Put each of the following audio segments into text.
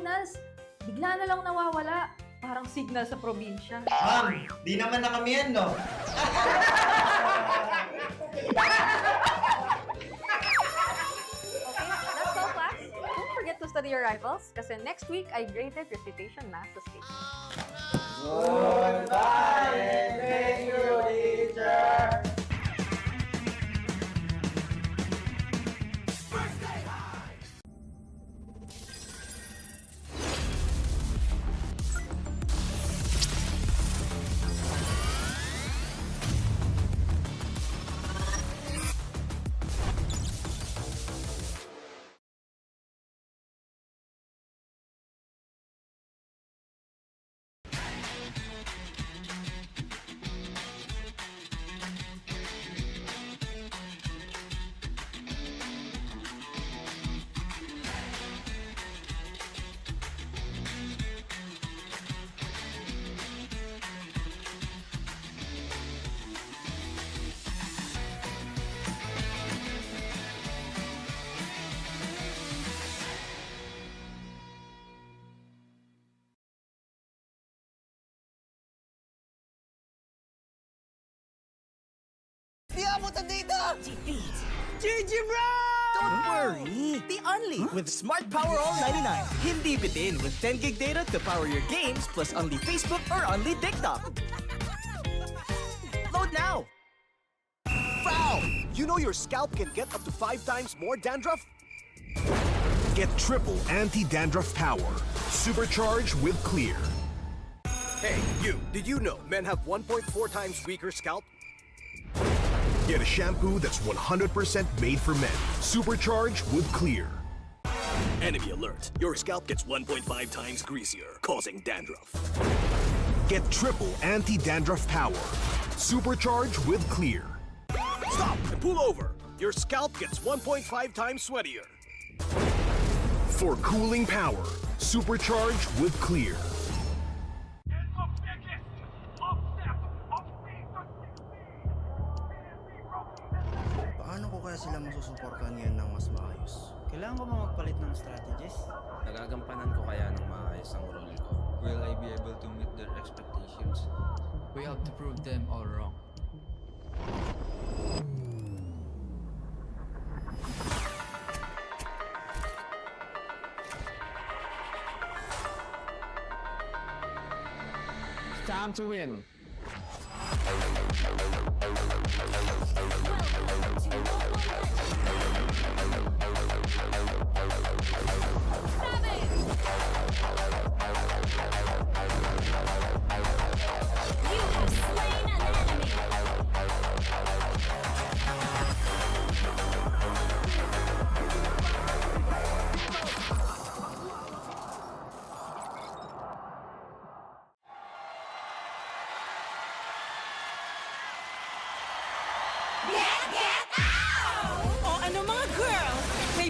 signals. Bigla na lang nawawala. Parang signal sa probinsya. Ma'am, di naman na kami yan, no? Okay, that's all, class. Don't forget to study your rivals kasi next week ay graded recitation math sa stage. Goodbye and thank you, teacher! Di abutan dito! Defeat. GG, bro! Don't worry. The Only with Smart Power All 99. Hindi bitin with 10 gig data to power your games plus Only Facebook or Only TikTok. Load now. Foul! You know your scalp can get up to 5 times more dandruff? Get triple anti-dandruff power. Supercharged with Clear. Hey, you! Did you know men have 1.4 times weaker scalp? Get a shampoo that's 100% made for men. Supercharged with Clear. Enemy alert. Your scalp gets 1.5 times greasier, causing dandruff. Get triple anti-dandruff power. Supercharged with Clear. Stop and pull over. Your scalp gets 1.5 times sweatier. For cooling power. Supercharged with Clear. Paano ko kaya sila masusuportahan ngayon ng mas maayos? Kailangan ko ba magpalit ng strategies? Nagagampanan ko kaya ng maayos ang role ko? Will I be able to meet their expectations? We have to prove them all wrong. It's time to win.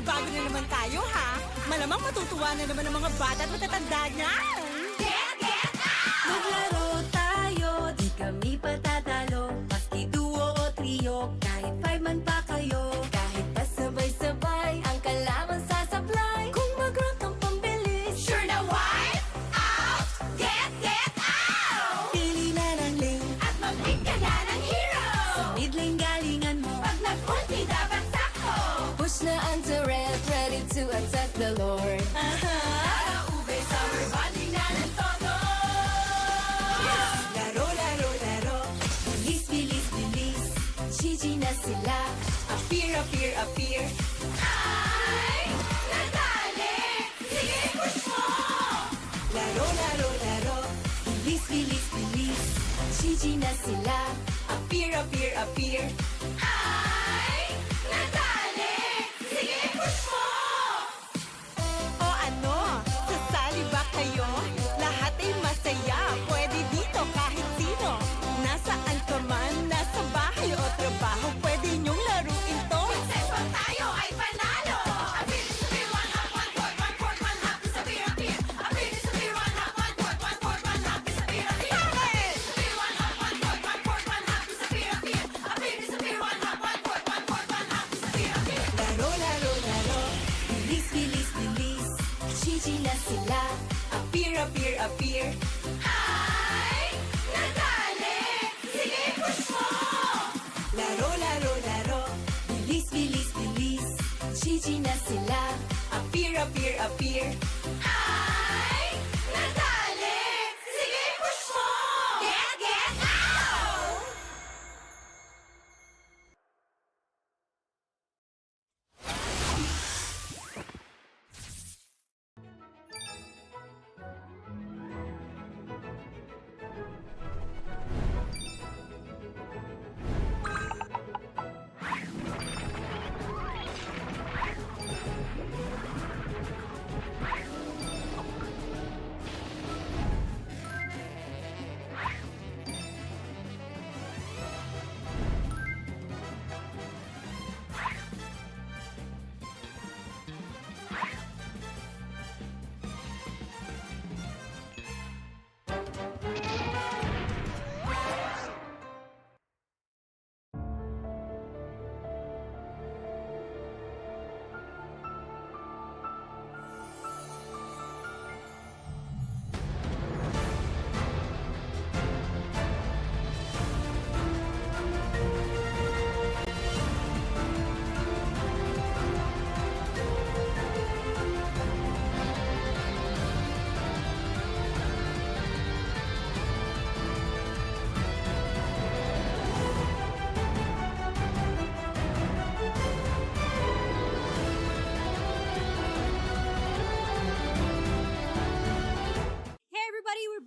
Bago na naman tayo, ha? Malamang matutuwa na naman ang mga bata at matatanda niyan! Get out! Maglaro tayo, di kami patatalo. Maski duo o trio, kahit 5 man pa kayo. Kahit pasabay-sabay, ang kalaban sasablay. Kung mag-rank ang pambilis, Sure na wipe out! Get out! pili na ng lane. At mag-pick ka na ng hero! Sa mid lane galingan mo. Pag nag-ulti dapat sakto! Push na ang turret, ready to attack the Lord. Para ube, summer bonding na ng todo! Laro, laro, laro. Bilis, bilis, bilis. GG na sila. Appear, appear, appear. Ay! Natali! Sige, push mo! Laro, laro, laro. Bilis, bilis, bilis. GG na sila. Appear, appear, appear. Ay! Natali! Sige, push mo! O ano? Sasali ba kayo? Lahat ay masaya. Pwede dito kahit sino. Nasaan ka man, nasa bahay o trabaho, pwede nyong laruin to. Successful tayo ay panalo! Appear, disappear, one hop, one court, one court, one hop, disappear, appear. Appear, disappear, one hop, one court, one court, one hop, disappear, appear. Appear, disappear, one hop, one court, one court, one hop, disappear, appear. Appear, disappear, na sila. Appear, appear, appear. Ay, nadali! Sige, push mo! Laro, laro, laro. Bilis, bilis, bilis. Gigi na sila. Appear, appear, appear. Ay, nadali! Sige, push mo! Get out!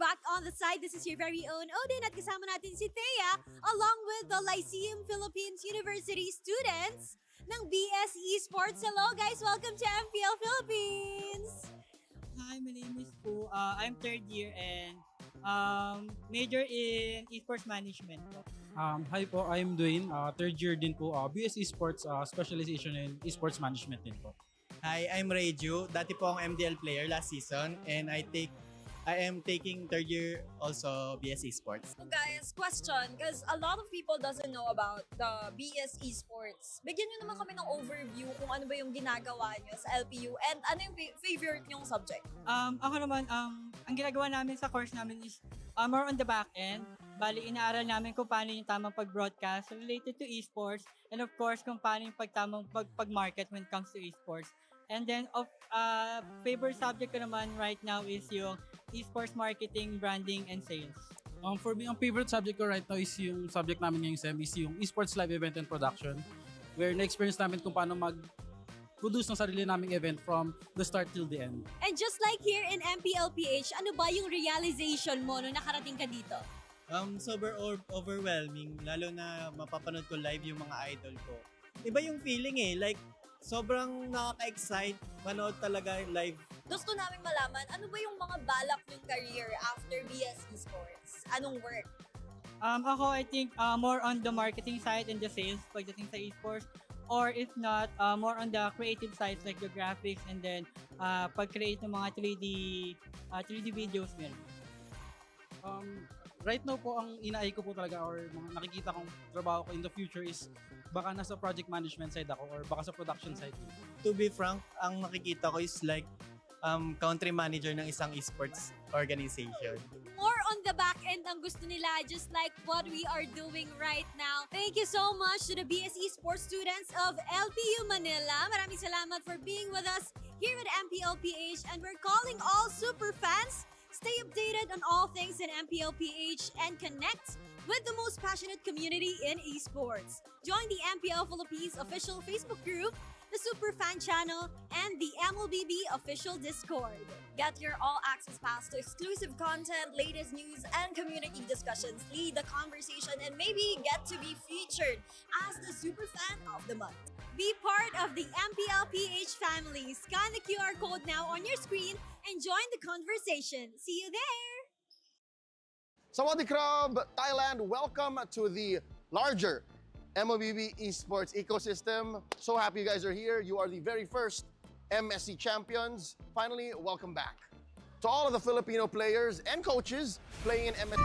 back on the side. This is your very own Odin at kasama natin si Thea along with the Lyceum Philippines University students ng BS Esports. Hello guys! Welcome to MPL Philippines! Hi, my name is Fu. I'm third year and major in esports management po. Hi po, I'm Dwayne. Third year din po. BS Esports, specialization in esports management din po. Hi, I'm Reju. Dati po akong MDL player last season and I am taking third year also BS Esports. So guys, question, because a lot of people doesn't know about the BS Esports. Bigyan nyo naman kami ng overview kung ano ba yung ginagawa nyo sa LPU and ano yung favorite nyong subject. Ako naman, ang ginagawa namin sa course namin is more on the back end. Bali, inaaral namin kung paano yung tamang pag-broadcast related to esports and of course kung paano yung tamang pag-market when it comes to esports. And then, favorite subject ko naman right now is yung esports marketing, branding, and sales. For me, ang favorite subject ko right now is yung subject namin ngayong SEM is yung esports live event and production, where na-experience namin kung paano mag-produce ng sarili naming event from the start till the end. And just like here in MPL PH, ano ba yung realization mo nung nakarating ka dito? Super overwhelming, lalo na mapapanood ko live yung mga idol ko. Iba yung feeling like sobrang nakaka-excite manood talaga live. Gusto namin malaman, ano ba yung mga balak yung career after BS Esports? Anong work? Ako, I think more on the marketing side and the sales pagdating sa esports. Or if not, more on the creative sides like the graphics and then pag-create ng mga 3D videos meron. Right now po, ang inaay ko po talaga or mga nakikita kong trabaho ko in the future is baka nasa project management side ako or baka sa production side. To be frank, ang nakikita ko is like country manager ng isang esports organization. More on the back end ang gusto nila, just like what we are doing right now. Thank you so much to the BS Esports students of LPU Manila. Maraming salamat for being with us here at MPL PH, and we're calling all super fans. Stay updated on all things in MPL PH and connect with the most passionate community in esports. Join the MPL Philippines official Facebook group, the Super Fan channel, and the MLBB official Discord. Get your all-access pass to exclusive content, latest news, and community discussions. Lead the conversation and maybe get to be featured as the Super Fan of the Month. Be part of the MPL PH family. Scan the QR code now on your screen and join the conversation. See you there! Sawadee Krab, Thailand, welcome to the larger MLBB esports ecosystem. So happy you guys are here. You are the very first MSC champions. Finally, welcome back. To all of the Filipino players and coaches playing in MSC.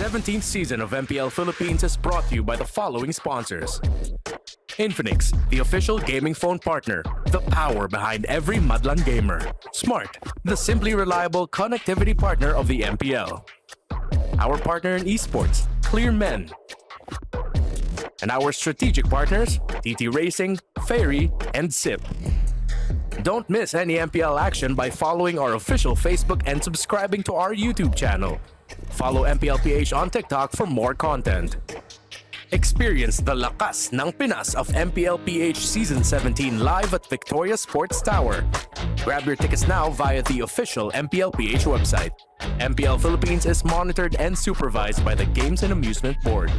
17th season of MPL Philippines is brought to you by the following sponsors. Infinix, the official gaming phone partner, the power behind every Madlang gamer. Smart, the simply reliable connectivity partner of the MPL. Our partner in esports, Clear Men. And our strategic partners, TT Racing, Ferry, and SIP. Don't miss any MPL action by following our official Facebook and subscribing to our YouTube channel. Follow MPLPH on TikTok for more content. Experience the lakas ng Pinas of MPLPH Season 17 live at Victoria Sports Tower. Grab your tickets now via the official MPLPH website. MPL Philippines is monitored and supervised by the Games and Amusement Board.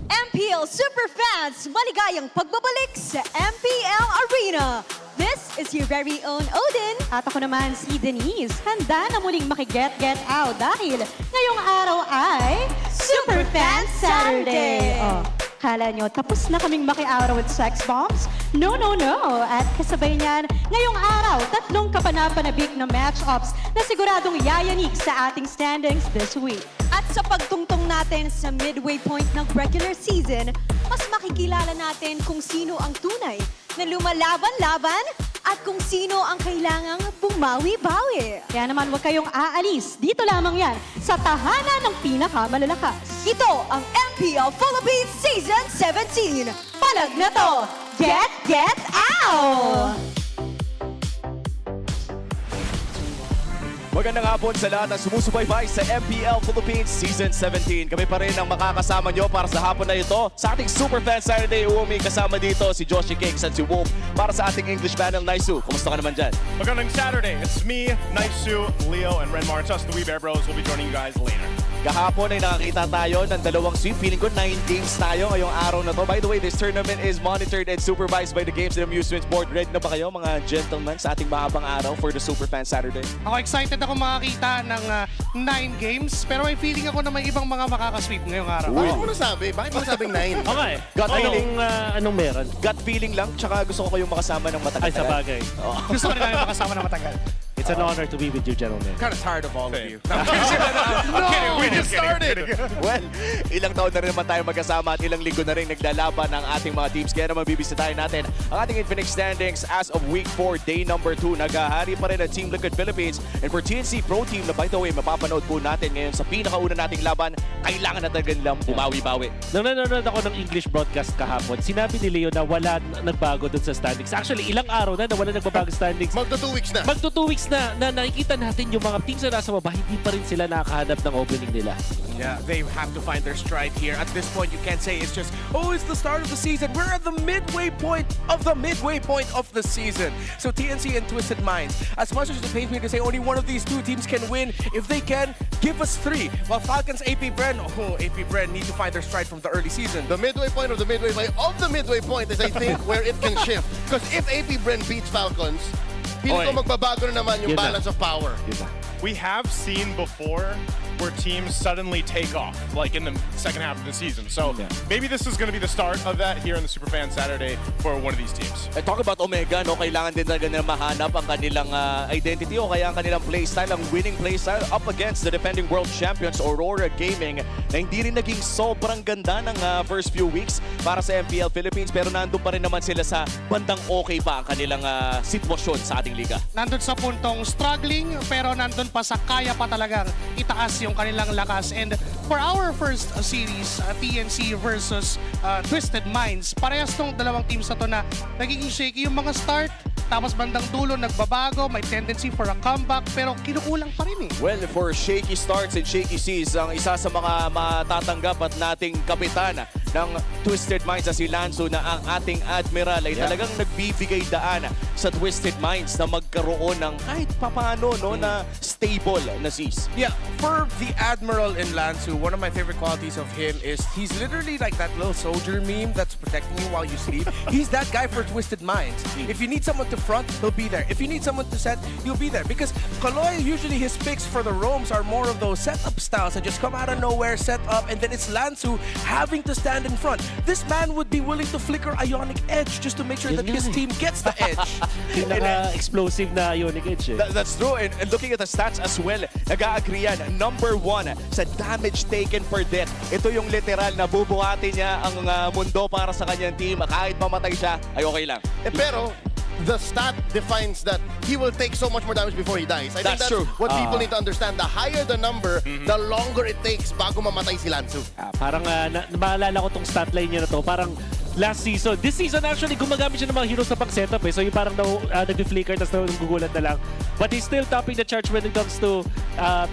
MPL Superfans, maligayang pagbabalik sa MPL Arena. This is your very own Odin. At ako naman si Denise. Handa na muling makiget out dahil ngayong araw ay Superfan Saturday. Oh, kala nyo tapos na kaming makiaraw with sex bombs? No. At kasabay niyan, ngayong araw, 3 kapanapanabik na match-ups na siguradong yayanig sa ating standings this week. At sa pagtungtong natin sa midway point ng regular season, mas makikilala natin kung sino ang tunay na lumalaban-laban at kung sino ang kailangang bumawi-bawi. Kaya naman huwag kayong aalis. Dito lamang yan sa tahanan ng pinakamalalakas. Ito ang MPL Philippines Season 17. Palag na to! Get out! Magandang hapon sa lahat ng sumusubaybay sa MPL Philippines Season 17. Kami pa rin ang makakasama nyo para sa hapon na ito. Sa ating Superfan Saturday, umi kasama dito si Joshi Cakes at si Wolf para sa ating English panel. Naisu, kumusta ka naman dyan? Magandang Saturday. It's me, Naisu, Leo, and Ren Martos. The We Bear Bros will be joining you guys later. Kahapon ay nakakita tayo ng 2 sweep. Feeling ko 9 games tayo ngayong araw na to. By the way, this tournament is monitored and supervised by the Games and Amusements Board. Ready na ba kayo mga gentlemen sa ating mahabang araw for the Superfan Saturday? Ako excited ako makakita ng 9 games, pero may feeling ako na may ibang mga makakasweep ngayong araw. Bakit mo nasabi? Bakit mo nasabing 9? Okay. Gut feeling, anong meron? Gut feeling lang, tsaka gusto ko kayong makasama ng matagal. Ay, sa bagay. Gusto ko rin namin makasama ng matagal. It's an honor to be with you, gentlemen. Kind of tired of all of you. No, we just started. Well, ilang taon na rin naman tayo magkasama at ilang linggo na rin naglalaban ang ating mga teams. Kaya naman bibisitahin natin ang ating Infinix standings as of week 4, day number 2. Naghahari pa rin ang Team Liquid Philippines. And for TNC Pro Team na by the way, mapapanood po natin ngayon sa pinakauna nating laban, kailangan na talaga nilang bumawi-bawi. Nung nanonood ako ng English broadcast kahapon, sinabi ni Leo na wala nagbago dun sa standings. Actually, ilang araw na wala nagbabago standings. Magto 2 weeks na. Magto 2 weeks na nakikita natin yung mga teams na nasa baba, hindi pa rin sila nakahanap ng opening nila. Yeah, they have to find their stride here. At this point, you can't say it's just, oh, it's the start of the season. We're at the midway point of the season. So TNC and Twisted Minds, as much as it pains me to say only one of these 2 teams can win, if they can, give us 3. While Falcons, APBR, APBR need to find their stride from the early season. The midway point of the midway point is, I think, where it can shift. Because if APBR beats Falcons, feeling ko magbabago na naman yung balance of power. We have seen before where teams suddenly take off, like in the second half of the season. So maybe this is going to be the start of that here in the Superfan Saturday for one of these teams. And talk about Omega, no? Kailangan din talaga na mahanap ang kanilang identity o kaya ang kanilang playstyle, ang winning playstyle up against the defending world champions Aurora Gaming na hindi rin naging sobrang ganda ng first few weeks para sa MPL Philippines, pero nandun pa rin naman sila sa bandang okay pa ang kanilang sitwasyon sa ating liga. Nandun sa puntong struggling, pero nandun pa sa kaya pa talagang itaas yung kanilang lakas. And for our first series, TNC versus Twisted Minds, parehas tong dalawang teams na to na nagiging shaky yung mga start, tapos bandang dulo nagbabago, may tendency for a comeback, pero kinukulang pa rin eh. Well, for shaky starts and shaky seas, ang isa sa mga matatanggap at nating kapitan ng Twisted Minds na si Lanzo na ang ating Admiral ay talagang nagbibigay daan sa Twisted Minds na magkaroon ng kahit papano na stable na seas. Yeah, for the Admiral in Lanzu, one of my favorite qualities of him is he's literally like that little soldier meme that's protecting you while you sleep. He's that guy for Twisted Minds. If you need someone to front, he'll be there. If you need someone to set, he'll be there. Because Kaloy, usually his picks for the roams are more of those setup styles that just come out of nowhere, set up, and then it's Lanzu having to stand stand in front. This man would be willing to flicker Ionic Edge just to make sure Yun that nga his eh. team gets the edge. Pinaka-explosive na Ionic Edge eh. That's true. And looking at the stats as well, nag-a-agree yan. Number 1 sa damage taken per death. Ito yung literal na bubuhati niya ang mundo para sa kanyang team. Kahit mamatay siya, ay okay lang. Pero, the stat defines that he will take so much more damage before he dies. I think That's that's true. what people need to understand. The higher the number, the longer it takes bago mamatay si Lansu. Parang maalala ko tong stat line niya na to. Parang last season, this season actually gumagamit siya ng mga heroes na pang setup eh. So yung parang nag-flicker tapos nagugulat na lang. But he's still topping the charge when it comes to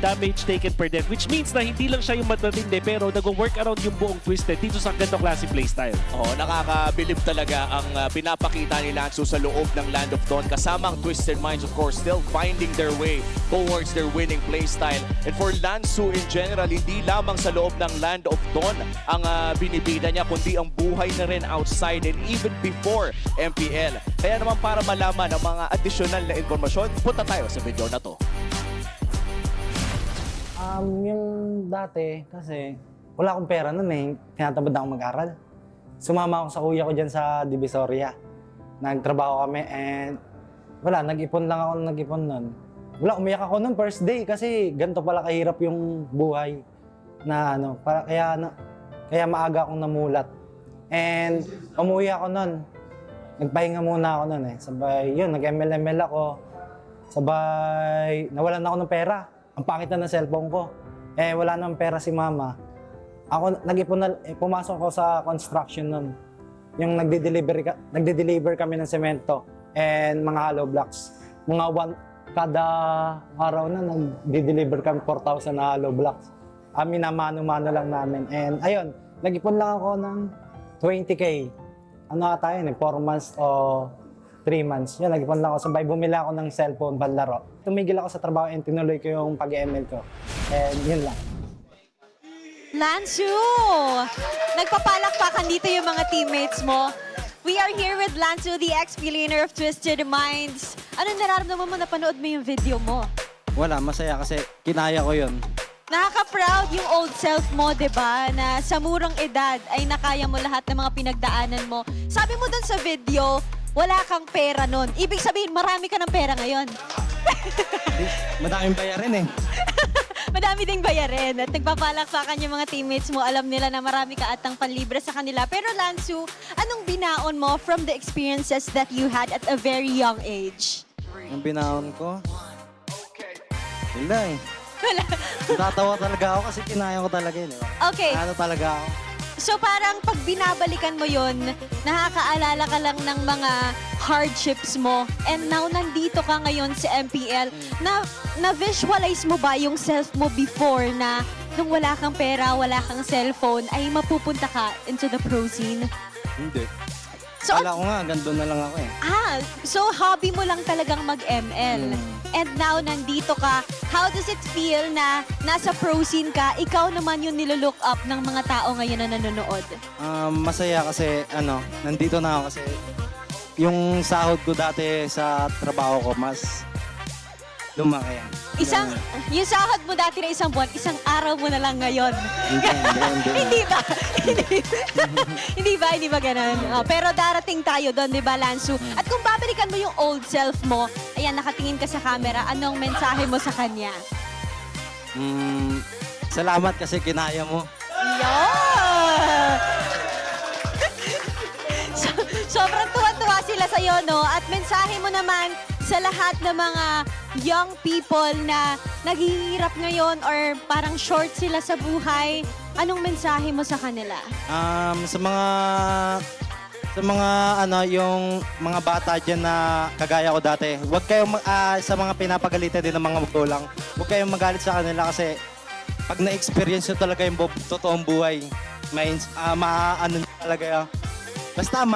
damage taken per death. Which means na hindi lang siya yung matitindi pero nag-work around yung buong Twisted dito sa ganitong klase playstyle. Oh, nakakabilib talaga ang pinapakita ni Lansu sa loob ng Land of Dawn. Kasama ang Twisted Minds, of course, still finding their way towards their winning playstyle. And for Lansu in general, hindi lamang sa loob ng Land of Dawn ang binibida niya, kundi ang buhay na rin outside and even before MPL. Kaya naman para malaman ang mga additional na informasyon, punta tayo sa video na to. Yung dati, kasi wala akong pera nun eh. Tinatamad na akong mag-aral. Sumama ako sa kuya ko dyan sa Divisoria. Nagtrabaho kami and wala, nag-ipon lang ako nun. Wala, umiyak ako nun first day kasi ganito pala kahirap yung buhay na kaya maaga akong namulat. And umuwi ako nun. Nagpahinga muna ako nun eh. Sabay, yun, nag-ML ako. Sabay, nawalan ako ng pera. Ang pangit na ng cellphone ko. Eh, wala nang pera si mama. Ako, pumasok ako sa construction nun. Yung nagde-deliver kami ng semento and mga hollow blocks. Kada araw na nagde-deliver kami 4,000 na hollow blocks. Minamano-mano lang namin. And ayun, nag-ipon lang ako ng 20K. Ano ata yun, 4 months o 3 months. Yun, nag-ipon lang ako. Sabay bumili ako ng cellphone, panlaro. Tumigil ako sa trabaho and tinuloy ko yung pag-ML ko. And yun lang. Lansu! Nagpapalakpakan dito yung mga teammates mo. We are here with Lansu, the ex-billionaire of Twisted Minds. Anong nararamdaman mo na panood mo yung video mo? Wala, masaya kasi kinaya ko yun. Nakaka-proud yung old self mo, di ba? Na sa murang edad ay nakaya mo lahat ng mga pinagdaanan mo. Sabi mo dun sa video, wala kang pera nun. Ibig sabihin, marami ka ng pera ngayon. Madaming bayarin eh. Madami ding bayarin. At nagpapalakpakan yung mga teammates mo. Alam nila na marami ka atang panlibre sa kanila. Pero Lansu, anong binaon mo from the experiences that you had at a very young age? Ang binaon ko? Wala eh. Wala. Natatawa talaga ako kasi kinaya ko talaga yun. Okay. Ano talaga ako? So parang pag binabalikan mo yon, nakakaalala ka lang ng mga hardships mo. And now, nandito ka ngayon sa MPL. Na-visualize mo ba yung self mo before na nung wala kang pera, wala kang cellphone, ay mapupunta ka into the pro scene? Hindi. So, Wala ko nga, ganito na lang ako eh. So hobby mo lang talagang mag-ML. And now, nandito ka. How does it feel na nasa pro scene ka, ikaw naman yung nilolook up ng mga tao ngayon na nanonood? Masaya kasi, nandito na ako kasi yung sahod ko dati sa trabaho ko, mas lumaki. Yung sahod mo dati na isang buwan, isang araw mo na lang ngayon. Hindi. Hindi ba ganun? Pero darating tayo doon, di ba, Lansu? At kung babalikan mo yung old self mo, ayan, nakatingin ka sa camera, anong mensahe mo sa kanya? Salamat kasi kinaya mo. Yeah! Sobrang tuwa-tuwa sila sa'yo, no? At mensahe mo naman sa lahat ng mga young people na naghihirap ngayon or parang short sila sa buhay, anong mensahe mo sa kanila? Yung mga bata dyan na kagaya ko dati, huwag kayong, sa mga pinapagalitan din ng mga magulang, huwag kayong magalit sa kanila kasi pag na-experience nyo talaga yung totoong buhay, maano nyo talaga yan. Basta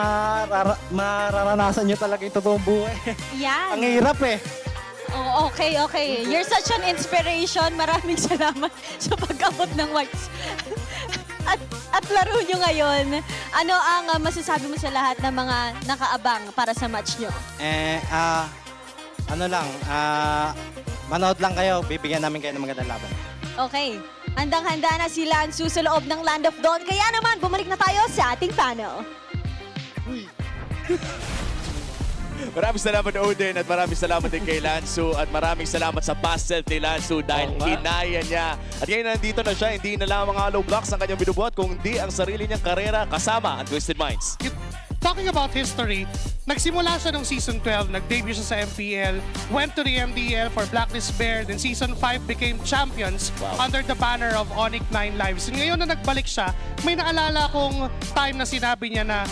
mararanasan nyo talaga yung totoong buhay. Yan. Ang hirap eh. Oh, okay. You're such an inspiration. Maraming salamat sa pag-abot ng whites. at laro nyo ngayon. Ano ang masasabi mo sa lahat ng mga nakaabang para sa match nyo? Manood lang kayo. Bibigyan namin kayo ng magandang laban. Okay. Handang-handa na si Lansu sa loob ng Land of Dawn. Kaya naman, bumalik na tayo sa ating panel. Maraming salamat Odin at maraming salamat din kay Lansu at maraming salamat sa past self ni Lansu dahil kinaya niya. At ngayon nandito na siya, hindi na lang mga hollow blocks ang kanyang binubuhat kundi ang sarili niyang karera kasama ang Twisted Minds. Talking about history, nagsimula siya nung Season 12, nag-debut siya sa MPL, went to the MDL for Blacklist Bear, then Season 5 became champions under the banner of Onyx 9 Lives. And ngayon na nagbalik siya, may naalala kong time na sinabi niya na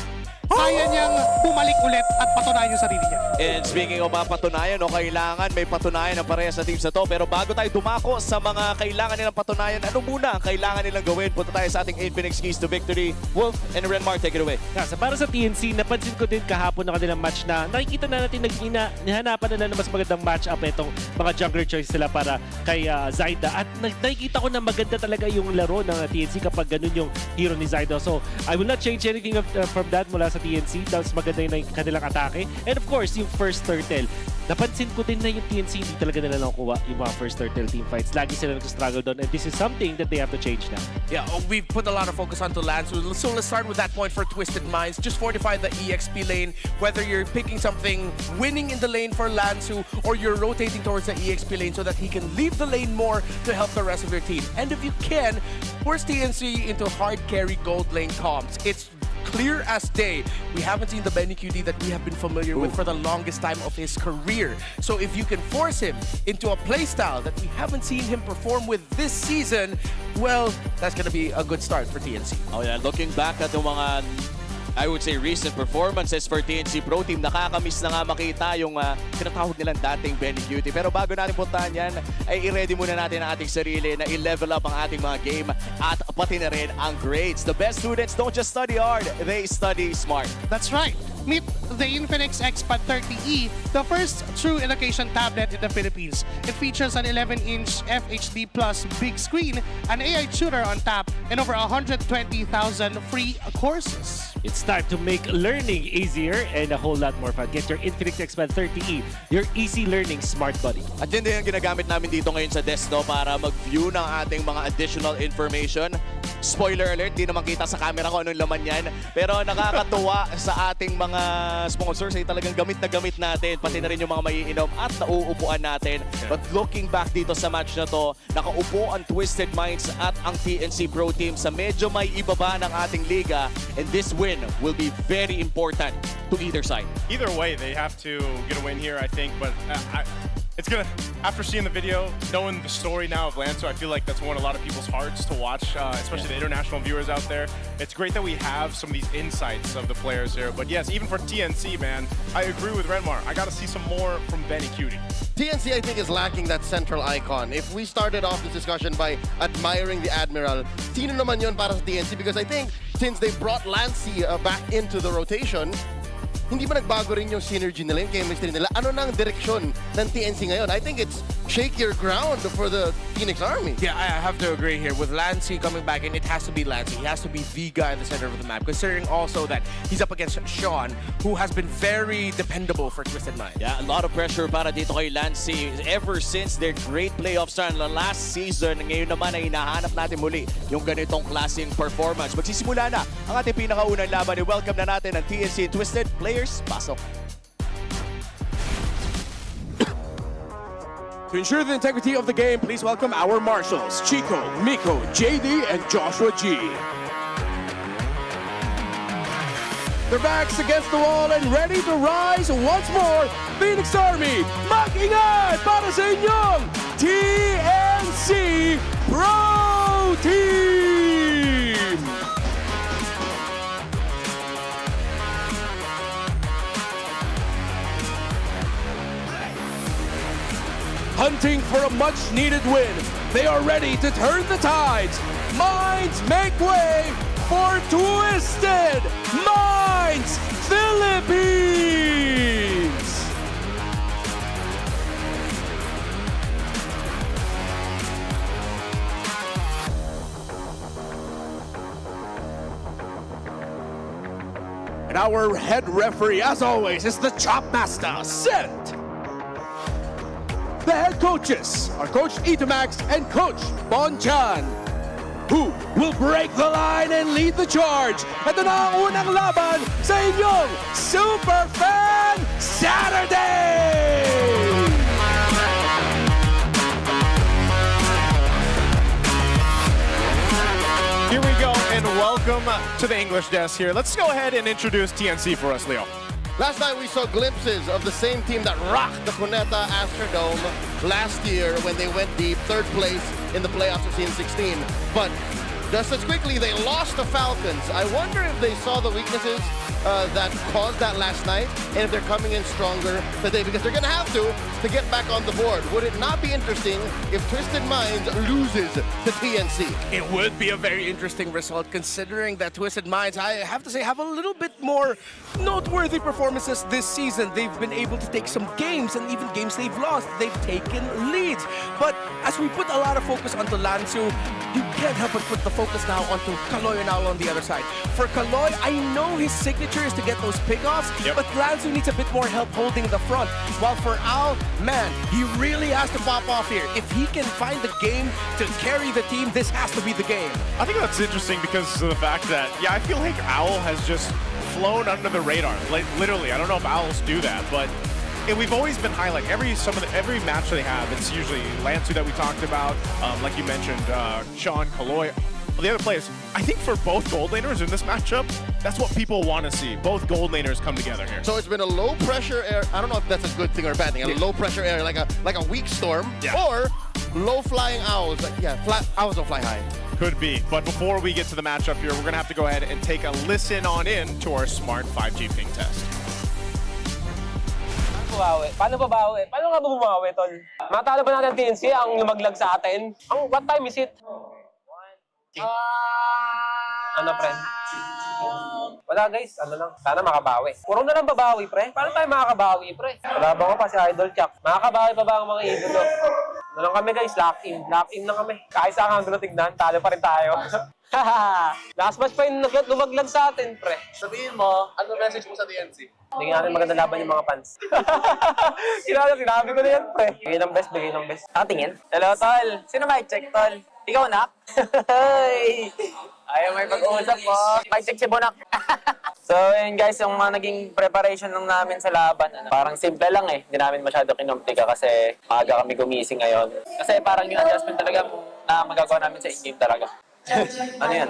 kaya niyang bumalik ulit at patunayan yung sarili niya. And speaking of patunayan, kailangan may patunayan ang parehas sa teams na to. Pero bago tayo dumako sa mga kailangan nilang patunayan, ano muna ang kailangan nilang gawin? Punta tayo sa ating Infinix Keys to Victory. Wolf and Renmar, take it away. Para sa TNC, napansin ko din kahapon na kanilang match na nakikita na natin nihanapan nila na mas magandang match-up itong mga jungler choice sila para kay Zyda. At nakikita ko na maganda talaga yung laro ng TNC kapag ganun yung hero ni Zyda. So, I will not change anything from that mula sa TNC. That's maganda yung kanilang atake. And of course, yung first turtle. Napansin ko din na yung TNC hindi talaga nila nakuha yung mga first turtle team fights. Lagi sila nag-struggle doon and this is something that they have to change now. Yeah, we've put a lot of focus onto Lansu. So let's start with that point for Twisted Minds. Just fortify the EXP lane, whether you're picking something winning in the lane for Lansu or you're rotating towards the EXP lane so that he can leave the lane more to help the rest of your team. And if you can, force TNC into hard carry gold lane comps. It's clear as day. We haven't seen the Benny QD that we have been familiar with for the longest time of his career. So if you can force him into a playstyle that we haven't seen him perform with this season, well, that's going to be a good start for TNC. Oh yeah, looking back at yung mga I would say recent performances for TNC Pro Team, nakakamiss na nga makita yung tinatawag nilang dating Benny Cutie. Pero bago natin puntahan yan, ay i-ready muna natin ang ating sarili na i-level up ang ating mga game at pati na rin ang grades. The best students don't just study hard, they study smart. That's right. Meet the Infinix Xpad 30E, the first true education tablet in the Philippines. It features an 11-inch FHD Plus big screen, an AI tutor on tap, and over 120,000 free courses. It's time to make learning easier and a whole lot more fun. Get your Infinix Xpad 30E, your easy learning smart buddy. At yun din ang ginagamit namin dito ngayon sa desk para mag-view ng ating mga additional information. Spoiler alert, di naman kita sa camera ko anong laman yan. Pero nakakatuwa sa ating mga sponsors ay talagang gamit na gamit natin. Pati na rin yung mga maiinom at nauupuan natin. But looking back dito sa match na to, nakaupo ang Twisted Minds at ang TNC Pro Team sa medyo may ibaba ng ating liga. And this win will be very important to either side. Either way, they have to get a win here, I think. But it's gonna, after seeing the video, knowing the story now of Lansu, I feel like that's won a lot of people's hearts to watch, especially the international viewers out there. It's great that we have some of these insights of the players here. But yes, even for TNC, man, I agree with Renmar. I gotta see some more from Benny Cutie. TNC, I think, is lacking that central icon. If we started off this discussion by admiring the Admiral, sino naman yun para sa TNC? Because I think since they brought Lancey back into the rotation, hindi ba nagbago rin yung synergy nila, yung chemistry nila? Ano nang direksyon ng TNC ngayon? I think it's shake your ground for the Phoenix Army. Yeah, I have to agree here. With Lancey coming back in, it has to be Lancey. He has to be the guy in the center of the map, considering also that he's up against Sean, who has been very dependable for Twisted Minds. Yeah, a lot of pressure para dito kay Lancey. Ever since their great playoffs run last season, ngayon naman ay hinahanap natin muli yung ganitong klaseng performance. Magsisimula na ang ating pinakaunang laban. I-welcome na natin ang TNC and Twisted players. Pasok. To ensure the integrity of the game, please welcome our marshals, Chico, Miko, JD, and Joshua G. Their backs against the wall and ready to rise once more. Phoenix Army, mag-ingay para sa inyong TNC Pro Team! Hunting for a much-needed win. They are ready to turn the tides. Minds make way for Twisted Minds Philippines! And our head referee, as always, is the Chop Master, Sent. The head coaches are Coach Itamax and Coach Bonchan. Who will break the line and lead the charge? Ito na ang unang laban sa inyong Super Fan Saturday! Here we go, and welcome to the English desk here. Let's go ahead and introduce TNC for us, Leo. Last night we saw glimpses of the same team that rocked the Cuneta Astrodome last year when they went deep, third place in the playoffs of C16. But just as quickly, they lost the Falcons. I wonder if they saw the weaknesses that caused that last night, and if they're coming in stronger today, because they're going to have to get back on the board. Would it not be interesting if Twisted Minds loses to TNC? It would be a very interesting result, considering that Twisted Minds, I have to say, have a little bit more noteworthy performances this season. They've been able to take some games, and even games they've lost, they've taken leads. But as we put a lot of focus onto Lansu, you can't help but put the focus now onto Kaloy and Al on the other side. For Kaloy, I know his signature is to get those pickoffs, but Lansu needs a bit more help holding the front. While for Al, man, he really has to pop off here. If he can find the game to carry the team, this has to be the game. I think that's interesting because of the fact that, yeah, I feel like Owl has just flown under the radar. Like, literally, I don't know if Owls do that, but we've always been highlighting every match they have. It's usually Lansu that we talked about, like you mentioned, Sean, Kaloy, the other players. I think for both gold laners in this matchup, that's what people want to see. Both gold laners come together here. So it's been a low pressure area. I don't know if that's a good thing or a bad thing. A low pressure area, like a weak storm, or low flying owls. Like, owls don't fly high. Could be. But before we get to the matchup here, we're going to have to go ahead and take a listen on in to our smart 5G ping test. Paano babawi? Paano nga bumawi, Tol? Matalo ba natin TNC ang lumaglag sa atin? What time is it? Ano, pre? Wala, guys. Ano lang. Sana makabawi. Puro na lang babawi, pre. Paano tayo makakabawi, pre? Wala ba ko pa si Idol Chuck? Makakabawi pa ba ang mga idolo? Ano lang kami, guys. Lock in. Lock in na kami. Kahit saan ang gulo tignan, talo pa rin tayo. Last match pa yung lumaglag sa atin, pre. Sabihin mo, ano message mo sa TNC? Hindi nga natin maganda laban yung mga fans. Sinabi ko na yan, pre. Bigay ng best, bigay ng best. Tingin. Hello, Tol. Sino mic check, Tol? Ikaw, Nak? Ayaw may pag-uusap po. Mic check si Bonak. So, yun guys, yung mga naging preparation lang namin sa laban, parang simple lang eh. Hindi namin masyado kinumplika kasi maaga kami gumising ngayon. Kasi parang yung adjustment talaga na magagawa namin sa in-game talaga. Ano yan?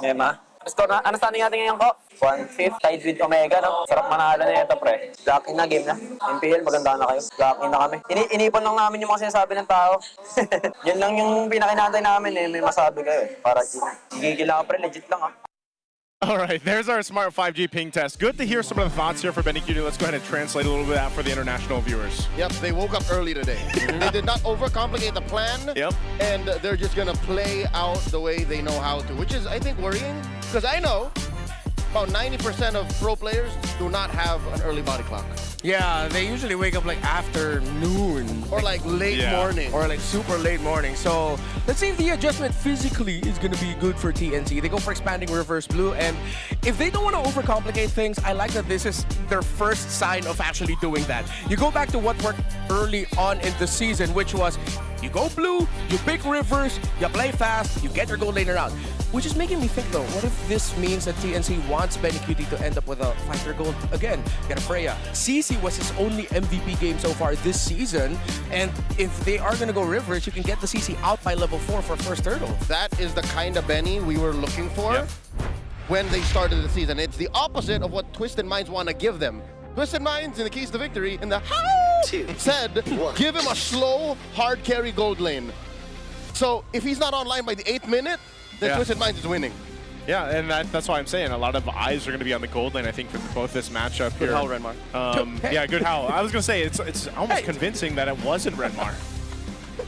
Mema? Score na, ano standing natin ngayon ko? 1-5, tied with Omega, no? Sarap manalo na ito, pre. Lucky na, game na. MPL, maganda na kayo. Lucky na kami. Inipon lang namin yung mga sinasabi ng tao. Yan lang yung pinakinantay namin eh. May masabi kayo eh. Para gigil lang, pre. Legit lang, ah. All right, there's our smart 5G ping test. Good to hear some of the thoughts here for Benny Cutie. Let's go ahead and translate a little bit of that for the international viewers. Yep, they woke up early today. They did not overcomplicate the plan. Yep. And they're just going to play out the way they know how to, which is, I think, worrying. Because I know about 90% of pro players do not have an early body clock. Yeah, they usually wake up like after noon. Or like late morning. Or like super late morning. So let's see if the adjustment physically is going to be good for TNC. They go for expanding reverse blue. And if they don't want to overcomplicate things, I like that this is their first sign of actually doing that. You go back to what worked early on in the season, which was you go blue, you pick reverse, you play fast, you get your gold laner out. Which is making me think though, what if this means that TNC wants Benny Cutie to end up with a fighter gold again? Get a Freya. CC was his only MVP game so far this season, and if they are gonna go reverse, you can get the CC out by level 4 for first hurdle. That is the kind of Benny we were looking for when they started the season. It's the opposite of what Twisted Minds want to give them. Twisted Minds in the keys to victory in the said, give him a slow, hard carry gold lane. So if he's not online by the 8th minute, then Twisted Minds is winning. Yeah, and that's why I'm saying a lot of eyes are going to be on the gold lane, I think, for both this matchup here. Good howl, Renmar. Yeah, good howl. I was going to say, it's almost convincing that it wasn't Renmar.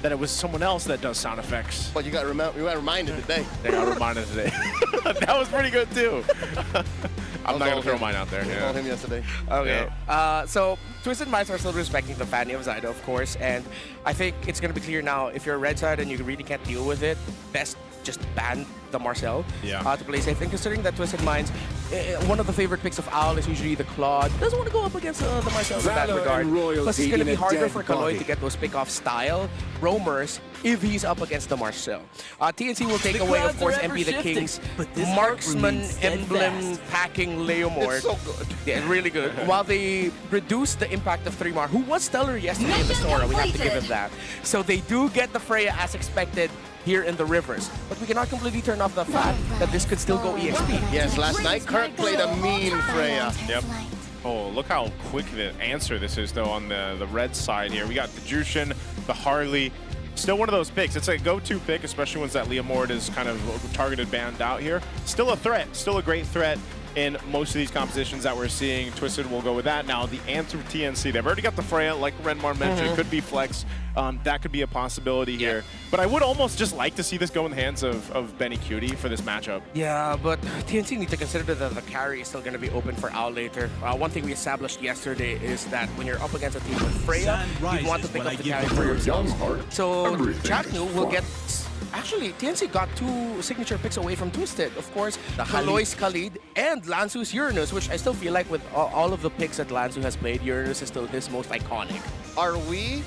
That it was someone else that does sound effects. But you got reminded today. They got reminded today. That was pretty good, too. I'm not going to throw mine out there. I told him yesterday. Okay. So Twisted Minds are still respecting the fan of Zyda, of course. And I think it's going to be clear now, if you're a red side and you really can't deal with it, best just ban the Marcel to play safe. And considering that Twisted Minds one of the favorite picks of Owl is usually the Claude. Doesn't want to go up against the Marcel in that Valor regard. and royalty Plus, it's going to in be a harder dead for Kaloy body. to get those pick-off style roamers if he's up against the Marcel. TNC will take The away, of clouds course, are ever MP the shifting, King's but this heart marksman remains emblem steadfast. packing Leomord. It's so good. Yeah, really good. While they reduce the impact of 3-Mar, who was stellar yesterday in the Sora, we have to give him that. So they do get the Freya as expected here in the Rivers. But we cannot completely turn off the fact that this could still go EXP. Yes, last night Kirk played a mean Freya. Yep. Oh, look how quick the answer this is, though, on the red side here. We got the Jushin, the Harley. Still one of those picks. It's a go-to pick, especially once that Leomord is kind of targeted banned out here. Still a threat. Still a great threat in most of these compositions that we're seeing. Twisted will go with that. Now, the answer for TNC, they've already got the Freya, like Renmar mentioned. Could be Flex. That could be a possibility here. But I would almost just like to see this go in the hands of Benny Cutie for this matchup. Yeah, but TNC need to consider that the carry is still going to be open for Owl later. One thing we established yesterday is that when you're up against a team with Freya, you want to pick up the carry for yourself. So Chaknu will get... Actually, TNC got 2 signature picks away from Twisted. Of course, Kaloy's Khalid and Lanzu's Uranus, which I still feel like with all of the picks that Lanzu has played, Uranus is still his most iconic. Are we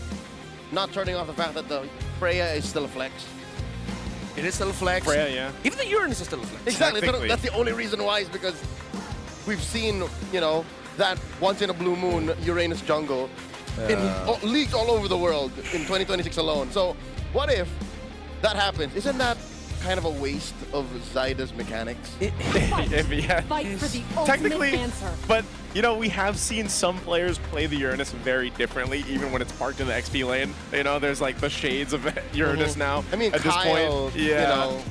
not turning off the fact that the Freya is still a flex? It is still a flex. Freya, yeah. Even the Uranus is still a flex. Exactly. That's the only reason why is because we've seen, you know, that once in a blue moon Uranus jungle in leagues all over the world in 2026 alone. So what if that happens? Isn't that kind of a waste of Zyda's mechanics? Yeah. Fight for the ultimate Technically, answer. but you know, we have seen some players play the Uranus very differently, even when it's parked in the XP lane. You know, there's like the shades of Uranus now. I mean, at Kyle, this point, you know,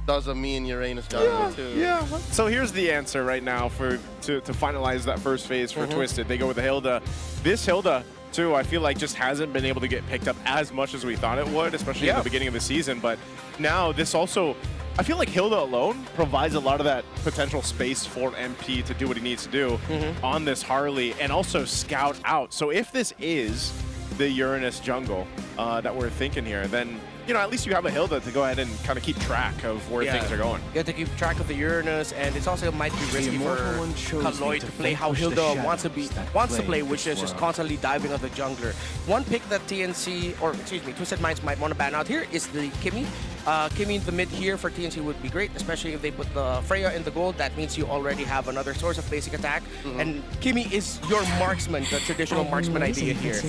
does a mean Uranus jungle too. Yeah. So here's the answer right now to finalize that first phase for Twisted. They go with the Hilda. This Hilda, too, I feel like just hasn't been able to get picked up as much as we thought it would, especially in the beginning of the season. But now this also, I feel like Hilda alone provides a lot of that potential space for MP to do what he needs to do on this Harley and also scout out. So if this is the Uranus jungle that we're thinking here, then you know, at least you have a Hilda to go ahead and kind of keep track of where things are going. You have to keep track of the Uranus, and it's also might be risky for Kaloy to play how Hilda wants to play, which is just constantly diving on the jungler. One pick that TNC, or excuse me, Twisted Minds might want to ban out here is the Kimmy. Kimmy in the mid here for TNC would be great, especially if they put the Freya in the gold. That means you already have another source of basic attack, and Kimmy is your marksman, the traditional marksman idea here.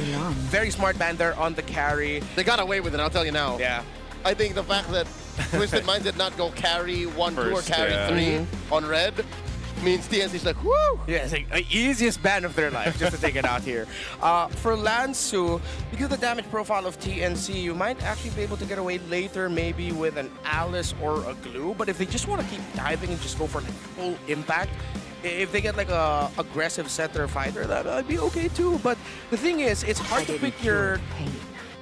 Very smart ban there on the carry. They got away with it, I'll tell you now. Yeah. I think the fact that Twisted Minds did not go carry 1-2 or carry 3 on red means TNC's like, whoo! Yeah, it's like the easiest ban of their life just to take it out here. For Lanzu, because of the damage profile of TNC, you might actually be able to get away later maybe with an Alice or a Glue, but if they just want to keep diving and just go for like full impact, if they get like a aggressive center fighter, that would be okay too. But the thing is, it's hard to pick your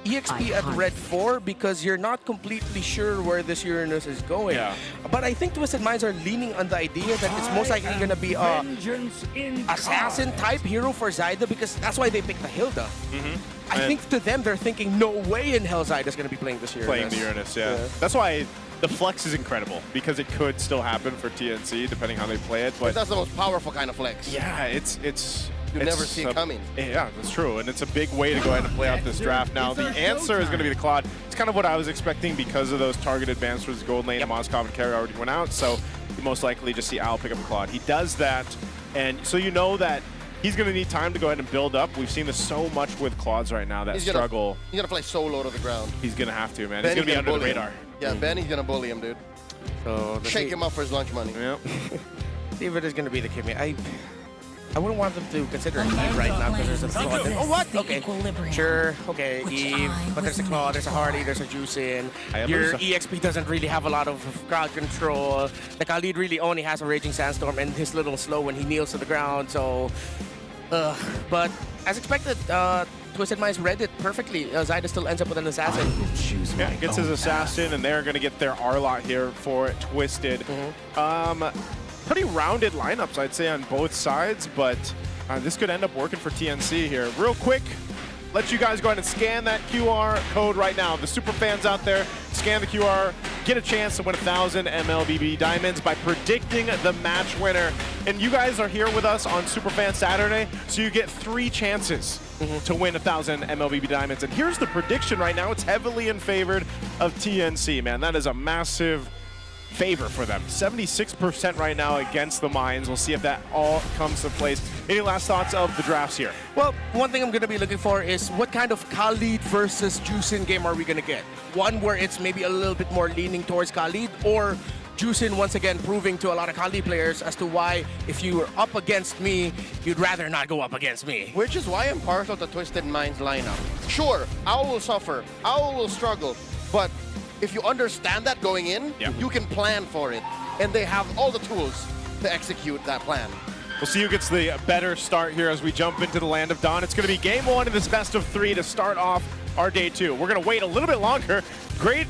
EXP at red 4 because you're not completely sure where this Uranus is going. But I think Twisted Minds are leaning on the idea that it's most likely going to be a assassin type hero for Zyda because that's why they picked the Hilda. I think to them, they're thinking, no way in hell Zyda's going to be playing this Uranus. Playing the Uranus, yeah. That's why the flex is incredible because it could still happen for TNC depending how they play it. But that's the most powerful kind of flex. Yeah, it's you never see it coming. Yeah, that's true, and it's a big way to go ahead and play out this draft. Now, the answer is going to be the Claude. It's kind of what I was expecting because of those targeted bans for the gold lane. Moskov and Carry already went out, so you most likely just see Al pick up a Claude. He does that, and so you know that he's going to need time to go ahead and build up. We've seen this so much with Claudes right now, that struggle. He's going to play solo to the ground. He's going to have to, man. He's going to be under the radar. Yeah, Benny's going to bully him, dude. So shake him up for his lunch money. Yep. See if it is going to be the Kimmy. I wouldn't want them to consider Eve right now because there's a Claude. Oh, what? Okay. Sure. Okay, Eve. But there's a Claude, there's a Harley, there's a Juicin. Your EXP doesn't really have a lot of crowd control. The Khalid really only has a Raging Sandstorm and he's a little slow when he kneels to the ground. So, but as expected, Twisted Minds read it perfectly. Zyda still ends up with an assassin. Yeah, gets his assassin, and they're going to get their R-Lot here for Twisted. Pretty rounded lineups, I'd say, on both sides, but this could end up working for TNC here. Real quick, let you guys go ahead and scan that QR code right now. The super fans out there, scan the QR get a chance to win 1,000 MLBB Diamonds by predicting the match winner. And you guys are here with us on Superfan Saturday, so you get 3 chances to win 1,000 MLBB Diamonds. And here's the prediction right now. It's heavily in favor of TNC, man. That is a massive favor for them. 76% right now against the Mines. We'll see if that all comes to place. Any last thoughts of the drafts here? Well, one thing I'm going to be looking for is what kind of Khalid versus Juicin game are we going to get? One where it's maybe a little bit more leaning towards Khalid, or Juicin once again proving to a lot of Khalid players as to why if you were up against me, you'd rather not go up against me. Which is why I'm partial to Twisted Minds lineup. Sure, Owl will suffer, Owl will struggle, but if you understand that going in, you can plan for it. And they have all the tools to execute that plan. We'll see who gets the better start here as we jump into the Land of Dawn. It's going to be game 1 in this best of 3 to start off our day 2. We're going to wait a little bit longer. Great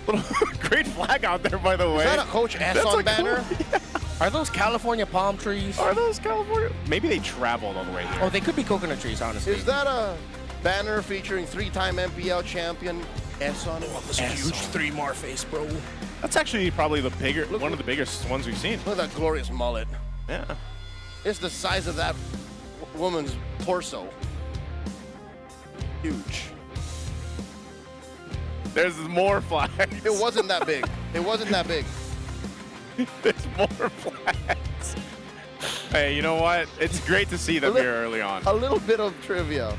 flag out there, by the way. Is that a Coach S That's on a banner? Cool, Are those California palm trees? Are those California? Maybe they traveled all the way here. Oh, they could be coconut trees, honestly. Is that a banner featuring 3-time MPL champion S on it? This huge 3-mar face, bro. That's actually probably the one of the biggest ones we've seen. Look at that glorious mullet. Yeah. It's the size of that woman's torso. Huge. There's more flags. It wasn't that big. It wasn't that big. There's more flags. Hey, you know what? It's great to see them here early on. A little bit of trivia.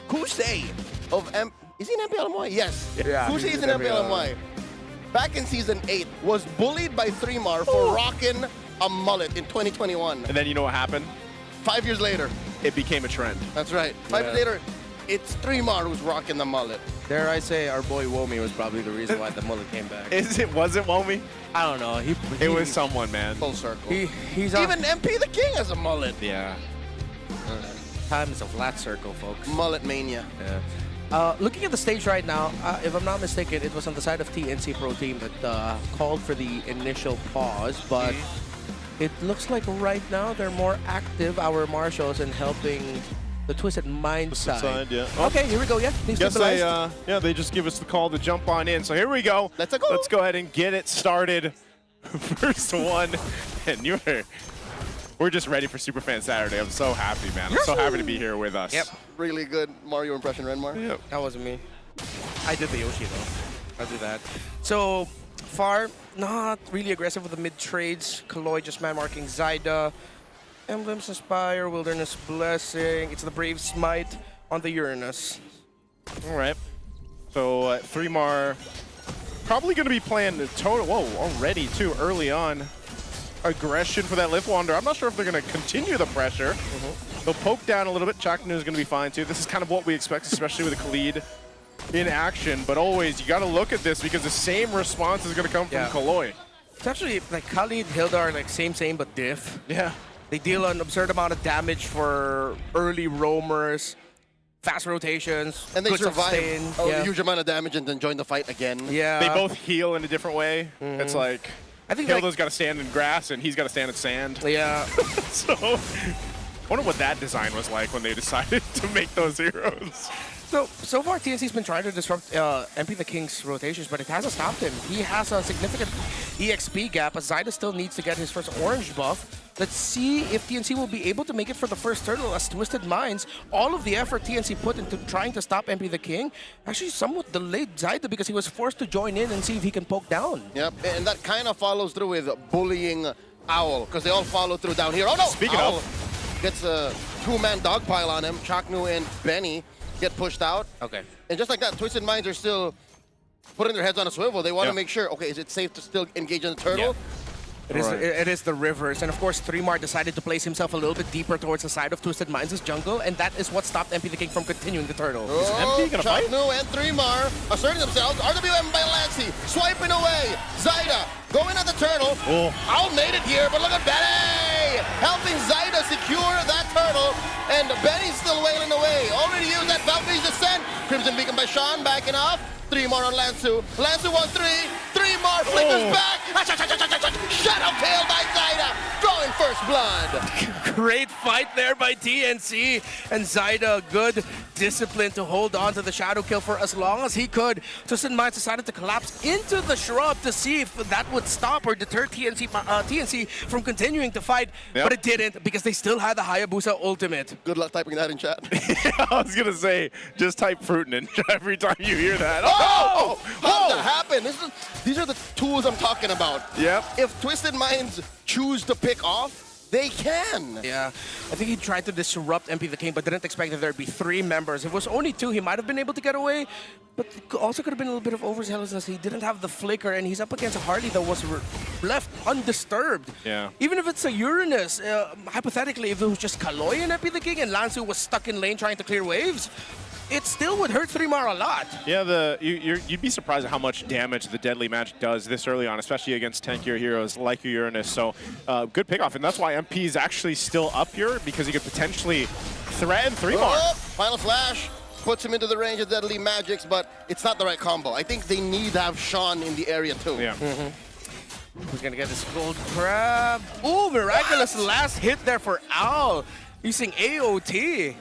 Kusei of is he in MPLMY? Yes. Yeah. Kusei is in MPLMY. Back in season 8, was bullied by 3-mar for rocking a mullet in 2021. And then you know what happened? 5 years later. It became a trend. That's right. 5 years later, it's 3-mar who's rocking the mullet. Dare I say our boy Womi was probably the reason why the mullet came back. Was it Womi? I don't know. It was someone, man. Full circle. He's Even MP the King has a mullet. Yeah. Time is a flat circle, folks. Mullet mania. Yeah. Looking at the stage right now, if I'm not mistaken, it was on the side of TNC Pro Team that called for the initial pause, but it looks like right now they're more active, our marshals, in helping the Twisted Minds side. Yeah. Okay, here we go. Yeah, Guess they just give us the call to jump on in. So here we go. Let's go. Let's go ahead and get it started. First one, and we're just ready for Superfan Saturday. I'm so happy, man. I'm so happy to be here with us. Yep. Really good Mario impression, Renmar. Yep. That wasn't me. I did the Yoshi though. I'll do that. So far, not really aggressive with the mid trades. Kaloy just man marking Zyda. Emblems Inspire, Wilderness Blessing. It's the Brave Smite on the Uranus. All right. So 3-mar probably going to be playing the total. Whoa, already too early on. Aggression for that Lift Wander. I'm not sure if they're going to continue the pressure. They'll poke down a little bit. Chaknu is going to be fine too. This is kind of what we expect, especially with a Khalid in action. But always, you got to look at this because the same response is going to come from Kaloy. It's actually like Khalid, Hildar, like same, but diff. Yeah. They deal an absurd amount of damage for early roamers, fast rotations, and they good survive sustain. a huge amount of damage and then join the fight again. Yeah. They both heal in a different way. It's like I think Hilda's got to stand in grass and he's got to stand in sand. Yeah. So I wonder what that design was like when they decided to make those heroes. So far, TNC's been trying to disrupt MP the King's rotations, but it hasn't stopped him. He has a significant EXP gap, as Zyda still needs to get his first orange buff. Let's see if TNC will be able to make it for the first turtle, as Twisted Minds, all of the effort TNC put into trying to stop MP the King, actually somewhat delayed Zyda because he was forced to join in and see if he can poke down. Yep, and that kind of follows through with bullying Owl, because they all follow through down here. Oh no! Speaking Owl of, gets a 2-man dogpile on him. Chaknu and Benny get pushed out. Okay. And just like that, Twisted Minds are still putting their heads on a swivel. They want to make sure, okay, is it safe to still engage in the turtle? It is the rivers, and of course 3-mar decided to place himself a little bit deeper towards the side of Twisted Minds' jungle, and that is what stopped MP the King from continuing the turtle. Is MP gonna fight? Chaknu and 3-mar asserting themselves. RWM by Lancy, swiping away. Zyda going at the turtle. Owl made it here, but look at Benny! Helping Zyda secure that turtle, and Benny's still wailing away. Already used that Valkyrie's Descent. Crimson Beacon by Sean, backing off. 3-mar on Lansu. Lansu 1-3. 3-mar flickers back. Shadow tail by Zyda. Drawing and first blood. Great fight there by TNC, and Zaida, good discipline to hold on to the shadow kill for as long as he could. Twisted Minds decided to collapse into the shrub to see if that would stop or deter TNC from continuing to fight, but it didn't because they still had the Hayabusa ultimate. Good luck typing that in chat. I was gonna say, just type Fruitnin every time you hear that. Oh! How did that happen? These are the tools I'm talking about. Yep. If Twisted Minds choose to pick off, they can. Yeah, I think he tried to disrupt MP the King, but didn't expect that there'd be 3 members. If it was only 2, he might have been able to get away, but it also could have been a little bit of overzealousness. He didn't have the flicker, and he's up against a Harley that was left undisturbed. Yeah. Even if it's a Uranus, hypothetically, if it was just Kaloy and MP the King, and Lansu was stuck in lane trying to clear waves, it still would hurt 3mar a lot. Yeah, you'd be surprised at how much damage the Deadly Magic does this early on, especially against tankier heroes like Uranus. So good pickoff, and that's why MP is actually still up here, because he could potentially threaten 3mar. Oh, final flash puts him into the range of Deadly Magics, but it's not the right combo. I think they need to have Sean in the area too. Yeah. Who's gonna get this gold crab? Ooh, miraculous last hit there for Owl using AOT.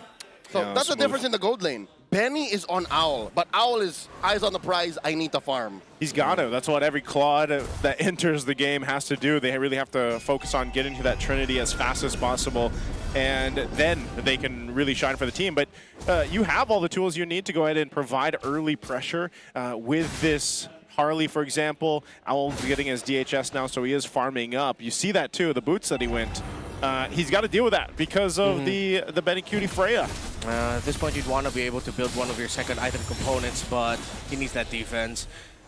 So that's the difference in the gold lane. Benny is on Owl, but Owl is eyes on the prize. I need to farm. He's got to. That's what every Claude that enters the game has to do. They really have to focus on getting to that Trinity as fast as possible, and then they can really shine for the team. But you have all the tools you need to go ahead and provide early pressure with this Harley, for example. Owl's getting his DHS now, so he is farming up. You see that too, the boots that he went. He's got to deal with that because of the Benny Cutie Freya. At this point, you'd want to be able to build one of your second item components, but he needs that defense.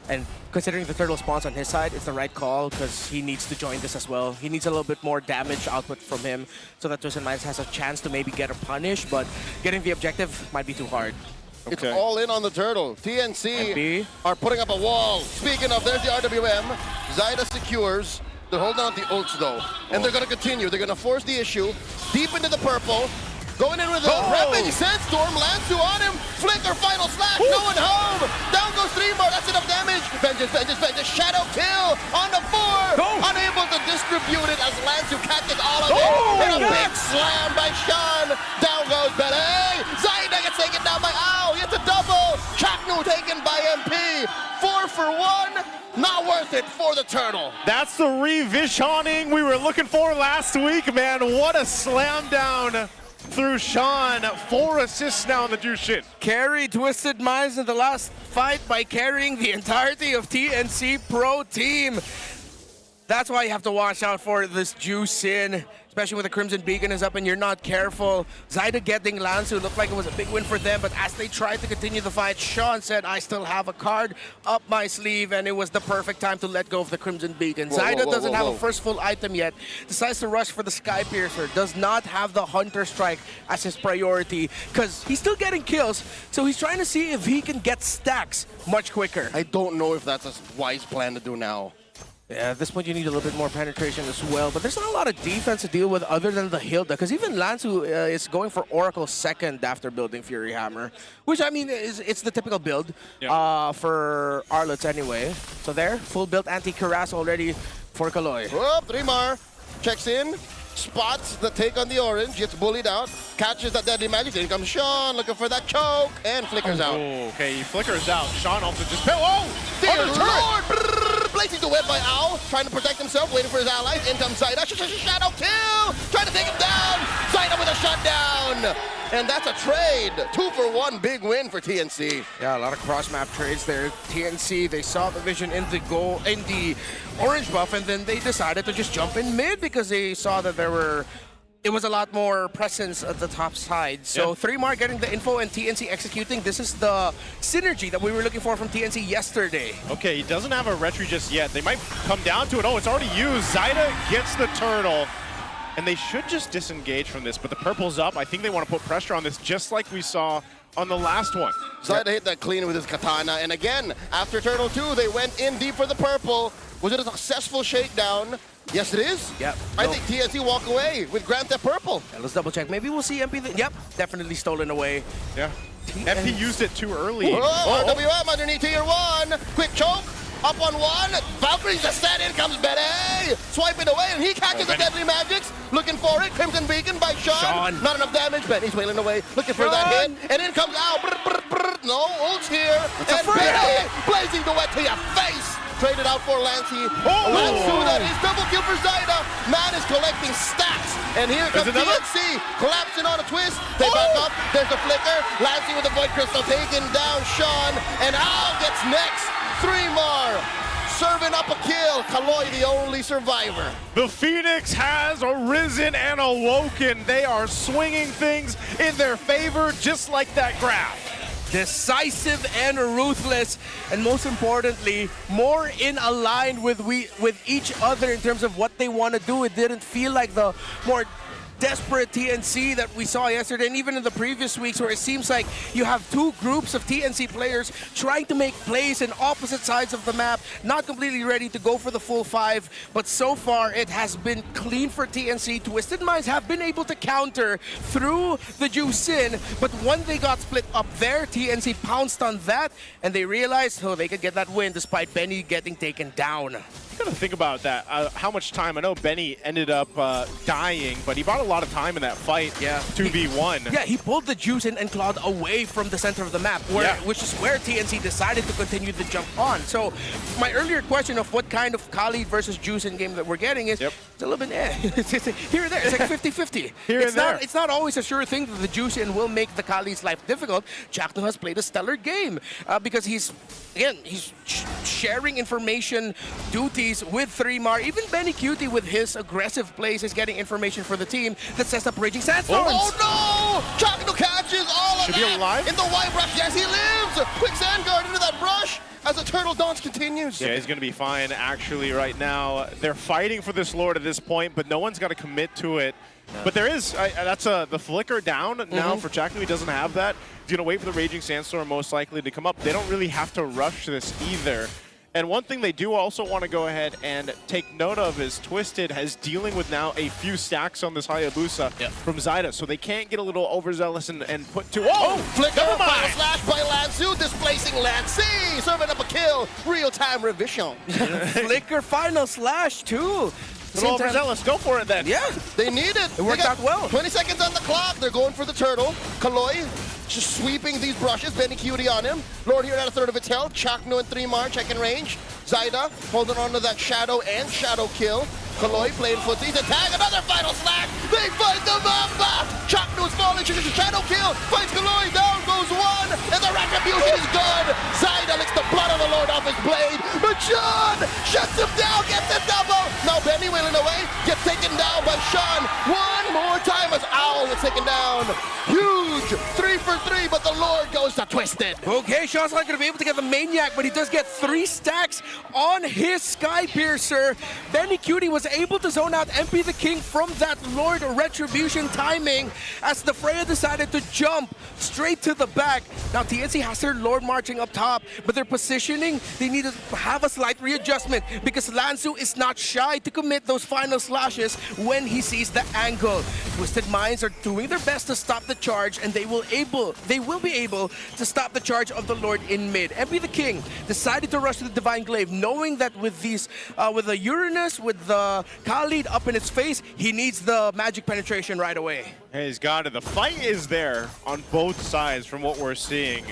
And considering the turtle spawns on his side, it's the right call because he needs to join this as well. He needs a little bit more damage output from him so that Twisted Minds has a chance to maybe get a punish, but getting the objective might be too hard. It's all in on the turtle. TNC are putting up a wall. Speaking of, there's the RWM. Zaida secures. They're holding on to the ults though, and they're going to continue. They're going to force the issue deep into the purple. Going in with a Rampage Sandstorm, Lansu on him, flicker, final slash, no one home! Down goes 3mar, that's enough damage! Vengeance, shadow kill on the 4! Unable to distribute it as Lansu catches all of it! And a big slam by Sean! Down goes Belay! Zaida gets taken down by Owl, he gets a double! Chapnu taken by MP! 4 for 1! Not worth it for the turtle. That's the revisioning we were looking for last week, man. What a slam down through Sean. 4 assists now on the Jushin. Carry Twisted Minds in the last fight by carrying the entirety of TNC Pro team. That's why you have to watch out for this Jushin, especially when the Crimson Beacon is up and you're not careful. Zaida getting Lansu looked like it was a big win for them, but as they tried to continue the fight, Sean said, I still have a card up my sleeve, and it was the perfect time to let go of the Crimson Beacon. Zaida doesn't have a first full item yet, decides to rush for the Sky Piercer, does not have the Hunter Strike as his priority, because he's still getting kills, so he's trying to see if he can get stacks much quicker. I don't know if that's a wise plan to do now. Yeah, at this point you need a little bit more penetration as well, but there's not a lot of defense to deal with other than the Hilda, because even Lansu is going for Oracle second after building Fury Hammer, which I mean, it's the typical build for Arlets anyway. So there, full build anti-Cuirass already for Kaloy. Oh, 3mar checks in, spots the take on the orange, gets bullied out, catches that Deadly Magic, in comes Sean looking for that choke, and flickers out. Okay, he flickers out. Sean also just... Oh! Dear Lord! Blazing the web by Owl, trying to protect himself, waiting for his allies. In comes Zaida. Shadow kill! Trying to take him down! Zaida with a shutdown! And that's a trade. 2 for 1, big win for TNC. Yeah, a lot of cross-map trades there. TNC, they saw the vision in the orange buff, and then they decided to just jump in mid because they saw that it was a lot more presence at the top side. So 3mar getting the info and TNC executing. This is the synergy that we were looking for from TNC yesterday. Okay, he doesn't have a retry just yet. They might come down to it. Oh, it's already used. Zaida gets the turtle. And they should just disengage from this, but the purple's up. I think they want to put pressure on this just like we saw on the last one. Zaida hit that clean with his katana. And again, after Turtle 2, they went in deep for the purple. Was it a successful shakedown? Yes, it is. Yep. I think TNC walk away with Grand Theft Purple. Yeah, let's double check. Maybe we'll see MP. Yep, definitely stolen away. Yeah. MP used it too early. RWM underneath tier 1. Quick choke. Up on one. Valkyrie's a set. In comes Bede. Swipe it away, and he catches the Deadly Magics. Looking for it. Crimson Beacon by Sean. Not enough damage. Benny's wailing away. Looking for that hit. And in comes Al. No, ult's here. And Bede blazing the wet to your face. Traded out for Lancey. Lansu, that is double kill for Zyda. Man is collecting stacks. And here comes TNC. Collapsing on a twist. They back up. There's the flicker. Lancey with the Void Crystal taking down Sean. And Al gets next. 3-mar. Serving up a kill. Kaloy, the only survivor. The Phoenix has arisen and awoken. They are swinging things in their favor, just like that graph. Decisive and ruthless, and most importantly, more in aligned with each other in terms of what they want to do. It didn't feel like the more desperate TNC that we saw yesterday, and even in the previous weeks, where it seems like you have two groups of TNC players trying to make plays in opposite sides of the map, not completely ready to go for the full 5, but so far it has been clean for TNC. Twisted Minds have been able to counter through the Juice in, but when they got split up there, TNC pounced on that, and they realized, they could get that win despite Benny getting taken down. You gotta think about that. How much time? I know Benny ended up dying, but he bought a lot of time in that fight. Yeah. 2v1. Yeah, he pulled the Juice and Claude away from the center of the map, which is where TNC decided to continue the jump on. So my earlier question of what kind of Khalid versus Juice in game that we're getting is it's a little bit here and there. It's like 50-50. It's not always a sure thing that the Juice in will make the Khalid's life difficult. Chakno has played a stellar game because he's sharing information duties with 3-mar. Even Benny Cutie with his aggressive plays is getting information for the team that sets up Raging Sandstorms. Oh no! Chakno catches all of Should that be alive? in the white brush. Yes, he lives! Quick sand guard into that brush as the turtle dance continues. Yeah, he's gonna be fine actually right now. They're fighting for this Lord at this point, but no one's got to commit to it. But there is, that's the flicker down now for Chakno. He doesn't have that. He's going to wait for the Raging Sandstorm most likely to come up. They don't really have to rush this either. And one thing they do also want to go ahead and take note of is Twisted is dealing with now a few stacks on this Hayabusa from Zyda, so they can't get a little overzealous and put two. Flicker, final slash by Lansu, displacing Lancey, serving up a kill, real-time revision. Flicker final slash too. Little overzealous, go for it then. Yeah, they need it. It worked out well. 20 seconds on the clock, they're going for the turtle. Kaloy just sweeping these brushes, Benny Cutie on him. Lord here at a third of its health, Chakno and 3-mar checking range. Zyda holding on to that shadow and shadow kill. Kaloy playing footsies, a tag, another final slash. They fight the Mamba. Chakno is falling, she's a shadow kill. Fights Kaloy, down goes one, and the retribution is good. Zyda licks the blood of the Lord off his blade, but Sean shuts him down, gets the double. Now Benny wailing away, gets taken down by Sean. One more time as Owl is taken down. Huge 3 for 3, but the Lord goes to Twisted. Okay, Sean's not going to be able to get the Maniac, but he does get 3 stacks on his Sky Piercer. Benny Cutie was able to zone out MP the King from that Lord Retribution timing as the Freya decided to jump straight to the back. Now TNC has their Lord marching up top, but their positioning, they need to have a slight readjustment because Lansu is not shy to commit those final slashes when he sees the angle. Twisted Minds are doing their best to stop the charge, and they will be able to stop the charge of the Lord in mid. MP the King decided to rush to the Divine Glaive, knowing that with these, with the Uranus, with the Khalid up in his face, he needs the magic penetration right away. He's got it. The fight is there on both sides from what we're seeing.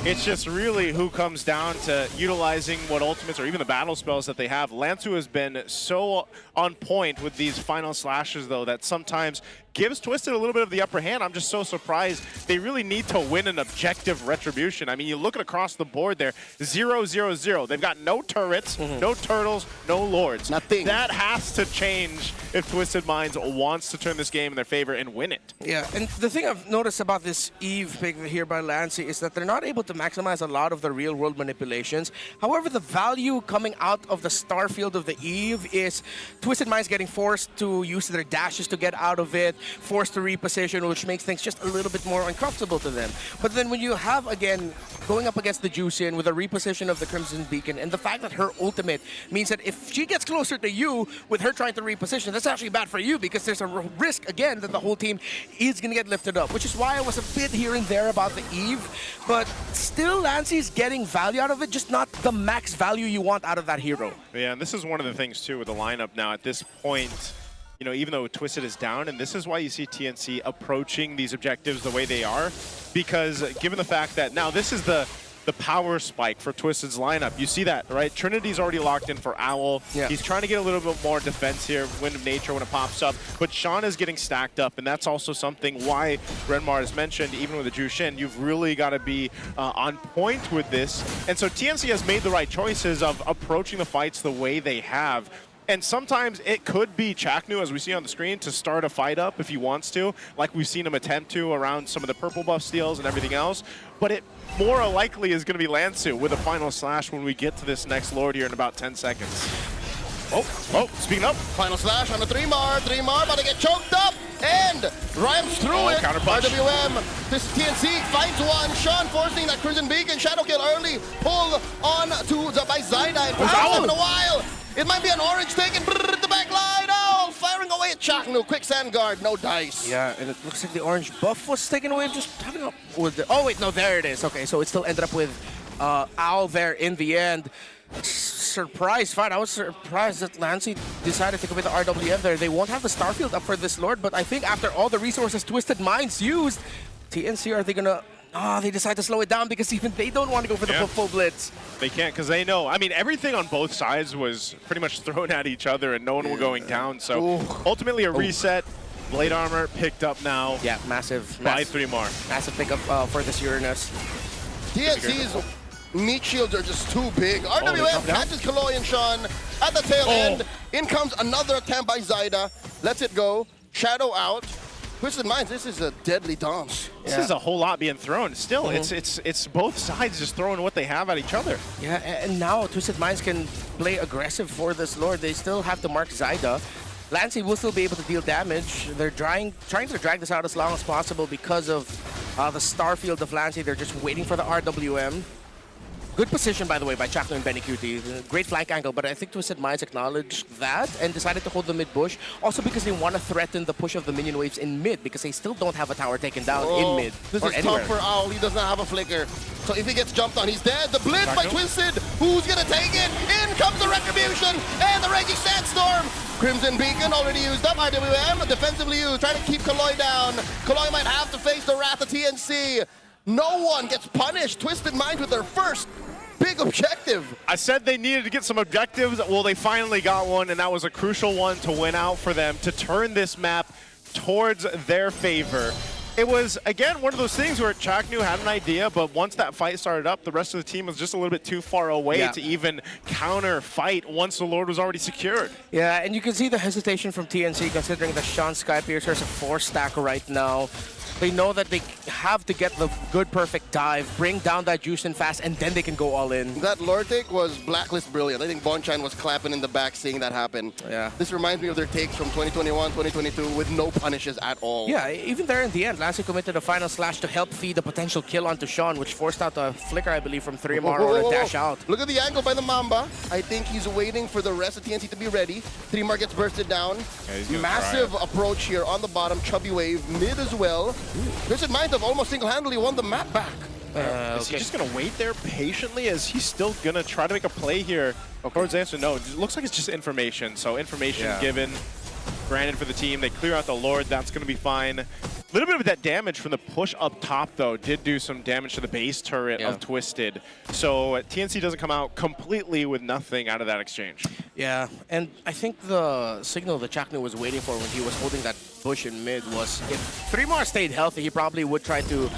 It's just really who comes down to utilizing what ultimates or even the battle spells that they have. Lansu has been so on point with these final slashes, though, that sometimes gives Twisted a little bit of the upper hand. I'm just so surprised. They really need to win an objective retribution. I mean, you look at across the board there, 0-0-0. They've got no turrets, no turtles, no lords. Nothing. That has to change if Twisted Minds wants to turn this game in their favor and win it. Yeah, and the thing I've noticed about this Eve pick here by Lancey is that they're not able to maximize a lot of the real-world manipulations. However, the value coming out of the star field of the Eve is Twisted Minds getting forced to use their dashes to get out of it, forced to reposition, which makes things just a little bit more uncomfortable to them. But then when you have, again, going up against the Juicin with a reposition of the Crimson Beacon, and the fact that her ultimate means that if she gets closer to you with her trying to reposition, that's actually bad for you because there's a risk, again, that the whole team is going to get lifted up, which is why I was a bit here and there about the Eve. But still Lancey's getting value out of it, just not the max value you want out of that hero. Yeah, and this is one of the things too with the lineup now at this point. You know, even though Twisted is down, and this is why you see TNC approaching these objectives the way they are, because given the fact that now this is the power spike for Twisted's lineup. You see that, right? Trinity's already locked in for Owl. Yeah. He's trying to get a little bit more defense here, Wind of Nature when it pops up, but Sean is getting stacked up, and that's also something why Renmar has mentioned, even with the Jushin, you've really got to be on point with this. And so TNC has made the right choices of approaching the fights the way they have. And sometimes it could be Chaknu, as we see on the screen, to start a fight up if he wants to, like we've seen him attempt to around some of the purple buff steals and everything else. But it more likely is going to be Lansu with a final slash when we get to this next Lord here in about 10 seconds. Oh, speaking up. Final slash on the 3-mar. 3-mar about to get choked up and rhymes through it. Counterpunch. RWM, this TNC finds one. Sean forcing that Crimson Beacon. Shadow kill early. Pull on to the by Zyda. And found him in a while. It might be an orange taken the back line. Oh, firing away at Chaknu. Quick sand guard, no dice. Yeah, and it looks like the orange buff was taken away. Just having up with the, oh wait, no, there it is. Okay, so it still ended up with Owl there in the end. Surprise fight. I was surprised that Lancey decided to go with the RWM there. They won't have the Starfield up for this Lord, but I think after all the resources Twisted Minds used, TNC, are they gonna... Oh, they decide to slow it down because even they don't want to go for the full blitz. They can't because they know. I mean, everything on both sides was pretty much thrown at each other and no one was going down. So ultimately a reset. Blade armor picked up now. Yeah, massive. By 3-mar. Massive pickup for this Uranus. TNC's meat shields are just too big. RWM catches Kaloy and Sean at the tail end. In comes another attempt by Zyda. Lets it go. Shadow out. Twisted Minds, this is a deadly dance. This is a whole lot being thrown. Still, it's both sides just throwing what they have at each other. Yeah, and now Twisted Minds can play aggressive for this Lord. They still have to mark Zyda. Lancey will still be able to deal damage. They're trying to drag this out as long as possible because of the Starfield of Lancey. They're just waiting for the RWM. Good position, by the way, by Chaknu and Benny QT. Great flank angle, but I think Twisted Minds acknowledged that and decided to hold the mid bush. Also because they want to threaten the push of the minion waves in mid because they still don't have a tower taken down in mid. This or is anywhere. tough for Owl. He does not have a flicker. So if he gets jumped on, he's dead. The blitz by Twisted. Who's going to take it? In comes the Retribution and the Raging Sandstorm. Crimson Beacon already used up. RWM defensively used, trying to keep Kaloy down. Kaloy might have to face the wrath of TNC. No one gets punished. Twisted Minds with their first big objective. I said they needed to get some objectives. Well, they finally got one, and that was a crucial one to win out for them, to turn this map towards their favor. It was, again, one of those things where Chaknu had an idea, but once that fight started up, the rest of the team was just a little bit too far away to even counter fight once the Lord was already secured. Yeah, and you can see the hesitation from TNC considering that Sean Skypiercer is a 4-stack right now. They know that they have to get the good perfect dive, bring down that Jushin fast, and then they can go all in. That Lord take was Blacklist brilliant. I think Bonchan was clapping in the back seeing that happen. Yeah. This reminds me of their takes from 2021, 2022 with no punishes at all. Yeah, even there in the end, Lancey committed a final slash to help feed the potential kill onto Sean, which forced out a flicker, I believe, from 3-mar or a dash out. Look at the angle by the Mamba. I think he's waiting for the rest of TNC to be ready. 3-mar gets bursted down. Yeah, massive approach here on the bottom. Chubby wave, mid as well. Twisted Minds have almost single-handedly won the map back. Is he just going to wait there patiently? Is he still going to try to make a play here? Towards the answer, no. It looks like it's just information. So information given, granted for the team. They clear out the Lord. That's going to be fine. A little bit of that damage from the push up top, though, did do some damage to the base turret of Twisted. So TNC doesn't come out completely with nothing out of that exchange. Yeah, and I think the signal that Chaknu was waiting for when he was holding that bush in mid was if 3-mar stayed healthy, he probably would try to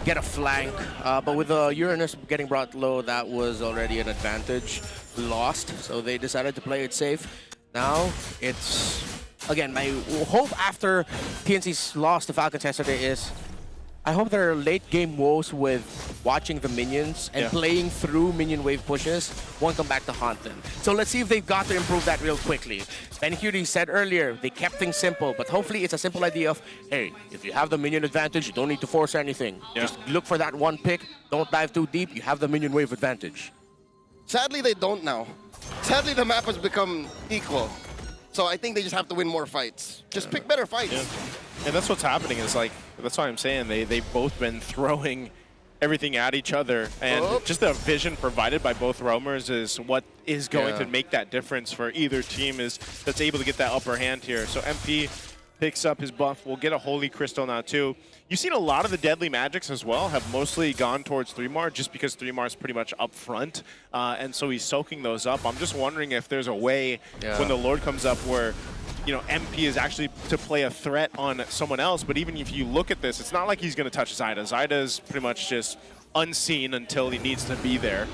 get a flank. But with the Uranus getting brought low, that was already an advantage lost. So they decided to play it safe. Now it's... Again, my hope after TNC's loss to Falcons yesterday is I hope their late game woes with watching the minions and playing through minion wave pushes won't come back to haunt them. So let's see if they've got to improve that real quickly. Ben Cutie said earlier, they kept things simple, but hopefully it's a simple idea of, hey, if you have the minion advantage, you don't need to force anything. Just look for that one pick, don't dive too deep, you have the minion wave advantage. Sadly, they don't now. Sadly, the map has become equal. So I think they just have to win more fights. Just pick better fights. And that's what's happening is like, that's why I'm saying they've both been throwing everything at each other. And just the vision provided by both roamers is what is going to make that difference for either team that's able to get that upper hand here. So MP picks up his buff. We'll get a Holy Crystal now too. You've seen a lot of the deadly magics as well have mostly gone towards 3mar just because 3mar is pretty much up front. And so he's soaking those up. I'm just wondering if there's a way when the Lord comes up where, you know, MP is actually to play a threat on someone else. But even if you look at this, it's not like he's going to touch Zyda. Zyda is pretty much just unseen until he needs to be there.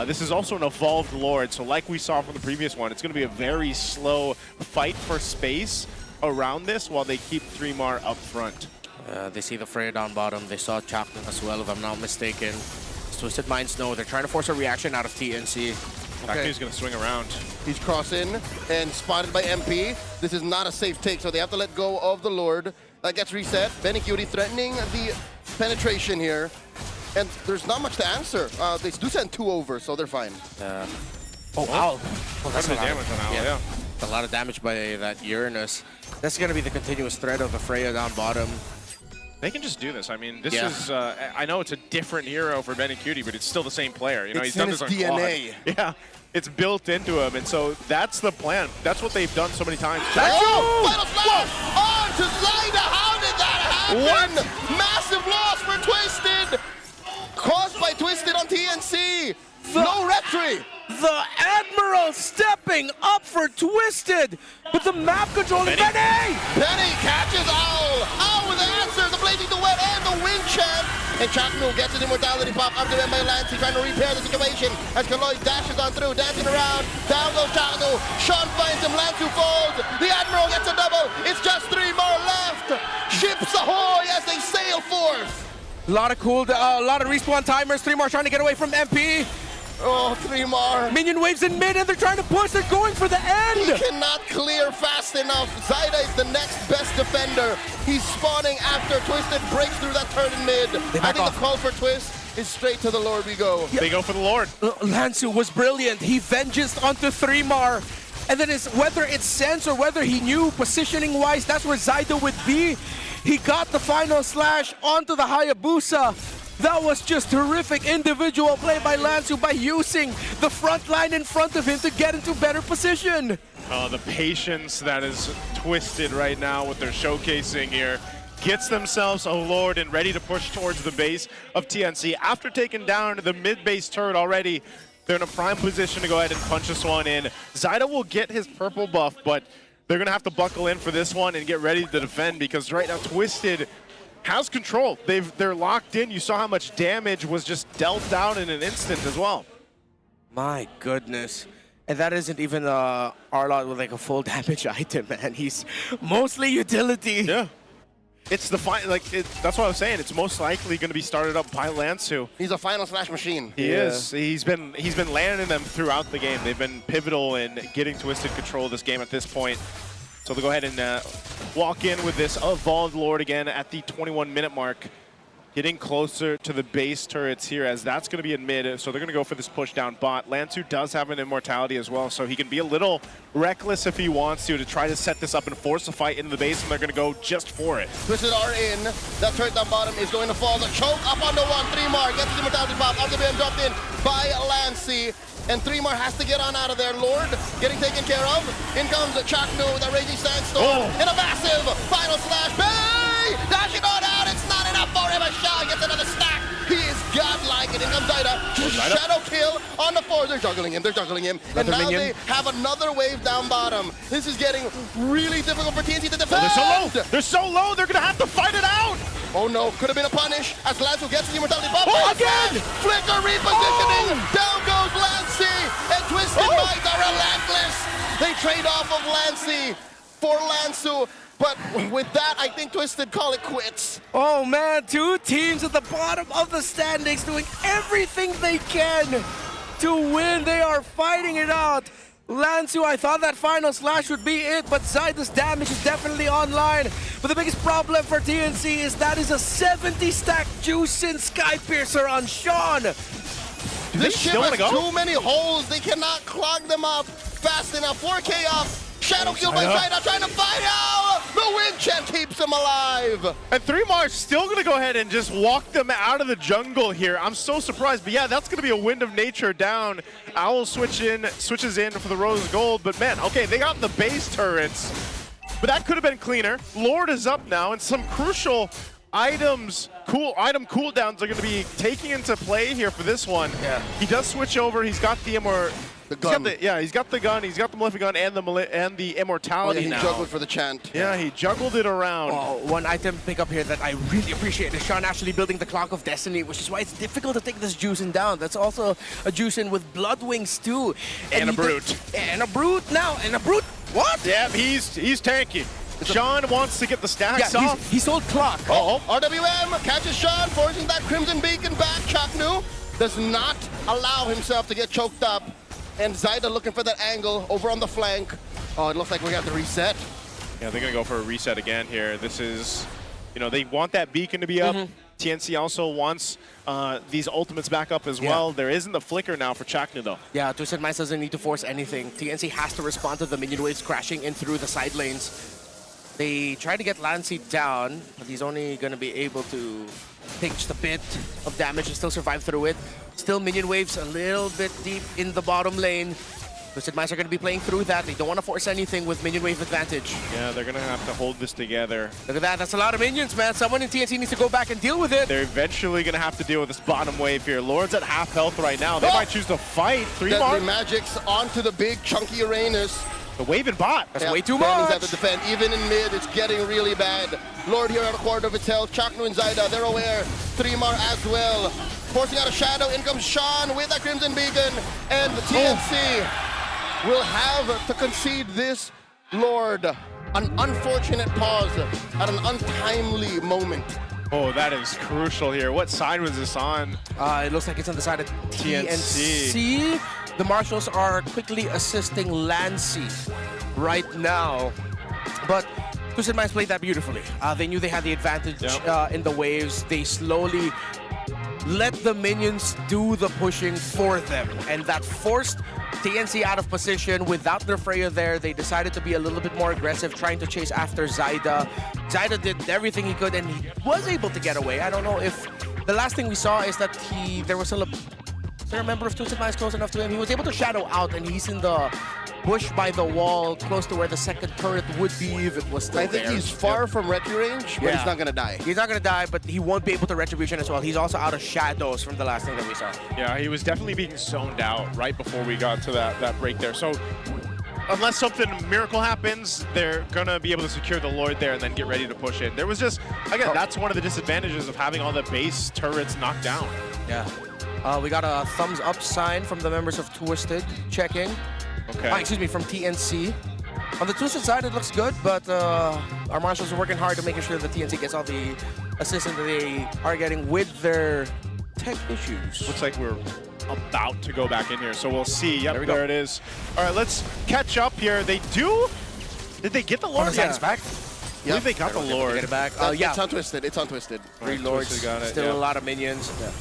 This is also an evolved Lord. So like we saw from the previous one, it's going to be a very slow fight for space around this while they keep 3mar up front. They see the Freya down bottom. They saw Chapman as well, if I'm not mistaken. Twisted Minds know they're trying to force a reaction out of TNC. He's going to swing around. He's crossing and spotted by MP. This is not a safe take, so they have to let go of the Lord. That gets reset. Benny Cutie threatening the penetration here. And there's not much to answer. They do send 2 over, so they're fine. Ow. That's a damage on Owl, yeah. A lot of damage by that Uranus. That's going to be the continuous threat of the Freya down bottom. They can just do this. I mean, this is, I know it's a different hero for Benny Cutie, but it's still the same player. You know, he's done this on DNA. Quad. Yeah, it's built into him, and so that's the plan. That's what they've done so many times. Final flash on to Zyda. How did that happen? What? Massive loss for Twisted. Caused by Twisted on TNC. No retry. The Admiral stepping up for Twisted, but the map control is Benny! Benny catches Owl. Owl with the answer, the blazing duet and the win champ. And Chaknu gets his immortality pop up to ML Lancy, trying to repair the situation as Kaloy dashes on through, dancing around. Down goes Chaknu. Sean finds him, Lancy falls. The Admiral gets a double. It's just 3 more left. Ships ahoy as they sail forth. A lot of respawn timers. 3mar trying to get away from MP. Oh, 3mar. Minion waves in mid and they're trying to push. They're going for the end. He cannot clear fast enough. Zyda is the next best defender. He's spawning after Twisted breaks through that turn in mid. I think the call for Twist is straight to the Lord we go. They go for the Lord. Lansu was brilliant. He venges onto 3mar. And then whether it's sense or whether he knew positioning-wise, that's where Zyda would be. He got the final slash onto the Hayabusa. That was just terrific individual play by Lansu by using the front line in front of him to get into better position. The patience that is Twisted right now, what they're showcasing here, gets themselves a Lord and ready to push towards the base of TNC. After taking down the mid-base turret already, they're in a prime position to go ahead and punch this one in. Zyda will get his purple buff, but they're going to have to buckle in for this one and get ready to defend because right now Twisted has control. They're locked in. You saw how much damage was just dealt down in an instant as well. My goodness. And that isn't even Arlot with like a full damage item, man. He's mostly utility. Yeah. It's the that's what I was saying. It's most likely going to be started up by Lansu. He's a final slash machine. He is. He's been landing them throughout the game. They've been pivotal in getting Twisted control of this game at this point. So they'll go ahead and walk in with this Evolved Lord again at the 21-minute mark. Getting closer to the base turrets here as that's going to be in mid. So they're going to go for this push down bot. Lansu does have an immortality as well, so he can be a little reckless if he wants to try to set this up and force a fight into the base, and they're going to go just for it. Twisted are in. That turret down bottom is going to fall. The choke up on the 1. 3mar gets his immortality pop. Up the beam dropped in by Lancy. And 3mar has to get on out of there. Lord getting taken care of. In comes Chaknu with a raging sandstorm. And a massive final slash. Hey! Dashing on out. It's not enough for him. A shot gets another stack. He is godlike. And in comes Zyda. Shadow kill on the 4. They're juggling him. And now they have another wave down bottom. This is getting really difficult for TNC to defend. They're so low. They're going to have to fight it out. Oh no, could have been a punish as Lansu gets the immortality pop. Again! Flicker repositioning. Down goes Lancy. And Twisted Minds are relentless. They trade off of Lancy for Lansu. But with that, I think Twisted call it quits. Oh man, 2 teams at the bottom of the standings doing everything they can to win. They are fighting it out. Lansu, I thought that final slash would be it, but Zyda's damage is definitely online. But the biggest problem for TNC is that is a 70-stack Juicing Skypiercer on Sean. This ship has too many holes. They cannot clog them up fast enough. 4K up. shadow kill by Zaida, trying to fight out! The wind chant keeps him alive! And 3mar still going to go ahead and just walk them out of the jungle here. I'm so surprised, but yeah, that's going to be a Wind of Nature down. Owl switches in for the Rose Gold, but man, okay, they got the base turrets, but that could have been cleaner. Lord is up now, and some crucial items, item cooldowns are going to be taking into play here for this one. Yeah. He does switch over. He's got the gun. He's got the gun. He's got the Malefic gun and the Immortality he now. juggled for the chant. Yeah, he juggled it around. One item pick up here that I really appreciate is Sean actually building the Clock of Destiny, which is why it's difficult to take this Juicing down. That's also a Juicing with Blood Wings too. And a Brute. And a Brute now. And a Brute. What? Yeah, he's tanky. Sean wants to get the stacks off. He sold Clock. RWM catches Sean, forcing that Crimson Beacon back. Chaknu does not allow himself to get choked up. And Zaida looking for that angle over on the flank. Oh, it looks like we have to reset. Yeah, they're going to go for a reset again here. This is, they want that beacon to be up. TNC also wants these ultimates back up as well. There isn't the flicker now for Chaknu though. Yeah, Twisted Minds doesn't need to force anything. TNC has to respond to the minion waves crashing in through the side lanes. They try to get Lancy down, but he's only going to be able to take just a bit of damage and still survive through it. Still minion waves a little bit deep in the bottom lane. Twisted Minds are going to be playing through that. They don't want to force anything with minion wave advantage. Yeah, they're going to have to hold this together. Look at that. That's a lot of minions, man. Someone in TNC needs to go back and deal with it. They're eventually going to have to deal with this bottom wave here. Lord's at half health right now. They might choose to fight. 3mar. Magics onto the big chunky Uranus. The wave and bot. That's way too Brandon's much. have to defend. Even in mid, it's getting really bad. Lord here at a quarter of its health. Chaknu and Zaida, they're aware. 3mar as well. Forcing out a shadow. In comes Sean with that Crimson Beacon. And the TNC will have to concede this. Lord, an unfortunate pause at an untimely moment. Oh, that is crucial here. What side was this on? It looks like it's on the side of TNC. The Marshals are quickly assisting Lancy right now. But Twisted Minds played that beautifully. They knew they had the advantage in the waves. They slowly let the minions do the pushing for them. And that forced TNC out of position. Without their Freya there, they decided to be a little bit more aggressive, trying to chase after Zaida. Zaida did everything he could and he was able to get away. I don't know if the last thing we saw is that there was still a member of Twisted Minds close enough to him. He was able to shadow out and he's in the bush by the wall, close to where the second turret would be if it was still there. I think he's far from retry range, but he's not going to die. He's not going to die, but he won't be able to retribution as well. He's also out of shadows from the last thing that we saw. Yeah, he was definitely being zoned out right before we got to that break there. So unless something miracle happens, they're going to be able to secure the Lord there and then get ready to push in. There was just, again, that's one of the disadvantages of having all the base turrets knocked down. Yeah. We got a thumbs up sign from the members of Twisted checking. Okay. Excuse me, from TNC. On the Twisted side, it looks good, but our Marshals are working hard to making sure that TNC gets all the assistance that they are getting with their tech issues. Looks like we're about to go back in here, so we'll see. Yep, there it is. All right, let's catch up here. Did they get the Lord? Yeah. Back? I believe they got the Lord. Get it back. Yeah, it's untwisted. It's untwisted. Three Lords, got it, still a lot of minions. Yeah.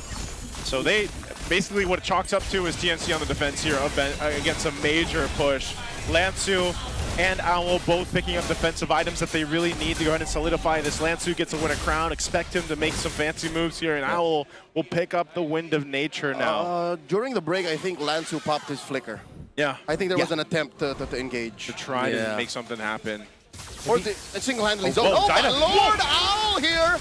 So they basically what it chalks up to is TNC on the defense here against a major push. Lansu and Owl both picking up defensive items that they really need to go ahead and solidify this. Lansu gets to win a crown. Expect him to make some fancy moves here, and Owl will pick up the Wind of Nature now. During the break, I think Lansu popped his flicker. Yeah. I think there was an attempt to engage. To try to make something happen. Or single-handedly. Oh my Lord, Owl here!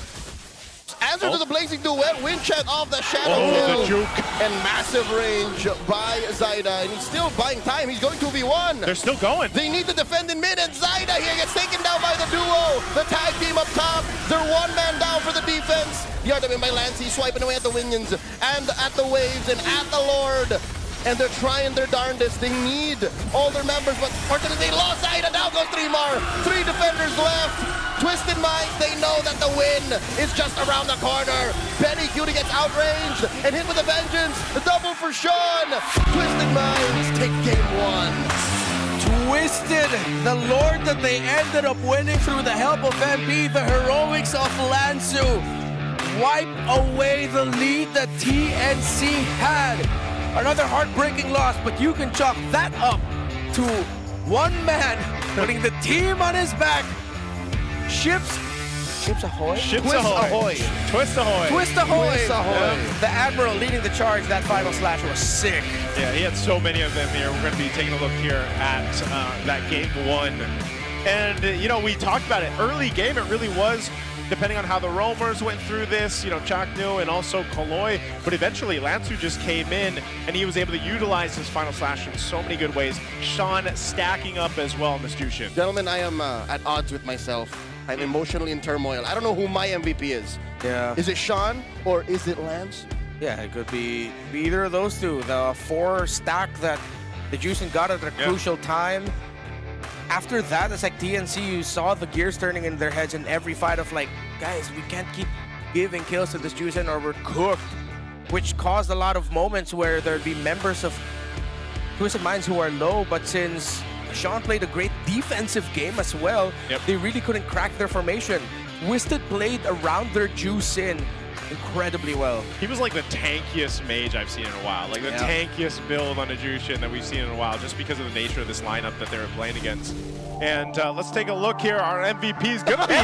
Answer to the Blazing Duet, wind check off the shadow the juke. And massive range by Zaida. And he's still buying time. He's going 2v1. They're still going. They need to defend in mid, and Zaida here gets taken down by the duo. The tag team up top. They're one man down for the defense. The RWM by Lancy swiping away at the minions and at the waves and at the Lord. And they're trying their darndest. They need all their members, but fortunately they lost Zaida. Now goes 3mar. 3 defenders left. Twisted Minds, they know that the win is just around the corner. Benny Cutie gets outranged and hit with a vengeance. The double for Sean. Twisted Minds take game 1. Twisted, the Lord that they ended up winning through the help of MP, the heroics of Lansu, wipe away the lead that TNC had. Another heartbreaking loss, but you can chalk that up to one man putting the team on his back. Ships ahoy? Ships ahoy. Twist ahoy. Twist ahoy. Twist ahoy. The Admiral leading the charge. That final slash was sick. Yeah, he had so many of them here. We're going to be taking a look here at that game 1. And, you know, we talked about it. Early game, it really was, depending on how the roamers went through this, you know, Chaknu and also Kaloy. But eventually, Lansu just came in, and he was able to utilize his final slash in so many good ways. Sean stacking up as well in this Jushin. Gentlemen, I am at odds with myself. I'm emotionally in turmoil. I don't know who my MVP is. Yeah. Is it Sean or is it Lance? Yeah, it could be either of those two. The 4 stack that the Jushin got at a crucial time. After that, it's like TNC, you saw the gears turning in their heads in every fight of like, guys, we can't keep giving kills to this Jushin or we're cooked. Which caused a lot of moments where there'd be members of Twisted Minds who are low, but since Sean played a great defensive game as well, they really couldn't crack their formation. Twisted played around their Jushin incredibly well. He was like the tankiest mage I've seen in a while. Like the tankiest build on a Jushin that we've seen in a while, just because of the nature of this lineup that they were playing against. And let's take a look here. Our MVP is gonna be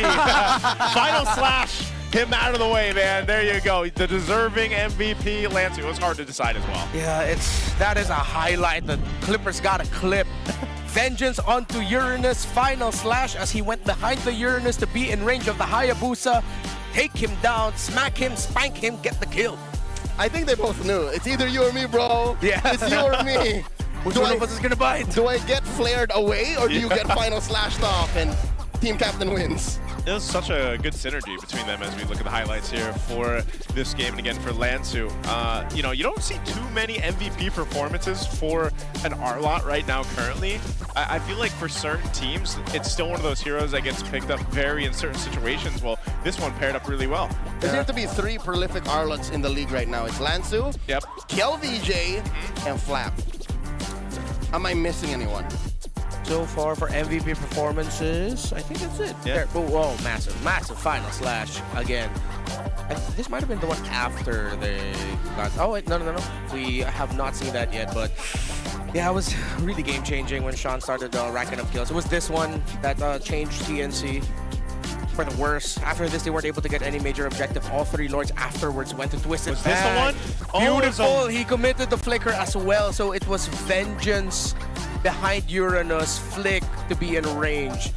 final slash. Him out of the way, man. There you go. The deserving MVP, Lance. It was hard to decide as well. Yeah, that is a highlight. The Clippers got a clip. Vengeance onto Uranus. Final slash as he went behind the Uranus to be in range of the Hayabusa. Take him down, smack him, spank him, get the kill. I think they both knew. It's either you or me, bro. Yeah. It's you or me. Which one of us is gonna bite? Do I get flared away or do you get final slashed off and team captain wins? It was such a good synergy between them as we look at the highlights here for this game. And again, for Lansu, you know, you don't see too many MVP performances for an Arlot right now currently. I feel like for certain teams, it's still one of those heroes that gets picked up in certain situations. Well, this one paired up really well. There seem to be 3 prolific Arlots in the league right now. It's Lansu, KelVJ, and Flap. Am I missing anyone? So far for MVP performances, I think that's it. Yeah. Whoa, massive final slash again. This might have been the one after they got. Oh wait, no. We have not seen that yet, but yeah, it was really game-changing when Sean started racking up kills. It was this one that changed TNC for the worse. After this, they weren't able to get any major objective. All 3 lords afterwards went to Twisted. Was this the one? Beautiful. He committed the flicker as well, so it was Vengeance behind Uranus, Flick to be in range.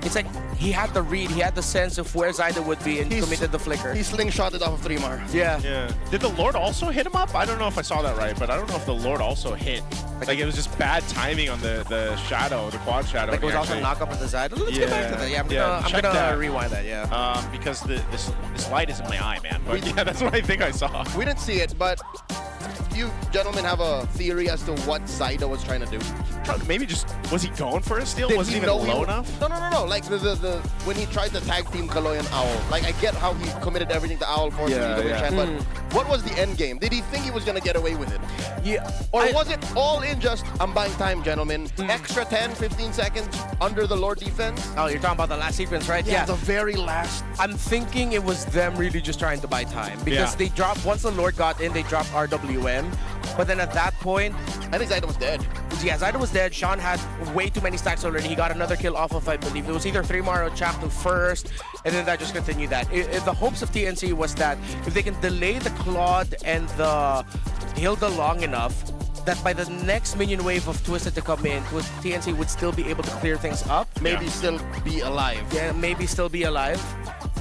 It's like he had the read, he had the sense of where Zyda would be and committed the flicker. He slingshotted off of 3-mar. Yeah. Did the Lord also hit him up? I don't know if I saw that right, but I don't know if the Lord also hit. Like it was just bad timing on the shadow, the quad shadow. Like it was also a knock up of the Zyda. Let's get back to that. Yeah, I'm gonna rewind that, yeah. Because this light is in my eye, man. But yeah, that's what I think I saw. We didn't see it, but you gentlemen have a theory as to what Zyda was trying to do? Maybe just, was he going for a steal? Did Wasn't he even know low enough? No. Like when he tried to tag team Kaloy and Owl. Like I get how he committed everything to Owl for the win champ, but what was the end game? Did he think he was gonna get away with it? Yeah. Or was it all in just, I'm buying time, gentlemen. Extra 10, 15 seconds under the Lord defense? Oh, you're talking about the last sequence, right? Yeah, the very last. I'm thinking it was them really just trying to buy time because they dropped, once the Lord got in, they dropped RWM. But then at that point, I think Zyda was dead. Yeah, Zyda was dead. Sean had way too many stacks already. He got another kill off of, I believe, it was either 3-mar or Chapter first, and then that just continued that. The hopes of TNC was that if they can delay the Claude and the Hilda long enough, that by the next minion wave of Twisted to come in, TNC would still be able to clear things up. Maybe still be alive. Yeah, maybe still be alive.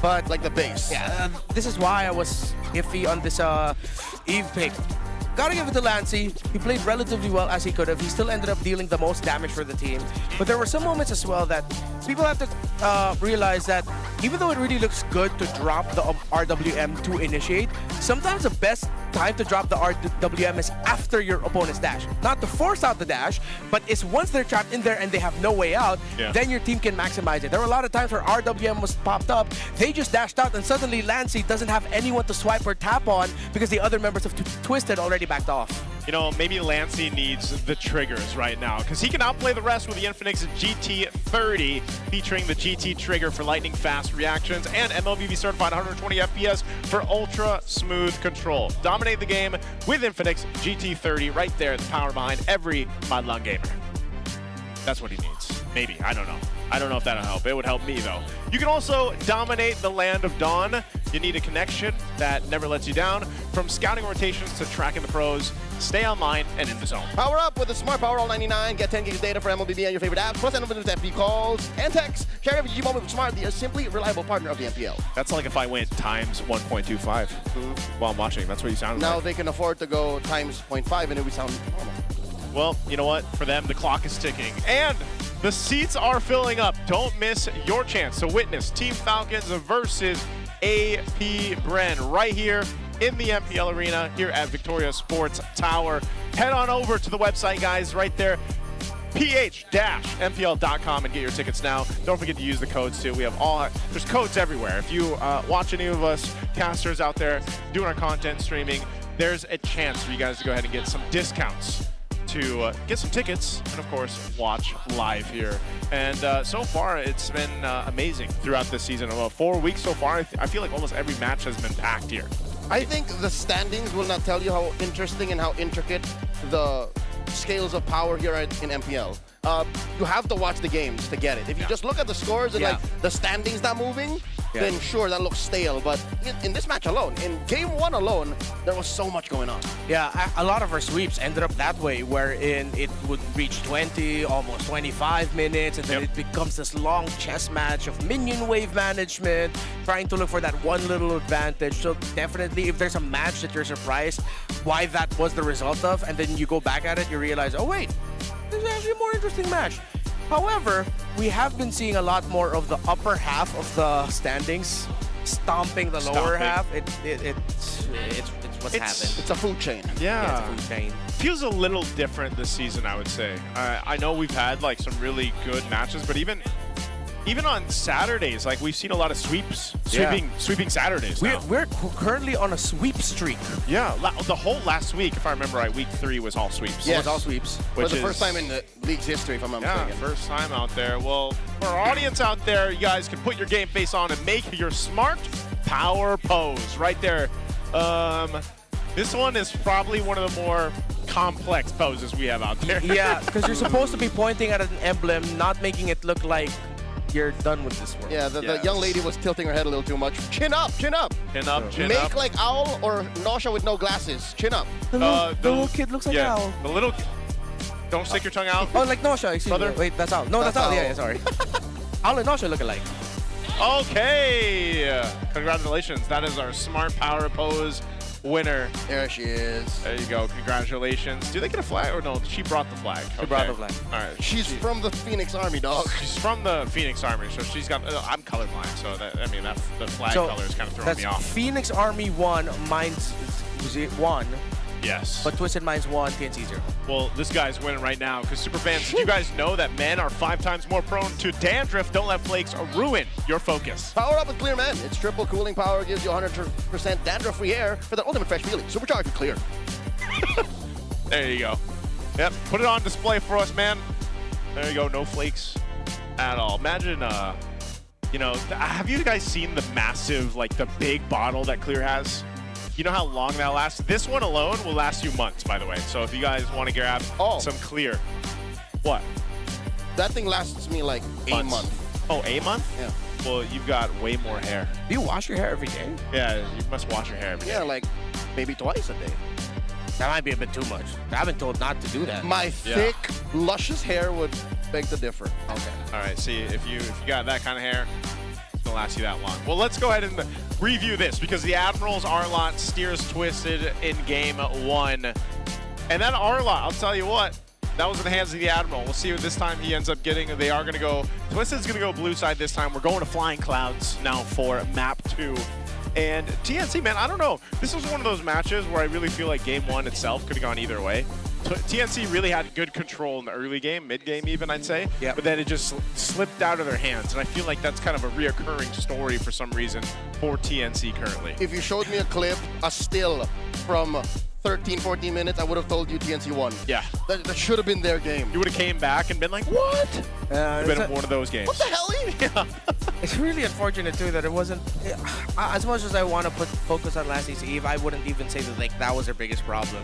But like the base. Yeah, this is why I was iffy on this Eve pick. Gotta give it to Lancey. He played relatively well as he could have. He still ended up dealing the most damage for the team. But there were some moments as well that people have to realize that even though it really looks good to drop the RWM to initiate, sometimes the best time to drop the RWM is after your opponent's dash. Not to force out the dash, but it's once they're trapped in there and they have no way out, then your team can maximize it. There were a lot of times where RWM was popped up, they just dashed out, and suddenly Lancey doesn't have anyone to swipe or tap on because the other members of Twisted already backed off. You know, maybe Lancey needs the triggers right now because he can outplay the rest with the Infinix GT30 featuring the GT trigger for lightning fast reactions and MLBB certified 120 FPS for ultra smooth control. Dominate the game with Infinix GT30 right there, the power behind every Madlang gamer. That's what he needs. Maybe, I don't know. I don't know if that'll help. It would help me, though. You can also dominate the land of Dawn. You need a connection that never lets you down. From scouting rotations to tracking the pros, stay online and in the zone. Power up with the Smart Power All 99. Get 10 gigs of data for MLBB and your favorite apps, plus unlimited FB calls and texts. Share every G moment with Smart, the simply reliable partner of the MPL. That's like if I went times 1.25 while I'm watching. That's what you sound Now like. they can afford to go times 0.5 and it would sound normal. Well, you know what? For them, the clock is ticking. And the seats are filling up. Don't miss your chance to witness Team Falcons versus APBR right here in the MPL Arena here at Victoria Sports Tower. Head on over to the website, guys, right there. ph-mpl.com and get your tickets now. Don't forget to use the codes too. We have there's codes everywhere. If you watch any of us casters out there doing our content streaming, there's a chance for you guys to go ahead and get some discounts to get some tickets and, of course, watch live here. And so far, it's been amazing throughout this season. 4 weeks so far, I feel like almost every match has been packed here. I think the standings will not tell you how interesting and how intricate the scales of power here in MPL. You have to watch the games to get it. If you just look at the scores and like the standings not moving, then sure, that looks stale. But in this match alone, in game 1 alone, there was so much going on. Yeah, a lot of our sweeps ended up that way, wherein it would reach 20, almost 25 minutes, and then it becomes this long chess match of minion wave management, trying to look for that one little advantage. So definitely, if there's a match that you're surprised why that was the result of, and then you go back at it, you realize, oh wait, this is actually a more interesting match. However, we have been seeing a lot more of the upper half of the standings stomping the lower half. It's what's happened. It's a food chain. Yeah. It's a food chain. Feels a little different this season, I would say. I know we've had like some really good matches, but even on Saturdays, like we've seen a lot of sweeping Saturdays now. We're currently on a sweep streak. Yeah, the whole last week, if I remember right, week 3 was all sweeps. Yes. It was all sweeps. For the first time in the league's history, if I'm not mistaken. First time out there. Well, for our audience out there, you guys can put your game face on and make your smart power pose right there. This one is probably one of the more complex poses we have out there. Yeah, because you're supposed to be pointing at an emblem, not making it look like you're done with this world. Yeah, the young lady was tilting her head a little too much. Chin up, chin up. Chin up, chin Make up. like Owl or Nausea with no glasses. Chin up. The little kid looks like Owl. The little kid. Don't stick your tongue out. Oh, like Nausea. Excuse me. Wait, that's Owl. No, that's Owl. Yeah, sorry. Owl and Nausea look alike. Okay. Congratulations. That is our smart power pose winner. There she is. There you go. Congratulations. Do they get a flag or no? She brought the flag. She brought the flag. All right. She's from the Phoenix Army, dog. She's from the Phoenix Army, so she's got. I'm colorblind, so that the flag color is kind of throwing me off. Phoenix Army 1, mine's 1. Yes. But Twisted Minds 1, TNC 0. Well, this guy's winning right now because Superfans, did you guys know that men are 5 times more prone to dandruff? Don't let flakes ruin your focus. Power up with Clear Men. Its triple cooling power gives you 100% dandruff-free air for that ultimate fresh feeling. Supercharged with Clear. There you go. Yep, put it on display for us, man. There you go, no flakes at all. Imagine, have you guys seen the massive, like the big bottle that Clear has? You know how long that lasts? This one alone will last you months, by the way. So if you guys want to grab some Clear. What? That thing lasts me like a month. Oh, a month? Yeah. Well, you've got way more hair. Do you wash your hair every day? Yeah, you must wash your hair every day. Yeah, like maybe twice a day. That might be a bit too much. I've been told not to do that. My thick, luscious hair would beg to differ. Okay. All right, see, if you got that kind of hair, it's going to last you that long. Well, let's go ahead and review this because the Admirals Arlott steers Twisted in game 1. And then Arlott, I'll tell you what, that was in the hands of the Admiral. We'll see what this time he ends up getting. They are going to go, Twisted's going to go blue side this time. We're going to Flying Clouds now for map 2. And TNC, man, I don't know. This was one of those matches where I really feel like game 1 itself could have gone either way. TNC really had good control in the early game, mid-game even, I'd say. Yeah. But then it just slipped out of their hands. And I feel like that's kind of a reoccurring story for some reason for TNC currently. If you showed me a clip, a still from 13, 14 minutes, I would have told you TNC won. Yeah. That should have been their game. You would have came back and been like, what? It would have been one of those games. What the hell? Yeah. It's really unfortunate, too, that it wasn't... As much as I want to put focus on Last Days Eve, I wouldn't even say that like that was their biggest problem.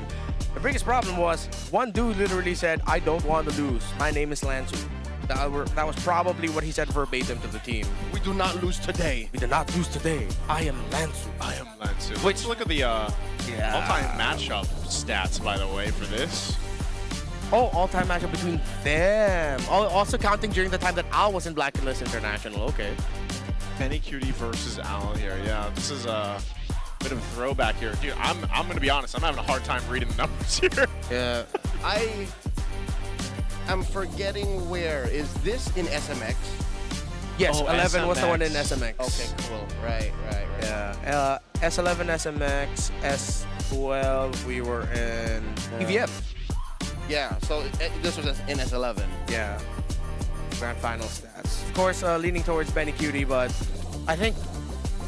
The biggest problem was one dude literally said, I don't want to lose. My name is Lansu. That was probably what he said verbatim to the team. We do not lose today. We do not lose today. I am Lansu. I am Lansu. Let's look at the all-time matchup stats, by the way, for this. Oh, all-time matchup between them. Also counting during the time that Al was in Blacklist International. Okay. Benny Cutie versus Al here. Yeah, this is a bit of a throwback here. Dude, I'm going to be honest. I'm having a hard time reading the numbers here. Yeah. I'm forgetting where. Is this in SMX? Yes, Oh, 11 was the one in SMX. SMX. Okay, cool. Right. Yeah. S11 SMX, S12 we were in EVM. Yeah, so this was in S11. Yeah. Grand final stats. Of course, leaning towards Benny Cutie, but I think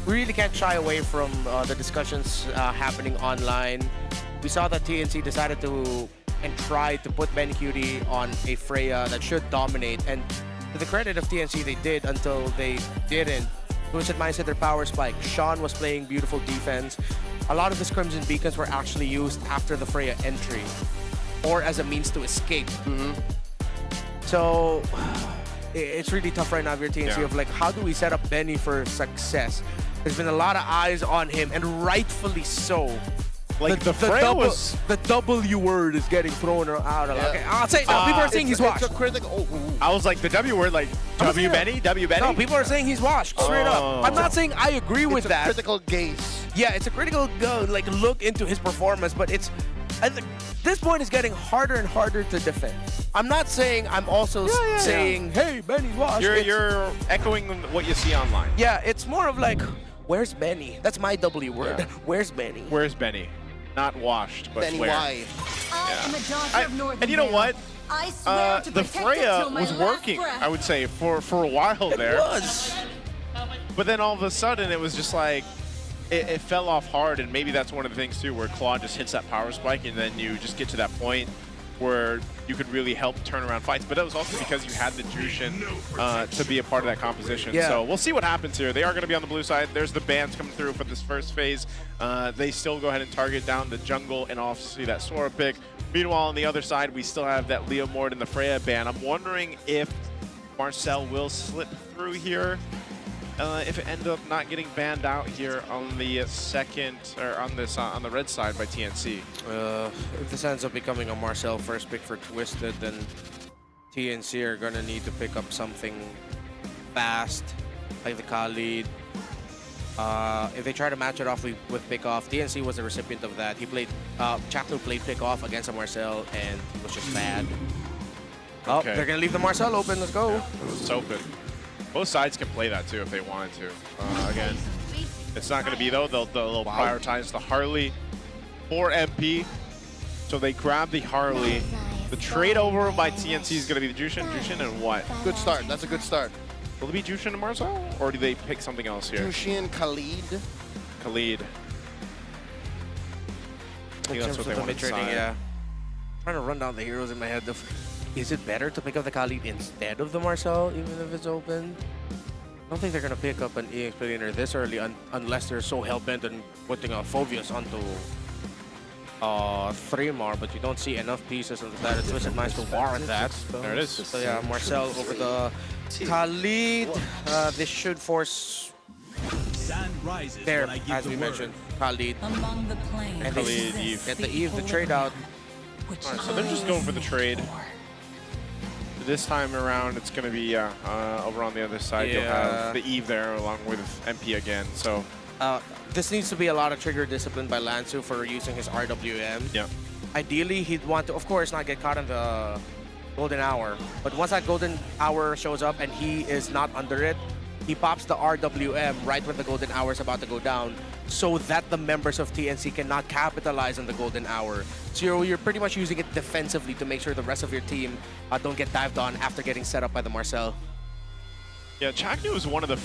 we really can't shy away from the discussions happening online. We saw that TNC decided to and tried to put Benny Cutie on a Freya that should dominate, and to the credit of TNC, they did until they didn't. Twisted Minds hit their power spike. Sean was playing beautiful defense. A lot of the scrims and beacons were actually used after the Freya entry or as a means to escape. So it's really tough right now if you're TNC of like, how do we set up Benny for success? There's been a lot of eyes on him, and rightfully so. Like the W word is getting thrown out. Okay, I'll say no. People are saying he's washed. It's a critical. I was like the W word, like W Benny. No, people are saying he's washed. Straight up. I'm not saying I agree with that. Critical gaze. Yeah, it's a critical like look into his performance, but it's at this point is getting harder and harder to defend. I'm not saying I'm also saying, hey, Benny's washed. You're echoing what you see online. Yeah, it's more of like, where's Benny? That's my W word. Where's Benny? Where's Benny? Not washed, but Benny where? Y. I am a daughter of Northern And you know Vale. what? I swear to The protect it Freya till my was last working, breath. I would say, for a while there. It was. But then all of a sudden, it was just like, it fell off hard, and maybe that's one of the things, too, where Claude just hits that power spike, and then you just get to that point where you could really help turn around fights. But that was also because you had the Jushin to be a part of that composition. Yeah. So we'll see what happens here. They are going to be on the blue side. There's the bans coming through for this first phase. They still go ahead and target down the jungle and obviously that Sora pick. Meanwhile, on the other side, we still have that Leo Mord and the Freya ban. I'm wondering if Marcel will slip through here. If it ended up not getting banned out here on the second, or on this on the red side by TNC. If this ends up becoming a Marcel first pick for Twisted, then TNC are gonna need to pick up something fast, like the Khalid. If they try to match it off with pick-off, TNC was the recipient of that. He played, Chaklu played pick-off against a Marcel, and it was just bad. Oh, they're gonna leave the Marcel open. Let's go. Yeah, it's open. Both sides can play that too if they wanted to. Again, it's not going to be though. They'll prioritize the Harley for MP. So they grab the Harley. The trade over by TNC is going to be the Jushin. Jushin and what? Good start. That's a good start. Will it be Jushin and Marcel? Or do they pick something else here? Jushin, Khalid. Khalid. I think that's what they want to decide. Yeah. Trying to run down the heroes in my head. Is it better to pick up the Khalid instead of the Marcel, even if it's open? I don't think they're going to pick up an EX Billionaire this early unless they're so hell-bent on putting a Phobius onto 3-Mar, but you don't see enough pieces on the side of Twisted Minds to warrant that. There it is. So yeah, Marcel over the Khalid. This should force there, as we mentioned, Khalid. Among the planes. And Khalid, Eve. get the Eve, the trade out. Alright, so they're just going for the trade. This time around, it's going to be over on the other side. You'll have the Eve there along with MP again. So this needs to be a lot of trigger discipline by Lansu for using his RWM. Yeah. Ideally, he'd want to, of course, not get caught in the golden hour. But once that golden hour shows up and he is not under it, he pops the RWM right when the golden hour is about to go down, so that the members of TNC cannot capitalize on the golden hour. So you're pretty much using it defensively to make sure the rest of your team don't get dived on after getting set up by the Marcel. Yeah, Chaknu was one of the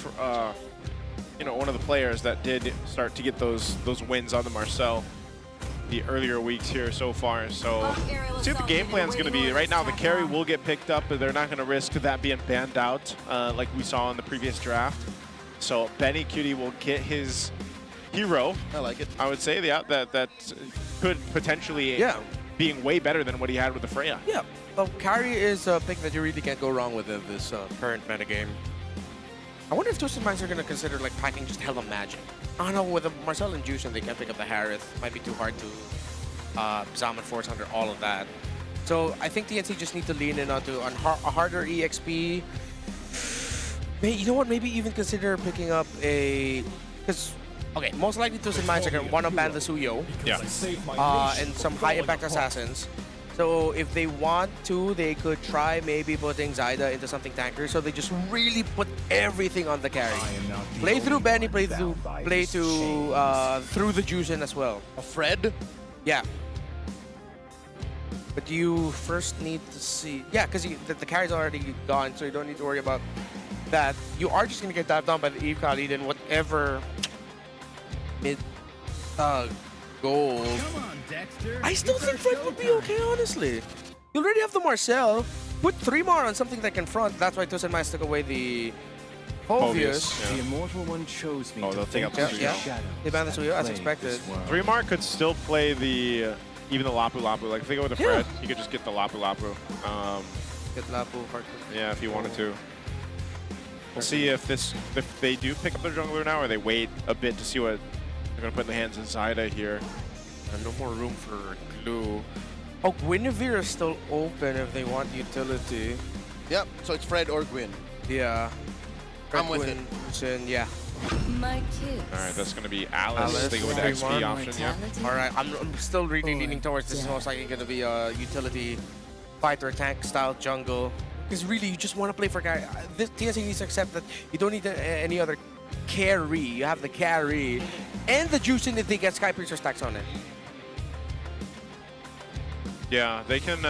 one of the players that did start to get those wins on the Marcel the earlier weeks here so far. So see what the game plan is going to be. Right now, the carry will get picked up, but they're not going to risk that being banned out like we saw in the previous draft. So Benny Cutie will get his hero. I like it. I would say that could potentially being way better than what he had with the Freya. Yeah, well, carry is a pick that you really can't go wrong with in this current metagame. I wonder if Twisted Minds are going to consider like packing just hella magic. I don't know, with the Marcel and Juice and they can pick up the Harith. Might be too hard to Zaman Force under all of that. So I think TNC just need to lean in onto a harder EXP. You know what? Maybe even consider picking up a... Because, okay, most likely Twisted Minds are going to want to ban the Suyo. Yeah. And some high-impact assassins. So if they want to, they could try maybe putting Zyda into something tanker. So they just really put everything on the carry. Play through Benny, play through the Juicin as well. A Fred? Yeah. But you first need to see... Yeah, because the carry's already gone, so you don't need to worry about that. You are just going to get dived down by the Eve Khalid and whatever mid gold. I still think Fred would be okay, honestly. You already have the Marcel. Put 3 more on something that can front. That's why Twisted Minds took away the Phobius. Yeah. The immortal one chose me. Oh, they'll take out the Suyo. Yeah. They banned the Suyo as expected. 3-Mar could still play the even the Lapu Lapu. Like if they go with the Fred, you could just get the Lapu Lapu. Get Lapu hard. Yeah, if you wanted to. We'll see if they do pick up their jungler now, or they wait a bit to see what they're gonna put in the hands of Zyda here. And no more room for glue. Oh, Guinevere is still open if they want utility. Yep, so it's Fred or Gwyn. Yeah. I'm with it. Yeah. My kids. All right, that's gonna be Alice. They go with the XP option, yeah. All right, I'm still really leaning towards this is most likely gonna be a utility fighter tank style jungle. Because really, you just want to play for carry. This TNC needs to accept that you don't need any other carry. You have the carry and the juicing if they get Sky Piercer stacks on it. Yeah, they can.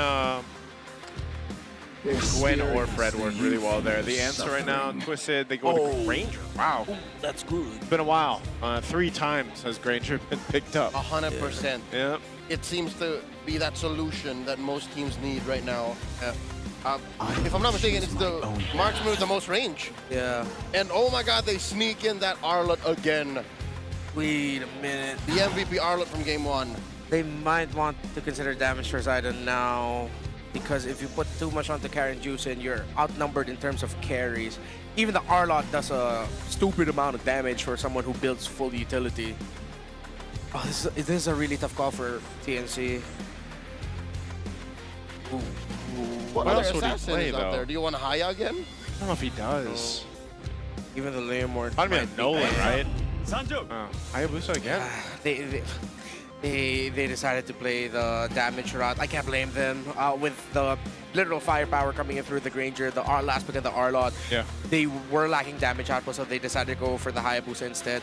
Gwen or Fred work really well there. The answer right now, Twisted, they go with Granger. Wow. Ooh, that's good. It's been a while. 3 times has Granger been picked up. 100%. Yeah. It seems to be that solution that most teams need right now. If I'm not mistaken, it's the marksman with the most range. Yeah. And oh my god, they sneak in that Arlot again. Wait a minute. The MVP Arlot from game 1. They might want to consider damage for Zyda now. Because if you put too much onto carry and juice and you're outnumbered in terms of carries. Even the Arlot does a stupid amount of damage for someone who builds full utility. Oh, this is a really tough call for TNC. Ooh. What else other would he assassins play, out though? there? Do you want Haya again? I don't know if he does. Even the Leomord. I mean, Nolan, right? Sanjo. Hayabusa again? They decided to play the damage route. I can't blame them. With the literal firepower coming in through the Granger, the last pick of the Arlot, they were lacking damage output, so they decided to go for the Hayabusa instead.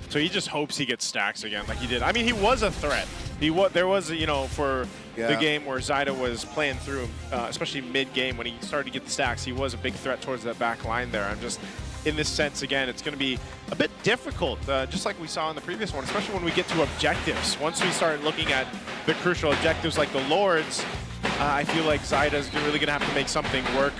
So he just hopes he gets stacks again, like he did. I mean, he was a threat. There was, you know, for the game where Zyda was playing through him, especially mid-game when he started to get the stacks, he was a big threat towards that back line there. I'm just, in this sense, again, it's going to be a bit difficult, just like we saw in the previous one, especially when we get to objectives. Once we start looking at the crucial objectives like the Lords, I feel like Zyda's really going to have to make something work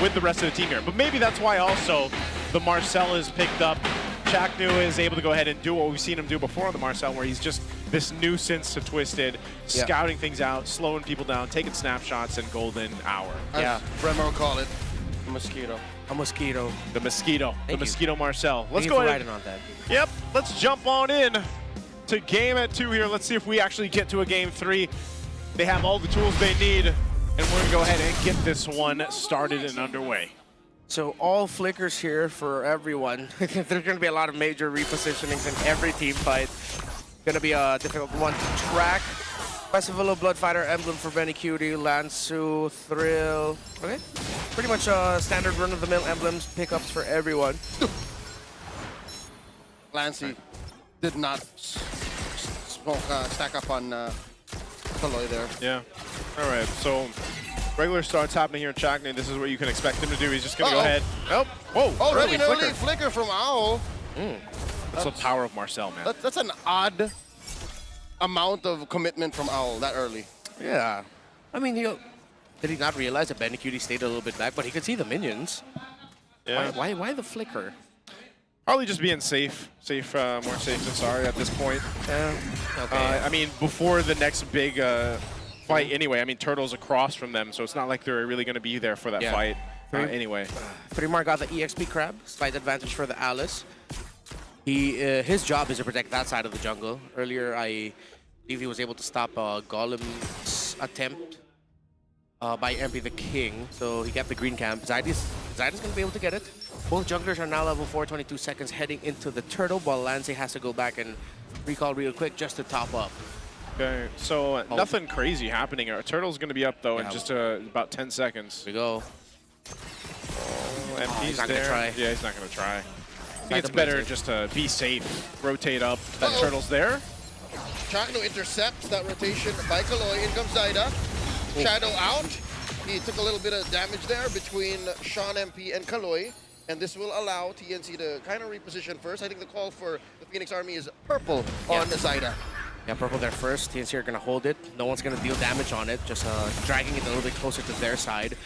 with the rest of the team here. But maybe that's why also the Marcel is picked up. Chaknu is able to go ahead and do what we've seen him do before on the Marcel, where he's just this nuisance to Twisted, scouting things out, slowing people down, taking snapshots, and golden hour. As Bremer will call it, a mosquito. A mosquito. The mosquito. Thank the you. mosquito Marcel. Let's Thank go you for ahead. riding on that. Yep, let's jump on in to game at 2 here. Let's see if we actually get to a game 3. They have all the tools they need, and we're going to go ahead and get this one started and underway. So all flickers here for everyone. There's going to be a lot of major repositionings in every team fight. Going to be a difficult one to track. Festival of Bloodfighter emblem for Benny Cutie, Lansu, Thrill. Okay, pretty much standard run-of-the-mill emblems, pickups for everyone. Lancy did not stack up on Taloy there. Yeah. All right, so regular starts happening here in Chakney. This is what you can expect him to do. He's just going to go ahead. Oh, whoa. Already an early flicker from Owl. That's the power of Marcel, man. That's an odd amount of commitment from Owl that early. Yeah. I mean, did he not realize that Benny Cutie stayed a little bit back, but he could see the minions? Yeah. Why the flicker? Probably just being safe. More safe than sorry at this point. Yeah. Okay. I mean, before the next big fight anyway, I mean, Turtle's across from them, so it's not like they're really going to be there for that fight anyway. 3mar got the EXP Crab. Slight advantage for the Alice. His job is to protect that side of the jungle. Earlier, I believe he was able to stop Golem's attempt by MP the King. So he kept the green camp. Zyda's going to be able to get it. Both junglers are now level 4, 22 seconds heading into the Turtle, while Lancey has to go back and recall real quick just to top up. Okay, so nothing crazy happening. Turtle's going to be up, though, in just about 10 seconds. Here we go. Oh, MP's he's not there. going to try. Yeah, he's not going to try. I think it's better just to be safe, rotate up. That Turtle's there. Chakno intercepts that rotation by Kaloy. In comes Zyda. Shadow out. He took a little bit of damage there between Sean MP and Kaloy. And this will allow TNC to kind of reposition first. I think the call for the Phoenix Army is purple on Zyda. Yeah, purple there first. TNC are going to hold it. No one's going to deal damage on it. Just dragging it a little bit closer to their side.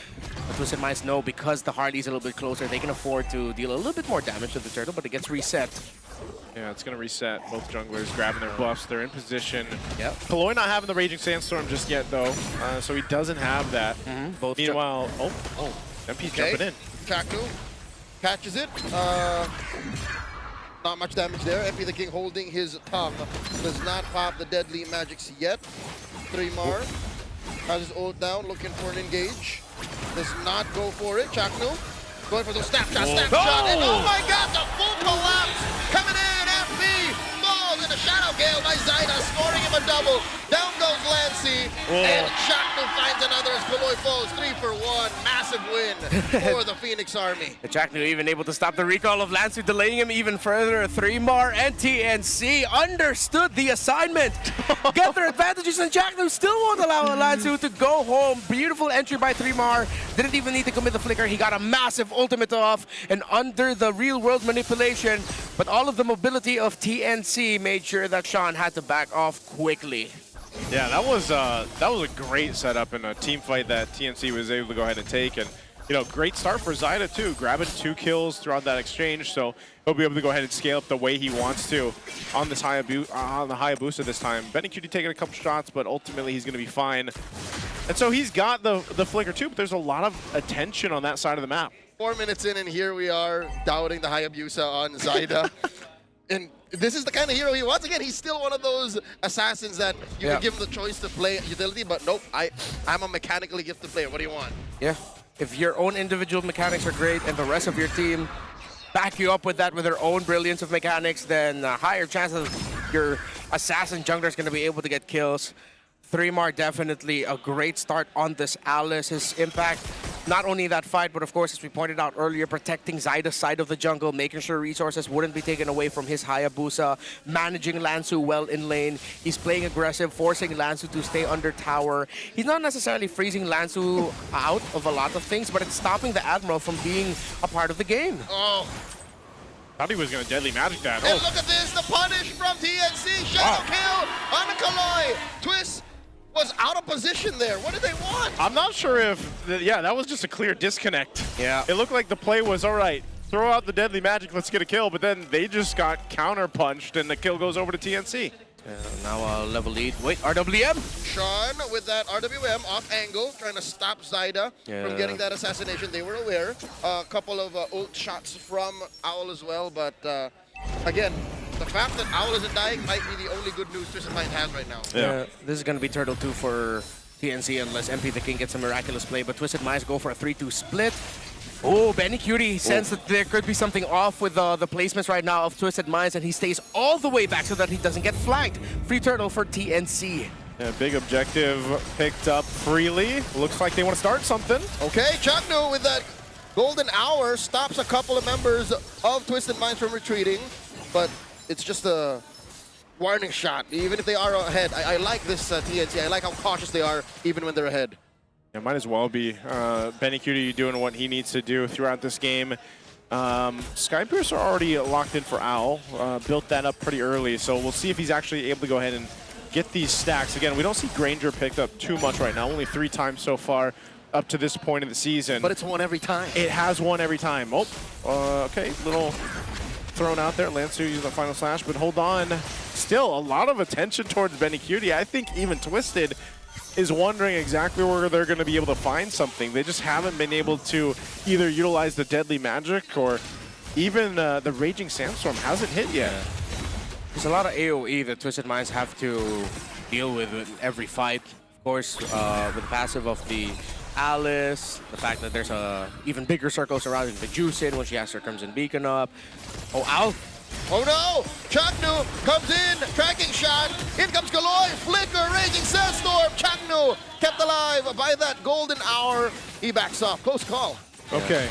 But Twisted Minds know because the Harley's a little bit closer, they can afford to deal a little bit more damage to the Turtle, but it gets reset. Yeah, it's going to reset. Both junglers grabbing their buffs. They're in position. Yep. Kaloy not having the Raging Sandstorm just yet, though. So he doesn't have that. Both Meanwhile, MP's jumping in. Chakno catches it. Not much damage there. MP the King holding his tongue. Does not pop the deadly magics yet. 3mar has his ult down, looking for an engage. Does not go for it. Chakno going for those snapshot, snapshot. And oh my god, the full collapse coming in. MP falls in a shadow gale by Zyda, scoring him a double. Down goes Lancey, and Chakno finds another as Kaloy falls. 3 for 1. Massive win for the Phoenix Army. Chakno even able to stop the recall of Lancey, delaying him even further. 3mar and TNC understood the assignment. Get their advantages, and Chakno still won't allow Lancey to go home. Beautiful entry by 3mar. Didn't even need to commit the flicker. He got a massive ultimate off, and under the real-world manipulation, but all of the mobility of TNC made sure that Sean had to back off quickly. Yeah, that was a great setup in a team fight that TNC was able to go ahead and take, and great start for Zyda too, grabbing 2 kills throughout that exchange. So he'll be able to go ahead and scale up the way he wants to on this on the Hayabusa this time. BennyQt taking a couple shots, but ultimately he's going to be fine. And so he's got the flicker too, but there's a lot of attention on that side of the map. 4 minutes in, and here we are doubting the Hayabusa on Zyda. And this is the kind of hero he wants. Again, he's still one of those assassins that you can give him the choice to play utility, but nope, I'm a mechanically gifted player. What do you want? Yeah, if your own individual mechanics are great and the rest of your team back you up with that with their own brilliance of mechanics, then higher chances your assassin jungler is going to be able to get kills. 3mar definitely a great start on this Alice. His impact, not only that fight, but of course, as we pointed out earlier, protecting Zyda's side of the jungle, making sure resources wouldn't be taken away from his Hayabusa, managing Lansu well in lane. He's playing aggressive, forcing Lansu to stay under tower. He's not necessarily freezing Lansu out of a lot of things, but it's stopping the Admiral from being a part of the game. Oh. Thought he was going to deadly magic that. And look at this, the punish from TNC. Shadow kill on Kaloy. TWIS was out of position there. What did they want? I'm not sure if, that was just a clear disconnect. Yeah. It looked like the play was, all right, throw out the deadly magic, let's get a kill, but then they just got counter-punched and the kill goes over to TNC. Now a level lead. Wait, RWM? Sean with that RWM off angle, trying to stop Zyda from getting that assassination. They were aware. A couple of ult shots from Owl as well, but again, the fact that Owl isn't dying might be the only good news Twisted Mind has right now. Yeah. This is going to be Turtle 2 for TNC unless MP the King gets a miraculous play, but Twisted Minds go for a 3-2 split. Oh, BennyQt sensed that there could be something off with the placements right now of Twisted Minds, and he stays all the way back so that he doesn't get flanked. Free Turtle for TNC. Yeah, big objective picked up freely. Looks like they want to start something. Okay, Chakno with that golden hour stops a couple of members of Twisted Minds from retreating, but it's just a warning shot, even if they are ahead. I like this TNC. I like how cautious they are, even when they're ahead. Yeah, might as well be. BennyQt doing what he needs to do throughout this game. Skypiercer are already locked in for Owl. Built that up pretty early, so we'll see if he's actually able to go ahead and get these stacks. Again, we don't see Granger picked up too much right now. Only 3 times so far up to this point in the season. But it's won every time. It has won every time. Oh, okay, little thrown out there. Lancer using the final slash, but hold on. Still, a lot of attention towards Benny Cutie. I think even Twisted is wondering exactly where they're going to be able to find something. They just haven't been able to either utilize the Deadly Magic or even the Raging Sandstorm hasn't hit yet. There's a lot of AoE that Twisted Minds have to deal with in every fight. Of course, with the passive of the Alice, the fact that there's even bigger circle surrounding the Juicin when she has her Crimson Beacon up. Oh, ow! Oh no! Chaknu comes in, tracking shot. In comes Kaloy, flicker, Raging Sandstorm. Chaknu kept alive by that golden hour. He backs off. Close call. Okay.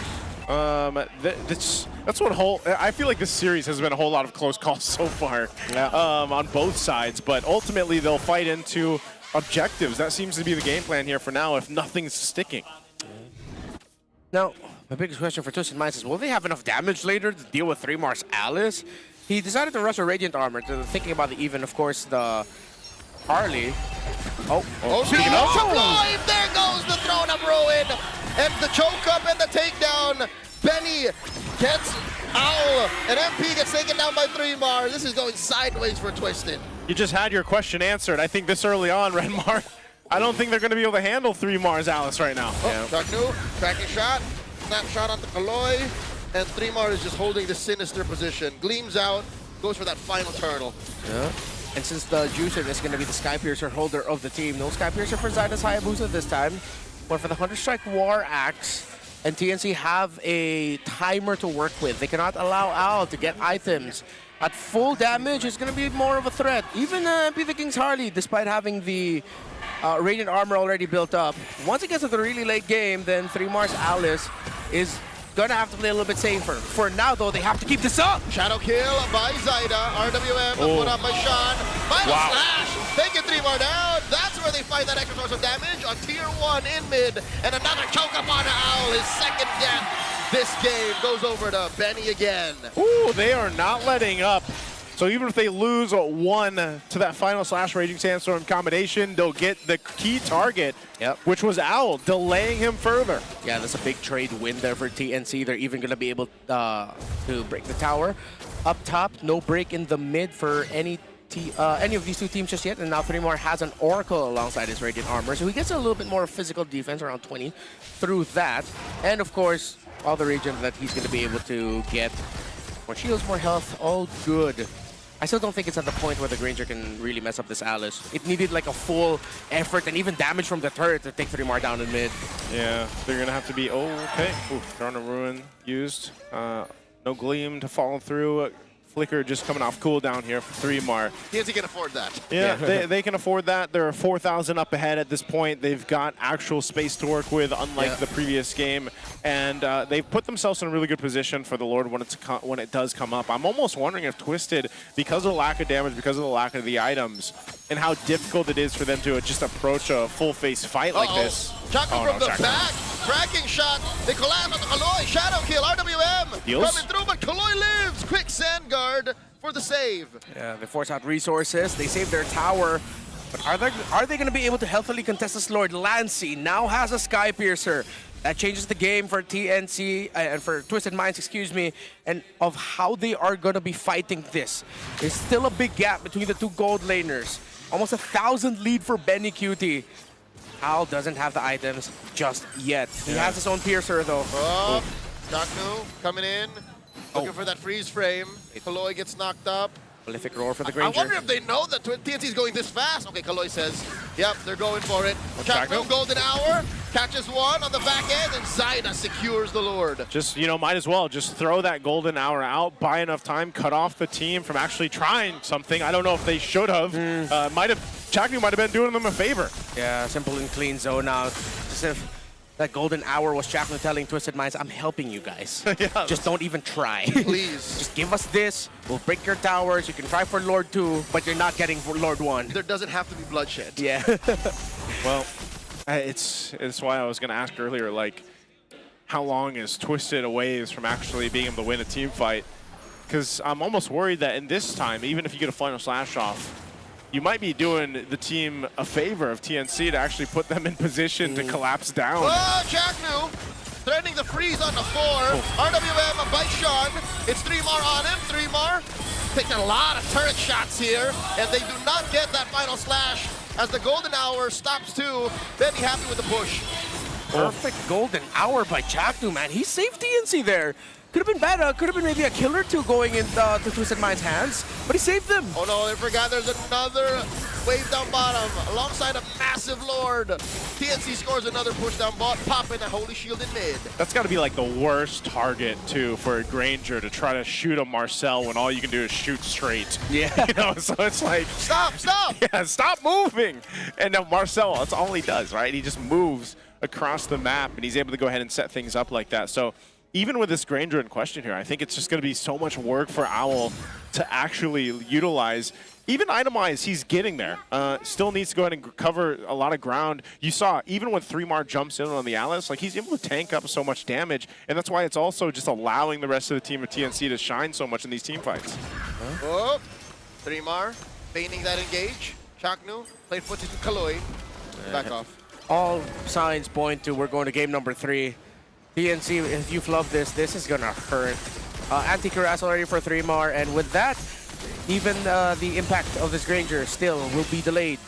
That's what I feel like this series has been a whole lot of close calls so far on both sides, but ultimately they'll fight into objectives. That seems to be the game plan here for now if nothing's sticking. Now, my biggest question for Twisted Minds is, will they have enough damage later to deal with 3 Mars Alice? He decided to rush a Radiant Armor, thinking about the even, of course, the Harley. Speaking of live, there goes the throne of ruin, and the choke up and the takedown. Benny gets Owl, and MP gets taken down by 3 Mars. This is going sideways for Twisted. You just had your question answered. I think this early on, Redmar, I don't think they're going to be able to handle 3 Mars Alice right now. Chaknu, tracking shot, snapshot onto Kaloy, and 3 Mars is just holding the sinister position. Gleams out, goes for that final turtle. Yeah. And since the Juicin is going to be the Sky Piercer holder of the team, no Sky Piercer for Zyda's Hayabusa this time, but for the Hunter Strike War Axe, and TNC have a timer to work with. They cannot allow Al to get items. At full damage, it's going to be more of a threat. Even Be the King's Harley, despite having the Radiant Armor already built up. Once it gets to the really late game, then 3 Mars Alice is going to have to play a little bit safer. For now, though, they have to keep this up. Shadow kill by Zyda. RWM put up by Sean. Final slash. Taking 3 more down. That's where they find that extra source of damage on tier 1 in mid. And another choke up on Owl. His second death. This game goes over to Benny again. Ooh, they are not letting up. So even if they lose 1 to that final slash Raging Sandstorm combination, they'll get the key target, which was Owl, delaying him further. Yeah, that's a big trade win there for TNC. They're even going to be able to break the tower. Up top, no break in the mid for any of these two teams just yet. And now 3 More has an Oracle alongside his Radiant Armor. So he gets a little bit more physical defense, around 20, through that. And of course, all the regions that he's going to be able to get. More shields, more health, all good. I still don't think it's at the point where the Granger can really mess up this Alice. It needed like a full effort and even damage from the turret to take 3 More down in mid. Yeah, they're going to have to be, okay. Ooh, Throne of Ruin used. No Gleam to follow through. Flicker just coming off cooldown here for 3 Mar. TNC can afford that. Yeah, they can afford that. They're 4,000 up ahead at this point. They've got actual space to work with, unlike the previous game. And they've put themselves in a really good position for the Lord when it does come up. I'm almost wondering if Twisted, because of the lack of damage, because of the lack of the items, and how difficult it is for them to just approach a full-face fight like this. Chakra from the back, cracking shot. They collapse on the Kaloy. Shadow kill, RWM Deals? coming through, but Kaloy lives. Quick sand guard for the save. Yeah, they force out resources. They save their tower. But are they going to be able to healthily contest this Lord? Lancy now has a Sky Piercer. That changes the game for TNC, and for Twisted Minds, excuse me, and of how they are going to be fighting this. There's still a big gap between the two gold laners. Almost 1,000 lead for Benny Cutie. Al doesn't have the items just yet. He has his own Piercer, though. Chaknu coming in, looking for that freeze frame. Kaloy gets knocked up. Prolific roar for the Granger. I wonder if they know that TNC is going this fast. Okay, Kaloy says, yep, they're going for it. Chaknu, golden hour, catches one on the back end, and Zyda secures the Lord. Just, might as well just throw that golden hour out, buy enough time, cut off the team from actually trying something. I don't know if they should have. Chaknu might have been doing them a favor. Yeah, simple and clean zone out. Just if that golden hour was Chaknu telling Twisted Minds, I'm helping you guys. Just don't even try. Please. Just give us this. We'll break your towers. You can try for Lord 2, but you're not getting for Lord 1. There doesn't have to be bloodshed. Yeah. Well, it's why I was going to ask earlier, like, how long is Twisted away from actually being able to win a team fight? Because I'm almost worried that in this time, even if you get a final slash off, you might be doing the team a favor of TNC to actually put them in position to collapse down. Oh, Chaknu threatening the freeze on the 4. RWM by Sean. It's 3mar on him. 3mar taking a lot of turret shots here, and they do not get that final slash as the golden hour stops too. Benny happy with the push. Perfect golden hour by Chaknu, man. He saved TNC there. Could have been better. Could have been maybe a kill or two going into Twisted Mind's hands, but he saved them. Oh no, I forgot there's another wave down bottom alongside a massive Lord. TNC scores another push down bot, popping a Holy Shield in mid. That's got to be like the worst target, too, for a Granger to try to shoot a Marcel when all you can do is shoot straight. Yeah. You know, so it's like... Stop! Yeah, stop moving! And now Marcel, that's all he does, right? He just moves across the map, and he's able to go ahead and set things up like that. So even with this Granger in question here, I think it's just going to be so much work for Owl to actually utilize. Even itemize, he's getting there. Still needs to go ahead and cover a lot of ground. You saw, even when 3mar jumps in on the Alice, like he's able to tank up so much damage, and that's why it's also just allowing the rest of the team of TNC to shine so much in these team fights. Oh, 3mar feigning that engage. Chaknu played footage to Kaloy. Back off. All signs point to we're going to game number 3. TNC, if you flub this, this is gonna hurt. Anti-Cuirass already for 3mar, and with that, even the impact of this Granger still will be delayed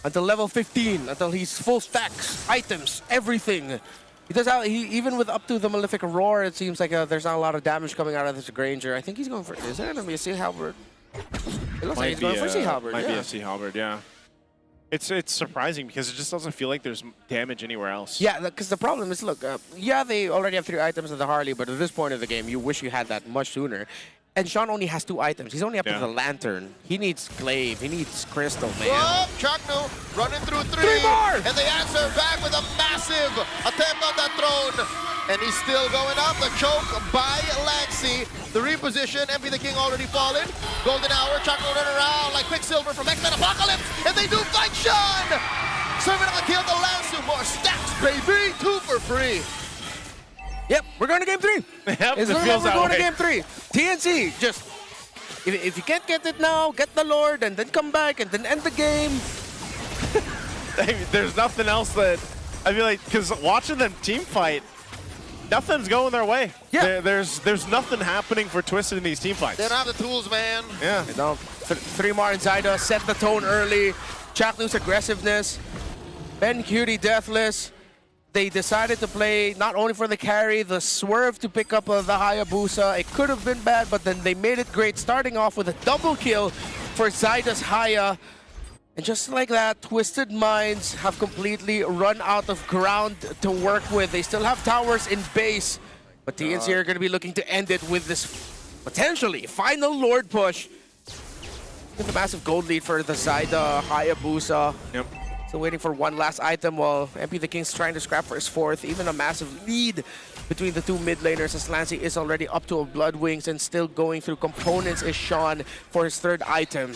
until level 15, until he's full stacks, items, everything. He does even with up to the Malefic Roar, it seems like there's not a lot of damage coming out of this Granger. I think he's going for, is it gonna be a Sea Halberd? It looks like he's going for Sea Halberd, Might be a Sea Halberd, yeah. It's surprising because it just doesn't feel like there's damage anywhere else. Yeah, because the problem is, look, yeah, they already have 3 items of the Harley, but at this point of the game, you wish you had that much sooner. And Sean only has 2 items. He's only up to the Lantern. He needs Glaive. He needs Crystal, man. Oh, Chaknu running through 3 more! And they answer back with a massive attempt on that throne. And he's still going up. The choke by Lancy. The reposition, MP the King already fallen. Golden hour, Chaknu running around like Quicksilver from X-Men Apocalypse. And they do fight Sean! Serving up the kill to Lancy. More stacks, baby. 2 for free. Yep, we're going to game 3. Yep, it's we're going to game 3. TNC, just, if you can't get it now, get the Lord, and then come back, and then end the game. There's nothing else that, I feel like, because watching them team fight, nothing's going their way. Yeah. There's nothing happening for Twisted in these team fights. They don't have the tools, man. Yeah. You know, 3mar and Zyda set the tone early. Chaknu's aggressiveness. Ben Cutie deathless. They decided to play not only for the carry, the swerve to pick up the Hayabusa. It could have been bad, but then they made it great, starting off with a double kill for Zyda's Haya. And just like that, Twisted Minds have completely run out of ground to work with. They still have towers in base, but TNC are going to be looking to end it with this potentially final Lord push. With a massive gold lead for the Zyda Hayabusa. Yep. Still waiting for one last item while MP the King's trying to scrap for his 4th. Even a massive lead between the 2 mid laners as Lancy is already up to a Blood Wings and still going through components is Sean for his 3rd item.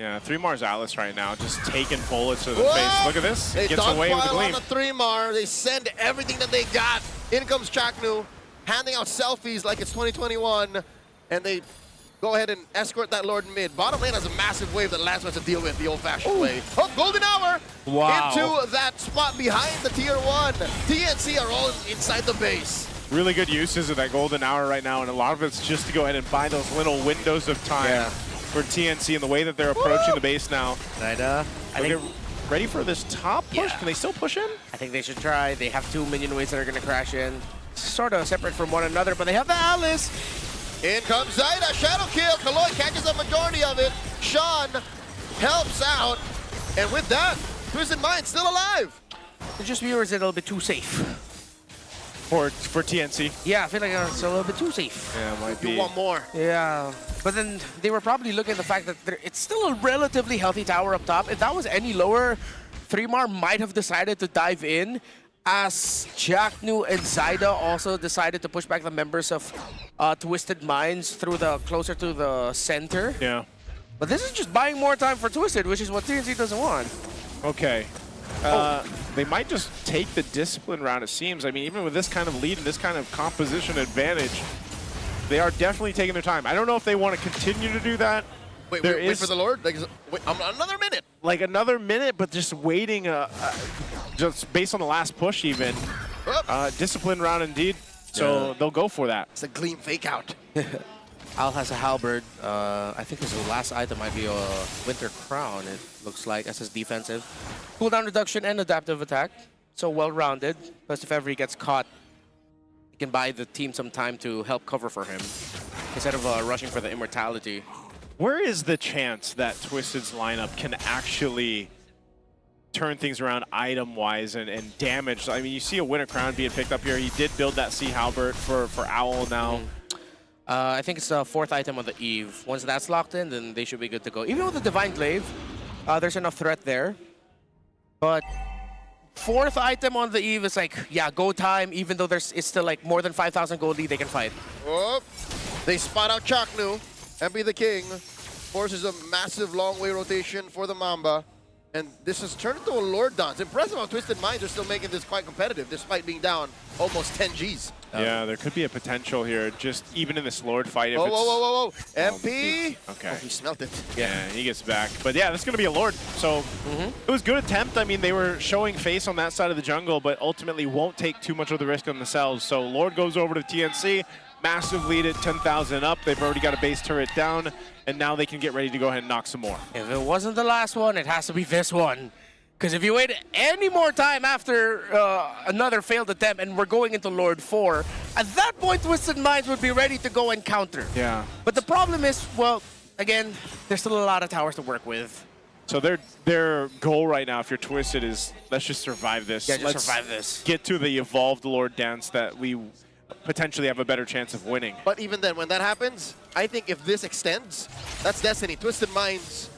Yeah, 3mar's Alice right now, just taking bullets to the face. Look at this. They Gets away with the on gleam. the 3mar. They send everything that they got. In comes Chaknu, handing out selfies like it's 2021. And they go ahead and escort that Lord in mid. Bottom lane has a massive wave that Lance wants to deal with the old-fashioned way. Oh, golden hour! Wow. Into that spot behind the tier 1. TNC are all inside the base. Really good uses of that golden hour right now, and a lot of it's just to go ahead and buy those little windows of time for TNC and the way that they're approaching the base now. I think ready for this top push? Yeah. Can they still push in? I think they should try. They have 2 minion waves that are going to crash in. Sort of separate from one another, but they have the Alice. In comes Zyda, shadow kill. Kaloy catches a majority of it. Sean helps out. And with that, Twisted Mind still alive. Just viewers a little bit too safe. For TNC? Yeah, I feel like it's a little bit too safe. Yeah, it might be. You want more. Yeah, but then they were probably looking at the fact that it's still a relatively healthy tower up top. If that was any lower, 3mar might have decided to dive in, as Chaknu and Zyda also decided to push back the members of Twisted Minds through the closer to the center. Yeah. But this is just buying more time for Twisted, which is what TNC doesn't want. Okay. They might just take the discipline round, it seems. I mean, even with this kind of lead and this kind of composition advantage, they are definitely taking their time. I don't know if they want to continue to do that. Wait for the Lord? Like, wait, another minute. Like another minute, but just waiting, just based on the last push even. Disciplined round indeed. So they'll go for that. It's a Gleam fake out. Al has a halberd. I think his last item might be a Winter Crown, it looks like, as his defensive. Cooldown reduction and adaptive attack. So well-rounded. Plus, if ever he gets caught, he can buy the team some time to help cover for him instead of rushing for the immortality. Where is the chance that Twisted's lineup can actually turn things around item-wise and damage? I mean, you see a Winter Crown being picked up here. He did build that Sea Halberd for Owl now. I think it's the 4th item on the Eve. Once that's locked in, then they should be good to go. Even with the Divine Glaive, there's enough threat there. But 4th item on the Eve is like, yeah, go time, even though it's still like more than 5,000 gold lead they can fight. Oh, they spot out Chaknu. MP the King forces a massive long-way rotation for the Mamba. And this has turned into a Lord dance. Impressive how Twisted Minds are still making this quite competitive, despite being down almost 10 Gs. Yeah, there could be a potential here, just even in this Lord fight. If Whoa. MP? Okay. Oh, he smelt it. Yeah, he gets back. But yeah, this is going to be a Lord. So it was a good attempt. I mean, they were showing face on that side of the jungle, but ultimately won't take too much of the risk on themselves. So Lord goes over to TNC. Massive lead at 10,000 up. They've already got a base turret down, and now they can get ready to go ahead and knock some more. If it wasn't the last one, it has to be this one. Because if you wait any more time after another failed attempt and we're going into Lord 4, at that point, Twisted Minds would be ready to go and counter. Yeah. But the problem is, well, again, there's still a lot of towers to work with. So their goal right now, if you're Twisted, is let's just survive this. Yeah, just let's survive this. Get to the evolved Lord dance that we potentially have a better chance of winning. But even then, when that happens, I think if this extends, that's destiny. Twisted Minds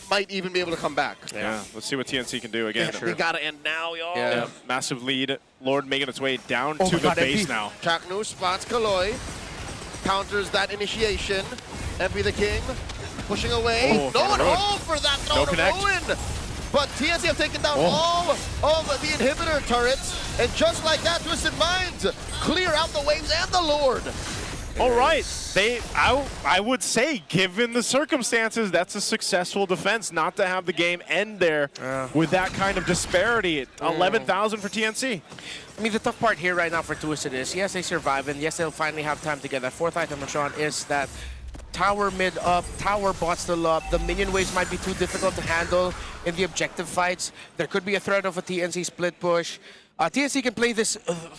might even be able to come back. Yeah, let's see what TNC can do again. We gotta end now, y'all. Yeah, massive lead. Lord making its way down to the base now. Chaknu spots Kaloy, counters that initiation. MP the King pushing away. No one home for that throw to ruin. But TNC have taken down all of the inhibitor turrets. And just like that, Twisted Minds clear out the waves and the Lord. All right, I would say, given the circumstances, that's a successful defense not to have the game end there with that kind of disparity. 11,000 for TNC. I mean, the tough part here right now for Twisted is, yes, they survive, and yes, they'll finally have time to get that 4th item, Sean, is that tower mid up, tower bot still up. The minion waves might be too difficult to handle in the objective fights. There could be a threat of a TNC split push. TNC can play this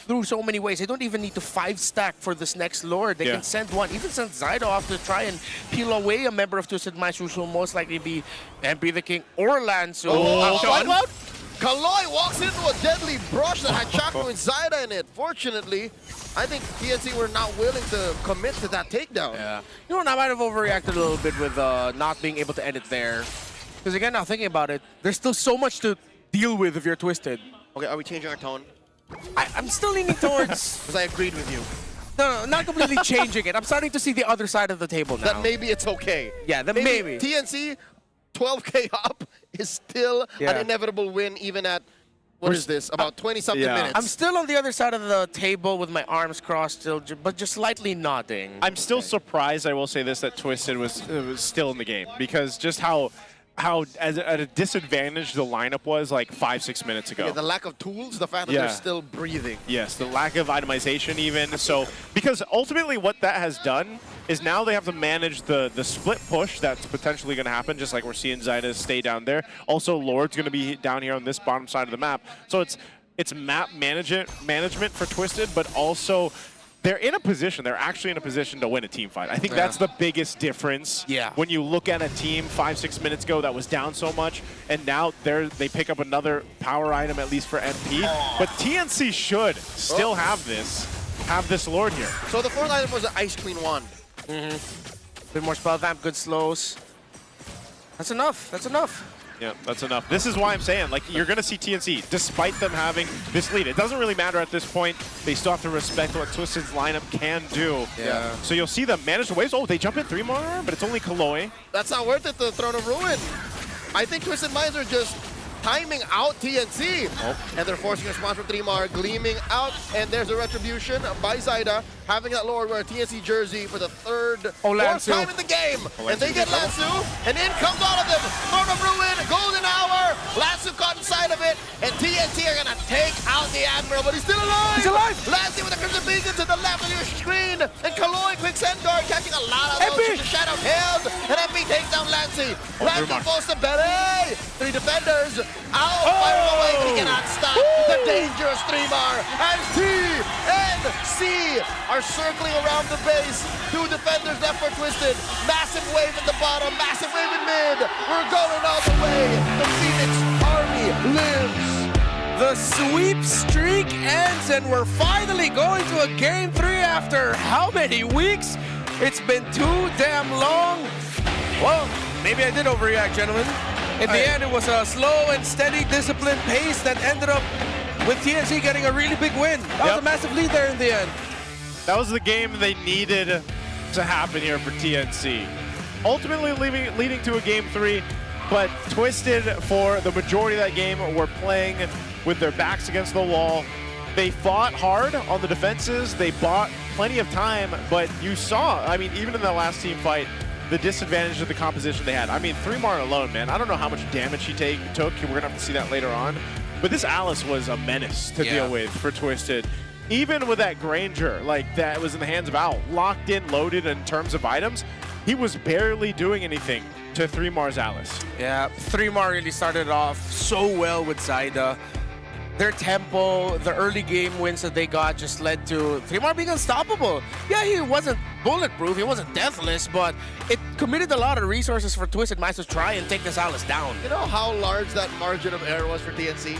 through so many ways. They don't even need to 5-stack for this next Lord. They can send one, even send Zydo off to try and peel away a member of Twisted Minds, which will most likely be MP the King or Lanzo. Kaloy walks into a deadly brush that had Chaknu and Zyda in it. Fortunately, I think TNC were not willing to commit to that takedown. Yeah. You know, I might have overreacted a little bit with not being able to end it there. Because again, now thinking about it, there's still so much to deal with if you're Twisted. Okay, are we changing our tone? I'm still leaning towards... Because I agreed with you. No, not completely changing it. I'm starting to see the other side of the table now. That maybe it's okay. Yeah, that maybe. TNC, 12K up is still an inevitable win, even at, what is this, about 20-something minutes. I'm still on the other side of the table with my arms crossed, still, but just slightly nodding. I'm still surprised, I will say this, that Twisted was still in the game, because just how at a disadvantage the lineup was like 5-6 minutes ago. Yeah, the lack of tools, the fact that they're still breathing. Yes, the lack of itemization even. So, because ultimately what that has done is now they have to manage the split push that's potentially going to happen, just like we're seeing Zyda stay down there. Also, Lord's going to be down here on this bottom side of the map. So it's map management for Twisted, but also they're actually in a position to win a team fight. I think that's the biggest difference. Yeah. When you look at a team 5-6 minutes ago that was down so much, and now they pick up another power item, at least for MP. But TNC should still have this Lord here. So the 4th item was an Ice Queen wand. Bit more spell vamp, good slows. That's enough. That's enough. Yeah, that's enough. This is why I'm saying, like, you're going to see TNC, despite them having this lead. It doesn't really matter at this point. They still have to respect what Twisted's lineup can do. Yeah. So you'll see them manage the waves. Oh, they jump in 3 more, but it's only Kaloy. That's not worth it, the Throne of Ruin. I think Twisted Minds are just timing out TNC. And they're forcing a response from Trimar, gleaming out. And there's a retribution by Zaida, having that Lord wear a TNC jersey for the fourth time in the game. And they get Lansu, and in comes all of them. Throne of Ruin, Golden Hour, Lansu caught inside of it, and TNC are gonna take out the Admiral, but he's still alive! He's alive! Lansu with the Crimson Beacon to the left of your screen, and Kaloy quick send guard, catching a lot of those. The Shadow held, and MP takes down Lancy. Lancy falls to Bere. 3 defenders out, firing away, but he cannot stop the dangerous Trimar. And T and C are circling around the base. 2 defenders left for Twisted. Massive wave at the bottom, massive wave in mid. We're going all the way. The Phoenix Army lives. The sweep streak ends, and we're finally going to a Game 3 after how many weeks? It's been too damn long. Well, maybe I did overreact, gentlemen. In the end, it was a slow and steady, disciplined pace that ended up with TNC getting a really big win. That was a massive lead there in the end. That was the game they needed to happen here for TNC. Ultimately leading to a Game 3, but Twisted, for the majority of that game, were playing with their backs against the wall. They fought hard on the defenses. They bought plenty of time, but you saw, I mean, even in the last team fight, the disadvantage of the composition they had. I mean, Trimar alone, man, I don't know how much damage he took. We're going to have to see that later on. But this Alice was a menace to deal with for Twisted. Even with that Granger, like that was in the hands of Owl, locked in, loaded in terms of items, he was barely doing anything to Trimar's Alice. Yeah, Trimar really started off so well with Zaida. Their tempo, the early game wins that they got just led to Trimar being unstoppable. Yeah, he wasn't bulletproof, he wasn't deathless, but it committed a lot of resources for Twisted Minds to try and take this Alice down. You know how large that margin of error was for TNC?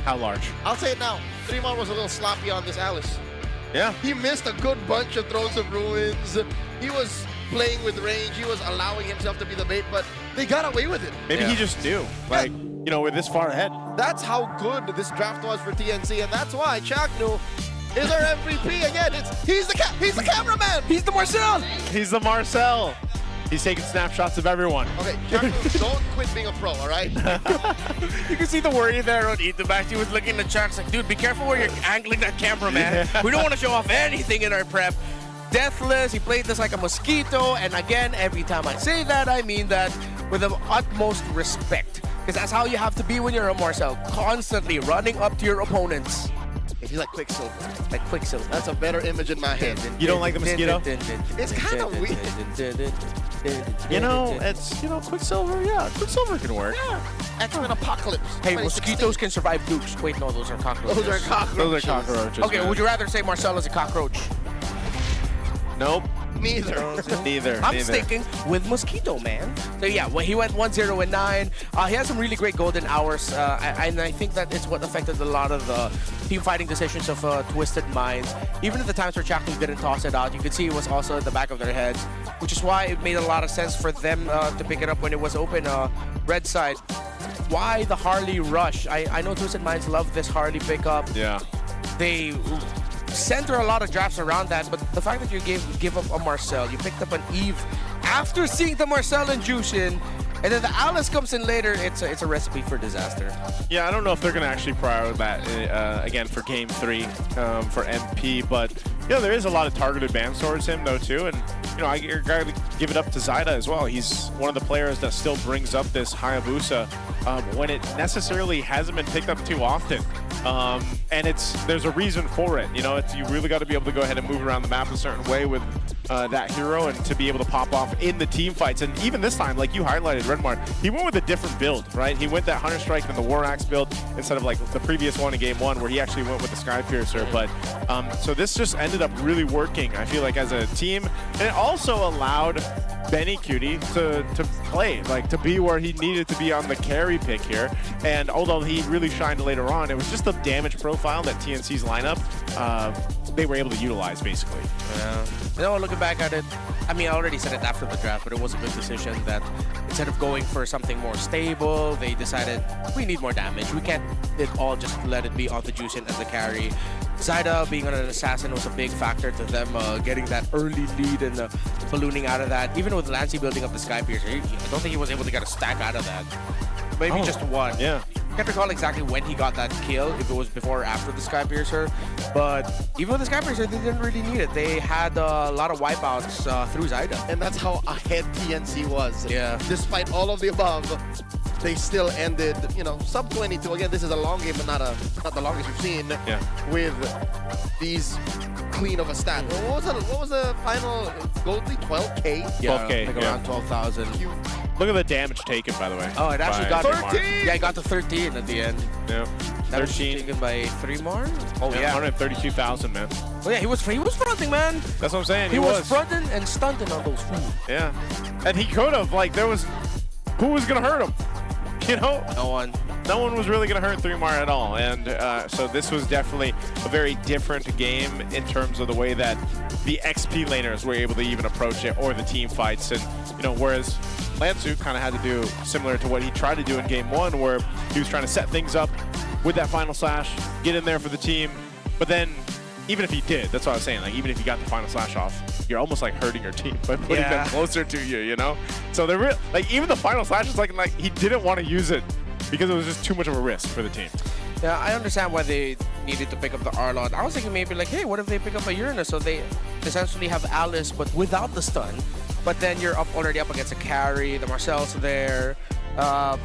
How large? I'll say it now. Trimar was a little sloppy on this Alice. Yeah. He missed a good bunch of Thrones of Ruins. He was playing with range. He was allowing himself to be the bait, but they got away with it. Maybe he just knew. Like, you know, we're this far ahead. That's how good this draft was for TNC, and that's why Chaknu is our MVP again. He's the cameraman. He's the Marcel. He's the Marcel. He's taking snapshots of everyone. Okay, Chaknu, don't quit being a pro, all right? You can see the worry there on Itubax. He was looking at the chat like, dude, be careful where you're angling that camera, man. We don't want to show off anything in our prep. Deathless, he played this like a mosquito, and again, every time I say that, I mean that with the utmost respect. Because that's how you have to be when you're a Marcel, constantly running up to your opponents. He's like Quicksilver. Like Quicksilver. That's a better image in my head. You don't like the mosquito? It's kind of weird. You know, it's, you know, Quicksilver, yeah, Quicksilver can work. Yeah. X-Men Apocalypse. Hey, mosquitoes can survive nukes. Wait, no, those are cockroaches. Those are cockroaches. Those are cockroaches. Okay, would you rather say Marcel is a cockroach? Nope. Neither. Neither. I'm sticking with Mosquito, man. So yeah, well, he went 1-0-9. He had some really great golden hours, and I think that it's what affected a lot of the team fighting decisions of Twisted Minds. Even at the times where Chaknu didn't toss it out, you could see it was also at the back of their heads, which is why it made a lot of sense for them to pick it up when it was open red side. Why the Harley rush? I know Twisted Minds love this Harley pickup. Yeah. They center a lot of drafts around that, but the fact that you give up a Marcel, you picked up an Eve after seeing the Marcel and Jushin, and then the Alice comes in later, it's a recipe for disaster. Yeah, I don't know if they're going to actually prioritize that again for Game 3 for MP, but you know, there is a lot of targeted bans towards him though too, and you know, I gotta give it up to Zaida as well. He's one of the players that still brings up this Hayabusa when it necessarily hasn't been picked up too often. And there's a reason for it. You know, you really got to be able to go ahead and move around the map a certain way with that hero and to be able to pop off in the team fights. And even this time, like you highlighted, Redmar, he went with a different build, right? He went that Hunter Strike and the War Axe build instead of like the previous one in Game 1 where he actually went with the Sky Piercer. But so this just ended up really working, I feel like, as a team. And it also allowed Benny Cutie to play, like to be where he needed to be on the carry pick here. And although he really shined later on, it was just the damage profile that TNC's lineup they were able to utilize, basically. Yeah. You know, looking back at it, I mean, I already said it after the draft, but it was a good decision that instead of going for something more stable, they decided we need more damage. We can't all just let it be on the Jushin as the carry. Zaida being an assassin was a big factor to them getting that early lead and ballooning out of that. Even with Lancey building up the Sky Piercer, I don't think he was able to get a stack out of that. Maybe just one. Yeah. can't recall exactly when he got that kill, if it was before or after the Skypiercer. But even with the Skypiercer, they didn't really need it. They had a lot of wipeouts through Zyda. And that's how ahead TNC was. Yeah. Despite all of the above, they still ended, you know, sub 22. Again, this is a long game, but not the longest we've seen. Yeah. With these clean of a stat. What was the final gold lead? 12K? Yeah, 12K, like yeah. around 12,000. Look at the damage taken, by the way. Oh, it actually by got 13. Yeah, it got to 13 at the end. Yeah. That was 13 taken by 3 more. Oh yeah, 132,000, man. Oh yeah, he was fronting, man. That's what I'm saying. He was fronting and stunting on those fools. Yeah, and he could have. Like, there was, who was gonna hurt him? You know, no one. No one was really gonna hurt 3mar at all. And so this was definitely a very different game in terms of the way that the XP laners were able to even approach it, or the team fights. And you know, whereas Lansu kind of had to do similar to what he tried to do in game 1, where he was trying to set things up with that final slash, get in there for the team. But then, even if he did, that's what I was saying, like, even if you got the final slash off, you're almost like hurting your team by putting them closer to you, you know? So they're like, even the final slash is like he didn't want to use it because it was just too much of a risk for the team. Yeah, I understand why they needed to pick up the Arlon. I was thinking maybe like, hey, what if they pick up a Uranus? So they essentially have Alice, but without the stun. But then you're already up against a carry, the Marcel's there.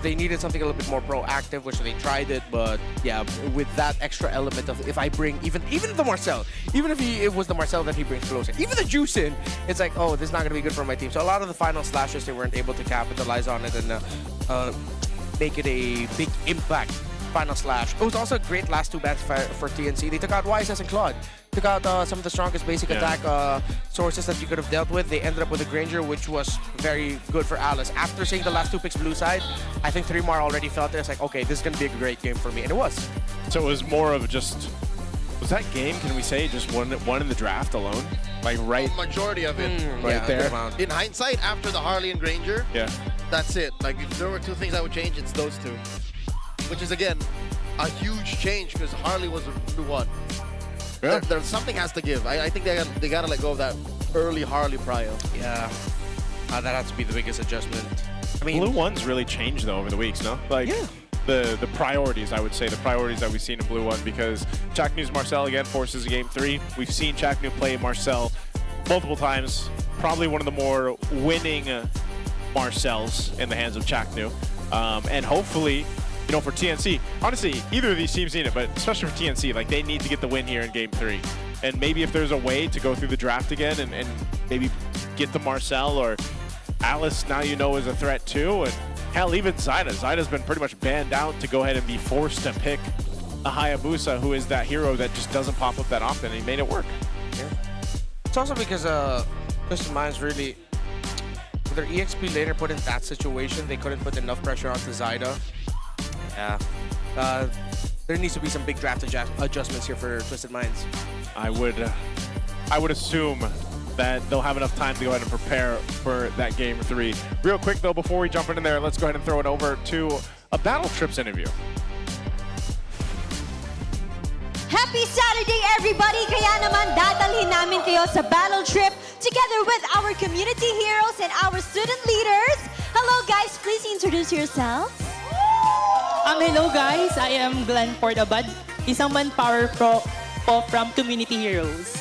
They needed something a little bit more proactive, which they tried it, but yeah, with that extra element of if I bring even the Marcel, even if it was the Marcel that he brings closer, even the Juice in, it's like, oh, this is not going to be good for my team. So a lot of the final slashes, they weren't able to capitalize on it and make it a big impact final slash. It was also a great last 2 bans for TNC. They took out YSS and Claude. Took out some of the strongest basic attack sources that you could have dealt with. They ended up with a Granger, which was very good for Alice. After seeing the last 2 picks blue side, I think 3mar already felt it. It's like, okay, this is going to be a great game for me. And it was. So it was more of just, was that game, can we say, just one in the draft alone? Like right? Majority of it. Right there. In hindsight, after the Harley and Granger, that's it. Like, if there were 2 things I would change, it's those 2. Which is, again, a huge change because Harley was a blue 1. Yeah. There's something has to give. I think they gotta let go of that early Harley prio. Yeah, that has to be the biggest adjustment. I mean, blue 1's really changed though over the weeks, no? Like the priorities, I would say, the priorities that we've seen in blue 1, because Chaknu's Marcel again forces a game 3. We've seen Chaknu play Marcel multiple times. Probably one of the more winning Marcels in the hands of Chaknu, and hopefully, you know, for TNC, honestly, either of these teams need it, but especially for TNC, like, they need to get the win here in game 3. And maybe if there's a way to go through the draft again and maybe get the Marcel, or Alice now you know is a threat too, and hell, even Zyda. Zyda's been pretty much banned out to go ahead and be forced to pick a Hayabusa, who is that hero that just doesn't pop up that often, and he made it work. Yeah. It's also because Twisted Minds really, with their EXP later put in that situation, they couldn't put enough pressure onto Zyda. Yeah. There needs to be some big draft adjustments here for Twisted Minds. I would assume that they'll have enough time to go ahead and prepare for that game 3. Real quick though, before we jump in there, let's go ahead and throw it over to a Battle Trips interview. Happy Saturday, everybody! Kaya naman dadalhin namin kayo sa battle trip together with our community heroes and our student leaders. Hello guys, please introduce yourselves. Hello guys, I am Glenn Portabad, isang manpower pro from Community Heroes.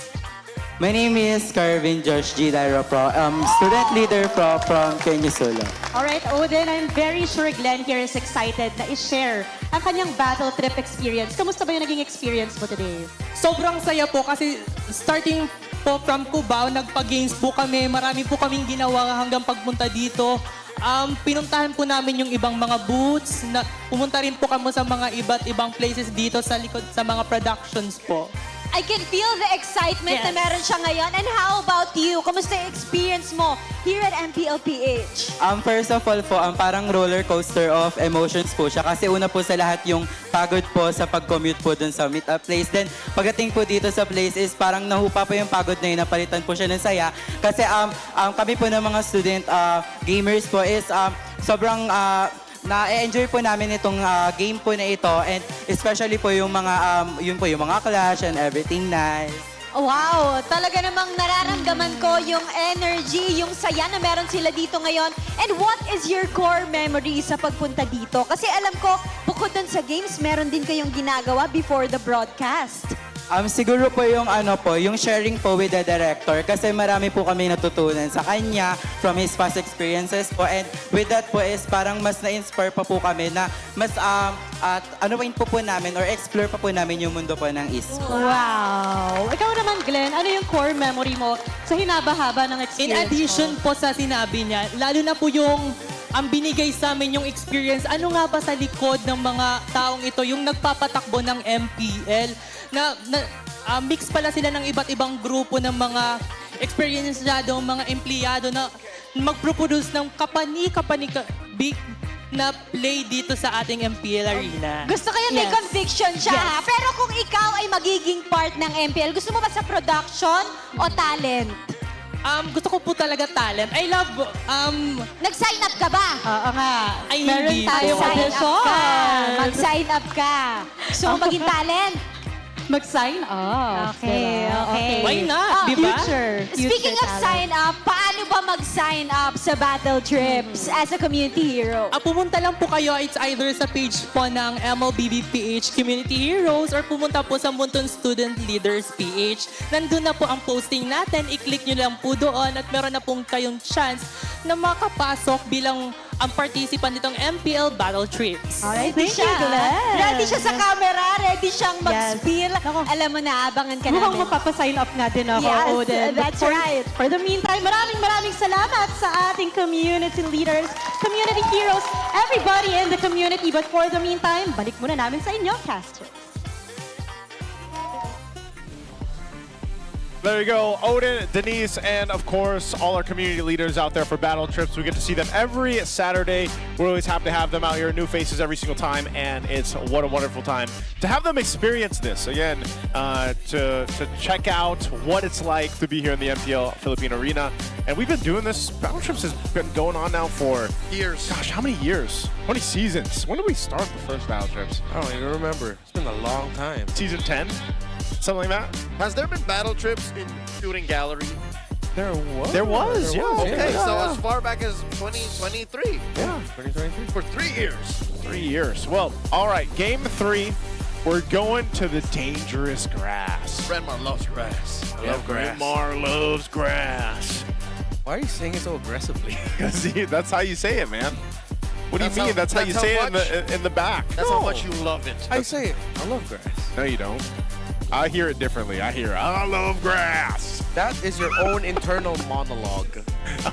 My name is Carvin Josh G. Dairo Pro, student leader from Kenya Solo. Alright, Odin, I'm very sure Glenn here is excited na i-share ang kanyang battle trip experience. Kamusta ba yung naging experience mo today? Sobrang saya po kasi starting po from Cubao, nagpa-games po kami. Marami po kaming ginawa hanggang pagpunta dito. Pinuntahan po namin yung ibang mga booths. Pumunta rin po kami sa mga iba't ibang places dito sa likod sa mga productions po. I can feel the excitement na meron siya ngayon. And how about you? Kamusta yung experience mo here at MPL PH? First of all po, parang roller coaster of emotions po siya. Kasi una po sa lahat yung pagod po sa pag-commute po dun sa meet-up place. Then pagdating po dito sa place is parang nahupa po yung pagod na yun, napalitan po siya ng saya. Kasi kami po ng mga student gamers po is sobrang na-enjoy po namin itong game po na ito, and especially po yung mga clash and everything nice. Wow! Talaga namang nararamdaman ko yung energy, yung saya na meron sila dito ngayon. And what is your core memory sa pagpunta dito? Kasi alam ko, bukod bukod dun sa games, meron din kayong ginagawa before the broadcast. Siguro po yung sharing po with the director kasi marami po kami natutunan sa kanya from his past experiences po, and with that po is parang mas na-inspire pa po kami na mas at anuin po namin or explore pa po namin yung mundo po ng esports. Wow! Ikaw naman, Glenn, ano yung core memory mo sa hinaba-haba ng In experience addition po sa sinabi niya, lalo na po yung ang binigay sa amin yung experience, ano nga ba sa likod ng mga taong ito, yung nagpapatakbo ng MPL, mix pala sila ng iba't ibang grupo ng mga experiencedong mga empleyado na mag-produce ng big na play dito sa ating MPL Arena. Gusto ko yung may Yes. conviction siya, Yes. ha? Pero kung ikaw ay magiging part ng MPL, gusto mo ba sa production o talent? Gusto ko po talaga talent. I love, Nag-sign up ka ba? Oo nga. Ay, Meron hindi tayong po. audition. Mag-sign up ka. Gusto mo maging talent? Mag-sign up. Okay, diba? okay. Why not? Oh, Di ba? Speaking of sign up, paano ba mag-sign up sa Battle Trips as a community hero? Pumunta lang po kayo, it's either sa page po ng MLBB PH Community Heroes or pumunta po sa Munton Student Leaders PH. Nandun na po ang posting natin, i-click nyo lang po doon at meron na pong kayong chance na makapasok bilang ang participant nitong MPL Battle Trips. Alright, Thank you, Glenn. Ready siya sa camera, ready siyang mag-spill. Alam mo na, abangan ka Mukhang namin. mapapasign up nga din ako, Yes, Odin. that's But right. For the meantime, maraming salamat sa ating community leaders, community heroes, everybody in the community. But for the meantime, balik muna namin sa inyo, casters. There you go, Odin, Denise, and of course, all our community leaders out there for Battle Trips. We get to see them every Saturday. We're always happy to have them out here, new faces every single time, and it's what a wonderful time to have them experience this. Again, to check out what it's like to be here in the MPL Philippine Arena. And we've been doing this, Battle Trips has been going on now for Years. Gosh, how many years? How many seasons? When did we start the first Battle Trips? I don't even remember. It's been a long time. Season 10? Something like that? Has there been battle trips in Shooting Gallery? There was. There was, yeah. Okay, Yeah, so yeah. as far back as 2023. Yeah. 2023. For 3 years. 3 years. Well, all right, game 3. We're going to the dangerous grass. Renmar loves grass. I love grass. Renmar loves grass. Why are you saying it so aggressively? Because that's how you say it, man. What do you That's mean? how- That's how you that's say how it in the back. That's how much you love it. I say it. I love grass. No, you don't. I hear it differently. I hear, I love grass. That is your own internal monologue.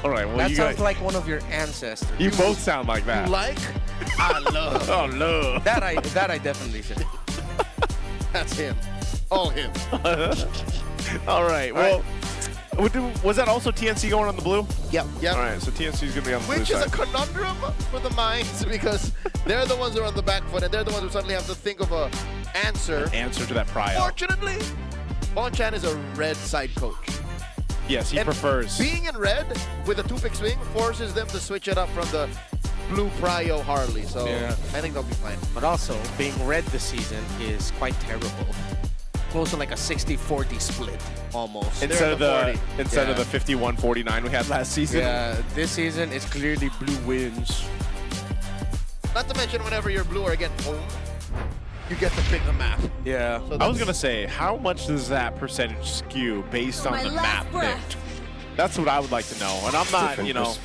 All right, well, That you sounds guys, like one of your ancestors. you both sound like that. You like? I love. Oh, love. That I definitely say. That's him. All him. All right, well, was that also TNC going on the blue? Yep. Yep. All right, so TNC is going to be on the blue Which is side. a conundrum for the minds because they're the ones who are on the back foot and they're the ones who suddenly have to think of a answer. Answer to that prio. Fortunately, Bonchan is a red side coach. Yes, he And prefers. Being in red with a 2-pick swing forces them to switch it up from the blue prio Harley. So Yeah. I think they'll be fine. But also, being red this season is quite terrible. Close to like a 60-40 split, almost. Instead of the 40. instead of Yeah. the 51-49 we had last season. Yeah, this season it's clearly blue wins. Not to mention whenever you're blue or against home, you get to pick the map. Yeah. So I was gonna say, how much does that percentage skew based on My the last map breath. picked? That's what I would like to know, and I'm not, you know,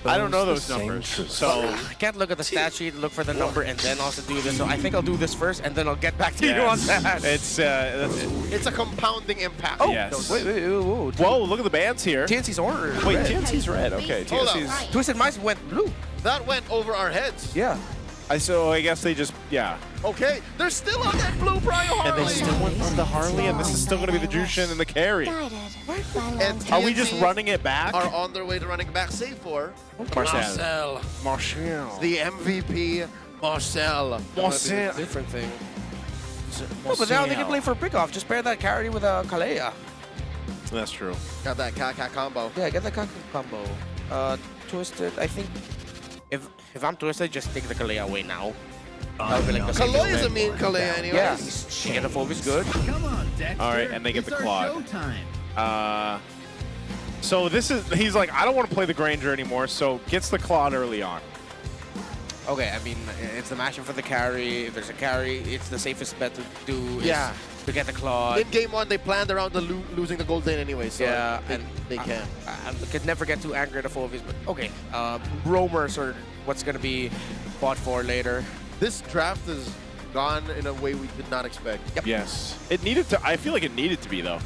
I don't know those numbers, so I can't look at the stat sheet, look for the number, and then also do this. So I think I'll do this first, and then I'll get back to you on that. It's It's a compounding impact. Oh, yes. wait, whoa. Whoa, look at the bands here. TNC's orange. Wait, red. TNC's red. Okay, Hold on. TNC's. Twisted Minds went blue. That went over our heads. Yeah. So I guess they just, yeah. Okay, they're still on that blue prio Harley. And they still went on the Harley, and this is still going to be the Jushin and the carry. And Are we just TNC running it back? Are on their way to running back, save for Marcel. the MVP, Marcel. Marcel. Different thing. No, but now they can play for pickoff. Just pair that carry with a Kalea. That's true. Got that Kaka combo. Yeah, get the combo. Twisted, I think if I'm Twisted, just take the Kalea away now. That would be like the second Kaloy is a win. mean Kalea anyways. Yeah, Shanafov is good. All right, and they get the Claude. So this is, he's like, I don't want to play the Granger anymore, so gets the Claude early on. okay, I mean, it's the matchup for the carry. If there's a carry, it's the safest bet to do is to get the claw. In game 1, they planned around the losing the gold lane anyway, so they can. I could never get too angry at the Phobies, but okay. Roamers are what's going to be fought for later. This draft has gone in a way we did not expect. Yep. Yes. It needed to, I feel like it needed to be, though.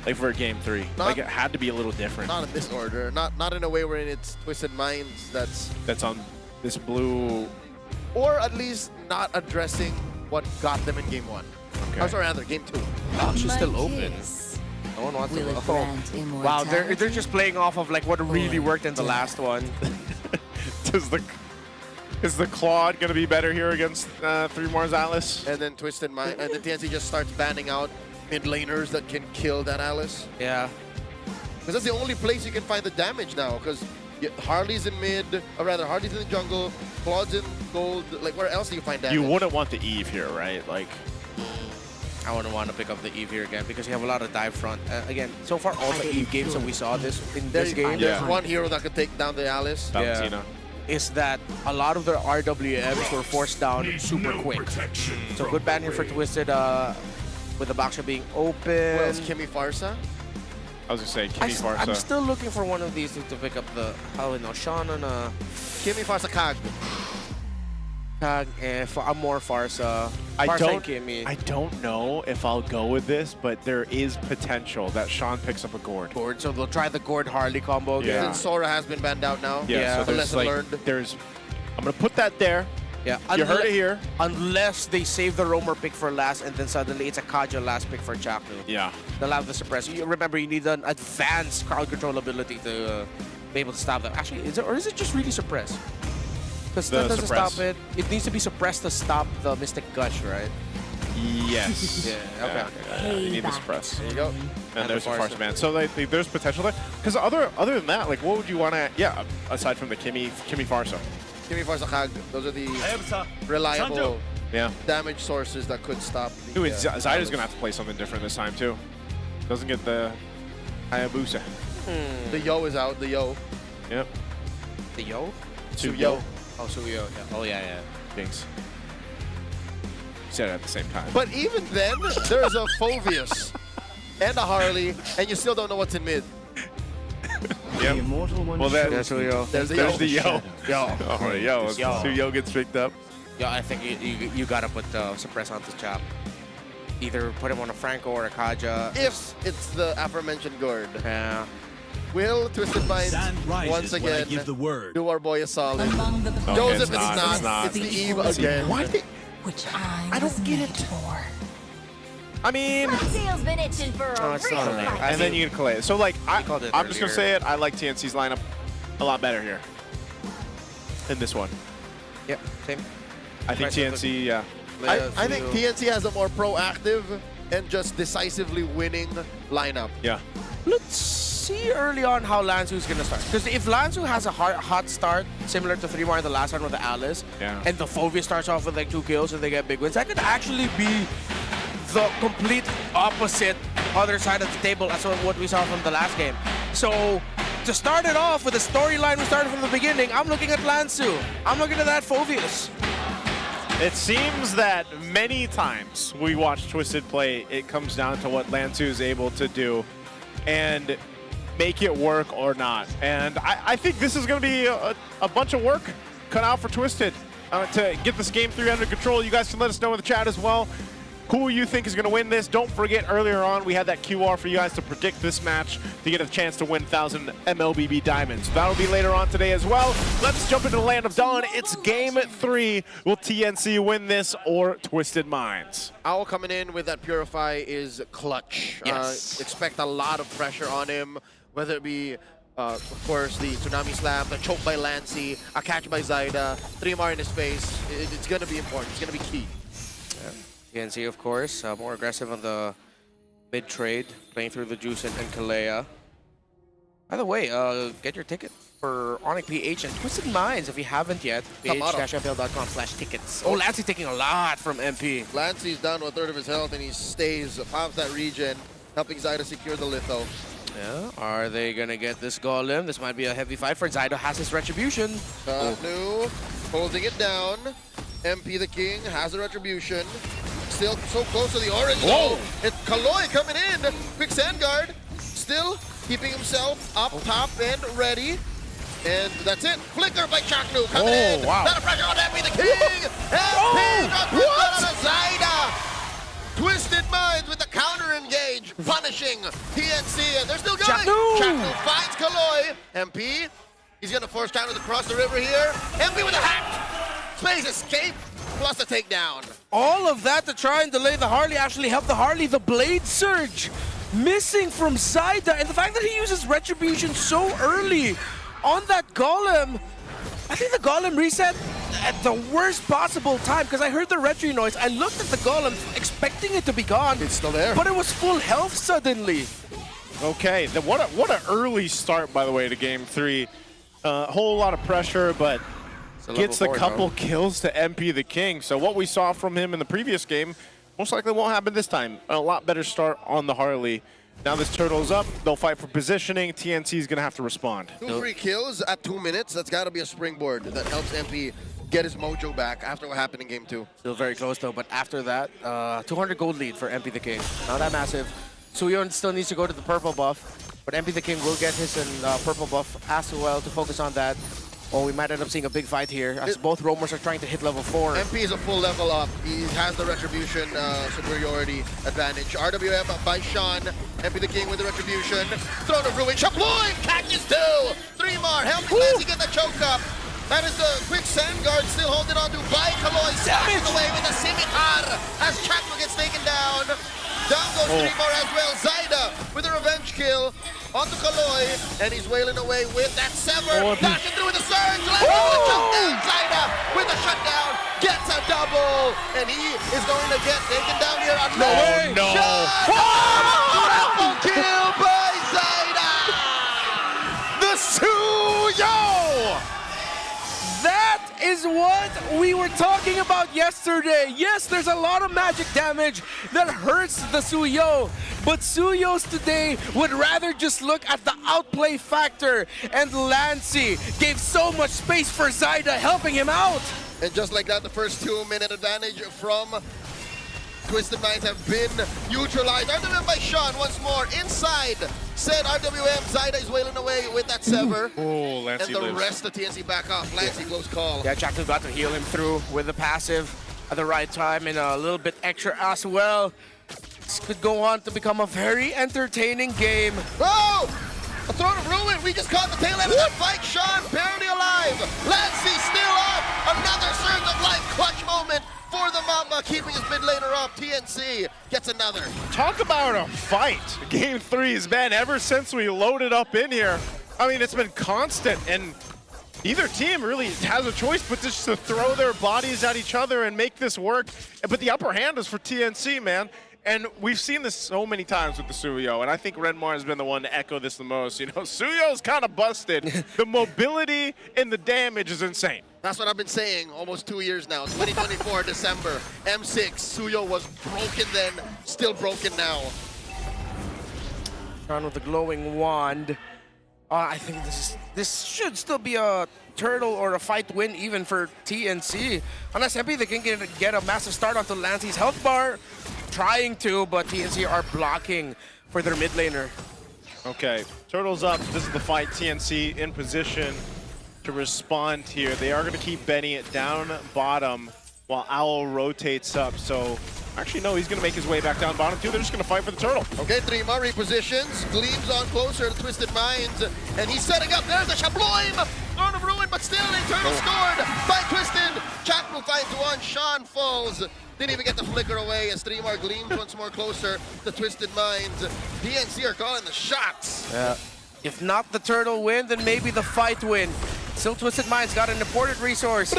Like for game 3. Like it had to be a little different. Not in this order. Not in a way wherein it's Twisted Minds that's on this blue. Or at least not addressing what got them in game 1. Okay. Or sorry, rather, game 2. Oh, she's still open. No one wants to. Wow, they're just playing off of like what really worked in the last one. Is the Claude going to be better here against 3 Mars Alice? And then Twisted Mind, and the TNC just starts banning out mid laners that can kill that Alice. Yeah. Because that's the only place you can find the damage now, because Harley's in mid, or rather Harley's in the jungle, Claude's in gold. Like, where else do you find damage? You wouldn't want the Eve here, right? Like, I wouldn't want to pick up the Eve here again because you have a lot of dive front. Again, so far all the Eve games that we saw this game. There's one hero that could take down the Alice. Valentina. Is that a lot of their RWMs were forced down super quick. So good ban here for Twisted with the boxer being open. Who else? Kimi Farsa? I was going to say Kimi Farsa. I'm still looking for one of these to pick up the, Sean and Kimi Farsa Kag. Kag and more Farsa. I don't know if I'll go with this, but there is potential that Sean picks up a Gord. So they'll try the Gord Harley combo again. Since Sora has been banned out now. Yeah, so lesson learned. I'm going to put that there. Yeah, you heard it here. Unless they save the Roamer pick for last, and then suddenly it's a Kaja last pick for Chaknu. Yeah. They'll have the suppress. Remember, you need an advanced crowd control ability to be able to stop them. Actually, is it just really suppress? Because that doesn't stop it. It needs to be suppressed to stop the Mystic Gush, right? Yes. Yeah. Okay. You need the suppress. There you go. And there's a Farsa man. So there's potential there. Because other than that, like, what would you want to? Yeah, aside from the Kimi Farsa. Kimi Farsa Kag. Those are the reliable damage sources that could stop. Zyda's going to have to play something different this time too. Doesn't get the Hayabusa. The Yo is out. The Yo. Yep. The Yo? Suyo. Oh, Suyo. Yeah. Oh, yeah. Thanks. Said it at the same time. But even then, there's a Phobius and a Harley, and you still don't know what's in mid. Yep. Well, there's the Yo. There's the Yo. There's the Yo. Yo. Oh, Yo. Suyo gets picked up. Yo, I think you gotta put suppress on the chop. Either put him on a Franco or a Kaja. If it's the aforementioned Gord. Yeah. Will Twisted Minds once again do our boy a solid? Joseph, it's not. It's the Eve again. Why did Which I don't get it. I mean, Brazil's been itching for a it's not real a fight. and then you can collate it. So like, I'm just gonna earlier. say it. I like TNC's lineup a lot better here in this one. Yep, same. I think TNC, yeah. I think TNC has a more proactive and just decisively winning lineup. Yeah. Let's see early on how Lanzu's gonna start. Because if Lanzu has a hot start, similar to 3 Mar in the last one with the Alice, and the Phobia starts off with like 2 kills and they get big wins, that could actually be the complete opposite other side of the table as what we saw from the last game. So to start it off with a storyline we started from the beginning, I'm looking at Lanzu. I'm looking at that Phobius. It seems that many times we watch Twisted play, it comes down to what Lanzu is able to do and make it work or not. And I think this is going to be a bunch of work cut out for Twisted to get this game 3 under control. You guys can let us know in the chat as well who you think is going to win this. Don't forget, earlier on, we had that QR for you guys to predict this match to get a chance to win 1,000 MLBB Diamonds. That'll be later on today as well. Let's jump into the Land of Dawn. It's game 3. Will TNC win this or Twisted Minds? Owl coming in with that Purify is clutch. Yes. Expect a lot of pressure on him, whether it be, of course, the Tsunami Slam, the choke by Lancy, a catch by Zyda, 3 Mar in his face. It's going to be important. It's going to be key. TNC, of course, more aggressive on the mid-trade, playing through the Juice and Kalea. By the way, get your ticket for Onyx PH and Twisted Minds if you haven't yet. ph-mpl.com/tickets. Oh, Lancey's taking a lot from MP. Lancey's down to 1/3 of his health, and he stays, pops that regen, helping Zyda secure the litho. Yeah, are they gonna get this golem? This might be a heavy fight for Zyda. Has his retribution. New holding it down. MP the King has a retribution. Still so close to the orange. Oh, it's Kaloy coming in. Quick sand guard. Still keeping himself up top and ready. And that's it. Flicker by Chaknu coming in. Wow. Not a pressure on MP the King. MP drops on a Zyda. Twisted Minds with the counter engage, punishing TNC, and they're still going. Chaknu finds Kaloy. MP, he's going to force Chaknu to cross the river here. MP with a hack. Space escape, plus a takedown. All of that to try and delay the Harley actually helped the Harley. The blade surge missing from Zyda, and the fact that he uses retribution so early on that golem. I think the golem reset at the worst possible time because I heard the retry noise. I looked at the golem expecting it to be gone. It's still there. But it was full health suddenly. Okay, what an early start, by the way, to game 3. Whole lot of pressure, but gets a couple kills to MP the King. So what we saw from him in the previous game most likely won't happen this time. A lot better start on the Harley. Now this turtle's up, they'll fight for positioning. TNC is gonna have to respond. 2 free kills at 2 minutes. That's gotta be a springboard that helps MP get his mojo back after what happened in game 2. Still very close though, but after that, 200 gold lead for MP the King. Not that massive. Suyon still needs to go to the purple buff, but MP the King will get his purple buff as well to focus on that. Oh, we might end up seeing a big fight here as both roamers are trying to hit level 4. MP is a full level up. He has the retribution superiority advantage. RWM by Sean. MP the King with the retribution. Throne of Ruin. Chaploy! Catches 2! 3 more. Helping Clancy get the choke up. That is the quick sand guard still holding on to by Kaloy. Smashes away with a scimitar as Chakma gets taken down. Down goes 3 more as well. Zyda with a revenge kill onto Kaloy, and he's wailing away with that sever. Dashing through with a surge. Let's go with a shutdown. Zyda with a shutdown gets a double, and he is going to get taken down here on triple kill by Zyda. The Suyo! That is what we were talking about yesterday. Yes, there's a lot of magic damage that hurts the Suyo, but Suyos today would rather just look at the outplay factor, and Lancy gave so much space for Zyda, helping him out. And just like that, the first 2-minute advantage from Twisted Minds have been neutralized. RWM by Sean once more inside. Said RWM, Zyda is wailing away with that sever. Oh, Lancy and the lives. rest of TNC back off. Lancy, close call. Yeah, Chaknu got to heal him through with the passive at the right time and a little bit extra as well. This could go on to become a very entertaining game. Oh! A Throne of Ruin. We just caught the tail end of that fight. Sean barely alive. Lancy still up. Another surge of life clutch moment for the Mamba, keeping his mid laner up. TNC gets another. Talk about a fight. Game 3 has been ever since we loaded up in here. I mean, it's been constant, and neither team really has a choice but just to throw their bodies at each other and make this work. But the upper hand is for TNC, man. And we've seen this so many times with the Suyo, and I think Renmar has been the one to echo this the most. You know, Suyo's kind of busted. The mobility and the damage is insane. That's what I've been saying almost 2 years now. 2024, December. M6, Suyo was broken then, still broken now. Sean with the glowing wand. I think this should still be a turtle or a fight win even for TNC. Unless MP they can get a massive start onto Lancy's health bar. Trying to, but TNC are blocking for their mid laner. Okay, turtles up. This is the fight. TNC in position to respond here. They are going to keep Benny down bottom while Owl rotates up. So, actually, no, he's going to make his way back down bottom too. They're just going to fight for the turtle. Okay, Trima repositions, gleams on closer to Twisted Minds, and he's setting up. There's a Shabloim! Throne of Ruin, but still internal scored by Twisted. Chakmu finds one, Sean falls. Didn't even get the flicker away as Streamar gleams once more closer to Twisted Minds. DNC are calling the shots. Yeah. If not the turtle win, then maybe the fight win. Still Twisted Minds got an important resource.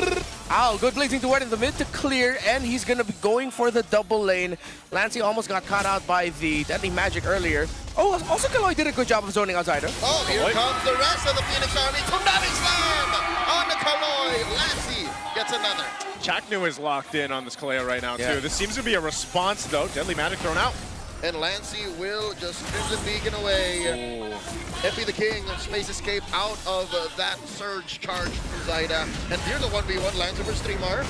Owl, good blazing to wet in the mid to clear, and he's gonna be going for the double lane. Lancy almost got caught out by the Deadly Magic earlier. Oh, also Kaloy did a good job of zoning outsider. Oh, here comes the rest of the Phoenix Army. Tsunami Slam on the Kaloy. Lancy gets another. Chaknu is locked in on this Kaleo right now, Yeah. too. This seems to be a response, though. Deadly Magic thrown out. And Lancey will just Crimson Beacon away. MP the King, space escape out of that surge charge from Zyda. And here's a 1v1, Lancer versus 3mar.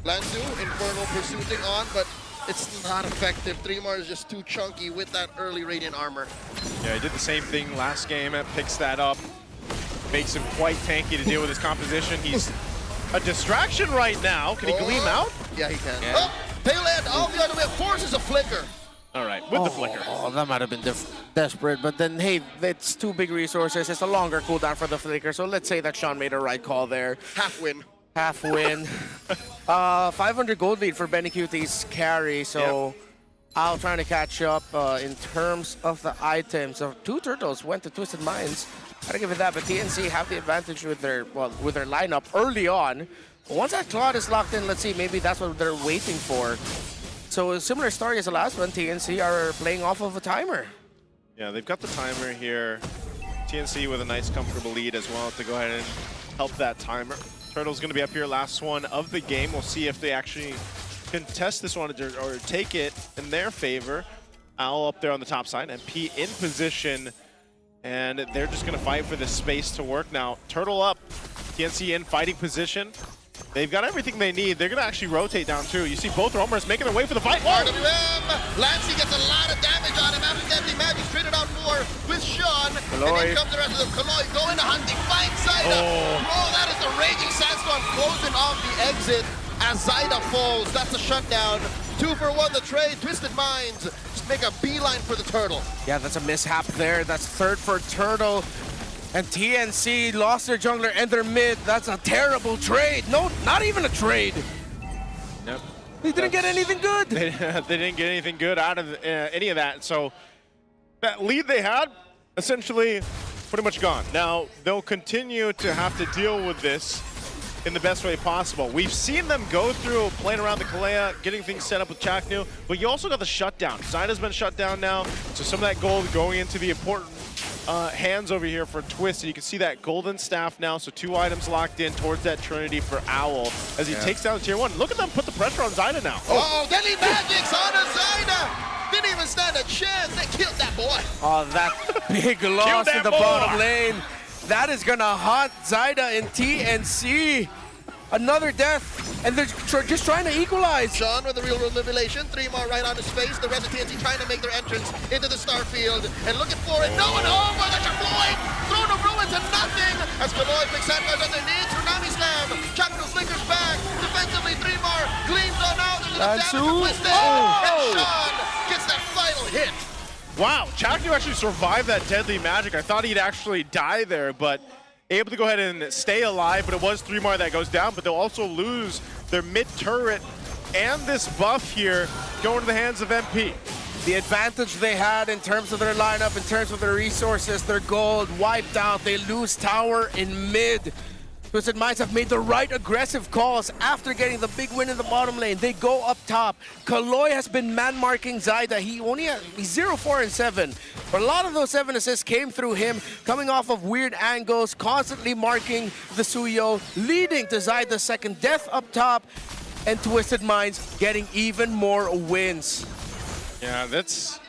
Lancer, Infernal pursuing on, but it's not effective. 3mar is just too chunky with that early Radiant armor. Yeah, he did the same thing last game. It picks that up. Makes him quite tanky to deal with his composition. He's a distraction right now. Can he gleam out? Yeah, he can. Oh, tail end all the other way. Forces a flicker. All right, with the flicker. Oh, that might have been desperate, but then, hey, it's 2 big resources. It's a longer cooldown for the flicker, so let's say that Sean made a right call there. Half win. Half win. 500 gold lead for Benny QT's carry, so I'll try to catch up in terms of the items. So 2 turtles went to Twisted Minds. Gotta give it that, but TNC have the advantage with their lineup early on. Once that Claude is locked in, let's see, maybe that's what they're waiting for. So a similar story as the last one, TNC are playing off of a timer. Yeah, they've got the timer here. TNC with a nice comfortable lead as well to go ahead and help that timer. Turtle's gonna be up here, last one of the game. We'll see if they actually contest this one or take it in their favor. Owl up there on the top side, and P in position, and they're just gonna fight for this space to work now. Turtle up, TNC in fighting position. They've got everything they need. They're gonna actually rotate down too. You see both roamers making their way for the fight. RWM! Lancey gets a lot of damage on him after Deadly Magic traded out more with Sean. Kaloi. And in comes the rest of them. Kaloi going to hunting, fight Zyda. Oh, that is the Raging Sandstorm closing off the exit as Zyda falls. That's a shutdown. 2 for 1 the trade. Twisted Minds just make a beeline for the Turtle. Yeah, that's a mishap there. That's 3rd for Turtle. And TNC lost their jungler and their mid. That's a terrible trade. No, not even a trade. Nope. They didn't get anything good. They didn't get anything good out of any of that. So that lead they had, essentially pretty much gone. Now, they'll continue to have to deal with this in the best way possible. We've seen them go through playing around the Kalea, getting things set up with Chaknu, but you also got the shutdown. Zyda's been shut down now, so some of that gold going into the important hands over here for TWIS. And you can see that golden staff now, so 2 items locked in towards that Trinity for Owl as he takes down tier 1. Look at them put the pressure on Zyda now. Oh, Deadly Magic's on a Zyda! Didn't even stand a chance. They killed that boy. Oh, that big loss in the bottom lane. That is gonna haunt Zyda in TNC. Another death, and they're just trying to equalize. Sean with the real world manipulation. 3mar right on his face. The rest of TNC trying to make their entrance into the Starfield and looking for it. No one home. That's your boy. Throne of Ruin to nothing as Kaloi picks that guys underneath. Tsunami Slam. Chakra flickers back. Defensively, 3mar gleams on out into the damage from Twisted. And Sean gets that final hit. Wow, Chaknu actually survived that Deadly Magic. I thought he'd actually die there, but able to go ahead and stay alive, but it was 3mar that goes down, but they'll also lose their mid-turret and this buff here going to the hands of MP. The advantage they had in terms of their lineup, in terms of their resources, their gold wiped out. They lose tower in mid. Twisted Minds have made the right aggressive calls after getting the big win in the bottom lane. They go up top. Kaloi has been man-marking Zyda. He's 0-4 and 7. But a lot of those 7 assists came through him, coming off of weird angles, constantly marking the Suyo, leading to Zyda's second death up top, and Twisted Minds getting even more wins. Yeah, that's,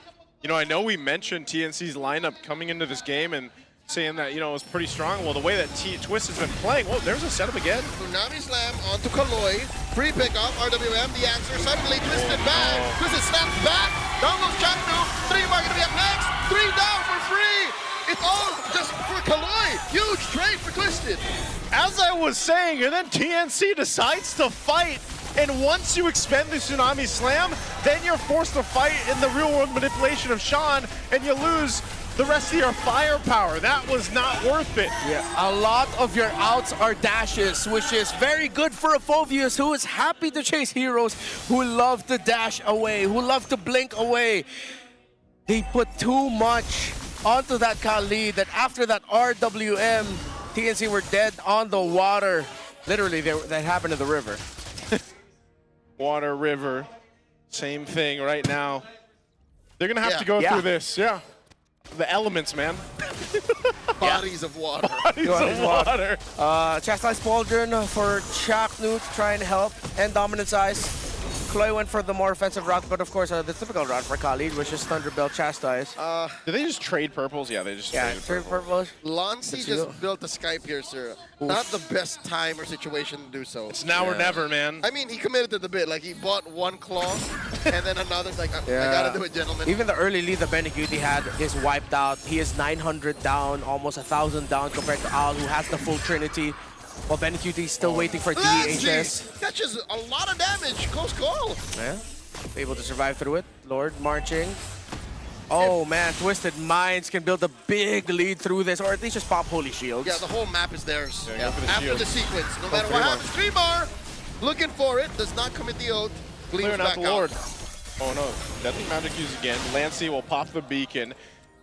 I know we mentioned TNC's lineup coming into this game and saying that, it was pretty strong. Well, the way that TWIS has been playing, whoa, there's a setup again. Tsunami Slam onto Kaloi. Free pickup, RWM, the answer. Suddenly Twisted back. Twisted snaps back. Down goes Chaknu. 3mar gonna be up next. 3 down for free. It's all just for Kaloi. Huge trade for Twisted. As I was saying, and then TNC decides to fight. And once you expend the Tsunami Slam, then you're forced to fight in the real world manipulation of Sean, and you lose the rest of your firepower. That was not worth it. Yeah, a lot of your outs are dashes, which is very good for a Phoveus who is happy to chase heroes who love to dash away, who love to blink away. They put too much onto that Kali that after that RWM, TNC were dead on the water. Literally, that happened in the river. Water, river, same thing right now. They're gonna have to go through this, The elements, man. Bodies of water. Bodies of water. Chastise Pauldron for Chaknu to try and help, and Dominance Eyes. Chloe went for the more offensive route, but of course, the typical route for Khalid was just Thunderbelt Chastise. Did they just trade purples? Yeah, they just traded purples. Lancy just built a Sky Piercer. Not the best time or situation to do so. It's now or never, man. I mean, he committed to the bit. Like, he bought one claw, and then another. Like, I gotta do it, gentlemen. Even the early lead that Benny Cutie had is wiped out. He is 900 down, almost 1,000 down compared to Al, who has the full Trinity. While Benny Cutie is still waiting for DHS. Catches a lot of damage. Close call. Yeah, able to survive through it. Lord marching. Oh man, Twisted Minds can build a big lead through this, or at least just pop Holy Shields. Yeah, the whole map is theirs. Yeah, After the sequence, no matter what happens. 3-bar, looking for it, does not commit the oath. Gleams Clearing out back the Lord. Oh no, Deadly Magic used again. Lancey will pop the beacon.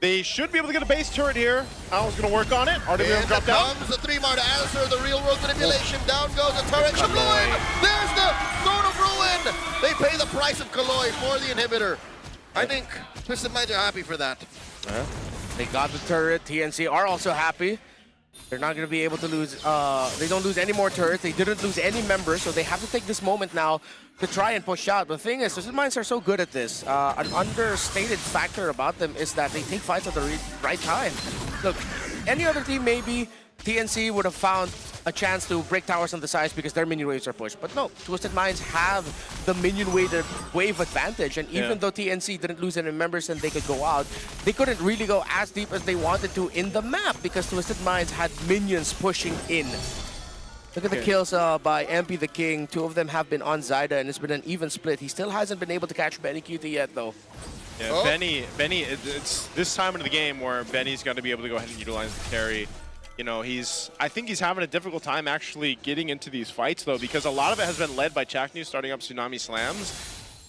They should be able to get a base turret here. Al's going to work on it. RWM drop down. comes the 3-bar to answer the real-world manipulation. Down goes the turret. Shabloy! There's the Throne of Ruin! They pay the price of Kaloy for the inhibitor. I think Twisted Minds are happy for that. Yeah. They got the turret. TNC are also happy. They're not going to be able to lose. They don't lose any more turrets. They didn't lose any members, so they have to take this moment now to try and push out. The thing is, Twisted Minds are so good at this. An understated factor about them is that they take fights at the right time. Look, any other team maybe TNC would have found a chance to break towers on the sides because their minion waves are pushed. But no, Twisted Minds have the minion wave advantage. And even though TNC didn't lose any members and they could go out, they couldn't really go as deep as they wanted to in the map because Twisted Minds had minions pushing in. Look at the kills by MP the King. 2 of them have been on Zyda, and it's been an even split. He still hasn't been able to catch Benny Cutie yet, though. Yeah, Benny, it's this time into the game where Benny's got to be able to go ahead and utilize the carry. You know, I think he's having a difficult time actually getting into these fights, though, because a lot of it has been led by Chaknu starting up Tsunami Slams.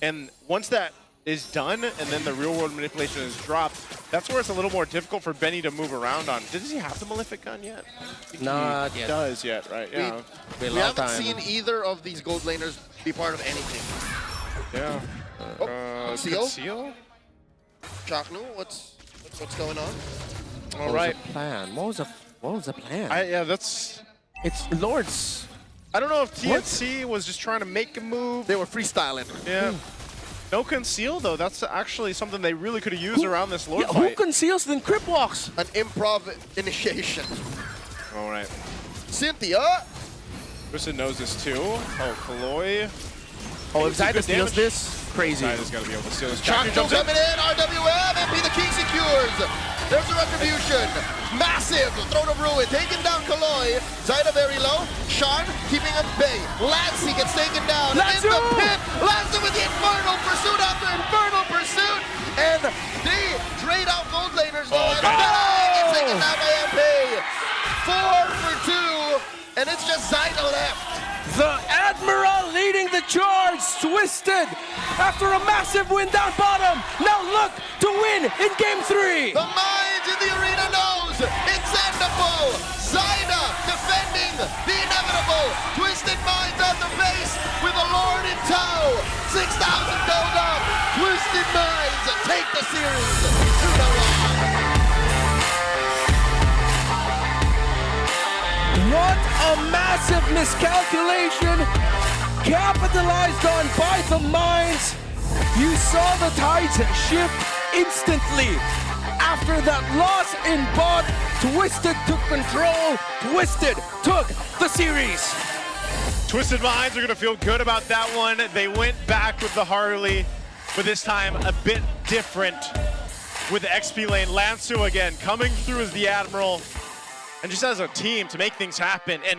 And once that is done, and then the real-world manipulation is dropped, that's where it's a little more difficult for Benny to move around on. Does he have the Malefic gun yet? Not he yet. does yet, right? Yeah. We haven't seen either of these gold laners be part of anything. Yeah. Conceal? Chaknu, what's going on? All right. Plan. What was the plan? Yeah, that's... It's Lords. I don't know if TNC was just trying to make a move. They were freestyling. Yeah. No conceal, though. That's actually something they really could have used around this Lord fight. Who conceals then Crip Walks? An improv initiation. All right. Cynthia. Twisted knows this, too. Oh, Kaloy. Oh, if Zyda steals this, crazy. Zyda's got to be able to steal this. Chaknu coming in. RWM. MP the King secures. There's a retribution. Massive Throne of Ruin. Taking down Kaloy. Zyda very low. Sean keeping at bay. Lancey gets taken down. Lancer! In the pit. Lancer with the Infernal Pursuit after Infernal Pursuit. And they trade out gold laners. Oh, gets taken down by MP. 4 for 2. And it's just Zyda left. The Admiral leading the charge, Twisted, after a massive win down bottom. Now look to win in Game 3. The minds in the arena knows it's endable. Zyda defending the inevitable. Twisted Minds on the base with a Lord in tow. 6,000 gold up. Twisted Minds take the series 2-1. What a massive miscalculation, capitalized on by the Minds. You saw the tides shift instantly. After that loss in bot, Twisted took control. Twisted took the series. Twisted Minds are going to feel good about that one. They went back with the Harley, but this time a bit different with the XP lane. Lansu again coming through as the Admiral. And just as a team to make things happen. And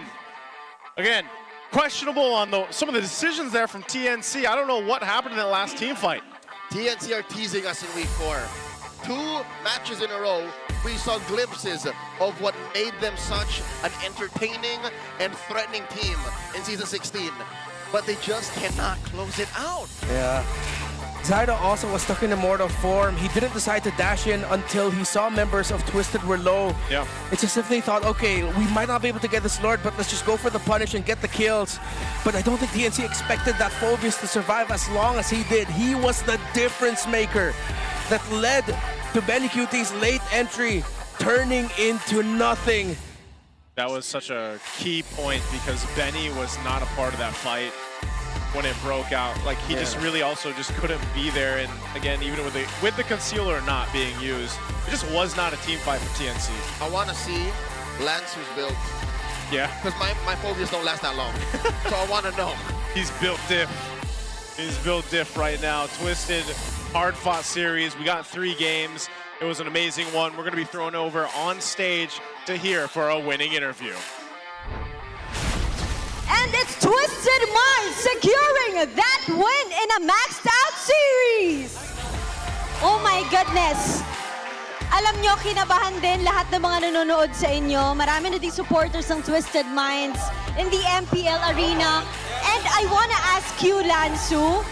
again, questionable on some of the decisions there from TNC. I don't know what happened in that last team fight. TNC are teasing us in week 4. 2 matches in a row, we saw glimpses of what made them such an entertaining and threatening team in Season 16. But they just cannot close it out. Yeah. Zyda also was stuck in immortal form. He didn't decide to dash in until he saw members of Twisted were low. Yeah. It's as if they thought, okay, we might not be able to get this Lord, but let's just go for the punish and get the kills. But I don't think TNC expected that Phobius to survive as long as he did. He was the difference maker that led to Benny Cutie's late entry, turning into nothing. That was such a key point because Benny was not a part of that fight. when it broke out. Like he just really also just couldn't be there. And again, even with the concealer not being used, it just was not a team fight for TNC. I want to see Lance's build. Yeah. Because my phobias don't last that long. So I want to know. He's built diff. He's built diff right now. Twisted, hard-fought series. We got 3 games. It was an amazing one. We're going to be thrown over on stage to hear for a winning interview. And it's Twisted Minds securing that win in a maxed out series. Oh my goodness. Alam nyo, kinabahan din lahat ng mga nanonood sa inyo. Marami na ding supporters ng Twisted Minds in the MPL arena. And I wanna ask you, Lansu,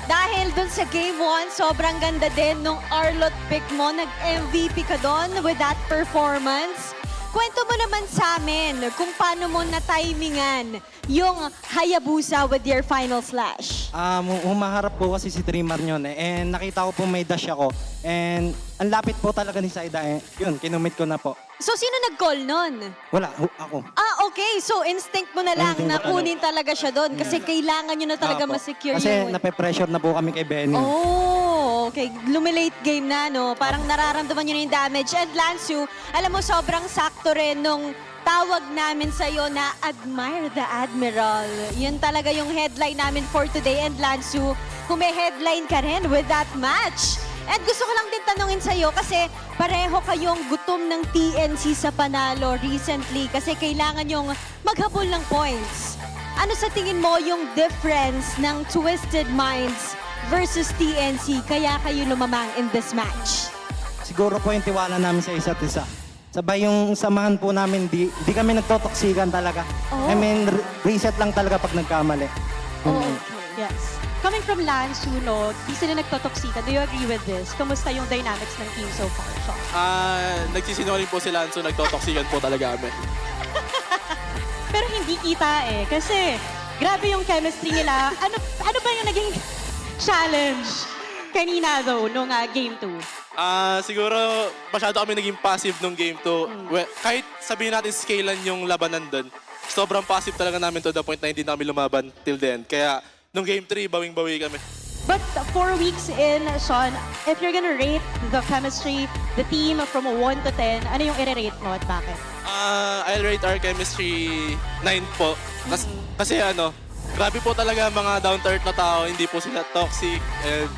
dahil dun sa Game 1, sobrang ganda din nung Arlot pick mo. Nag-MVP ka doon with that performance. Kwento mo naman sa amin kung paano mo na-timingan yung Hayabusa with your final slash. Humaharap po kasi si Dreamer yun and nakita ko po may dash ako. And ang lapit po talaga ni Saida yun, kinumit ko na po. So, sino nag-call nun? Wala, ako. Okay. So, instinct mo na lang na kunin talaga siya doon kasi kailangan nyo na talaga ma-secure Kasi yung... nape-pressure na po kami kay Benny. Oh, okay. Lumilate game na, no? Parang nararamdaman nyo na yung damage. And Lansu, alam mo, sobrang sakto rin nung tawag namin sa'yo na Admire the Admiral. Yun talaga yung headline namin for today. And Lansu, kung may headline ka rin with that match. And gusto ko lang din tanungin sa'yo kasi pareho kayong gutom ng TNC sa panalo recently kasi kailangan yung maghabol ng points. Ano sa tingin mo yung difference ng Twisted Minds versus TNC kaya kayo lumamang in this match? Siguro po yung tiwala namin sa isa't isa. Sabay yung samahan po namin, di kami nagtotoksikan talaga. Oh. I mean, reset lang talaga pag nagkamali. Yes. Coming from Lansu, no, di sila nagtotoksika. Do you agree with this? Kamusta yung dynamics ng team so far, Sean? Nagsisinungaling po si Lanzo, nagtotoksikan po talaga kami. Pero hindi kita kasi grabe yung chemistry nila. Ano ba yung naging challenge kanina though, nung Game 2? Siguro masyado kami naging passive nung Game 2. Well, kahit sabihin natin scalan yung labanan doon, sobrang passive talaga namin to the point na hindi namin lumaban till the end. Kaya nung Game 3, bawing-bawi kami. But 4 weeks in, Sean, if you're gonna rate the chemistry, the team from 1 to 10, ano yung i-rate mo at bakit? I'll rate our chemistry 9 po. Kasi grabe po talaga mga down-to-earth na tao, hindi po sila toxic. And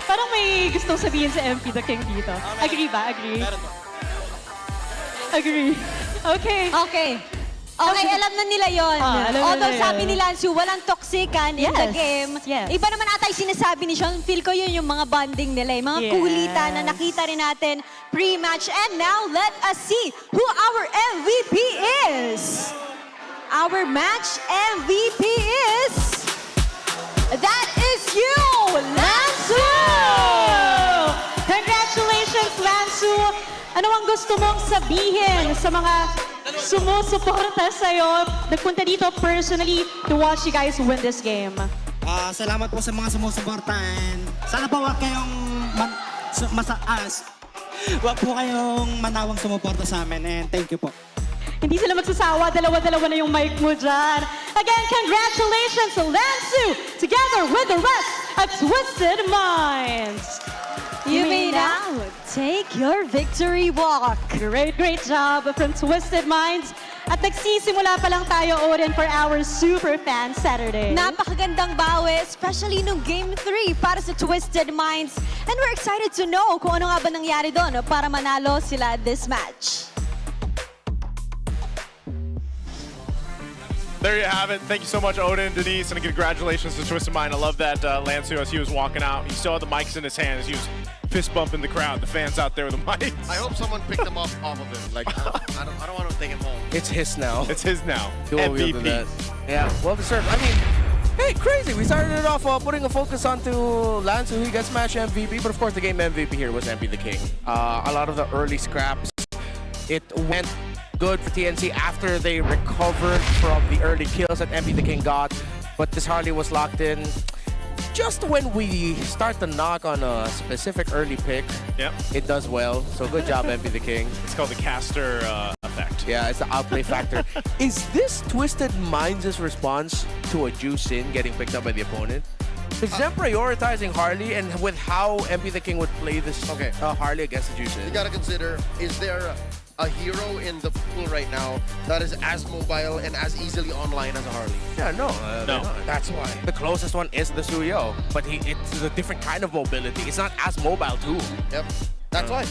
Parang may gustong sabihin sa MP the King dito. Agree ba? Agree? meron po. Agree. Okay. Okay. Okay, alam na nila yon. Alam na Although nila sabi yun. ni Lansu, walang toxican in the Yes. game. Yes. Iba naman ata yung sinasabi ni Sean. Feel ko yun yung mga bonding nila. Yung mga Yes. kulitan na nakita rin natin pre-match. And now, let us see who our MVP is. Our match MVP is... That is you, Lansu! Congratulations, Lansu! Ano ang gusto mong sabihin sa mga sumusuporta sa'yo? Nagpunta dito personally to watch you guys win this game. Salamat po sa mga sumusuporta and sana po wag kayong wag po kayong manawang sumuporta sa amin and thank you po. Hindi sila magsasawa, dalawa-dalawa na yung mic mo dyan. Again, congratulations to Lansu together with the rest of Twisted Minds. You may now take your victory walk. Great job from Twisted Minds. At nagsisimula pa lang tayo, Odin, for our Super Fan Saturday. Napakagandang bawi, especially nung Game 3 para sa Twisted Minds. And we're excited to know kung ano nga ba nangyari doon para manalo sila this match. There you have it. Thank you so much, Odin, Denise, and congratulations to Twisted Mind. I love that Lansu, as he was walking out, he still had the mics in his hands. He was fist bumping the crowd, the fans out there with the mics. I hope someone picked them off of him. Like, I don't want to take him home. It's his now. It's his now. He will wield MVP. that. Yeah, well deserved. I mean, hey, crazy. We started it off putting a focus onto Lance, who gets match MVP, but of course the game MVP here was MP the King. A lot of the early scraps, it went good for TNC after they recovered from the early kills that MP the King got, but this Harley was locked in. just when we start to knock on a specific early pick, it does well. So good job, MP the King. It's called the caster effect. Yeah, it's the outplay factor. Is this Twisted Minds' response to a Juice In getting picked up by the opponent? Is them prioritizing Harley, and with how MP the King would play this Harley against the Juice In? You gotta consider, is there a hero in the pool right now that is as mobile and as easily online as a Harley? Yeah, no. No. That's why. The closest one is the Suyo, but it's a different kind of mobility. It's not as mobile too. Yep. That's why.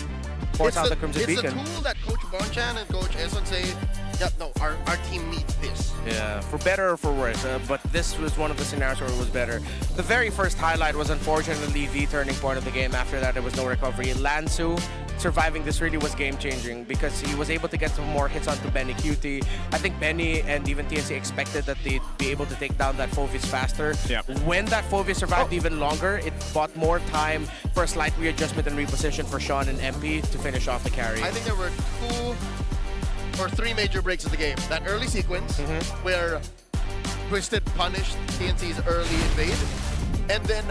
Force out the Crimson It's Beacon. a tool that Coach Bonchan and Coach Eson say, yep, no, our team needs this. Yeah, for better or for worse, but this was one of the scenarios where it was better. The very first highlight was unfortunately the turning point of the game. After that, there was no recovery. Lansu surviving this really was game-changing because he was able to get some more hits onto Benny QT. I think Benny and even TNC expected that they'd be able to take down that Fovis faster. Yeah. When that Fovis survived even longer, it bought more time for a slight readjustment and reposition for Sean and MP to finish off the carry. I think there were 2 or 3 major breaks of the game. That early sequence where Twisted punished TNC's early invade, and then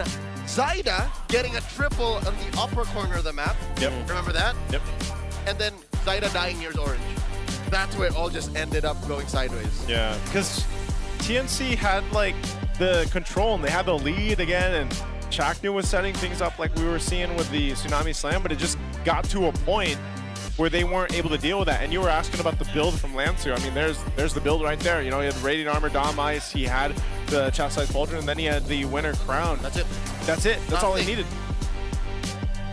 Zaida getting a triple on the upper corner of the map. Yep. Remember that? Yep. And then Zaida dying near orange. That's where it all just ended up going sideways. Yeah, because TNC had like the control and they had the lead again, and Chaknu was setting things up like we were seeing with the Tsunami Slam, but it just got to a point where they weren't able to deal with that. And you were asking about the build from Lancer. I mean, there's the build right there. You know, he had Radiant Armor, Dom Ice, he had the Chastised Pauldron, and then he had the Winter Crown. That's it. That's it. That's all he needed.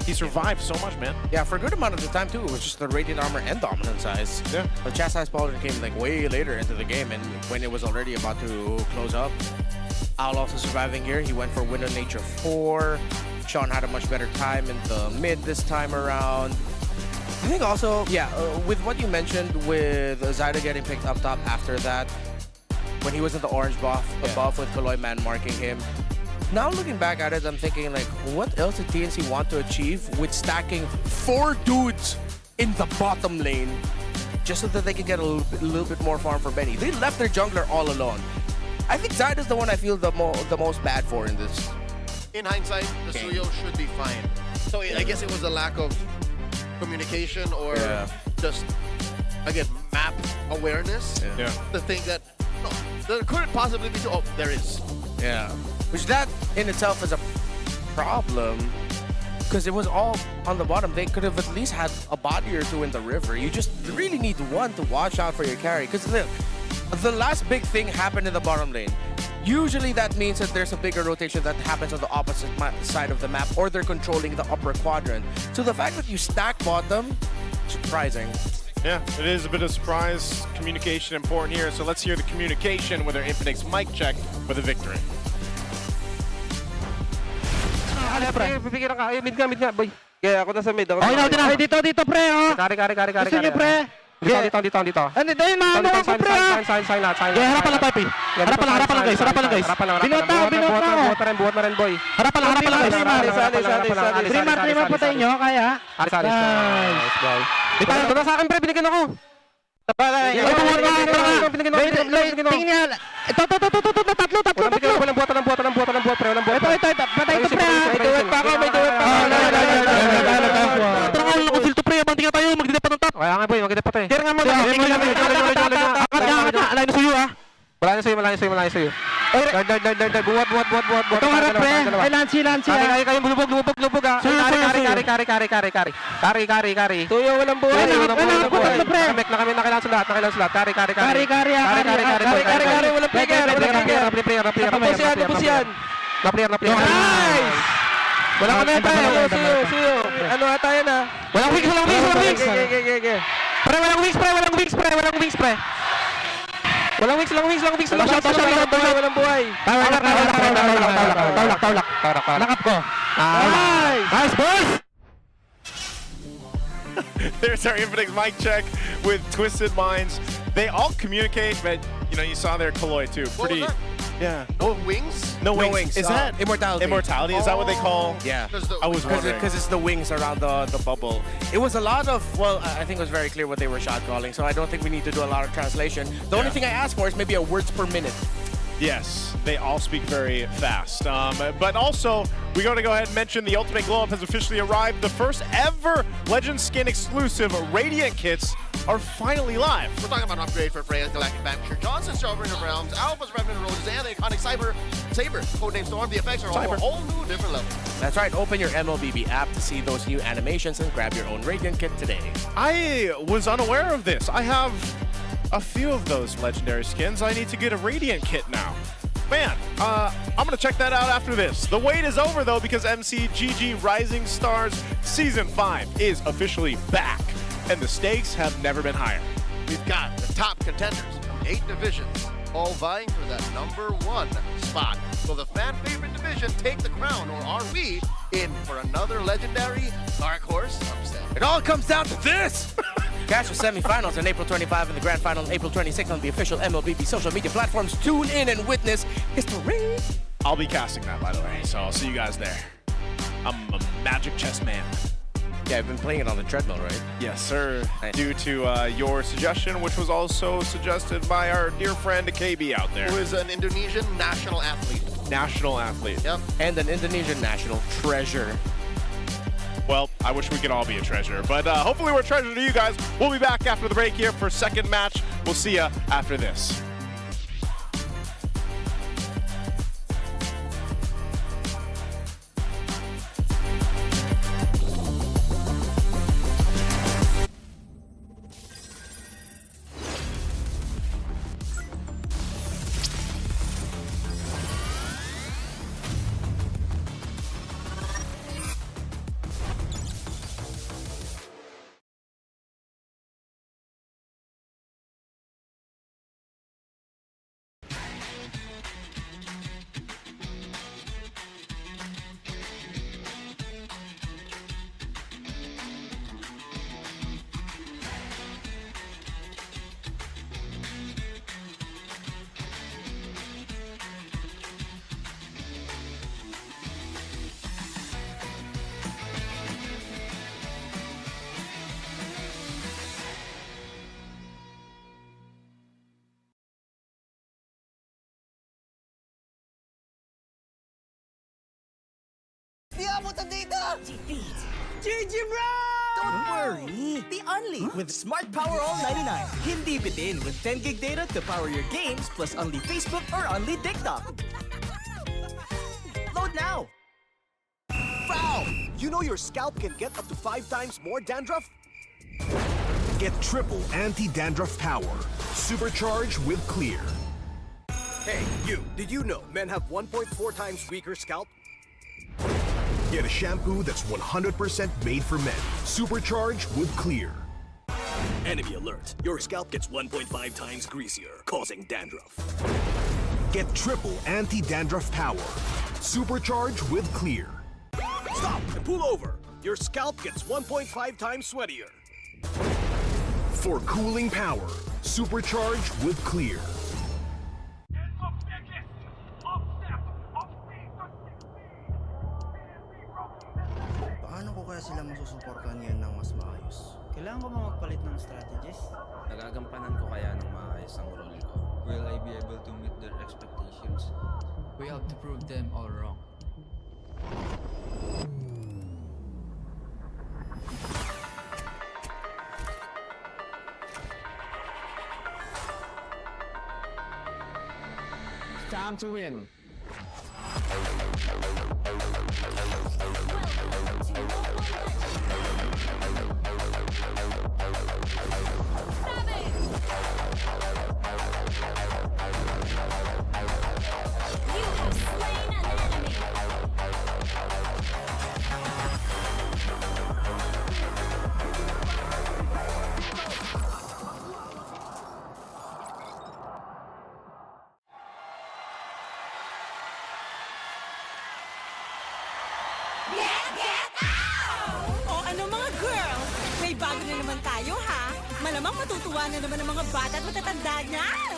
He survived so much, man. Yeah, for a good amount of the time too. It was just the Radiant Armor and Dominance Eyes. Yeah. The Chastised Pauldron came like way later into the game, and when it was already about to close up. Owl also surviving here. He went for Winter Nature 4. Sean had a much better time in the mid this time around. I think also, with what you mentioned with Zaida getting picked up top after that, when he was in the orange buff, above with Kaloy Man marking him. Now looking back at it, I'm thinking like, what else did TNC want to achieve with stacking 4 dudes in the bottom lane just so that they can get a little bit more farm for Benny? They left their jungler all alone. I think Zaida's the one I feel the most bad for in this. In hindsight, the Suyo should be fine. So I guess it was a lack of communication or just, again, map awareness. Yeah. The thing that, no, there couldn't possibly be, there is. Yeah. Which that in itself is a problem because it was all on the bottom. They could have at least had a body or 2 in the river. You just really need one to watch out for your carry because look, the last big thing happened in the bottom lane. Usually that means that there's a bigger rotation that happens on the opposite side of the map, or they're controlling the upper quadrant. So the fact that you stack bottom, surprising. Yeah, it is a bit of surprise. Communication important here. So let's hear the communication with our Infinix mic check for the victory. Pipigil ka. Mid nga, boy. Kaya ako nasa mid. Dito, pre, oh. Kari. Gusto niyo, pre? Dito. Ano, dahil maano ako, pre, ah. Sign lahat. Harapan lang, Papi. Harapan lang, guys. Binot na ako. Buhat na rin, boy. Harapan lang, guys. Trimar po tayo nyo, kaya? Nice, boy. Ito na sa akin, pre. Binigyan ako. Tingin niya. Ito, tatlo. Walang buhat, pre. Ito, patay ito, pre. May duwet pa ako. Tara ko, filto, pre. Abang tingin tayo, magdidipa ng top. Kaya nga, boy. Magdidip pa to eh. Kaya nga mo. Alay na suyo, ah. Wala na sa'yo. Dard. Buhat. Ito harap, pre. Ay, Lancy. Kaya lubog ah. Kari. Tuyo, walang buhay. Nakilanso lahat. Kari. Walang player. Tapos yan. Na-player. Nice! Wala ka na pre. Suyo. Ano ata yan ah? Walang wings. Pre, walang wings pre. Walang wings. Walang buhay. Tawlak. Nakap ko. Nice, boys! There's our Infinix mic check with Twisted Minds. They all communicate, but you saw their Kaloy too. Pretty. Yeah. No wings? No wings. Is that immortality? Immortality? Is that what they call? Yeah. I was wondering. Because it's the wings around the bubble. It was a lot of, well, I think it was very clear what they were shot calling, so I don't think we need to do a lot of translation. The only thing I asked for is maybe a words per minute. Yes, they all speak very fast. But also, we got to go ahead and mention the Ultimate Glow Up has officially arrived. The first ever Legend Skin exclusive Radiant kits are finally live. We're talking about an upgrade for Freya's Galactic Vanquisher, Johnson's Sovereign of Realms, Alpha's Revenant Roses, and the iconic Saber, codename Storm. The effects are on a whole new different level. That's right. Open your MLBB app to see those new animations and grab your own Radiant kit today. I was unaware of this. I have a few of those legendary skins. I need to get a Radiant kit now. Man, I'm gonna check that out after this. The wait is over though, because MCGG Rising Stars Season 5 is officially back, and the stakes have never been higher. We've got the top contenders from 8 divisions, all vying for that #1 spot. Will the fan favorite division take the crown, or are we in for another legendary dark horse upset? It all comes down to this! Catch the semifinals on April 25 and the grand final on April 26 on the official MLBB social media platforms. Tune in and witness history. I'll be casting that, by the way, so I'll see you guys there. I'm a magic chess man. Yeah, I've been playing it on the treadmill, right? Yes, sir. Nice. Due to your suggestion, which was also suggested by our dear friend KB out there. Who is an Indonesian national athlete. National athlete. Yep. And an Indonesian national treasure. Well, I wish we could all be a treasure, but hopefully we're a treasure to you guys. We'll be back after the break here for second match. We'll see ya after this. Di abutan dito! GG bro! Don't worry! Be only with Smart Power All 99. Hindi bitin with 10 gig data to power your games plus only Facebook or only TikTok. Load now! Foul! You know your scalp can get up to 5 times more dandruff? Get triple anti-dandruff power. Supercharged with Clear. Hey, you! Did you know men have 1.4 times weaker scalp? Get a shampoo that's 100% made for men. Supercharged with Clear. Enemy alert. Your scalp gets 1.5 times greasier, causing dandruff. Get triple anti-dandruff power. Supercharged with Clear. Stop and pull over. Your scalp gets 1.5 times sweatier. For cooling power. Supercharged with Clear. Paano ko kaya sila masusuportahan ngayon ng mas maayos? Kailangan ko ba magpalit ng strategies? Nagagampanan ko kaya ng maayos ang role ko? Will I be able to meet their expectations? We have to prove them all wrong. It's time to win. O ano mga girls, may bago na naman tayo ha. Malamang matutuwa na naman ang mga bata at matatanda niyan.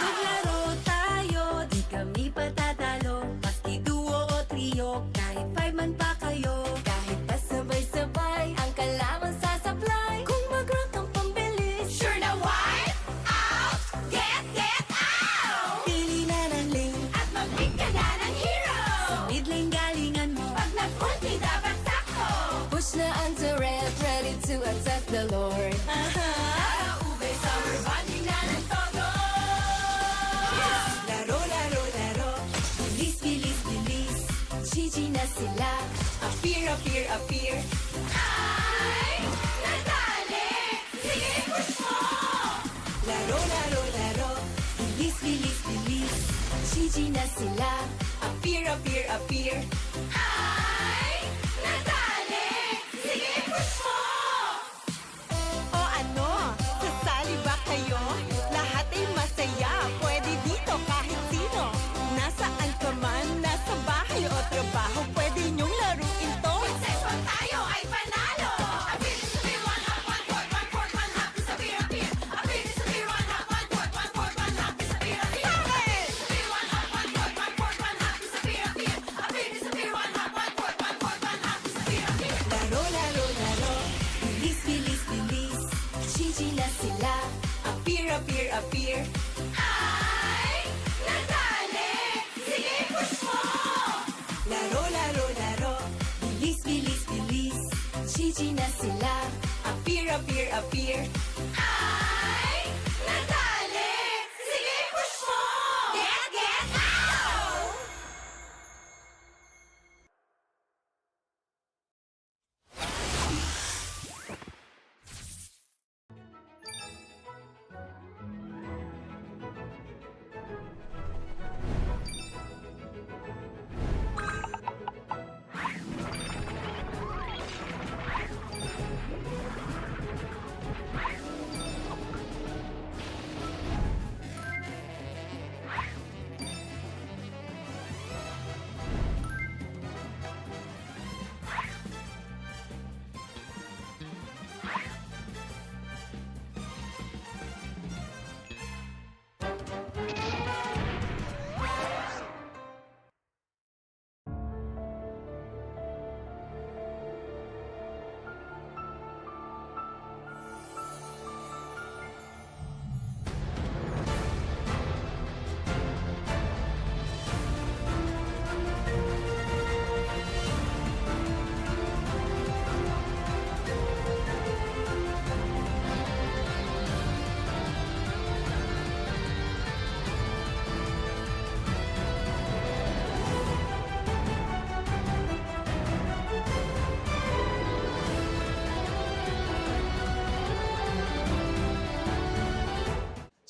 Maglaro tayo, di kami patatalo. Maski duo o trio, kahit 5 man pa kayo. Kahit pasabay-sabay, ang kalaman sasablay. Kung mag-rank ang pambilis, sure na wipe out, get out! the Lord. Ube, summer bonding na ng todo. Laro, laro, laro. Bilis, bilis, bilis. Gigi na sila. Appear, appear, appear. Ay, nadali. Sige, push mo. Laro, laro, laro. Bilis, bilis, bilis. Gigi na sila. Appear, appear, appear. Ay, nadali. Sige, push mo. O ano, sasali ba kayo? Lahat ay masaya, pwede dito kahit sino. Nasaan ka man, nasa bahay o trabaho, pwede niyong laruin to. Successful tayo ay panalo. Appear to be one half, one fourth, one fourth, one half. Disappear, appear. Appear to be one half, one fourth, one fourth, one half. Disappear, appear. Appear to be one half, one fourth, one fourth, one half. Disappear, appear. Appear to be one half, one fourth, one fourth, one half. Disappear, appear. Laro, laro, laro. Bilis, bilis, bilis. Gigi na sila. Appear, appear, appear. Ay, nadali. Sige, push mo. Laro, laro, laro. Bilis, bilis, bilis. Gigi na sila. Appear, appear, appear. Ay, nadali. Sige, push mo. Get out!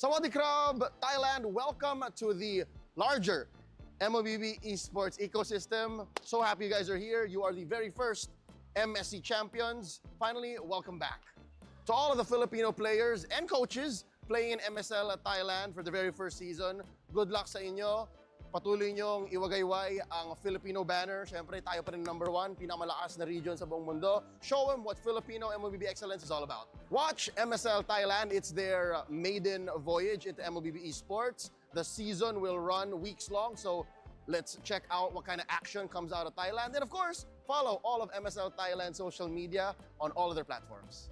Sawadee Krab, Thailand, welcome to the larger MLBB esports ecosystem. So happy you guys are here. You are the very first MSC champions. Finally, welcome back. To all of the Filipino players and coaches playing in MSL Thailand for the very first season, good luck sa inyo. Patuloy niyong iwagayway ang Filipino banner. Siyempre, tayo pa rin #1, pinakamalakas na region sa buong mundo. Show them what Filipino MLBB excellence is all about. Watch MSL Thailand. It's their maiden voyage into MLBB esports. The season will run weeks long, so let's check out what kind of action comes out of Thailand. And of course, follow all of MSL Thailand social media on all of their platforms.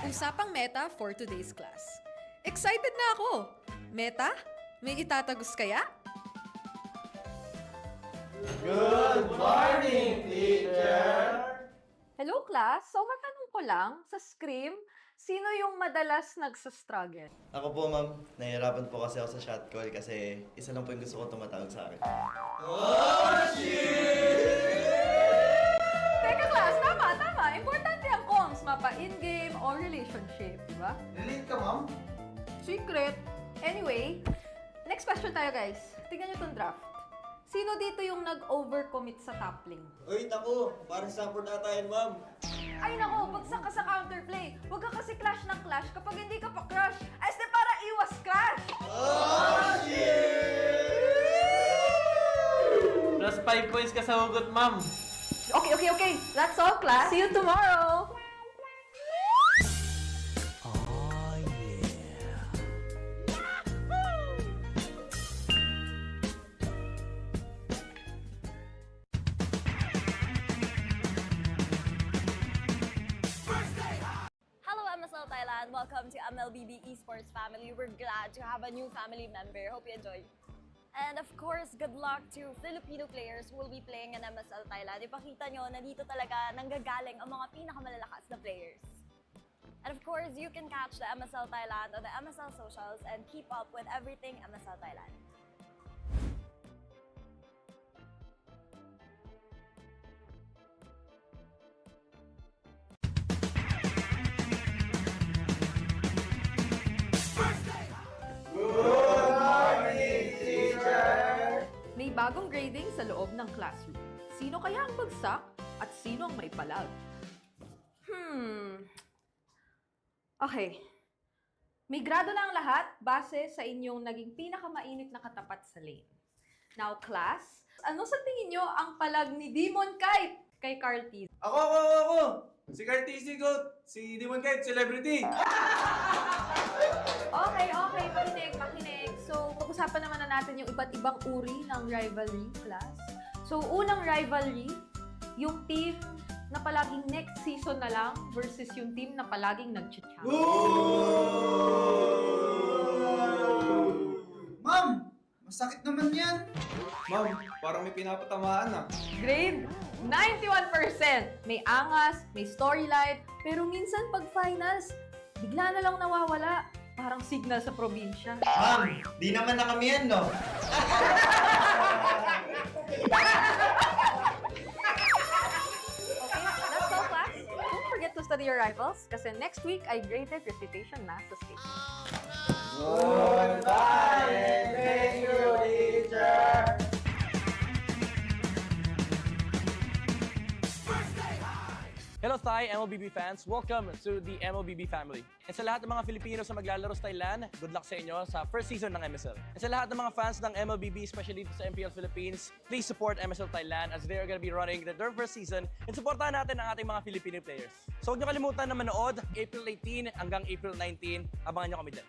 Usapang Meta for today's class. Excited na ako! Meta? May itatagos kaya? Good morning, teacher! Hello, class. So, matanong ko lang, sa Scream, sino yung madalas nagsastruggle? Ako po, ma'am. Nahihirapan po kasi ako sa shot call kasi isa lang po yung gusto ko tumatawag sa akin. Oh, shit! Teka, class. Tama. Importante ang comms. Mapa in-game o relationship, di ba? Relate ka, ma'am? Secret. Anyway, next question tayo, guys. Tingnan nyo itong draft. Sino dito yung nag-overcommit sa top lane? Uy, naku! Parang support ata yan, ma'am. Ay nako, bagsak ka sa counterplay. Huwag ka kasi clash ng clash kapag hindi ka pa crush. Ay, para iwas crash! Oh, shit! Plus 5 points ka sa hugot, ma'am. Okay. That's all, class. See you tomorrow! Thailand. Welcome to MLBB Esports family. We're glad to have a new family member. Hope you enjoy. And of course, good luck to Filipino players who will be playing in MSL Thailand. Ipakita nyo na dito talaga nanggagaling ang mga pinakamalalakas na players. And of course, you can catch the MSL Thailand on the MSL socials and keep up with everything MSL Thailand. May bagong grading sa loob ng classroom. Sino kaya ang bagsak at sino ang may palag? Okay. May grado na ang lahat base sa inyong naging pinakamainit na katapat sa lane. Now, class, ano sa tingin nyo ang palag ni Demon Kite kay Carl T? Ako! Si Carl T, si Goat, si Demon Kite, celebrity! Okay, makinig. So, pag-usapan naman na natin yung iba't ibang uri ng rivalry, class. So, unang rivalry, yung team na palaging next season na lang versus yung team na palaging nag-champion. Ma'am! Masakit naman yan! Ma'am, parang may pinapatamaan ah. Grade 91%! May angas, may storyline, pero minsan pag finals, bigla na lang nawawala. Parang signal sa probinsya. Ma'am, di naman na kami yan, no? That's all, class. Don't forget to study your rivals kasi next week ay graded recitation na sa stage. Goodbye and thank you, teacher. Hello Thai MLBB fans! Welcome to the MLBB family. And sa lahat ng mga Filipino sa maglalaro sa Thailand, good luck sa inyo sa first season ng MSL. And sa lahat ng mga fans ng MLBB, especially dito sa MPL Philippines, please support MSL Thailand as they are going to be running their first season and supportahan natin ang ating mga Filipino players. So huwag niyo kalimutan na manood April 18 hanggang April 19. Abangan niyo kami dyan.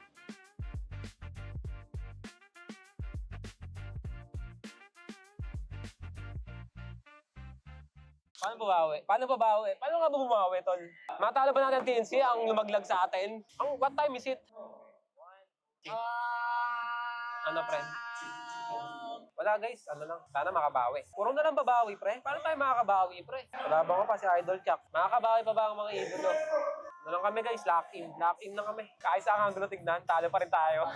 Paano babawi? Paano nga ba bumawi, tol? Matalo ba natin TNC ang lumaglag sa atin? What time is it? Ano, pre? Wala, guys. Ano lang. Sana makabawi. Puro na lang babawi, pre. Paano tayo makakabawi, pre? Laban ko pa si Idol Chuck. Makakabawi pa ba ang mga idolo? Ano lang kami, guys? Lock in. Lock in na kami. Kahit sa ang tignan, talo pa rin tayo.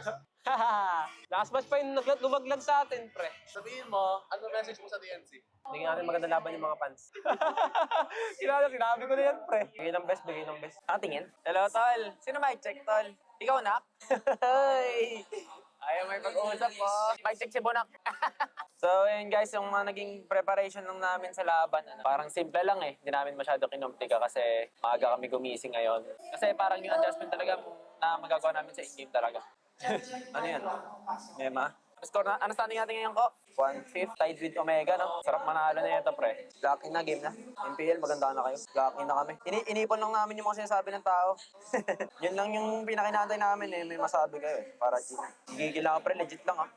Last match pa yung lumaglag sa atin, pre. Sabihin mo, ano message mo sa TNC? Bigyan natin maganda laban yung mga fans. Sinabi ko na yan, pre. Bigay ng best. Tingin. Hello, tol. Sino mic check, tol? Ikaw, Nak? Ayaw may pag-uusap po. Mic check si Bonak. So, yun guys, yung mga naging preparation lang namin sa laban, parang simple lang eh. Hindi namin masyado kinumplika kasi maaga kami gumising ngayon. Kasi parang yung adjustment talaga na magagawa namin sa in-game talaga. Ano yan? Mema? Score na, ano standing natin ngayon ko? 1-5, tied with Omega, no? Sarap manalo na ito, pre. Lucky na, game na. MPL, maganda na kayo. Lucky na kami. Inipon lang namin yung mga sinasabi ng tao. Yun lang yung pinakinantay namin eh. May masabi kayo eh. Para gigil ako, pre. Legit lang, ah.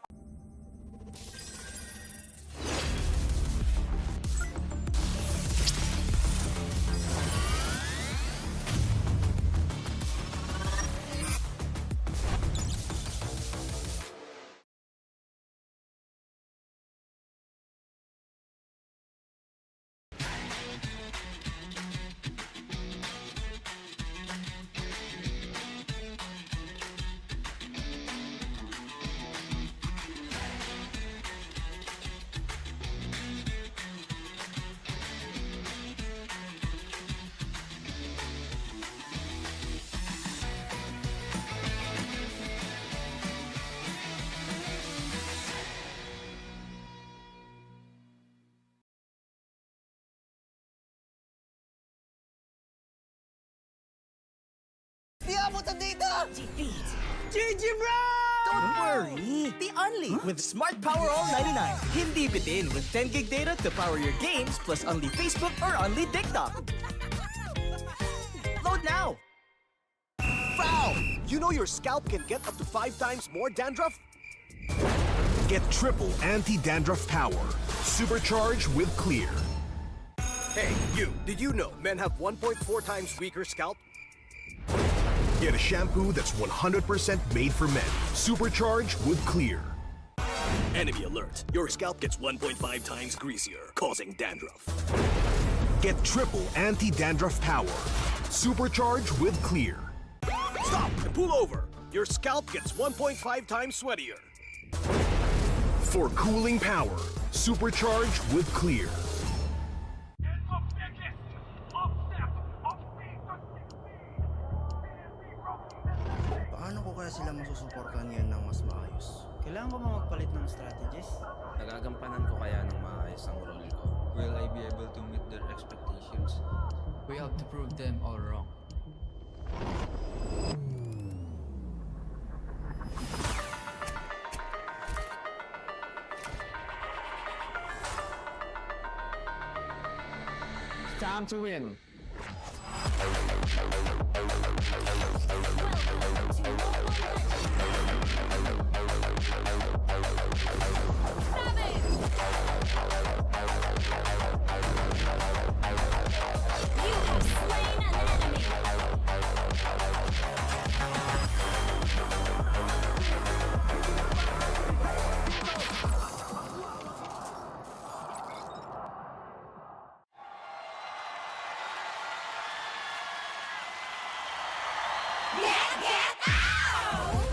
Di abutan dito! Defeat. GG, bro! Don't worry. The Only with Smart Power All 99. Hindi bitin with 10 gig data to power your games plus only Facebook or only TikTok. Load now. Foul! You know your scalp can get up to 5 times more dandruff? Get triple anti-dandruff power. Supercharged with Clear. Hey, you. Did you know men have 1.4 times weaker scalp? Get a shampoo that's 100% made for men. Supercharged with Clear. Enemy alert. Your scalp gets 1.5 times greasier, causing dandruff. Get triple anti-dandruff power. Supercharged with Clear. Stop and pull over. Your scalp gets 1.5 times sweatier. For cooling power. Supercharged with Clear. Paano ko kaya sila masusuportahan ngayon ng mas maayos? Kailangan ko ba magpalit ng strategies? Nagagampanan ko kaya ng maayos ang role ko. Will I be able to meet their expectations? We have to prove them all wrong. Time to win.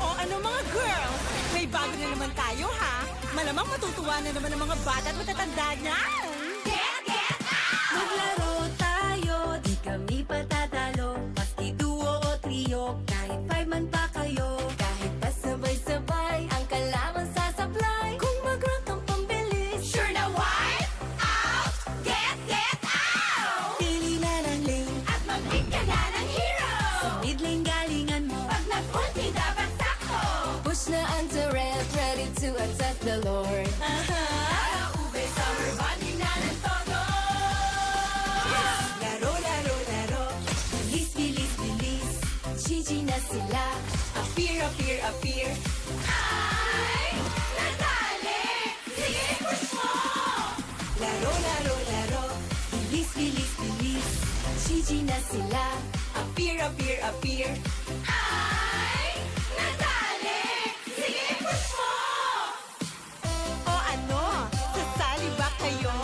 O ano mga girls, may bago na naman tayo ha? Malamang matutuwa na naman ang mga bata at matatanda niyan! Maglaro tayo, di kami patatalo. Maski duo o trio, kahit 5 man pa kayo. Kahit pa sabay-sabay, ang kalaban sasablay. Kung mag-rank ang pambilis, sure na wipe out! Get out! Pili na ng lane, at mag-pick ka na ng hero. Sa mid lane galingan mo, pag nag-ulti dapat sakto. Push na ang turret, ready to attack the Lord. Ube, summer bonding na ng todo. Laro, laro, laro. Bilis, bilis, bilis. GG na sila. Appear, appear, appear. Ay! Natali! Sige, push mo! Laro, laro, laro. Bilis, bilis, bilis. GG na sila. Appear, appear, appear. Ay! Natali! Sige, push mo! O ano, sasali ba kayo?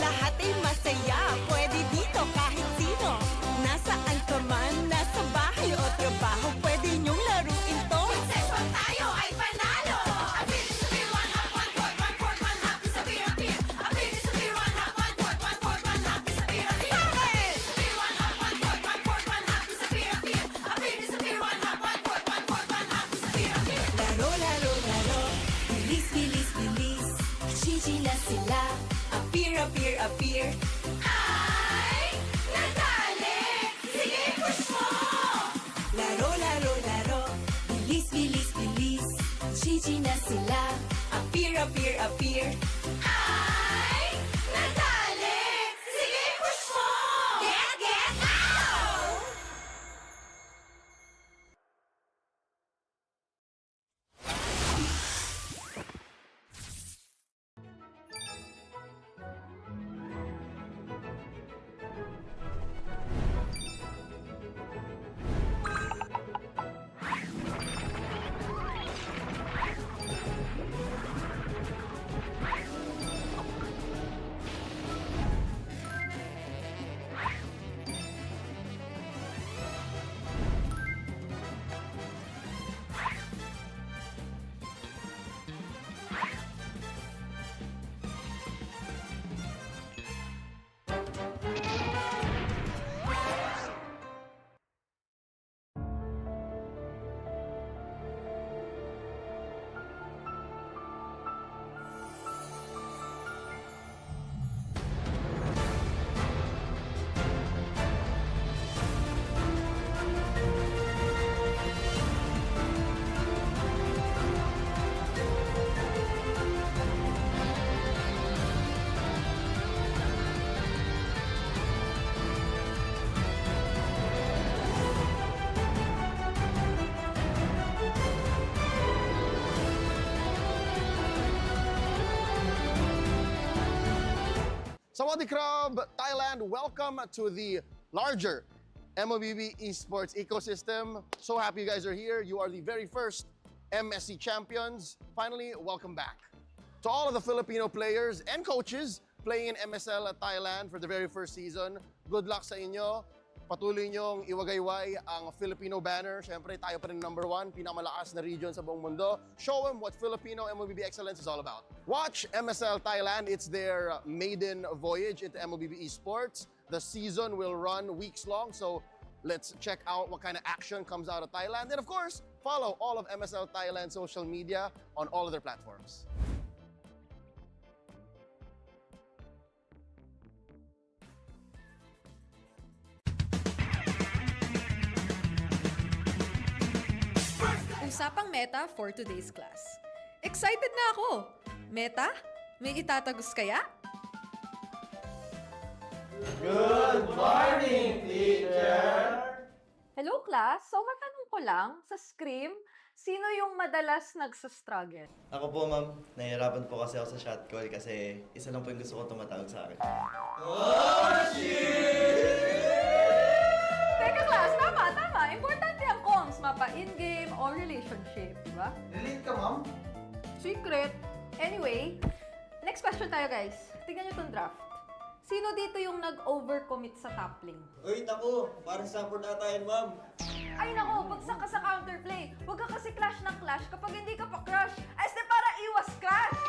Lahat ay masaya, pwede dito kahit sino. Nasaan ka man, nasa bahay o trabaho, pwede niyong laruin to. Success pag tayo ay panalo! Abilis sa beer, one hop, one court, one court, one hop. Sa beer, appear. Abilis sa beer, one hop, one court, one court, one hop. Sa beer, appear. Abilis sa beer, one hop, one court, one court, one hop. Sa beer, appear. Abilis sa beer, one hop, one court, one court, one hop. Sa beer, appear. Laro, laro, laro. Bilis, bilis, bilis. GG na sila. Appear, appear, appear. Ay! Natali! Sige, push mo! Laro, laro, laro. Bilis, bilis, bilis. GG na sila. Appear, appear, appear. Ay! Natali! Sige, push mo! Get out! Sawadee Krab, Thailand, welcome to the larger MLBB esports ecosystem. So happy you guys are here. You are the very first MSC champions. Finally, welcome back. To all of the Filipino players and coaches playing in MSL at Thailand for the very first season, good luck sa inyo. Patuloy niyong iwagayway ang Filipino banner. Siyempre, tayo pa rin #1, pinakamalakas na region sa buong mundo. Show them what Filipino MLBB excellence is all about. Watch MSL Thailand. It's their maiden voyage into MLBB esports. The season will run weeks long, so let's check out what kind of action comes out of Thailand. And of course, follow all of MSL Thailand social media on all of their platforms. Usapang Meta for today's class. Excited na ako! Meta? May itatagos kaya? Good morning, teacher! Hello class, so matanong ko lang, sa Scream, sino yung madalas nagsastruggle? Ako po, ma'am. Nahihirapan po kasi ako sa shot call kasi isa lang po yung gusto ko tumatawag sa akin. Oh, shit! Teka class, tama. Importante ang comms, mapa in-game or relationship, di ba? Relate ka, ma'am? Secret. Anyway, next question tayo guys. Tignan nyo tong draft. Sino dito yung nag-overcommit sa top lane? Uy, naku! Parang support ata yan, ma'am. Ay nako, bagsak ka sa counterplay. Huwag ka kasi clash ng clash kapag hindi ka pa crush. Ay, para iwas crush!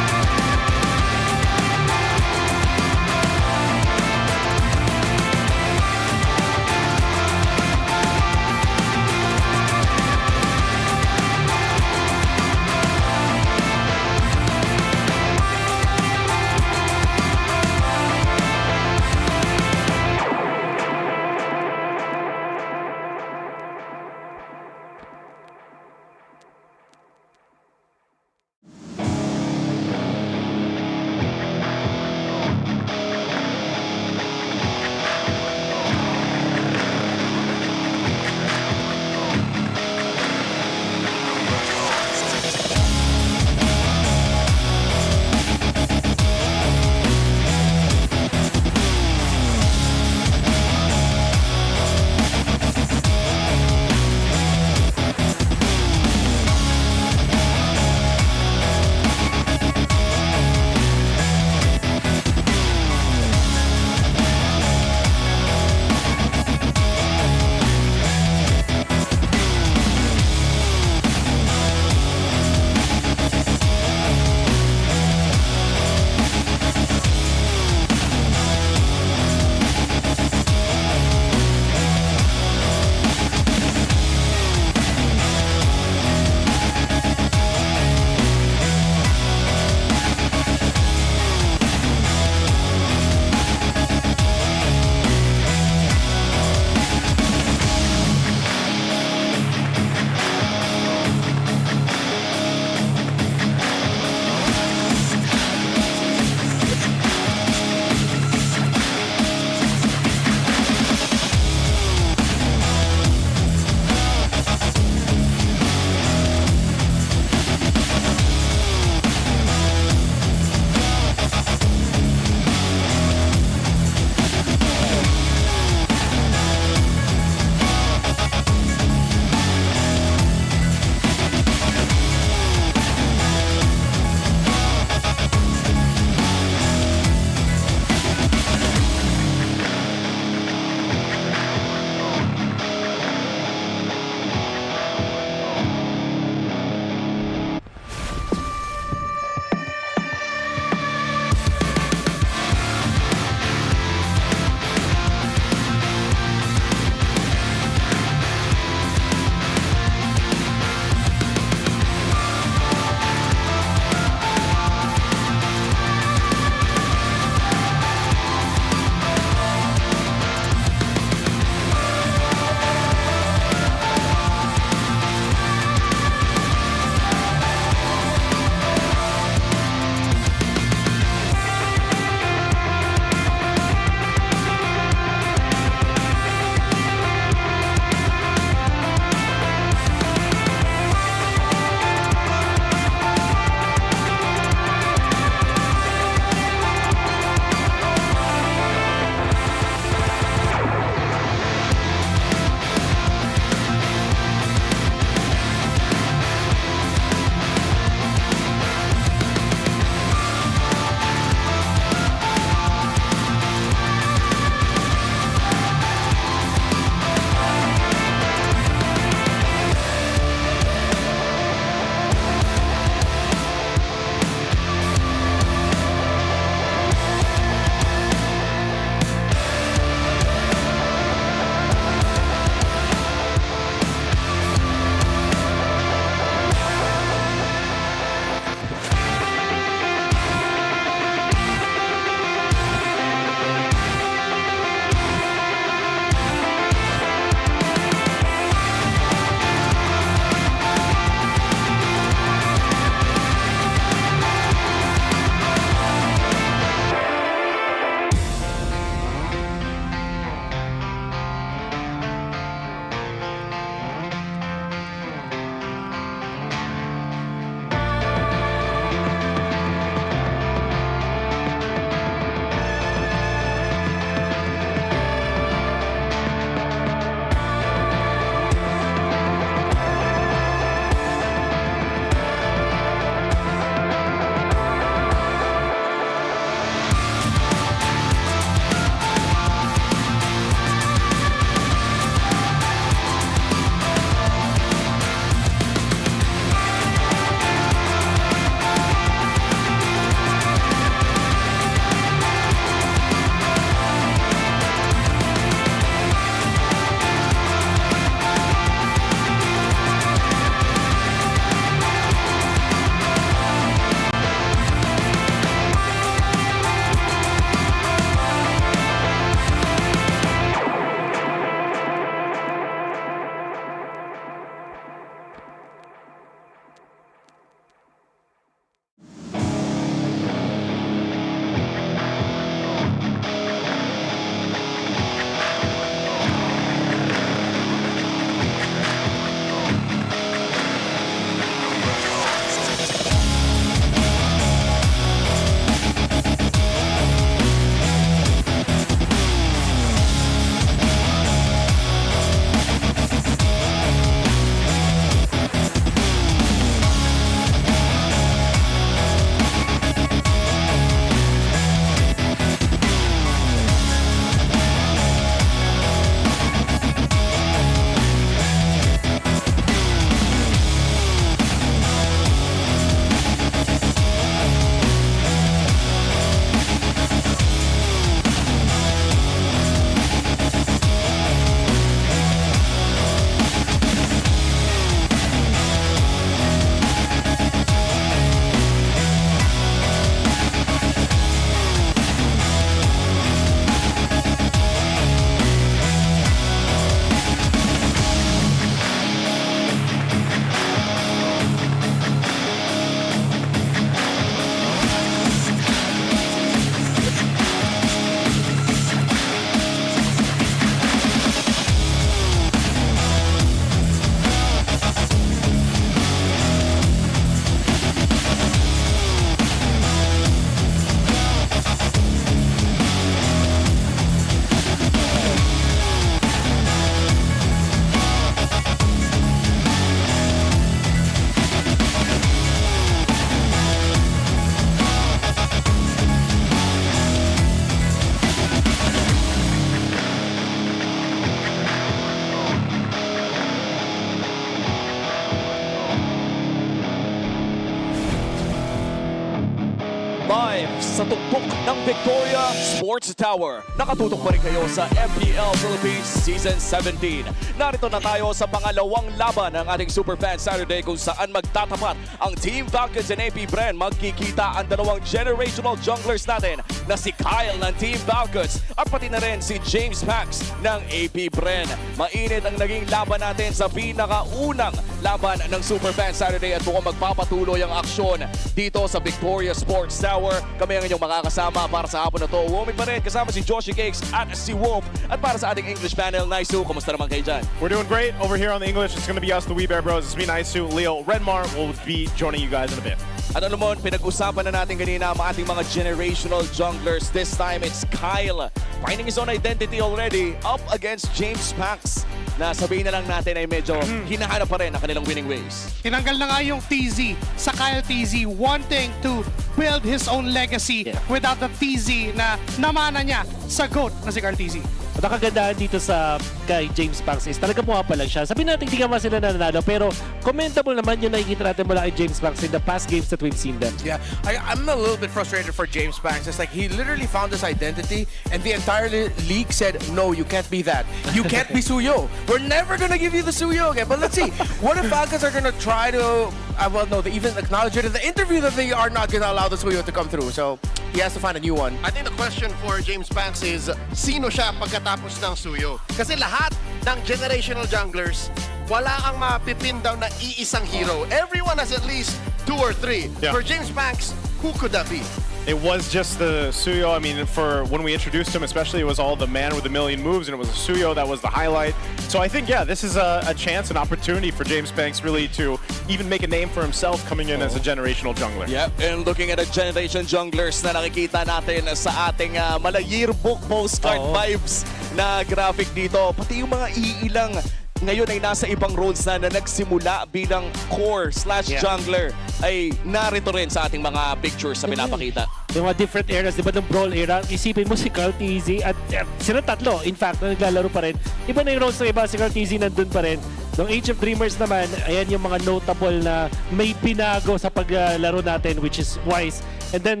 sa tuktok ng Victoria Sports Tower. Nakatutok pa rin kayo sa MPL Philippines Season 17. Narito na tayo sa pangalawang laban ng ating Superfan Saturday kung saan magtatapat ang Team Falcons and APBR. Magkikita ang dalawang generational junglers natin na si Kyle ng Team Falcons at pati na rin si James Max ng APBR. Mainit ang naging laban natin sa pinakaunang laban ng Superfan Saturday at mukhang magpapatuloy ang aksyon dito sa Victoria Sports Tower. Kami ang inyong makakasama para sa hapon na to. Uwamig pa rin kasama si Joshi Cakes at si Wolf. At para sa ating English panel, Naisu, kumusta naman kayo dyan? We're doing great over here on the English. It's going to be us, the Wee Bear Bros. It's me, Naisu, Leo, Redmar will be joining you guys in a bit. At alam mo, pinag-usapan na natin kanina ang ating mga generational junglers. This time, it's Kyle finding his own identity already up against James Max na sabihin na lang natin ay medyo hinahanap pa rin ang kanilang winning ways. Tinanggal na nga yung TZ sa Kyle TZ wanting to build his own legacy without the TZ na namana niya sa GOAT na si Kyle TZ. At ang kagandahan dito sa kay James Max is talaga mukha lang siya. Sabihin natin hindi ka sila nananalo pero commendable naman yung nakikita natin mula kay James Max in the past games that we've seen them. Yeah, I'm a little bit frustrated for James Max. It's like he literally found his identity and the entire league said, no, you can't be that. You can't be Suyo. We're never gonna give you the Suyo again. But let's see, what if Falcons are gonna try to, well, no, they even acknowledge it in the interview that they are not gonna allow the Suyo to come through. So he has to find a new one. I think the question for James Max is, sino siya pagkatapos ng Suyo? Kasi lahat ng generational junglers, wala ang mapipin daw na iisang hero. Everyone has at least 2 or 3. Yeah. For James Max, who could that be? It was just the Suyo. I mean, for when we introduced him, especially, it was all the man with a million moves, and it was a Suyo that was the highlight. So I think, yeah, this is a chance, an opportunity for James Banks really to even make a name for himself coming in as a generational jungler. Yep, and looking at the generation junglers na nakikita natin sa ating mala yearbook postcard vibes na graphic dito, pati yung mga iilang ngayon ay nasa ibang roles na nagsimula bilang core/jungler ay narito rin sa ating mga pictures na pinapakita. Yung mga different eras, di ba ng Brawl era, isipin mo si Carl TZ at sila tatlo, in fact, na naglalaro pa rin. Iba na yung roles ng iba, si Carl TZ nandun pa rin. Nung Age of Dreamers naman, ayan yung mga notable na may binago sa paglaro natin, which is TWIS. And then,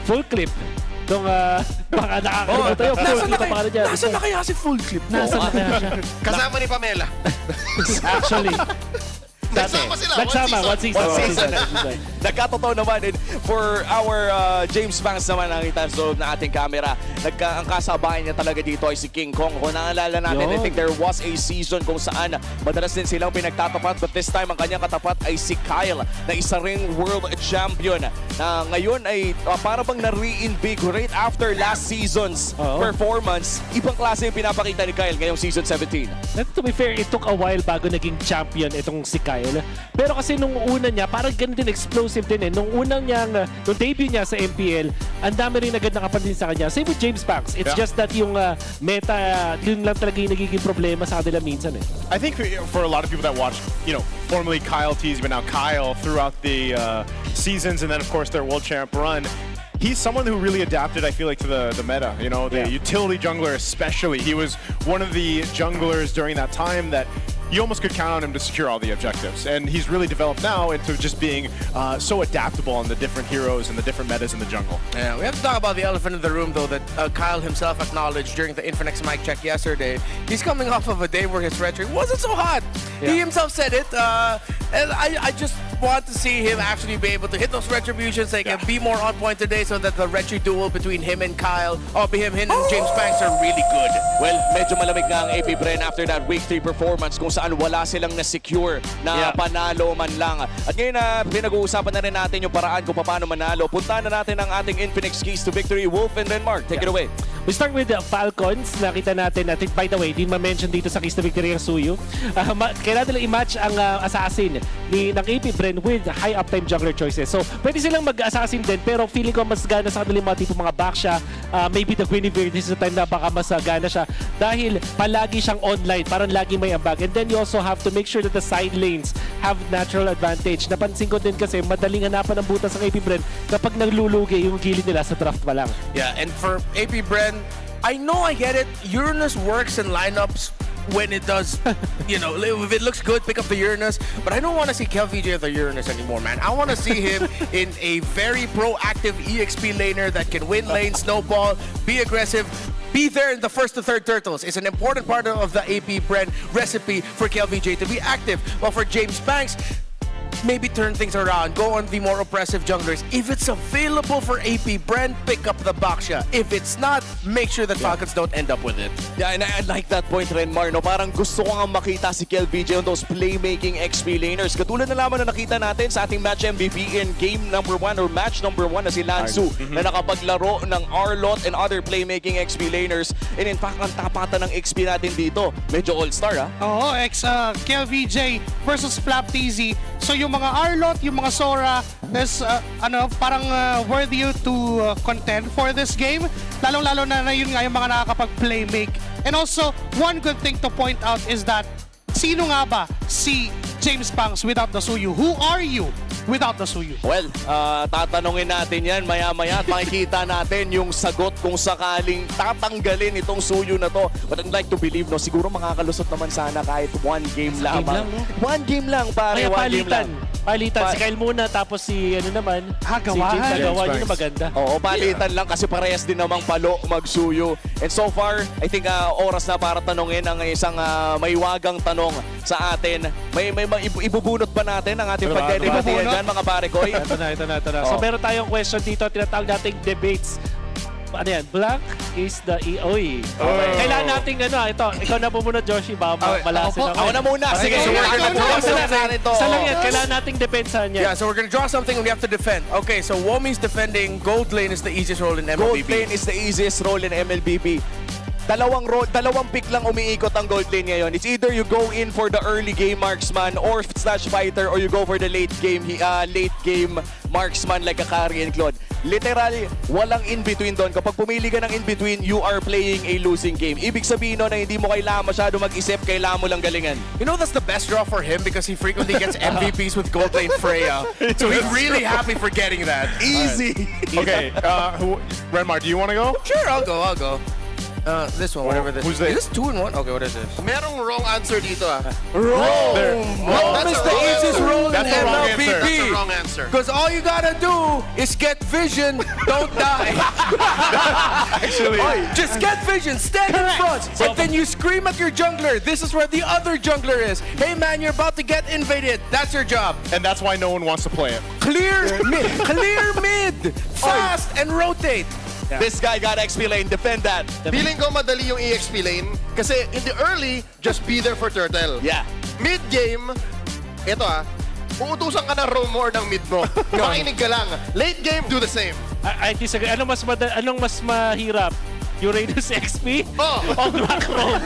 full clip. Nung baka nakakalimutan tayo, full clip ang pangalan niya. Nasaan na kaya si full clip? Nasaan na kaya siya? Kasama ni Pamela. Actually, nagsama sila. Nagsama, one season. Nagkatotoo naman for our James Banks naman nakita sa loob na ating camera. Ang kasabay niya talaga dito ay si King Kong. Kung naalala natin, I think there was a season kung saan madalas din silang pinagtatapat, but this time ang kanyang katapat ay si Kyle na isa ring world champion na ngayon ay para bang na-reinvigorate after last season's performance. Ibang klase yung pinapakita ni Kyle ngayong season 17. To be fair, it took a while bago naging champion itong si Kyle. Pero kasi nung una niya, parang ganun din explosive din eh. Nung debut niya sa MPL, ang dami rin agad nakapansin sa kanya. Same with James Banks. It's just that yung meta, yun lang talaga yung nagiging problema sa kanila minsan eh. I think for a lot of people that watched, formerly Kyle TZ, but now Kyle throughout the seasons and then of course their world champ run, he's someone who really adapted, I feel like, to the meta. The utility jungler especially. He was one of the junglers during that time that you almost could count on him to secure all the objectives. And he's really developed now into just being so adaptable on the different heroes and the different metas in the jungle. Yeah, we have to talk about the elephant in the room, though, that Kyle himself acknowledged during the Infinix mic check yesterday. He's coming off of a day where his red wasn't so hot. Yeah. He himself said it. And I just want to see him actually be able to hit those retributions, be more on point today so that the retri duel between him and Kyle, him and James Banks are really good. Well, medyo malamig nga ang APBR after that week 3 performance kung saan wala silang na-secure na panalo man lang. At ngayon pinag-uusapan na rin natin yung paraan kung paano manalo. Puntahan na natin ang ating Infinix keys to victory. Wolf and then Mark, take it away. We start with the Falcons. Nakita natin, I think, by the way, din ma-mention dito sa keys to victory ang Suyo. Kailangan nila i-match ang assassin ng APBR with high uptime jungler choices. So, pwede silang mag-assassin din, pero feeling ko mas gana sa kanila mga tipo mga Baksha, maybe the Guinevere, this is the time na baka mas gana siya. Dahil palagi siyang online, parang lagi may ambag. And then you also have to make sure that the side lanes have natural advantage. Napansin ko din kasi madaling hanapan ng butas ng APBR kapag naglulugi yung gilid nila sa draft pa lang. Yeah, and for APBR, I know I get it. Uranus works in lineups when it does, you know, if it looks good, pick up the Uranus. But I don't want to see KelVJ at the Uranus anymore, man. I want to see him in a very proactive EXP laner that can win lane, snowball, be aggressive, be there in the first to third turtles. It's an important part of the AP Bren recipe for KelVJ to be active. While for James Banks, maybe turn things around, go on the more oppressive junglers. If it's available for AP Bren, pick up the Baksha. If it's not, make sure that Falcons don't end up with it. Yeah, and I like that point, Renmar. No? Parang gusto ko nga makita si KelVJ on those playmaking XP laners. Katulad na lamang na nakita natin sa ating match MVP in game number 1 or match number 1 na si Lansu na nakapaglaro ng Arlot and other playmaking XP laners. And in fact, ang tapatan ng XP natin dito, medyo all-star, ha? Oo, KelVJ versus Flap TZ. So yung mga Arlot, yung mga Sora is parang worthy to contend for this game. Lalong-lalo na yun nga yung mga nakakapag-playmake. And also, one good thing to point out is that sino nga ba si James Banks without the Suyu? Who are you without the Suyu? Well, tatanungin natin yan maya-maya at makikita natin yung sagot kung sakaling tatanggalin itong Suyu na to. But I'd like to believe, no, siguro makakalusot naman sana kahit one game lamang. One game lang, pare. One game lang. Palitan. Si Kyle muna, tapos si si James Agawan. Yun na maganda. Oo, palitan lang kasi parehas din namang palo mag-Suyu. And so far, I think oras na para tanungin ang isang maiwagang tanong sa atin. May ibubunot ba natin ang ating pagdedebatihan dyan, mga pare ko? Ito na. So meron tayong question dito, tinatawag nating debates. Ano yan? Blank is the EOE. Kailangan nating ito. Ikaw na pumunod, Joshi. Malasin ako. Ako na muna. Sige, so we're gonna draw something. Isa lang yan. Kailangan nating depensahan yan. Yeah, so we're gonna draw something and we have to defend. Okay, so Womi's defending. Gold lane is the easiest role in MLBB. Gold lane is the easiest role in MLBB. Dalawang pick lang umiikot ang gold lane ngayon. It's either you go in for the early game marksman or slash fighter, or you go for the late game marksman like a carry and Claude. Literally, walang in-between doon. Kapag pumili ka ng in-between, you are playing a losing game. Ibig sabihin na hindi mo kailangan masyado mag-isip, kailangan mo lang galingan. You know, that's the best draw for him because he frequently gets MVPs with gold lane Freya. So he's really happy for getting that. Easy. Okay, Renmar, do you want to go? Sure, I'll go. This one, whatever this Who's is. this? Is this 2 in 1? Okay, what is this? Merong wrong answer dito Rome is the easiest role in That's the wrong answer. MLBB. That's the wrong answer. Because all you gotta do is get vision, don't die. Actually, just get vision, stand in front, and then you scream at your jungler. This is where the other jungler is. Hey man, you're about to get invaded. That's your job. And that's why no one wants to play it. Clear mid, fast, and rotate. Yeah. This guy got XP lane, defend that. Feeling ko madali yung EXP lane kasi in the early, just be there for turtle. Yeah. Mid-game, uutusan ka na roam more ng mid mo. Makinig ka lang. Late game, do the same. I disagree. Anong mas mahirap? Uranus XP? O Black Road?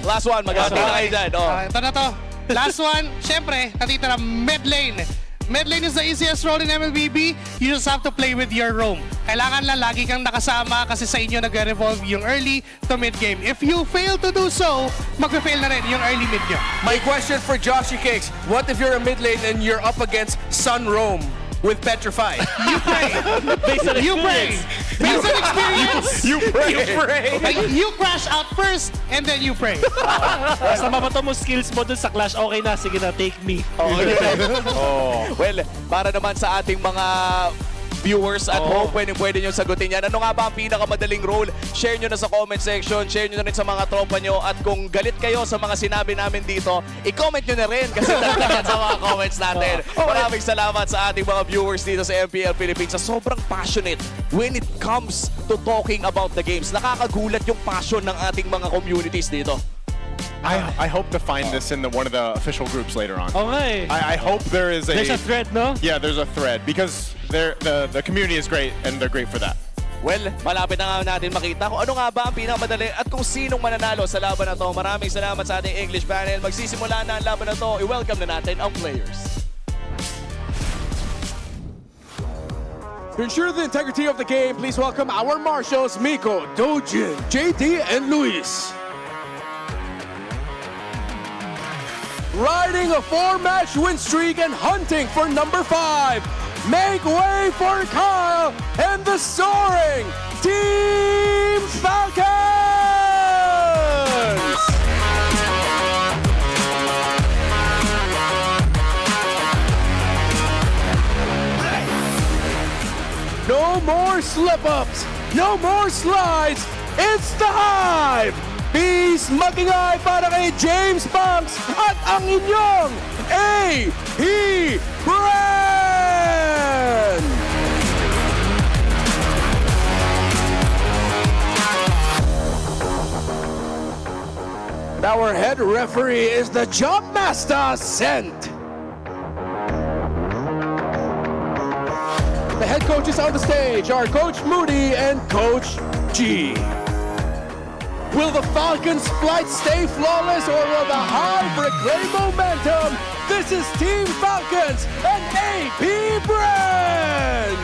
Last one. Maganda na kayo dyan. Ito na to. Last one, syempre, natitira mid lane. Mid lane is the easiest role in MLBB. You just have to play with your roam. Kailangan lang lagi kang nakasama kasi sa inyo nag-revolve yung early to mid game. If you fail to do so, mag-fail na rin yung early mid nyo. My question for Joshy Cakes, what if you're a mid lane and you're up against Sun Roam with Petrify? You pray. Based on experience. Based on experience. You pray. You crash out first and then you pray. Basta mabato mo skills mo dun sa Clash, okay na. Sige na, take me. Well, para naman sa ating mga viewers at home, pwede nyo sagutin yan. Ano nga ba ang pinakamadaling role? Share nyo na sa comment section, share nyo na rin sa mga tropa nyo, at kung galit kayo sa mga sinabi namin dito, i-comment nyo na rin kasi nandyan sa mga comments natin. Maraming salamat sa ating mga viewers dito sa MPL Philippines sa sobrang passionate when it comes to talking about the games. Nakakagulat yung passion ng ating mga communities dito. I hope to find this in one of the official groups later on. Okay. I hope there's a thread, no? Yeah, there's a thread because the community is great and they're great for that. Well, malapit na nga natin makita kung ano nga ba ang pinakamadali at kung sinong mananalo sa laban na to. Maraming salamat sa ating English panel. Magsisimula na ang laban na to. I-welcome na natin ang players. To ensure the integrity of the game, please welcome our marshals, Miko, Dojin, JD, and Luis. Riding a 4-match win streak and hunting for number 5. Make way for Kyle and the soaring Team Falcons! more slip-ups, no more slides. It's the Hive! Peace magingay para kay James Banks at ang inyong APBR! Our head referee is the Jump Master Sent. The head coaches on the stage are Coach Moody and Coach G. Will the Falcons' flight stay flawless or will the Hive reclaim momentum? This is Team Falcons and AP Brand.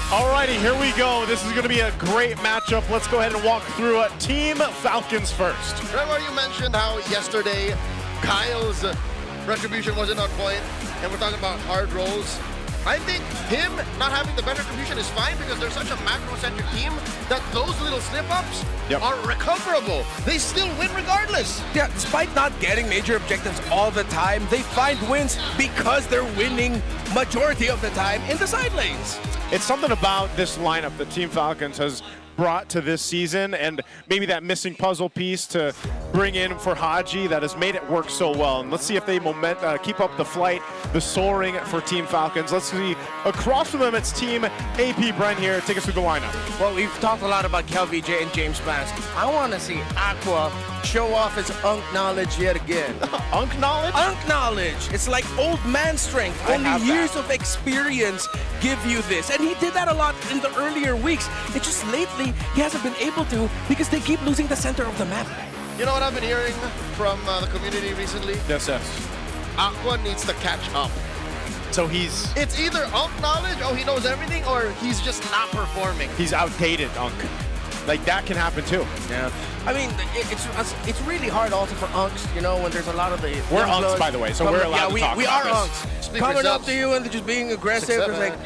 Alrighty, here we go. This is going to be a great matchup. Let's go ahead and walk through it. Team Falcons first. Remember you mentioned how yesterday Kyle's retribution wasn't on point, and we're talking about hard rolls. I think him not having the better retribution is fine because they're such a macro-centric team that those little slip-ups are recoverable. They still win regardless. Yeah, despite not getting major objectives all the time, they find wins because they're winning majority of the time in the side lanes. It's something about this lineup that Team Falcons has brought to this season, and maybe that missing puzzle piece to bring in for Haji that has made it work so well. And let's see if they keep up the flight, the soaring for Team Falcons. Let's see, across from them, it's Team AP Brent here. Take us through the lineup. Well, we've talked a lot about KelVJ and James Banks. I want to see Aqua show off his Unk knowledge yet again. Unk knowledge? Unk knowledge. It's like old man strength. Only years of experience give you this. And he did that a lot in the earlier weeks. It's just lately he hasn't been able to because they keep losing the center of the map. You know what I've been hearing from the community recently? Yes. Aqua needs to catch up. So it's either Unk knowledge, oh he knows everything, or he's just not performing. He's outdated, Unk. Like that can happen too. Yeah. I mean, it's really hard also for Unks, you know, when there's a lot of the... We're Unks, by the way, so we're allowed to talk we about are this. Unks. Coming up to you and just being aggressive. It's like,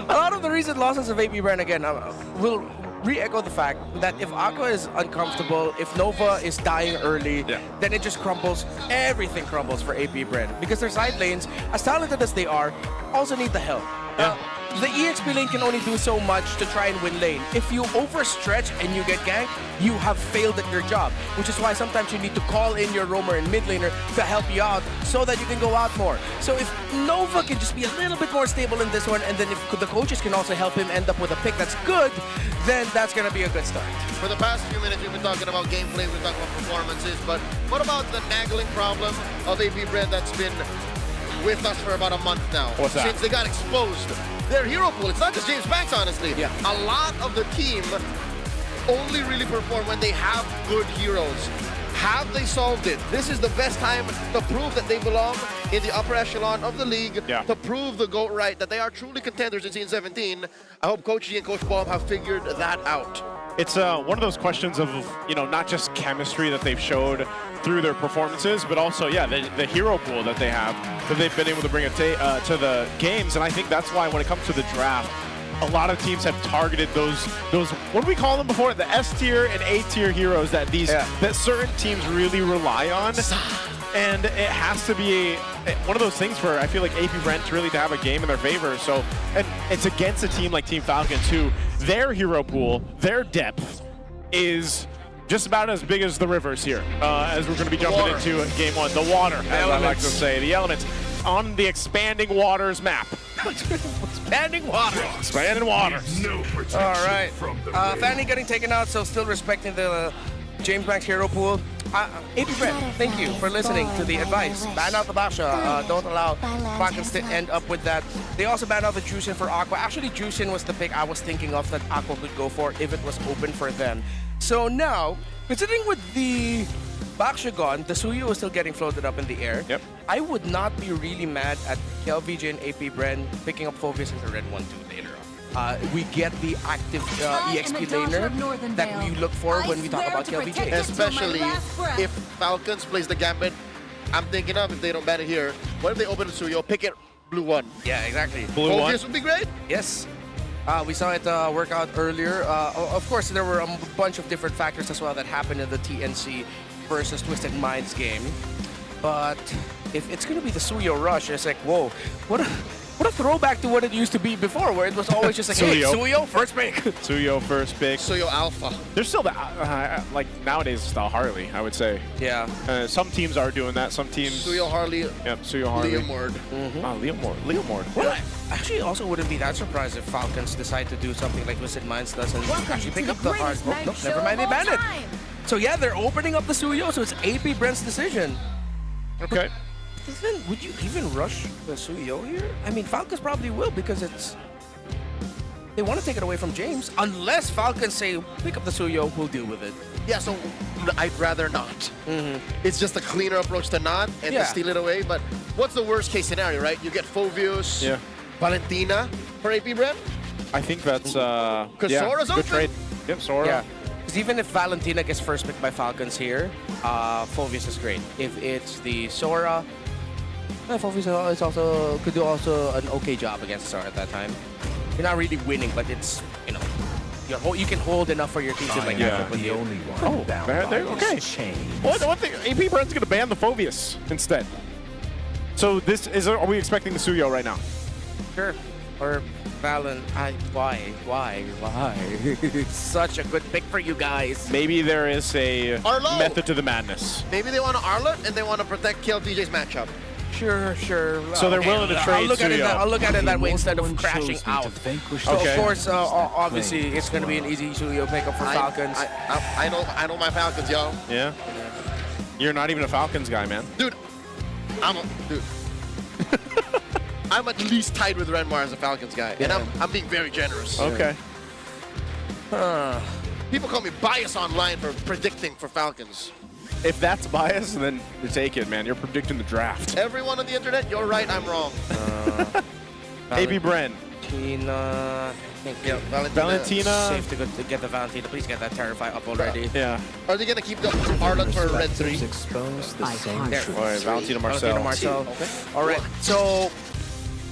a lot of the recent losses of AP Brand, again, will re-echo the fact that if Aqua is uncomfortable, if Nova is dying early, then it just crumbles. Everything crumbles for AP Brand. Because their side lanes, as talented as they are, also need the help. The EXP lane can only do so much to try and win lane. If you overstretch and you get ganked, you have failed at your job. Which is why sometimes you need to call in your roamer and mid laner to help you out so that you can go out more. So if Nova can just be a little bit more stable in this one, and then if the coaches can also help him end up with a pick that's good, then that's going to be a good start. For the past few minutes, we've been talking about gameplay, we've been talking about performances, but what about the nagging problem of AP Brand that's been with us for about a month now? What's that? Since they got exposed. Their hero pool, it's not just James Banks, honestly. Yeah. A lot of the team only really perform when they have good heroes. Have they solved it? This is the best time to prove that they belong in the upper echelon of the league, to prove the GOAT right, that they are truly contenders in Scene 17. I hope Coach G and Coach Baum have figured that out. It's one of those questions of, you know, not just chemistry that they've showed through their performances, but also, the hero pool that they have, that they've been able to bring it to the games. And I think that's why when it comes to the draft, a lot of teams have targeted those what do we call them before? The S tier and A tier heroes that that certain teams really rely on. And it has to be one of those things where I feel like AP Brent really to have a game in their favor. So, and it's against a team like Team Falcons, who their hero pool, their depth is just about as big as the rivers here, as we're going to be jumping into game one. The water, as I like to say, the elements on the expanding waters map. Expanding water. Expanding water. All right. Fanny getting taken out, so still respecting the James Banks hero pool. AP Brent, thank you for listening to the advice. Ban out the Basha. Don't allow Falcons to end up with that. They also banned out the Juicin for Aqua. Actually, Juicin was the pick I was thinking of that Aqua could go for if it was open for them. So now, considering with the Baksha gone, the Suyu is still getting floated up in the air. Yep. I would not be really mad at KelVJ and AP Brent picking up Phoveus as a red 1-2 later on. We get the active EXP laner that we look for when we talk about KelVJ. Especially if Falcons plays the Gambit. I'm thinking of, if they don't ban it here, what if they open the Suyo, pick it blue 1? Yeah, exactly. Blue 1 would be great. Yes. We saw it work out earlier. Of course, there were a bunch of different factors as well that happened in the TNC versus Twisted Minds game. But if it's going to be the Suyo rush, it's like, whoa, what a throwback to what it used to be before, where it was always just like, hey, Suyo, first pick. Suyo, first pick. Suyo Alpha. There's still the, like nowadays, it's the Harley, I would say. Yeah. Some teams are doing that. Some teams. Suyo Harley. Yep, Suyo Harley. Leomord. Oh, Leomord. Well, I actually also wouldn't be that surprised if Falcons decide to do something like Twisted Minds does and actually pick up the hard. Oh, nope, never mind, they banned it. So yeah, they're opening up the Suyo, so it's AP Brent's decision. Okay. Then, would you even rush the Suyo here? I mean, Falcons probably will because it's... They want to take it away from James. Unless Falcons say, pick up the Suyo, we'll deal with it. Yeah, so I'd rather not. It's just a cleaner approach to not and to steal it away. But what's the worst case scenario, right? You get Fovius, Valentina for AP Brent? I think that's Because Sora's open. good trade. Yep, Sora. Yeah. Because even if Valentina gets first pick by Falcons here, Fovius is great. If it's the Sora, Fovius is also could do also an okay job against Sora at that time. You're not really winning, but it's, you know, you can hold enough for your team to like have the only one. Okay. One thing, AP Brent's gonna ban the Fovius instead. So this is, are we expecting the Suyo right now? Sure. Or Valen, why? It's such a good pick for you guys. Maybe there is a Arlo. method to the madness. Maybe they want to Arlot and they want to protect Kill DJ's matchup. Sure. So they're willing to trade Suyo. I'll look at it that way instead of crashing out. So of course, obviously, it's going to be an easy Suyo pickup for Falcons. I know my Falcons, yo. Yeah? You're not even a Falcons guy, man. Dude, I'm at least tied with Renmar as a Falcons guy, and I'm being very generous. Okay. People call me bias online for predicting for Falcons. If that's bias, then you take it, man. You're predicting the draft. Everyone on the internet, you're right, I'm wrong. AP Brent. Valentina. Safe to get the Valentina. Please get that Terrify up already. Yeah. Are they going to keep the Arlot for Red 3? There. All right, Valentina Marcel. Okay. All right. So,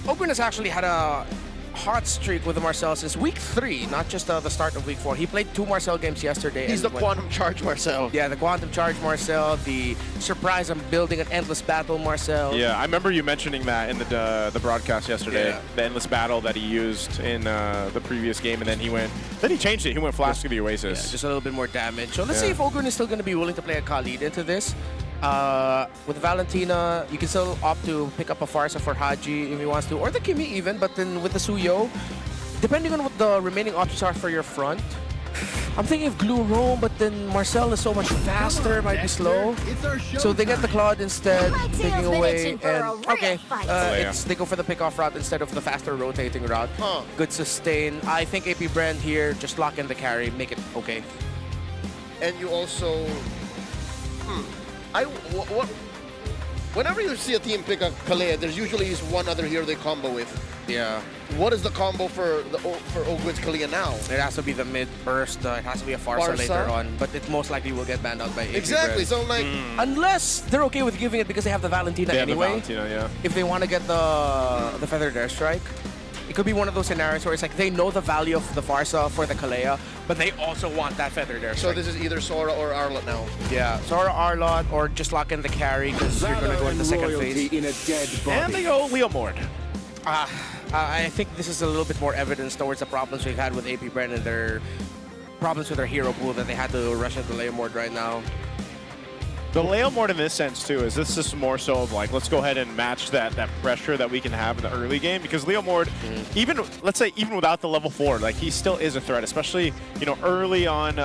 Ogun has actually had a hot streak with the Marcel since week 3, not just the start of week 4. He played 2 Marcel games yesterday. He's the Quantum Charge Marcel. Yeah, the Quantum Charge Marcel, the surprise I'm building an endless battle Marcel. Yeah, I remember you mentioning that in the broadcast yesterday. Yeah. The endless battle that he used in the previous game, and then he changed it. He went Flash to the Oasis. Yeah, just a little bit more damage. So let's see if Ogun is still going to be willing to play a Khalid into this. With Valentina, you can still opt to pick up a Farsa for Haji if he wants to, or the Kimi even, but then with the Suyo, depending on what the remaining options are for your front, I'm thinking of Glue Roam, but then Marcel is so much faster, might be slow. So they get the Claude instead, taking away, and they go for the pick-off route instead of the faster rotating route. Good sustain. I think AP Brand here, just lock in the carry, make it okay. And you also... Whenever you see a team pick a Kalea, there's usually one other hero they combo with. Yeah. What is the combo for Ogwin's Kalea now? It has to be the mid burst. It has to be a Farsa later on, but it most likely will get banned out by AP Exactly. So like, unless they're okay with giving it because they have the Valentina anyway. The Valentina, if they want to get the Feathered Airstrike. It could be one of those scenarios where it's like they know the value of the Farsa for the Kalea, but they also want that Feathered Airstrike. So this is either Sora or Arlot now. Yeah, Sora, Arlot, or just lock in the carry because you're going to go in the second phase. In a dead body. And they go Leomord. I think this is a little bit more evidence towards the problems we've had with AP Brand and their problems with their hero pool that they had to rush into Leomord right now. The Leomord in this sense, too, is this just more so of like, let's go ahead and match that pressure that we can have in the early game, because Leomord, even, let's say, even without the level 4, like, he still is a threat, especially, you know, early on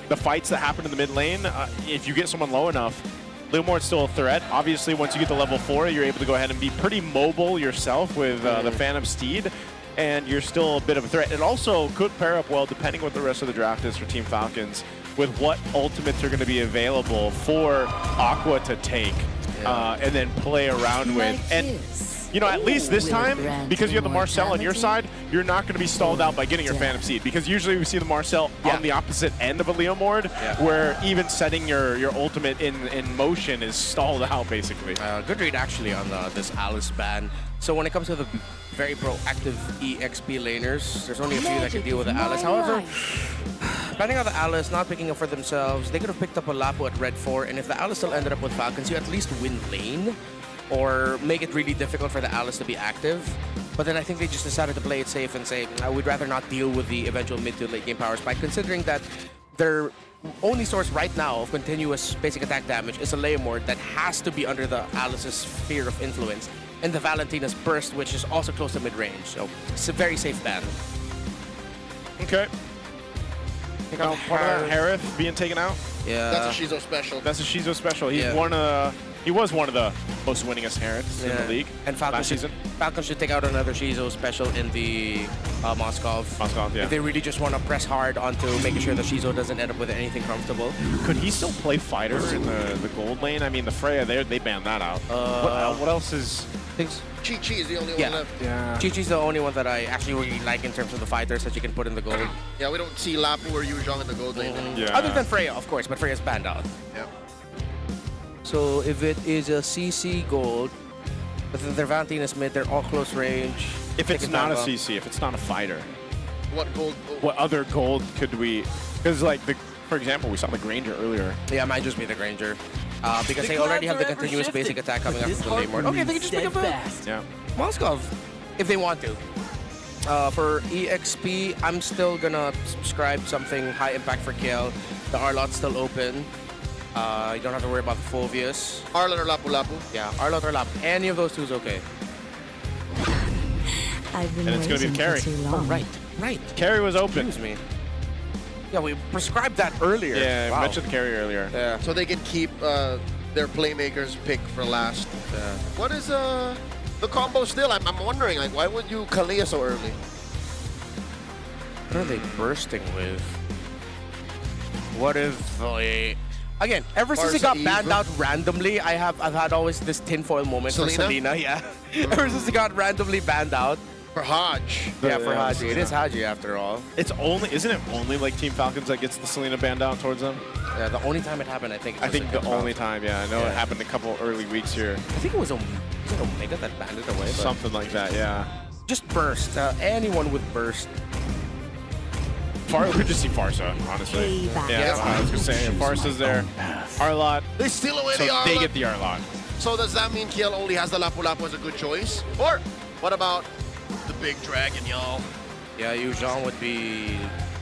the fights that happen in the mid lane. If you get someone low enough, Leomord's still a threat. Obviously, once you get to level 4, you're able to go ahead and be pretty mobile yourself with the Phantom Steed, and you're still a bit of a threat. It also could pair up well, depending on what the rest of the draft is for Team Falcons, with what ultimates are going to be available for Aqua to take and then play around with. And, you know, at least this time, because you have the Marcel on your side, you're not going to be stalled out by getting your Phantom Seed, because usually we see the Marcel on the opposite end of a Leomord, where even setting your ultimate in motion is stalled out, basically. Good read, actually, on this Alice ban. So when it comes to the very proactive EXP laners, there's only a few that can deal with the Alice. However, Depending on the Alice not picking up for themselves, they could have picked up a Lapu at red 4, and if the Alice still ended up with Falcons, you at least win lane or make it really difficult for the Alice to be active. But then I think they just decided to play it safe and say, we'd rather not deal with the eventual mid to late game power spike, considering that their only source right now of continuous basic attack damage is a Leomord that has to be under the Alice's sphere of influence, and the Valentina's burst, which is also close to mid-range. So it's a very safe ban. Okay. Now, part of that Harith being taken out. Yeah. That's a Shizo special. That's a Shizo special. He's Yeah. he was one of the most winningest Hariths in the league And Falcon last season. Falcon should take out another Shizo special in the Moskov. Moskov, yeah. If they really just want to press hard onto making sure the Shizo doesn't end up with anything comfortable. Could he still play fighter in the gold lane? I mean, the Freya, they banned that out. What else is... Chi-Chi is the only one left. Yeah. Chi-Chi's the only one that I actually really like in terms of the fighters that you can put in the gold. Yeah, we don't see Lapu or Yuzhong in the gold lane. Yeah. Other than Freya, of course, but Freya's banned out. Yeah. So if it is a CC gold, but then their Valentina's mid, they're all close range. If it's not a CC, if it's not a fighter, what gold? What other gold could we... Because, like, for example, we saw the Granger earlier. Yeah, it might just be the Granger. Because they already have the continuous basic attack coming up from the Leomord. Okay, they can just pick up a Moskov if they want to. For EXP, I'm still gonna subscribe something high impact for KL. The Arlot's still open. You don't have to worry about the Fulvius. Arlot or Lapu Lapu? Yeah, Arlot or Lapu. Any of those two is okay. And it's going to be the carry. Oh, right. Carry was open. Excuse me. Yeah, we prescribed that earlier. Yeah, Wow. I mentioned the carry earlier. Yeah. So they can keep their playmakers pick for last. What is the combo still? I'm wondering, like, why would you Kalia so early? What are they bursting with? What if they... Again, ever since it got banned out randomly, I've had always this tinfoil moment for Selena. Yeah. Ever since it got randomly banned out. For Hodge. Yeah, for Haji. It is Haji after all. Isn't it only like Team Falcons that gets the Selena band down towards them? Yeah, the only time it happened, I think. I think the only time, yeah. I know it happened a couple early weeks here. I think it was Omega that banned it away. But Something like that, yeah. just burst. Anyone with burst. We could just see Farsa, honestly. Yeah, I was gonna say, if Farsa's there, Arlot. They steal away so the Arlot. they get the Arlot. So does that mean KL only has the Lapu Lapu as a good choice? Or what about the big dragon, y'all? Yeah, Yuzhong would be...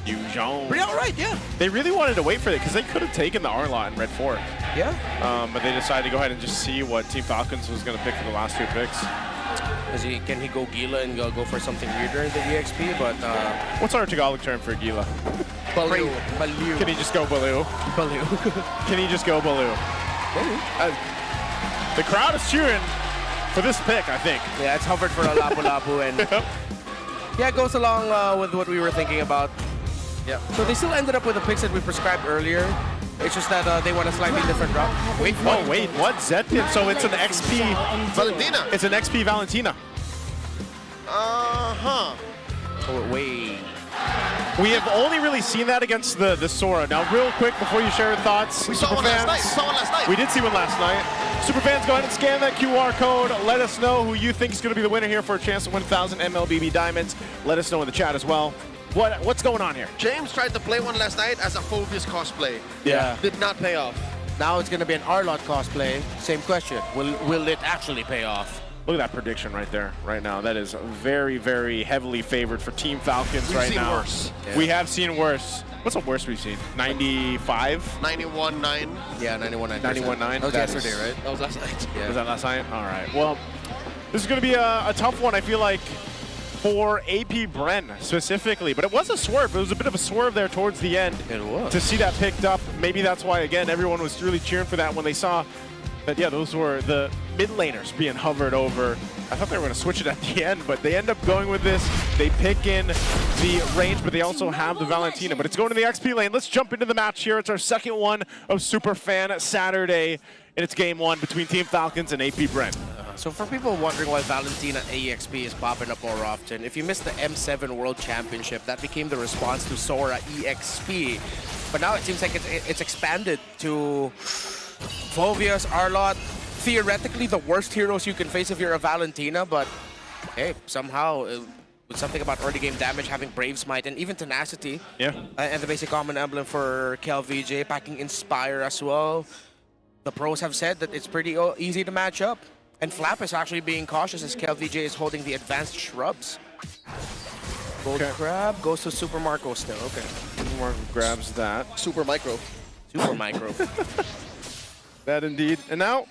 Yuzhong. Pretty alright, yeah. They really wanted to wait for it because they could have taken the Arlot in Red 4. Yeah. But they decided to go ahead and just see what Team Falcons was going to pick for the last two picks. Can he go Gila and go for something weirder in the EXP? But what's our Tagalog term for Gila? Baloo. Baloo. Can he just go Baloo? Baloo. Can he just go Baloo? The crowd is cheering for this pick, I think. Yeah, it's hovered for a Lapu Lapu, and yeah, it goes along with what we were thinking about. Yeah. So they still ended up with the picks that we prescribed earlier. It's just that they want a slightly different route. Wait, what? Zetin? So it's an XP Valentina. It's an XP Valentina. Uh-huh. Oh, wait. We have only really seen that against the Sora. Now, real quick, before you share your thoughts, We saw one last night. We did see one last night. Superfans, go ahead and scan that QR code. Let us know who you think is going to be the winner here for a chance to win 1,000 MLBB diamonds. Let us know in the chat as well. What's going on here? James tried to play one last night as a Phobius cosplay. Yeah. Did not pay off. Now it's going to be an Arlot cosplay. Same question. Will it actually pay off? Look at that prediction right there, right now. That is very, very heavily favored for Team Falcons We've right seen now. worse. Yeah. We have seen worse. What's the worst we've seen? 95? 91-9. Yeah, 91-9. 91-9? That was yesterday, right? That was last night. Yeah. Was that last night? All right. Well, this is going to be a tough one, I feel like, for AP Bren specifically. But it was a swerve. It was a bit of a swerve there towards the end. It was. To see that picked up. Maybe that's why, again, everyone was really cheering for that when they saw that, yeah, those were the mid laners being hovered over. I thought they were going to switch it at the end, but they end up going with this. They pick in the range, but they also have the Valentina. But it's going to the XP lane. Let's jump into the match here. It's our second one of Superfan Saturday, and it's game one between Team Falcons and AP Bren. So for people wondering why Valentina EXP is popping up more often, if you missed the M7 World Championship, that became the response to Sora EXP. But now it seems like it's expanded to Phobius, Arlot, theoretically the worst heroes you can face if you're a Valentina, but hey, somehow something about early game damage, having Brave Smite, and even Tenacity. Yeah. And the basic common emblem for KLVJ, packing Inspire as well. The pros have said that it's pretty easy to match up. And Flap is actually being cautious as KLVJ is holding the advanced shrubs. Gold Crab goes to Super Marco still. Okay. Super Marco grabs that. Super Micro. Super Micro. That indeed. And now,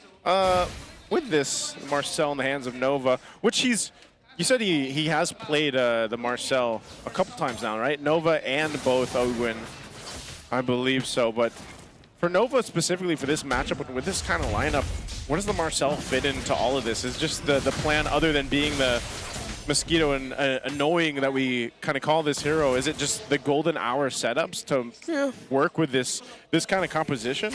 with this Marcel in the hands of Nova, which you said he has played the Marcel a couple times now, right? Nova and both Ogwin, I believe so. But for Nova specifically for this matchup with this kind of lineup, where does the Marcel fit into all of this? Is just the plan, other than being the Mosquito and annoying that we kind of call this hero, is it just the golden hour setups to work with this kind of composition?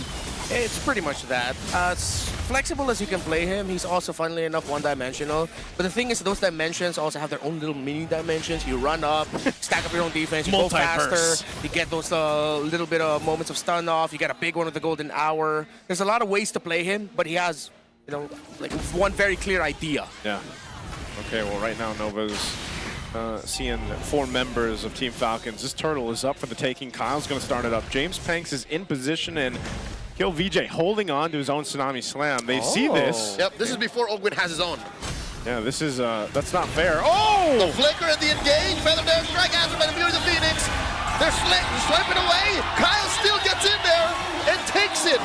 It's pretty much that. As flexible as you can play him, he's also, funnily enough, one-dimensional. But the thing is, those dimensions also have their own little mini dimensions. You run up, stack up your own defense, you go faster, you get those little bit of moments of stun off, you get a big one with the golden hour. There's a lot of ways to play him, but he has, like one very clear idea. Yeah. Okay, well, right now Nova's seeing 4 members of Team Falcons. This turtle is up for the taking. Kyle's going to start it up. James Panks is in position, and KLVJ holding on to his own Tsunami Slam. They see this. Yep, this is before Ogwin has his own. Yeah, this is, that's not fair. Oh! The flicker and the engage. Feather Dare strike answered by the Beauty of the Phoenix. They're swiping away. Kyle still gets in there and takes it.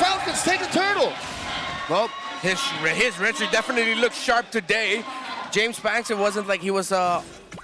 Falcons take the turtle. Well, his retry definitely looks sharp today. James Banks, it wasn't like he was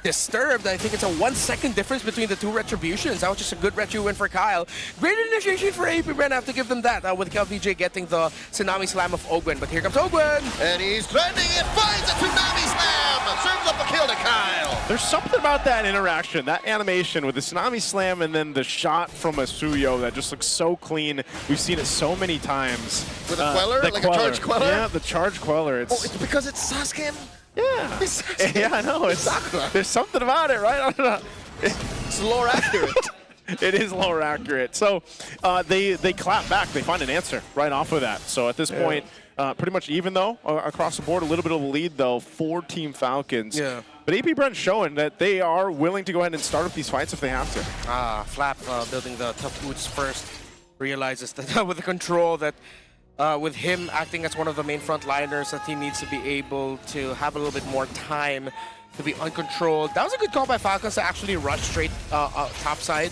disturbed. I think it's a 1 second difference between the two retributions. That was just a good retry win for Kyle. Great initiation for APBR. I have to give them that with KLVJ getting the Tsunami Slam of Ogwin. But here comes Ogwin. And he's trending it, finds a Tsunami Slam. Serves up a kill to Kyle. There's something about that interaction, that animation with the Tsunami Slam and then the shot from a Suyo that just looks so clean. We've seen it so many times. With a queller? Like a charge queller? Yeah, the charge queller. It's because it's Sasuke. Yeah. Yeah, I know. There's something about it, right? I don't know. It's lore accurate. It is lore accurate. So they clap back. They find an answer right off of that. So at this point, pretty much even though across the board, a little bit of a lead though for Team Falcons. Yeah. But APBR's showing that they are willing to go ahead and start up these fights if they have to. Flap building the tough boots first. Realizes that with the control that with him acting as one of the main frontliners, that he needs to be able to have a little bit more time to be uncontrolled. That was a good call by Falcons to actually rush straight top side,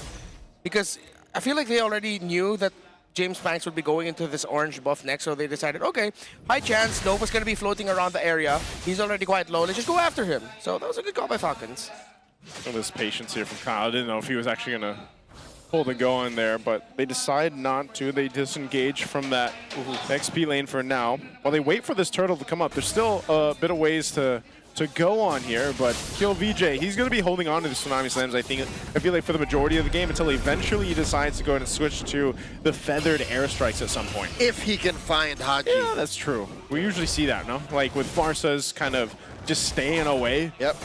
because I feel like they already knew that James Banks would be going into this orange buff next, so they decided, okay, high chance, Nova's going to be floating around the area. He's already quite low, let's just go after him. So that was a good call by Falcons. Well, this patience here from Kyle. I didn't know if he was actually going to hold and go in there, but they decide not to. They disengage from that XP lane for now. While they wait for this turtle to come up, there's still a bit of ways to go on here, but KLVJ, he's going to be holding on to the Tsunami Slams, I feel like, for the majority of the game until eventually he decides to go ahead and switch to the feathered airstrikes at some point. If he can find Haji. Yeah, that's true. We usually see that, no? Like with Farsa's kind of just staying away. Yep.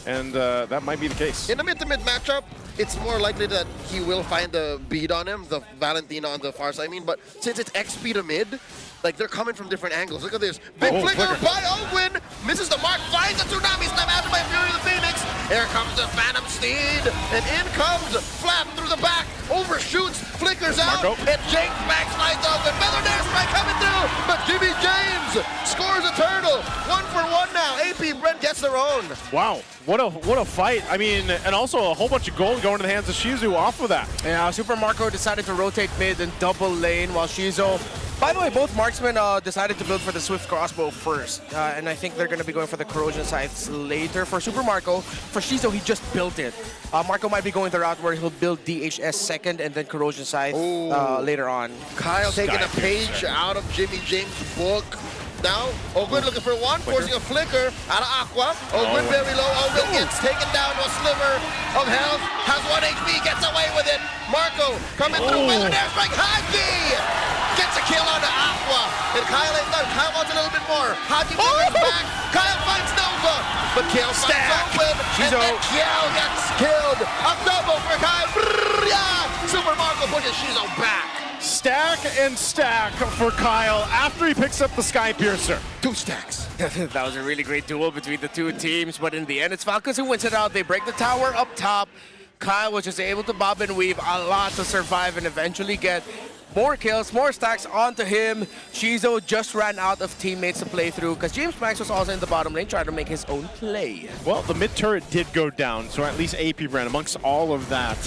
And that might be the case. In a mid-to-mid matchup, it's more likely that he will find the bead on him, the Valentina on the far side, but since it's XP to mid, like they're coming from different angles. Look at this. Big flicker by Ogwin. Misses the mark, finds the Tsunami Slam after by Fury of the Phoenix. Here comes the Phantom Steed. And in comes Flap through the back. Overshoots, flickers out. And James Banks slides out. And Feather Dare strike coming through. But Jimmy James scores a turtle. 1 for 1 now. APBR gets their own. Wow. What a fight. I mean, and also a whole bunch of gold going to the hands of Shizu off of that. Yeah, Super Marco decided to rotate mid and double lane while Shizu. By the way, both marksmen decided to build for the Swift Crossbow first. And I think they're going to be going for the Corrosion Scythes later. For Super Marco, for Shizu, he just built it. Marco might be going the route where he'll build DHS second and then Corrosion Scythe later on. Kyle taking a page out of Jimmy James' book. Now, Ogwin looking for one, forcing a flicker out of Aqua. Ogwin very low. Ogwin gets taken down to a sliver of health. Has 1 HP, gets away with it. Marco coming through. Feather Dare strike. Haji gets a kill on the Aqua. And Kyle ain't done. Kyle wants a little bit more. Haji flickers back. Kyle finds Nova. But Kiel finds Ogwin. And then Kiel gets killed. A double for Kyle. Yeah. Super Marco pushes Shizu back. Stack and stack for Kyle after he picks up the Sky Piercer. 2 stacks. That was a really great duel between the two teams, but in the end, it's Falcons who wins it out. They break the tower up top. Kyle was just able to bob and weave a lot to survive and eventually get more kills, more stacks onto him. Chizo just ran out of teammates to play through because James Max was also in the bottom lane trying to make his own play. Well, the mid turret did go down, so at least APBR amongst all of that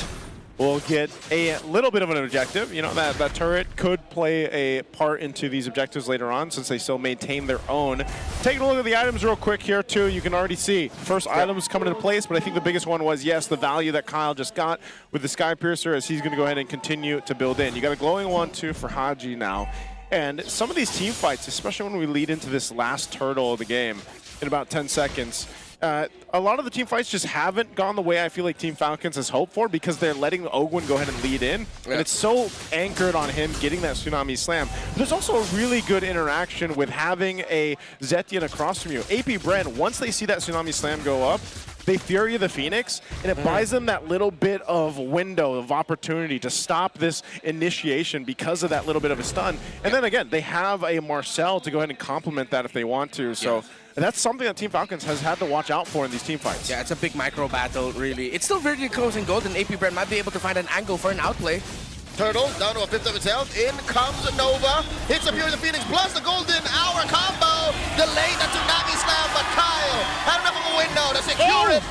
will get a little bit of an objective. You know, that turret could play a part into these objectives later on since they still maintain their own. Taking a look at the items real quick here too, you can already see first items coming into place, but I think the biggest one was, yes, the value that Kyle just got with the Sky Piercer as he's going to go ahead and continue to build in. You got a glowing one too for Haji now. And some of these team fights, especially when we lead into this last turtle of the game in about 10 seconds, a lot of the team fights just haven't gone the way I feel like Team Falcons has hoped for because they're letting Ogwin go ahead and lead in. Yeah. And it's so anchored on him getting that Tsunami Slam. But there's also a really good interaction with having a Zetian across from you. APBR, once they see that Tsunami Slam go up, they Fury the Phoenix, and it buys them that little bit of window of opportunity to stop this initiation because of that little bit of a stun. And then again, they have a Marcel to go ahead and complement that if they want to. So that's something that Team Falcons has had to watch out for in these team fights. Yeah, it's a big micro battle, really. It's still very close and gold, and APBR might be able to find an angle for an outplay. Turtle down to a fifth of its health. In comes Nova. Hits the Fury the Phoenix plus the Golden Hour combo. Delayed the Tsunami Slam, but Kyle had enough of a window to secure it.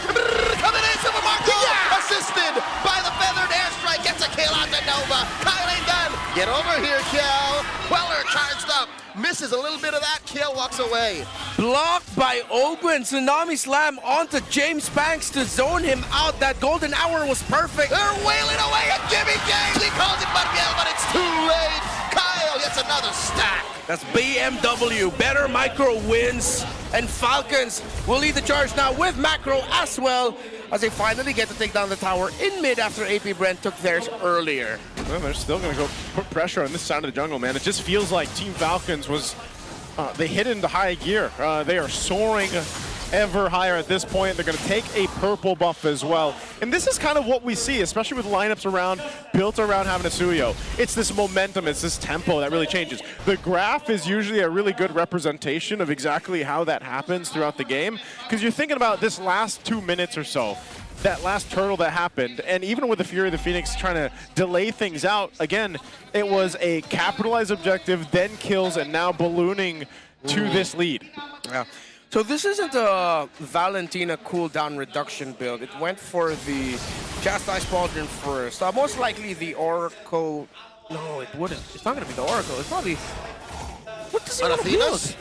Coming in, Super Marco! Assisted by the feathered airstrike. Gets a kill on the Nova. Kyle ain't done. Get over here, Kel. Weller charged up. Misses a little bit of that. Kill walks away. Blocked by Ogwin. Tsunami Slam onto James Banks to zone him out. That golden hour was perfect. They're wailing away at Jimmy James. He calls it Miguel, but it's too late. Kyle gets another stack. That's BMW. Better micro wins. And Falcons will lead the charge now with macro as well as they finally get to take down the tower in mid after APBR took theirs earlier. Well, they're still going to go put pressure on this side of the jungle, man. It just feels like Team Falcons was, they hit into high gear. They are soaring ever higher at this point. They're going to take a purple buff as well. And this is kind of what we see, especially with lineups built around having a Suyo. It's this momentum, it's this tempo that really changes. The graph is usually a really good representation of exactly how that happens throughout the game. Because you're thinking about this last 2 minutes or so, that last turtle that happened, and even with the Fury of the Phoenix trying to delay things out, again, it was a capitalized objective, then kills, and now ballooning to this lead. Yeah. So this isn't a Valentina cooldown reduction build. It went for the Chastise Pauldron first. Most likely the Oracle. No, it wouldn't. It's not going to be the Oracle. It's probably. What does he want to build?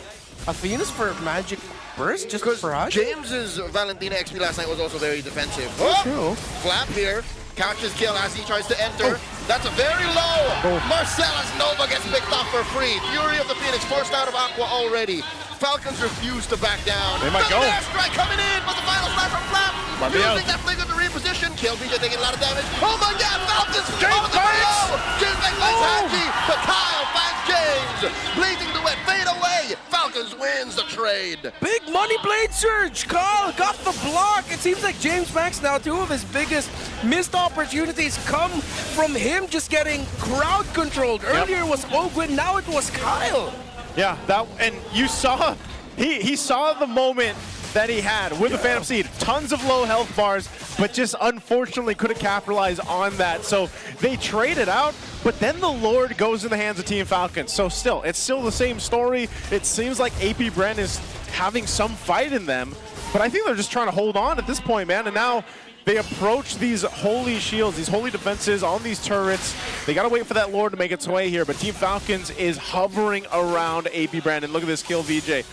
Athena's for Magic Burst? Just for Haji? James's Valentina XP last night was also very defensive. True. Flap here. Couches kill as he tries to enter. That's a very low. Marcellus Nova gets picked off for free. Fury of the Phoenix forced out of Aqua already. Falcons refuse to back down. They might go. Strike coming in, but the final slash from Flap. Using that flicker to reposition. Kill BJ taking a lot of damage. Oh my god, Falcons over the below. James Banks finds Haji, but Kyle finds James. Blazing the wet, fade away. Falcons wins the trade. Big money blade surge. Kyle got the block. It seems like James Banks now, two of his biggest missed opportunities come from him just getting crowd controlled. Earlier it was Ogwin, now it was Kyle. Yeah, and you saw, he saw the moment that he had with the Phantom Seed. Tons of low health bars, but just unfortunately couldn't capitalize on that. So they traded out, but then the Lord goes in the hands of Team Falcons. So it's still the same story. It seems like APBR is having some fight in them, but I think they're just trying to hold on at this point, man. And now they approach these holy shields, these holy defenses on these turrets. They got to wait for that Lord to make its way here, but Team Falcons is hovering around APBR. And look at this kill, VJ.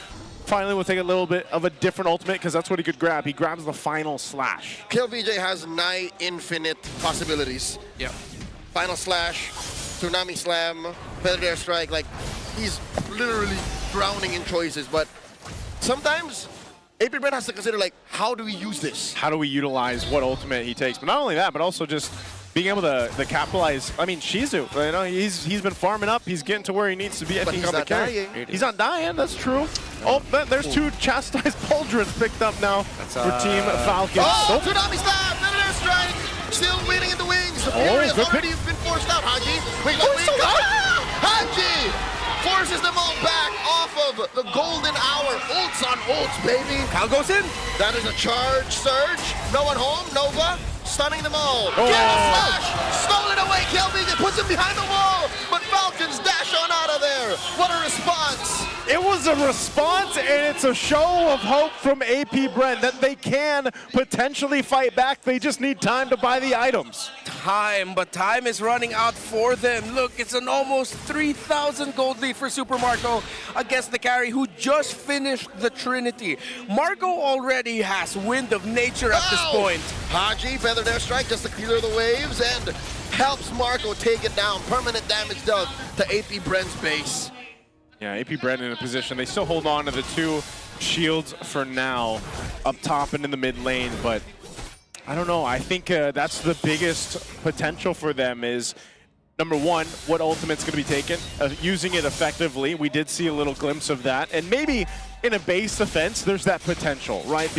Finally, we'll take a little bit of a different ultimate because that's what he could grab. He grabs the final slash. Kill VJ has nigh infinite possibilities. Yeah. Final slash, Tsunami Slam, Feathered Airstrike. Like, he's literally drowning in choices, but sometimes APBR has to consider, like, how do we use this? How do we utilize what ultimate he takes? But not only that, but also just being able to capitalize. I mean, Shizu, you know, he's been farming up. He's getting to where he needs to be. But he's not dying. He's not dying, that's true. Oh, there's two Chastised Pauldrons picked up now for Team Falcons. Oh, Tsunami Slam, Feathered Airstrike, still waiting in the wings. The Fury has already been forced out. Haji, wait, Haji forces them all back off of the golden hour. Ults on ults, baby. Kyle goes in. That is a charge surge. No one home. Nova stunning them all. Get a flash. Stolen away. KLVJ puts him behind the wall. But Falcons dash on out of there. What a response. It was a response, and it's a show of hope from AP Brent that they can potentially fight back. They just need time to buy the items. But time is running out for them. Look, it's an almost 3,000 gold lead for Super Marco against the carry who just finished the Trinity. Marco already has wind of nature at this point. Haji, feathered airstrike just to clear the waves and helps Marco take it down. Permanent damage done to AP Brent's base. Yeah, AP Brent in a position. They still hold on to the 2 shields for now, up top and in the mid lane, but I don't know. I think that's the biggest potential for them is, number one, what ultimate's going to be taken, using it effectively. We did see a little glimpse of that. And maybe in a base defense, there's that potential, right?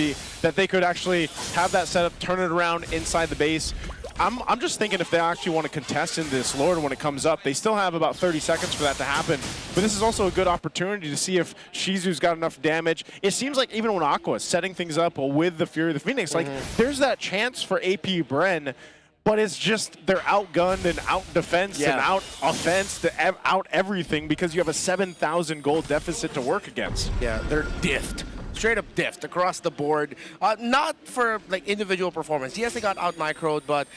That they could actually have that setup, turn it around inside the base. I'm just thinking if they actually want to contest in this Lord when it comes up, they still have about 30 seconds for that to happen. But this is also a good opportunity to see if Shizu's got enough damage. It seems like even when Aqua is setting things up with the Fury of the Phoenix, like there's that chance for AP Bren, but it's just they're outgunned and out-defensed and out-offensed, out everything because you have a 7,000 gold deficit to work against. Yeah, they're diffed. Straight up diffed across the board. Not for like individual performance. Yes, they got out-microed, but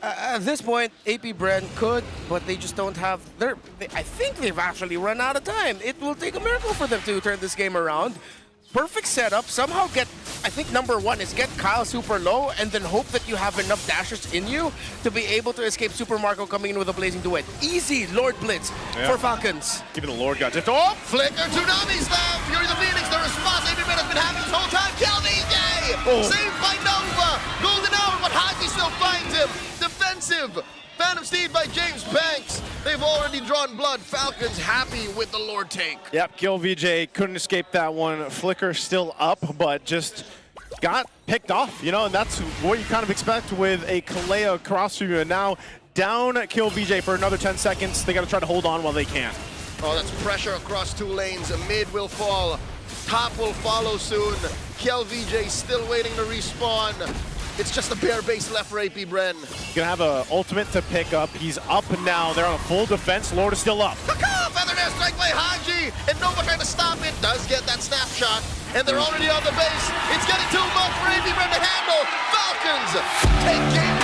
at this point, AP Bren could, but they just don't have I think they've actually run out of time. It will take a miracle for them to turn this game around. Perfect setup. Somehow I think number one is get Kyle super low and then hope that you have enough dashers in you to be able to escape Super Marco coming in with a blazing duet. Easy Lord Blitz for Falcons. Even the Lord got tipped off. Flicker, Tsunami slam. Fury the Phoenix, the response AP Bren has been having this whole time. KLVJ! Saved by Nova. Golden hour, but Haji still finds him. Defensive. Phantom Steed by James Banks. They've already drawn blood. Falcons happy with the Lord take. Yep, KLVJ couldn't escape that one. Flicker still up, but just got picked off, you know, and that's what you kind of expect with a Kalea across from you. And now down KLVJ for another 10 seconds. They got to try to hold on while they can. Oh, that's pressure across 2 lanes. Mid will fall. Top will follow soon. KLVJ still waiting to respawn. It's just a bare base left for AP Bren. Gonna have an ultimate to pick up. He's up now. They're on a full defense. Lord is still up. Feathered airstrike by Haji, and Nova trying to stop it. Does get that snapshot, and they're already on the base. It's getting too much for AP Bren to handle. Falcons take game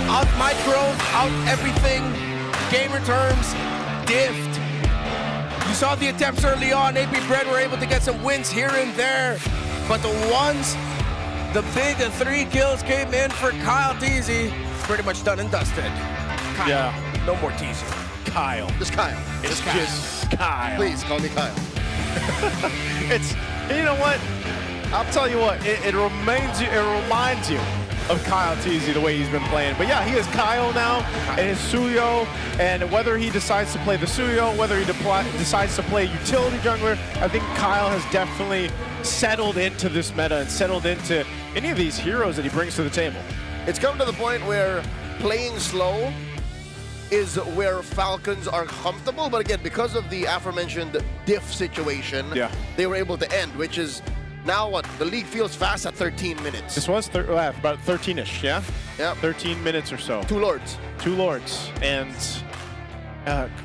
1. Out micro, out everything. Game returns, diffed. You saw the attempts early on. AP Bren were able to get some wins here and there, but the big 3 kills came in for Kyle Teasy. Pretty much done and dusted. Kyle. Yeah. No more Teasy. Kyle. Just Kyle. It's just Kyle. Please call me Kyle. You know what? I'll tell you what. It reminds you of Kyle Teasy, the way he's been playing. But yeah, he is Kyle now, and his Suyo, and whether he decides to play the Suyo, whether he decides to play utility jungler, I think Kyle has definitely settled into this meta and settled into any of these heroes that he brings to the table. It's come to the point where playing slow is where Falcons are comfortable, but again, because of the aforementioned diff situation, they were able to end, which is now what? The league feels fast at 13 minutes. This was about 13-ish, yeah? Yeah. 13 minutes or so. 2 Lords. 2 Lords. And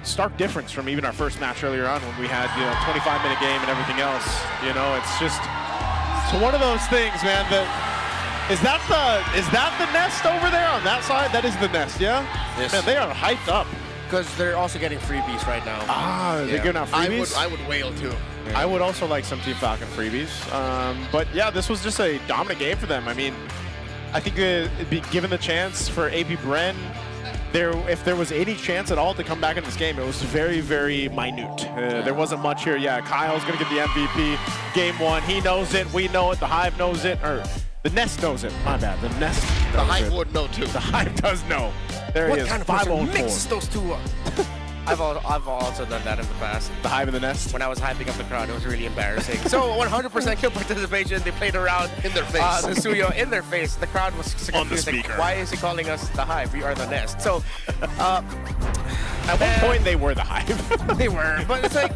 stark difference from even our first match earlier on when we had, 25-minute game and everything else. You know, it's just, it's one of those things, man, is that the nest over there on that side? That is the nest, yeah? Yes. Man, they are hyped up. Because they're also getting freebies right now. They're giving out freebies? I would wail too. I would also like some Team Falcon freebies. But yeah, this was just a dominant game for them. I mean, I think it'd be given the chance for AP Bren, if there was any chance at all to come back in this game, it was very, very minute. There wasn't much here. Yeah, Kyle's going to get the MVP game 1. He knows it. We know it. The Hive knows it. Or the Nest knows it. My bad. The Nest knows The Hive would know too. The Hive does know. There he is. What kind of person mixes those two up? I've also done that in the past. The hive in the nest? When I was hyping up the crowd, it was really embarrassing. So 100% kill participation. They played around in their face. The Suyo in their face. The crowd was confused. On the speaker. Like, why is he calling us the hive? We are the nest. So at one point they were the hive. They were, but it's like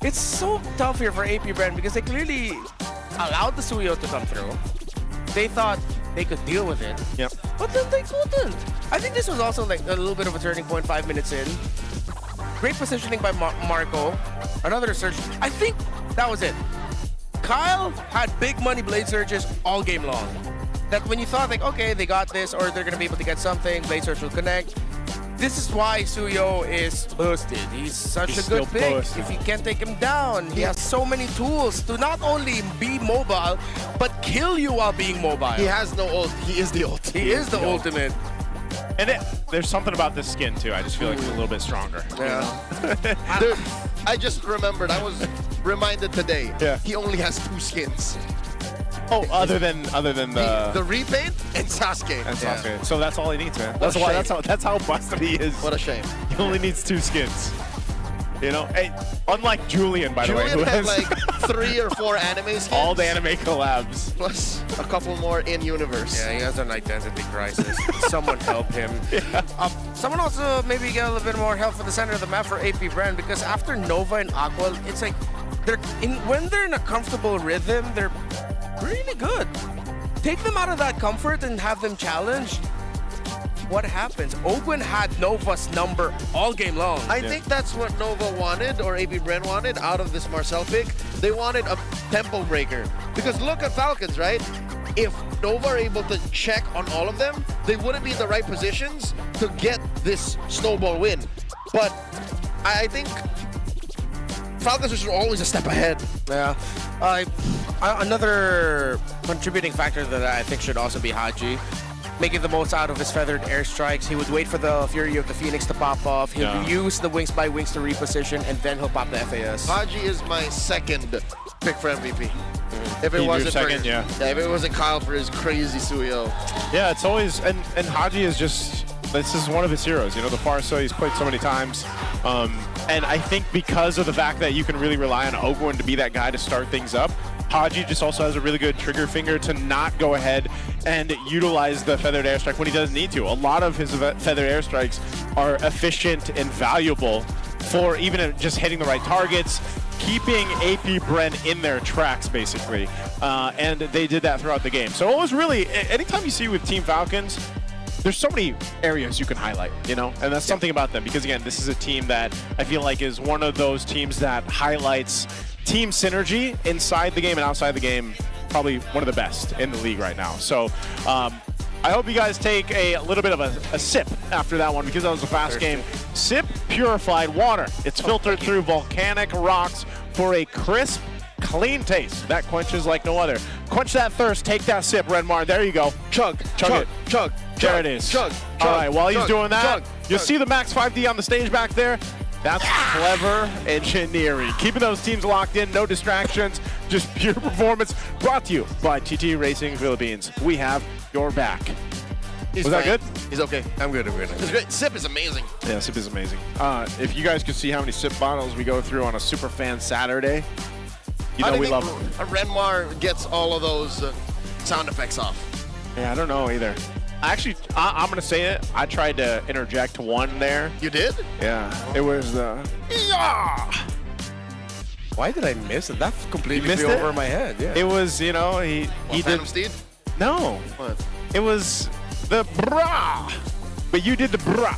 it's so tough here for APBR because they clearly allowed the Suyo to come through. They thought they could deal with it. Yep. But then they couldn't. I think this was also like a little bit of a turning point 5 minutes in. Great positioning by Marco. Another surge. I think that was it. Kyle had big money blade surges all game long. That when you thought like, okay, they got this or they're gonna be able to get something, blade surge will connect. This is why Suyo is busted. He's such a good pick. Busted. If you can't take him down, he has so many tools to not only be mobile, but kill you while being mobile. He has no ult. He is the ult. He is the ultimate. And there's something about this skin too. I just feel like it's a little bit stronger. Yeah. Dude, I just remembered. I was reminded today. Yeah. He only has 2 skins. Oh, other than the repaint and Sasuke. And Sasuke. So that's all he needs, man. That's how busted he is. What a shame. He only needs 2 skins. You know, hey, unlike Julian, by the way, who had has like 3 or 4 anime skins. all the anime collabs. Plus a couple more in universe. Yeah, he has an identity crisis. Someone help him. Yeah. Someone also maybe get a little bit more help for the center of the map for APBR because after Nova and Aqua, it's like when they're in a comfortable rhythm, they're really good. Take them out of that comfort and have them challenged. What happens? Ogwen had Nova's number all game long. I think that's what Nova wanted, or APBR wanted, out of this Marcel pick. They wanted a tempo breaker. Because look at Falcons, right? If Nova are able to check on all of them, they wouldn't be in the right positions to get this snowball win. But I think Falcons are always a step ahead. Yeah. Another contributing factor that I think should also be Haji. Making the most out of his feathered airstrikes. He would wait for the Fury of the Phoenix to pop off. He'll use the wings by wings to reposition, and then he'll pop the FAS. Haji is my second pick for MVP. If it wasn't second, for, yeah, if it wasn't Kyle for his crazy Suyo. Yeah, it's always and Haji is just this is one of his heroes. You know, the Farso he's played so many times, and I think because of the fact that you can really rely on Ogwen to be that guy to start things up. Haji just also has a really good trigger finger to not go ahead and utilize the feathered airstrike when he doesn't need to. A lot of his feathered airstrikes are efficient and valuable for even just hitting the right targets, keeping APBR in their tracks, basically. And they did that throughout the game. So it was really, anytime you see with Team Falcons, there's so many areas you can highlight, you know? And that's something about them, because again, this is a team that I feel like is one of those teams that highlights team synergy inside the game and outside the game, probably one of the best in the league right now. So I hope you guys take a little bit of a sip after that one, because that was a fast game. Sip purified water. It's filtered through volcanic rocks for a crisp, clean taste that quenches like no other. Quench that thirst, take that sip, Redmar. There you go. Chug, chug, chug. There it is. Chug, all right, while he's doing that, you'll chug. see the Max 5D on the stage back there. That's clever engineering. Keeping those teams locked in, no distractions, just pure performance. Brought to you by TT Racing Philippines. We have your back. Was that good? He's okay. I'm good. It's great. Sip is amazing. Yeah, Sip is amazing. If you guys could see how many Sip bottles we go through on a Super Fan Saturday, you know we love them. Renmar gets all of those sound effects off. Yeah, I don't know either. Actually, I'm going to say it. I tried to interject one there. You did? Yeah. It was the... Yeah! Why did I miss it? That completely missed flew it? over my head. Yeah. It was, you know, he Phantom did... Steed? No. What? It was the brah. But you did the brah.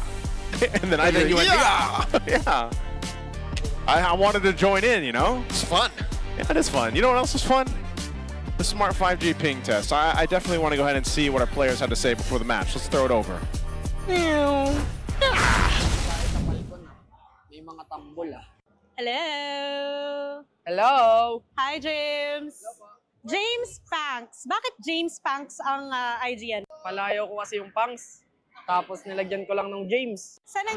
And then I did you went, yeah. Yeah. I wanted to join in, you know? It's fun. Yeah, it is fun. You know what else is fun? The Smart 5G ping test. I definitely want to go ahead and see what our players had to say before the match. Let's throw it over. Hello! Hello! Hi, James! James Panks. Bakit James Panks ang IGN? Palayo ko kasi yung punks. Tapos nilagyan ko lang ng James. Saan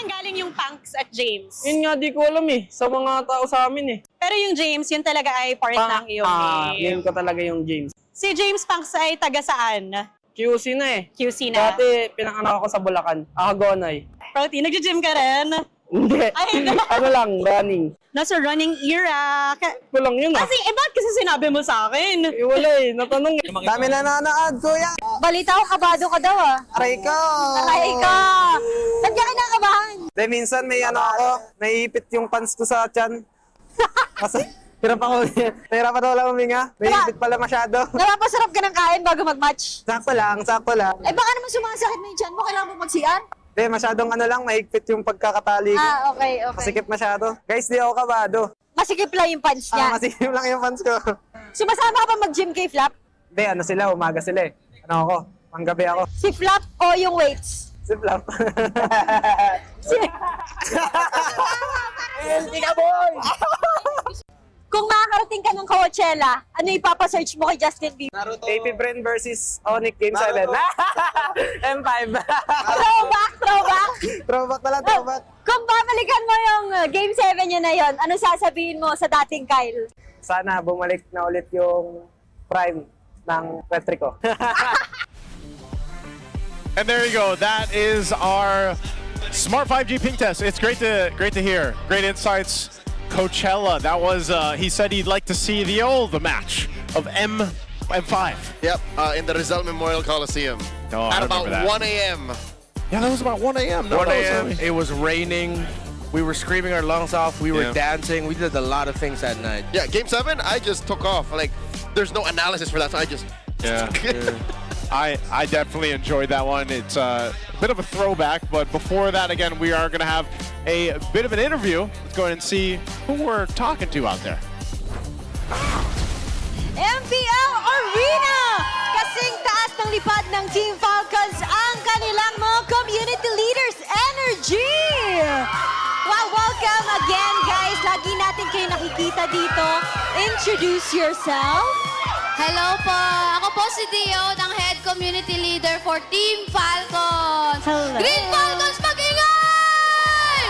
galing yung Panks at James? Yun nga, di ko alam eh. Sa mga tao sa amin eh. Pero yung James, yun talaga ay part ng iyong name. Name ko talaga yung James. Si James Panks ay taga saan? QC na eh. QC na. Dati, pinanganak ako sa Bulacan. Akagonay. Protein, nag-gym ka rin? Hindi. Ano lang, running. Nasa running era. Kulang yun Kasi, bakit kasi sinabi mo sa akin? Wala natanong Dami na nanonood, kuya. Balita ko, kabado ka daw ah. Aray ko. Aray ka! Ba't ka kinakabahan? De, minsan may ako, naiipit yung pants ko sa tiyan. Kasi, hirap daw lang huminga. Naiipit pala masyado. Napapasarap ka ng kain bago mag-match. Sakto lang, sakto lang. Baka naman sumasakit na yung tiyan mo, kailangan mo mag-CR? De, masyadong mahigpit yung pagkakatali. Okay. Masikip masyado. Guys, di ako kabado. Masikip lang yung pants niya. Masikip lang yung pants ko. Sumasama ka pa mag-gym kay Flap? De, sila, umaga sila eh. Ako, panggabi ako. Si Flap o yung weights? Si Flap. Healthy ka, boy! Kung makakarating ka ng Coachella, ano ipapasearch mo kay Justin Bieber? APBR versus Onyx Game 7. M5. Throwback! Throwback na lang, throwback. Kung babalikan mo yung Game 7 yun na yun, ano sasabihin mo sa dating Kyle? Sana bumalik na ulit yung prime ng Petri ko. And there you go. That is our Smart 5G ping test. It's great to hear. Great insights. Coachella. That was. He said he'd like to see the old match of M5. Yep, in the Rizal Memorial Coliseum. No, I at about remember that. 1 a.m. Yeah, that was about 1 a.m. No, 1 a.m. It was raining. We were screaming our lungs off. We were dancing. We did a lot of things that night. Yeah, Game 7, I just took off. Like, there's no analysis for that, so I just... Yeah. I definitely enjoyed that one. It's a bit of a throwback, but before that, again, we are going to have a bit of an interview. Let's go ahead and see who we're talking to out there. MPL Arena! Kasing taas ng lipad ng Team Falcons ang kanilang mga community leaders' energy! Wow, welcome again, guys. Lagi natin kayo nakikita dito. Introduce yourself. Hello po! Ako po si Dio, ng Head Community Leader for Team Falcons! Hello! Green Falcons, mag-ingay!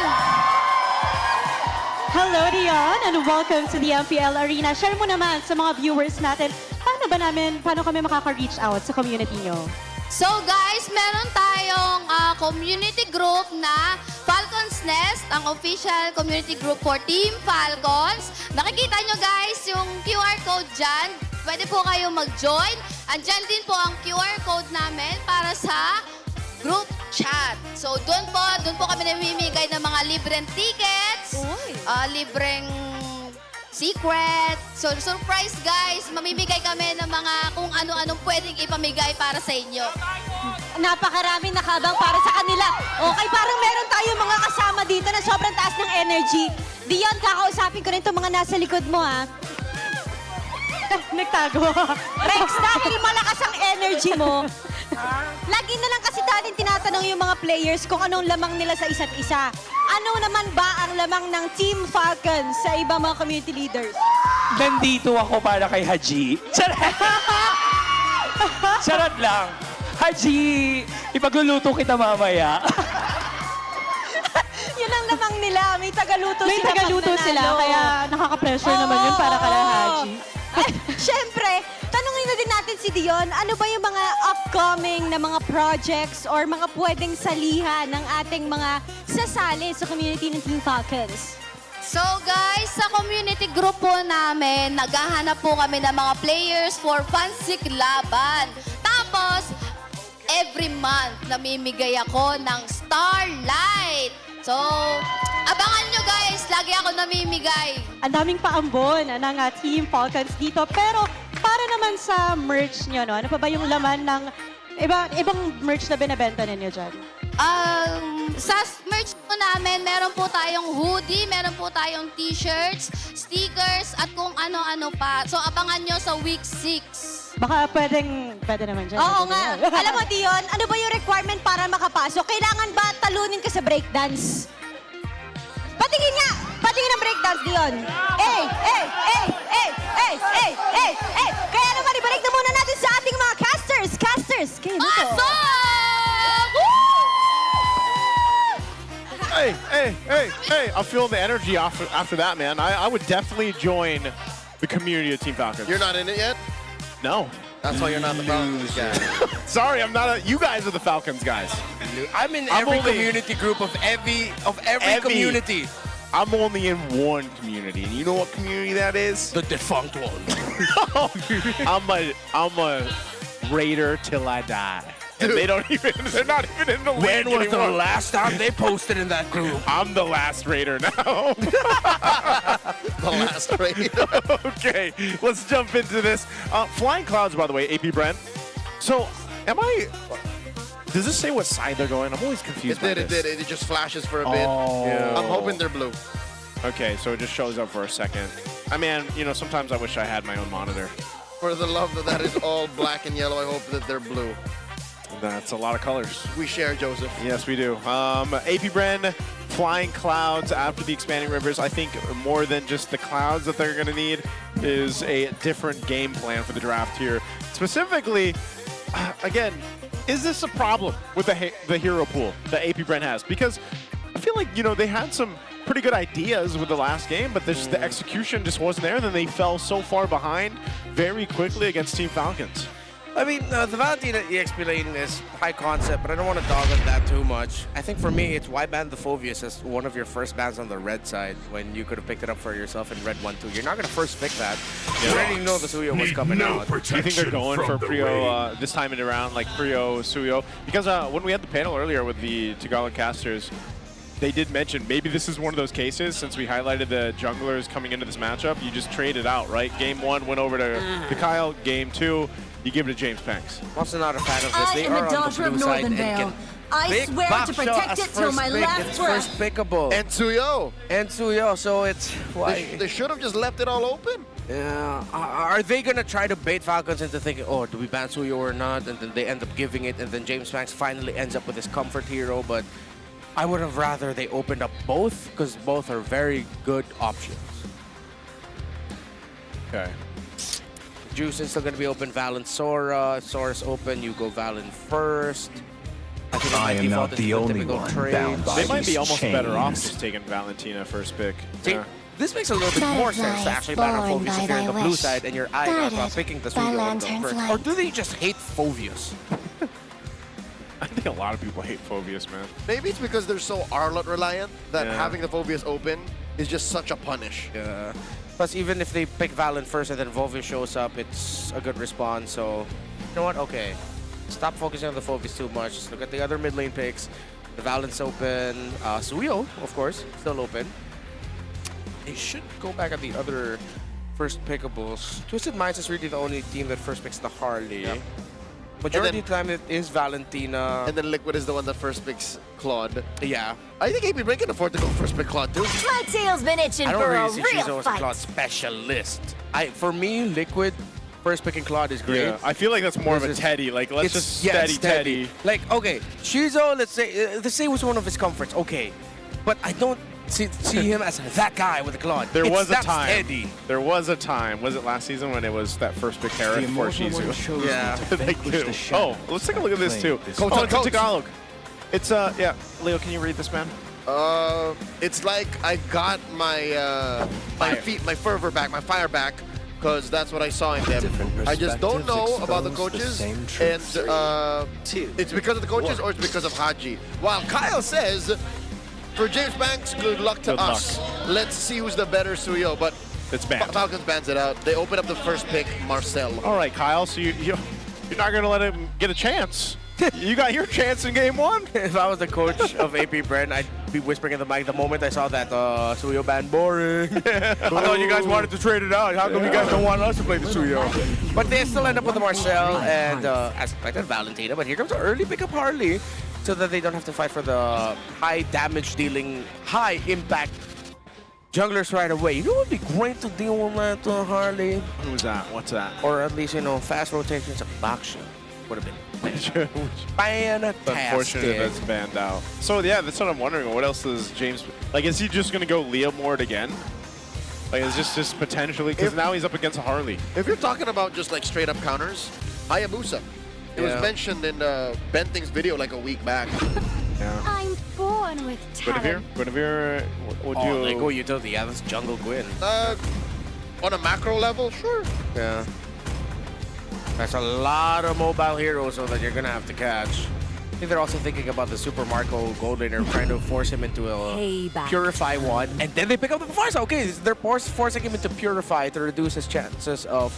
Hello, Dion, and welcome to the MPL Arena. Share mo naman sa mga viewers natin, paano kami makaka-reach out sa community nyo? So guys, meron tayong community group na Falcons Nest, ang official community group for Team Falcons. Nakikita nyo guys yung QR code dyan. Pwede po kayo mag-join. Andyan din po ang QR code namin para sa group chat. So doon po kami namimigay ng mga libreng tickets, libreng secret. So surprise guys, mamimigay kami ng mga kung ano-anong pwedeng ipamigay para sa inyo. Napakaraming nakabang para sa kanila. Okay, parang meron tayong mga kasama dito na sobrang taas ng energy. Dion, kakausapin ko rin itong mga nasa likod mo, ha? Nagtago. Rex, dahil malakas ang energy mo, lagi na lang kasi natin tinatanong yung mga players kung anong lamang nila sa isa't isa. Ano naman ba ang lamang ng Team Falcons sa ibang mga community leaders? Nandito ako para kay Haji. Charot lang. Haji, ipagluluto kita mamaya. Yun ang lamang nila. May tagaluto May sila. tagaluto pag sila, nanalo. kaya nakaka-pressure naman yun para kala Haji. Siyempre, tanungin na din natin si Dion, ano ba yung mga upcoming na mga projects or mga pwedeng salihan ng ating mga sasali sa community ng Team Falcons? So guys, sa community group po namin, naghahanap po kami ng mga players for Fansik Laban. Tapos, every month, namimigay ako ng Starlight. So, abangan nyo guys, lagi ako namimigay. Ang daming paambon ng Team Falcons dito. Pero para naman sa merch nyo, no? Ano pa ba yung laman ng ibang merch na binibenta ninyo dyan? Sa merch po namin, meron po tayong hoodie, meron po tayong t-shirts, stickers, at kung ano-ano pa. So, abangan nyo sa week 6. Baka pwede naman dyan. Oo nga. Alam mo, Dion, ano ba yung requirement para makapasok? Kailangan ba talunin ka sa breakdance? Patingin nga! Patingin ang breakdance, Dion. Kaya naman, ibalik na muna natin sa ating mga casters. Kayo dito. Hey! I'm feeling the energy after that, man. I would definitely join the community of Team Falcons. You're not in it yet? No. That's why you're not the Falcons guy. Sorry, I'm not. You guys are the Falcons guys. I'm in every community group of every community. I'm only in one community, and you know what community that is? The defunct one. I'm a Raider till I die. And they're not even in the league When was the anymore. last time they posted in that group? I'm the last Raider now. The last Raider. Okay, let's jump into this. Flying Clouds, by the way, AP Brent. So, does this say what side they're going? I'm always confused It by this. did. It just flashes for a bit. Oh. I'm hoping they're blue. Okay, so it just shows up for a second. I mean, sometimes I wish I had my own monitor. For the love that is all black and yellow, I hope that they're blue. That's a lot of colors. We share, Joseph. Yes, we do. AP Bren, Flying Clouds after the Expanding Rivers. I think more than just the clouds that they're going to need is a different game plan for the draft here. Specifically, again, is this a problem with the hero pool that AP Bren has? Because I feel like, they had some pretty good ideas with the last game, but the execution just wasn't there. Then they fell so far behind very quickly against Team Falcons. I mean, the Valentina EXP lane is high concept, but I don't want to dog on that too much. I think for me, it's why ban the Phobius as one of your first bans on the red side when you could have picked it up for yourself in red 1-2. You're not going to first pick that. You already know the Suyo was coming out. Do you think they're going for Prio this time in around, like Prio, Suyo? Because when we had the panel earlier with the Tagalog casters, they did mention maybe this is one of those cases, since we highlighted the junglers coming into this matchup, you just trade it out, right? Game 1 went over to Kyle. Game 2, you give it to James Banks. I'm also not a fan of this. I They am are the on daughter the of blue side Northern and Vale. can I pick swear to Bakshaw protect as it till first my pick. last It's breath. first pickable. And Suyo. And Suyo, so it's why They should have just left it all open. Yeah. Are they gonna try to bait Falcons into thinking, oh, do we ban Suyo or not? And then they end up giving it, and then James Banks finally ends up with his comfort hero. But I would have rather they opened up both, because both are very good options. Okay. Juice is still gonna be open. Valen Sora. If Sora's open, you go Valen first. I think I am not the only one bound by They might be these almost chains. better off just taking Valentina first pick. See, this makes a little bit more sense to actually ban on born Phobius by if you're in thy the blue wish, side and your eye not guarded picking the by Suyo lantern's first. light. Or do they just hate Phobius? I think a lot of people hate Phobius, man. Maybe it's because they're so Arlot reliant that Yeah. having the Phobius open is just such a punish. Yeah. Plus, even if they pick Valen first and then Phobius shows up, it's a good response. So, you know what? Okay. Stop focusing on the Phobius too much. Just look at the other mid lane picks. The Valen's open. Suyo, of course, still open. They should go back at the other first pickables. Twisted Minds is really the only team that first picks the Harley. Yeah. Majority of the time, it is Valentina. And then Liquid is the one that first picks Claude. Yeah. I think AP Bren can afford to go first pick Claude too. My tail's been itching I don't for really a see Shizo real as a fight. Claude specialist. For me, Liquid first picking Claude is great. Yeah, I feel like that's more of a This is- Teddy. Like, let's It's- just yeah, steady it's Teddy. Teddy. Like, okay, Shizo, let's say was one of his comforts. Okay, but I don't see him as that guy with the Claude. There was a That's time. Teddy. There was a time. Was it last season when it was that first pick Herod for Shizu? Yeah. Oh, let's take a look at this too. Coach Oh, on it's a coach. Tagalog. It's yeah. Leo, can you read this, man? It's like I got my my fervor back, my fire back, because that's what I saw in them. I just don't know about the coaches, and it's because of the coaches or it's because of Haji. While Kyle says, for James Banks, good luck to Good luck. us. Let's see who's the better Suyo, but It's banned. Falcons bans it out. They open up the first pick, Marcel. All right, Kyle. So you're not gonna let him get a chance. You got your chance in game 1. If I was the coach of AP Bren, I'd be whispering in the mic the moment I saw that Suyo ban boring. I thought you guys wanted to trade it out. How come you guys don't want us to play the Suyo? But they still end up with the Marcel and as expected Valentina. But here comes the early pickup Harley, so that they don't have to fight for the high damage dealing, high impact junglers right away. You know what would be great to deal with that Harley? Who's that? What's that? Or at least, fast rotations of Bakshaw would have been fantastic. Unfortunately, that's banned out. So yeah, that's what I'm wondering. What else is James? Like, is he just gonna go Leomord again? Like, is this just potentially? Because now he's up against a Harley. If you're talking about just like straight up counters, Hayabusa. It was Yeah. mentioned in Benting's video like a week back. Yeah. I'm born with talent. Guinevere, would Oh, you? they go utility. Yeah, that's Jungle Gwyn. On a macro level, sure. Yeah. That's a lot of mobile heroes so that you're gonna have to catch. I think they're also thinking about the Super Marco gold laner, trying to force him into a Payback. Purify one, and then they pick up the Farsa. Okay, they're forcing him into Purify to reduce his chances of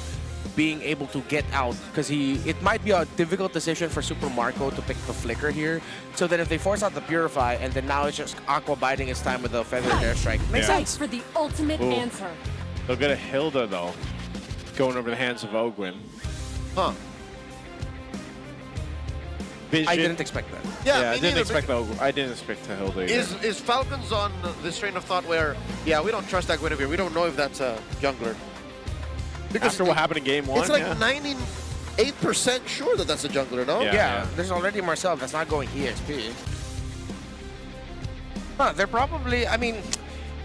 being able to get out, because it might be a difficult decision for Super Marco to pick the Flicker here. So then if they force out the Purify, and then now it's just Aqua biding his time with the Feathered Airstrike. Makes sense. For the ultimate Ooh. answer. They'll get a Hilda, though, going over the hands of Ogwin. Huh. Vision. I didn't expect that. Yeah, I me didn't neither, expect I didn't expect the Hilda either. Is Falcons on this train of thought where, yeah, we don't trust that Guinevere. We don't know if that's a jungler. After what happened in game one, It's like yeah. 98% sure that that's a jungler, no? Yeah, there's already Marcel that's not going EXP. Huh, they're probably, I mean,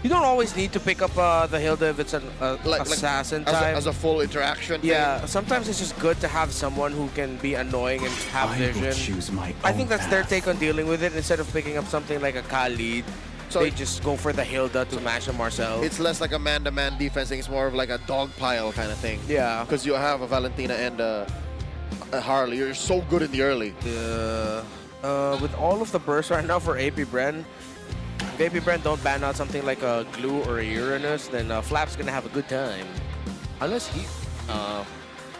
you don't always need to pick up the Hilda if it's an assassin type. As a full interaction Yeah, thing. sometimes it's just good to have someone who can be annoying and have I will vision. choose my I own think that's their path. take on dealing with it. Instead of picking up something like a Khalid, So they just go for the Hilda to match a Marcel. It's less like a man-to-man defense thing. It's more of like a dog pile kind of thing. Yeah. Because you have a Valentina and a Harley. You're so good in the early. With all of the bursts right now for AP Bren, if AP Bren don't ban out something like a Glue or a Uranus, then Flap's gonna have a good time. Unless he, I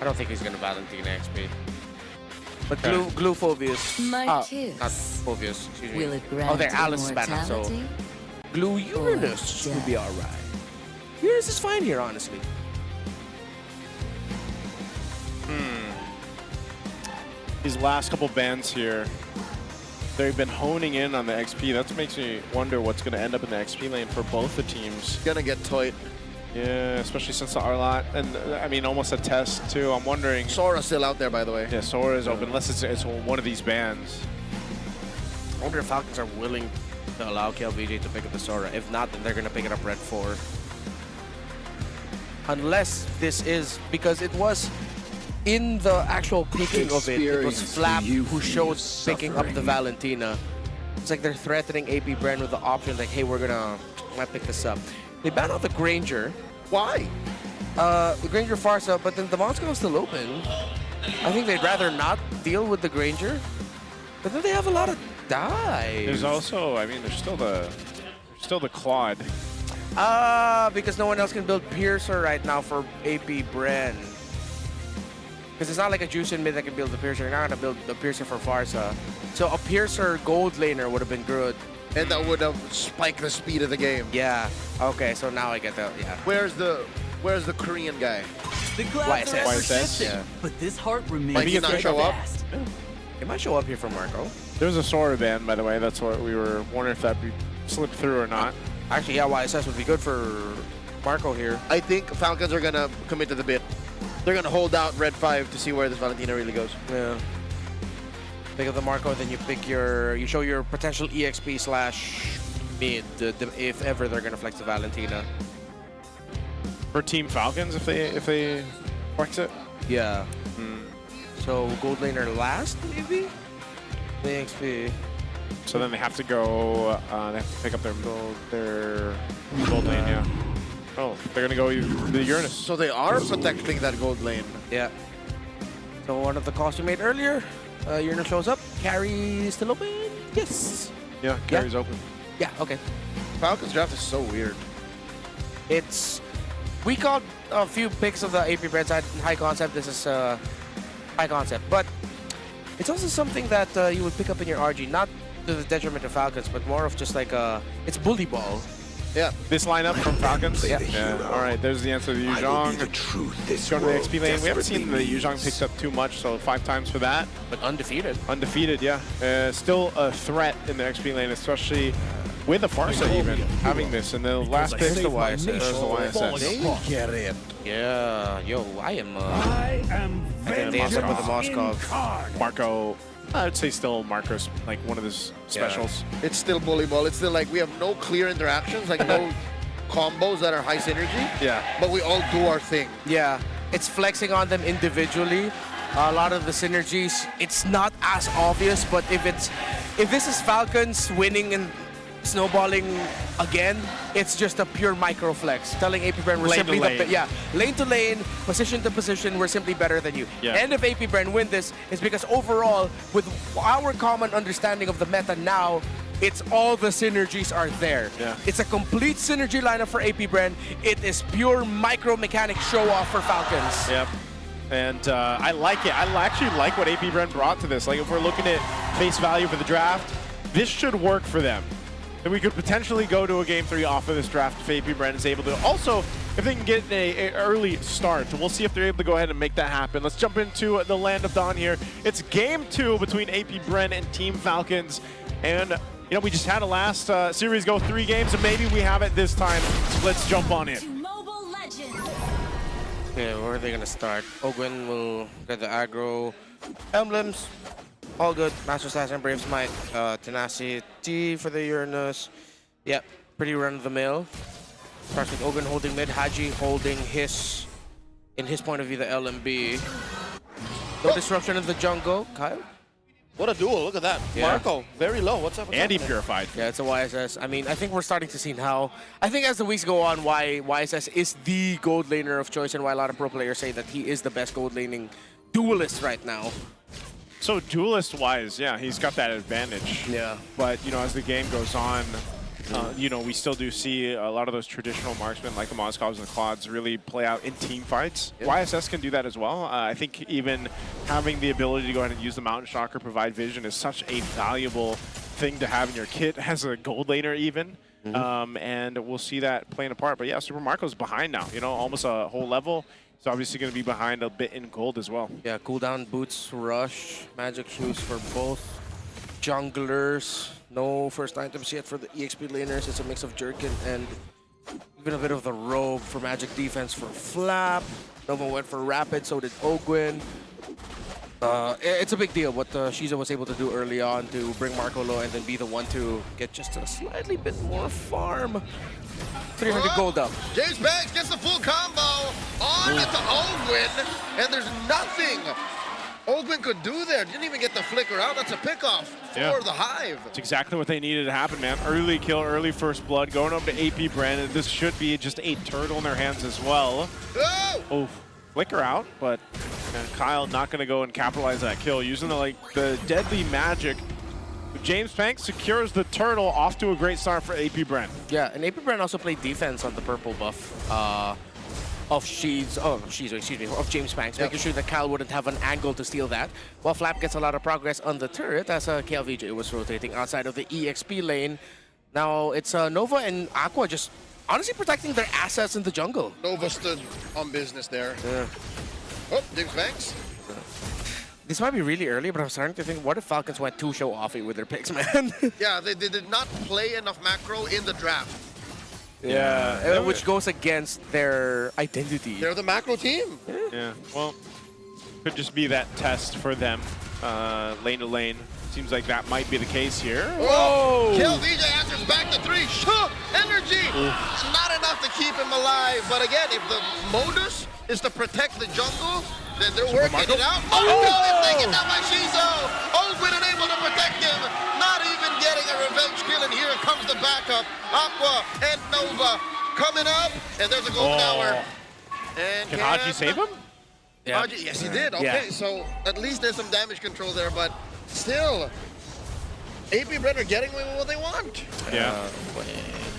don't think he's gonna Valentina XP. But Glue Phobius. My kiss. Not Phobius, excuse me. Will it grant Oh, they're Alice banner, so immortality? Glue Uranus will be alright. Uranus is fine here, honestly. These last couple bans here, they've been honing in on the XP. That makes me wonder what's going to end up in the XP lane for both the teams. Gonna get toyed. Yeah, especially since the R-Lot, and I mean almost a test too. I'm wondering. Sora's still out there, by the way. Yeah, Sora is open, unless it's one of these bans. I wonder if Falcons are willing to allow KLVJ to pick up the Sora. If not, then they're going to pick it up Red 4. Unless this is, because it was in the actual picking of it, it was Flap who showed picking up the Valentina. It's like they're threatening AP Bren with the option like, hey, we're going to pick this up. They banned out the Granger. Why? The Granger Farsa, but then the Monsco is still open. I think they'd rather not deal with the Granger. But then they have a lot of dives. There's also, I mean, there's still the Claude. Because no one else can build Piercer right now for AP Bren. Because it's not like a Juice in mid that can build the Piercer. You're not going to build the Piercer for Farsa. So a Piercer gold laner would have been good. And that would have spiked the speed of the game. Yeah. Okay, so now I get that. Yeah. Where's the Korean guy? The clouds are ever YSS. shifting, Yeah. but this heart remains Might he not show up? steadfast. It might show up here for Marco. There's a Sora ban, by the way. That's what we were wondering if that slipped through or not. Actually, yeah, YSS would be good for Marco here. I think Falcons are gonna commit to the bit. They're gonna hold out Red 5 to see where this Valentina really goes. Yeah. Pick up the Marco, then you pick you show your potential EXP / mid if ever they're gonna flex the Valentina. For Team Falcons, if they flex it. Yeah. So gold laner last, maybe? The XP. So then they have to go. They have to pick up their gold lane. Yeah. Oh, they're gonna go the Uranus. So they are protecting that gold lane. Yeah. So one of the calls you made earlier, Uranus shows up. Carry is still open? Yes. Yeah, carry's open. Yeah, okay. Falcons draft is so weird. We called a few picks of the AP Bren side high concept. This is high concept, but it's also something that you would pick up in your RG, not to the detriment of Falcons, but more of just like it's bully ball. Yeah. This lineup from Falcons? Yeah. All right, there's the answer to Yu Zhang. the truth this Going to the world XP lane. We haven't seen the desperately Yu Zhang needs. picked up too much, so 5 times for that. But undefeated. Undefeated, yeah. Still a threat in the XP lane, especially with the Farsa even having this. And the last pick, the YSS. There's the YSS. Get it. Yeah, yo, I am vengeance dance up with the Moskov. Marco, I'd say still Marco's like one of his specials. It's still bully ball. It's still like we have no clear interactions, like no combos that are high synergy. Yeah. But we all do our thing. Yeah, it's flexing on them individually. A lot of the synergies, it's not as obvious, but if this is Falcons winning in snowballing again. It's just a pure micro flex, telling AP Bren we're Lane simply to lane. lane to lane, position to position, we're simply better than you. Yeah. And if AP Bren win this, it's because overall, with our common understanding of the meta now, it's all the synergies are there. Yeah. It's a complete synergy lineup for AP Bren. It is pure micro mechanic show off for Falcons. Yep. And I like it. I actually like what AP Bren brought to this. Like, if we're looking at face value for the draft, this should work for them. And we could potentially go to a Game 3 off of this draft if AP Bren is able to. Also, if they can get an early start, we'll see if they're able to go ahead and make that happen. Let's jump into the Land of Dawn here. It's Game 2 between AP Bren and Team Falcons. And, you know, we just had a last series go 3 games, and maybe we have it this time. So let's jump on in. Okay, where are they gonna start? Ogwen will get the aggro. Emblems, all good. Master Assassin, Brave Smite, Tenacity for the Uranus. Yep, pretty run-of-the-mill. Starts with Ogwen holding mid, Haji holding in his point of view, the LMB. No disruption in the jungle. Kyle? What a duel, look at that. Yeah. Marco, very low. What's up? And he purified. Yeah, it's a YSS. I mean, I think we're starting to see now. I think as the weeks go on, why YSS is the gold laner of choice and why a lot of pro players say that he is the best gold laning duelist right now. So duelist-wise, yeah, he's got that advantage. Yeah. But, you know, as the game goes on, you know, we still do see a lot of those traditional marksmen like the Moscovs and the Claudes really play out in team fights. Yep. YSS can do that as well. I think even having the ability to go ahead and use the Mountain Shocker, provide vision, is such a valuable thing to have in your kit as a gold laner even. And we'll see that playing a part. But yeah, Super Marco's behind now, you know, almost a whole level. He's obviously going to be behind a bit in gold as well. Yeah, cooldown boots, rush, magic shoes for both junglers. No first items yet for the EXP laners. It's a mix of Jerkin and even a bit of the robe for magic defense for Flap. Nova went for rapid, so did Ogwen. It's a big deal what Shiza was able to do early on to bring Marco low and then be the one to get just a slightly bit more farm. 300 gold up. James Banks gets the full combo on to Ogwen, and there's nothing Ogwen could do there. Didn't even get the flicker out. That's a pickoff for the Hive. It's exactly what they needed to happen, man. Early kill, early first blood, going up to AP Bren. This should be just a turtle in their hands as well. Oh, flicker out, but Kyle not going to go and capitalize that kill. Using the deadly magic. James Pank secures the turtle, off to a great start for AP Bren. Yeah, and AP Bren also played defense on the purple buff of James Banks, making sure that Kyle wouldn't have an angle to steal that. While Flap gets a lot of progress on the turret as KLVJ was rotating outside of the EXP lane. Now it's Nova and Aqua just honestly protecting their assets in the jungle. Nova stood on business there. Yeah. Oh, James Banks. This might be really early, but I'm starting to think, what if Falcons went too show-offy with their picks, man? Yeah, they did not play enough macro in the draft. Yeah, which goes against their identity. They're the macro team. Yeah, well, could just be that test for them, lane to lane. Seems like that might be the case here. Whoa! KLVJ answers back to 3. Sure, energy! It's not enough to keep him alive. But again, if the modus is to protect the jungle, then they're working it out. It's taken down by Shizo! Ogwen unable to protect him. Not even getting a revenge kill, and here comes the backup. Aqua and Nova coming up, and there's a golden hour. And Can Haji save him? Yeah. Haji, yes, he did. Okay, so at least there's some damage control there, but still, AP Bren are getting what they want. Yeah.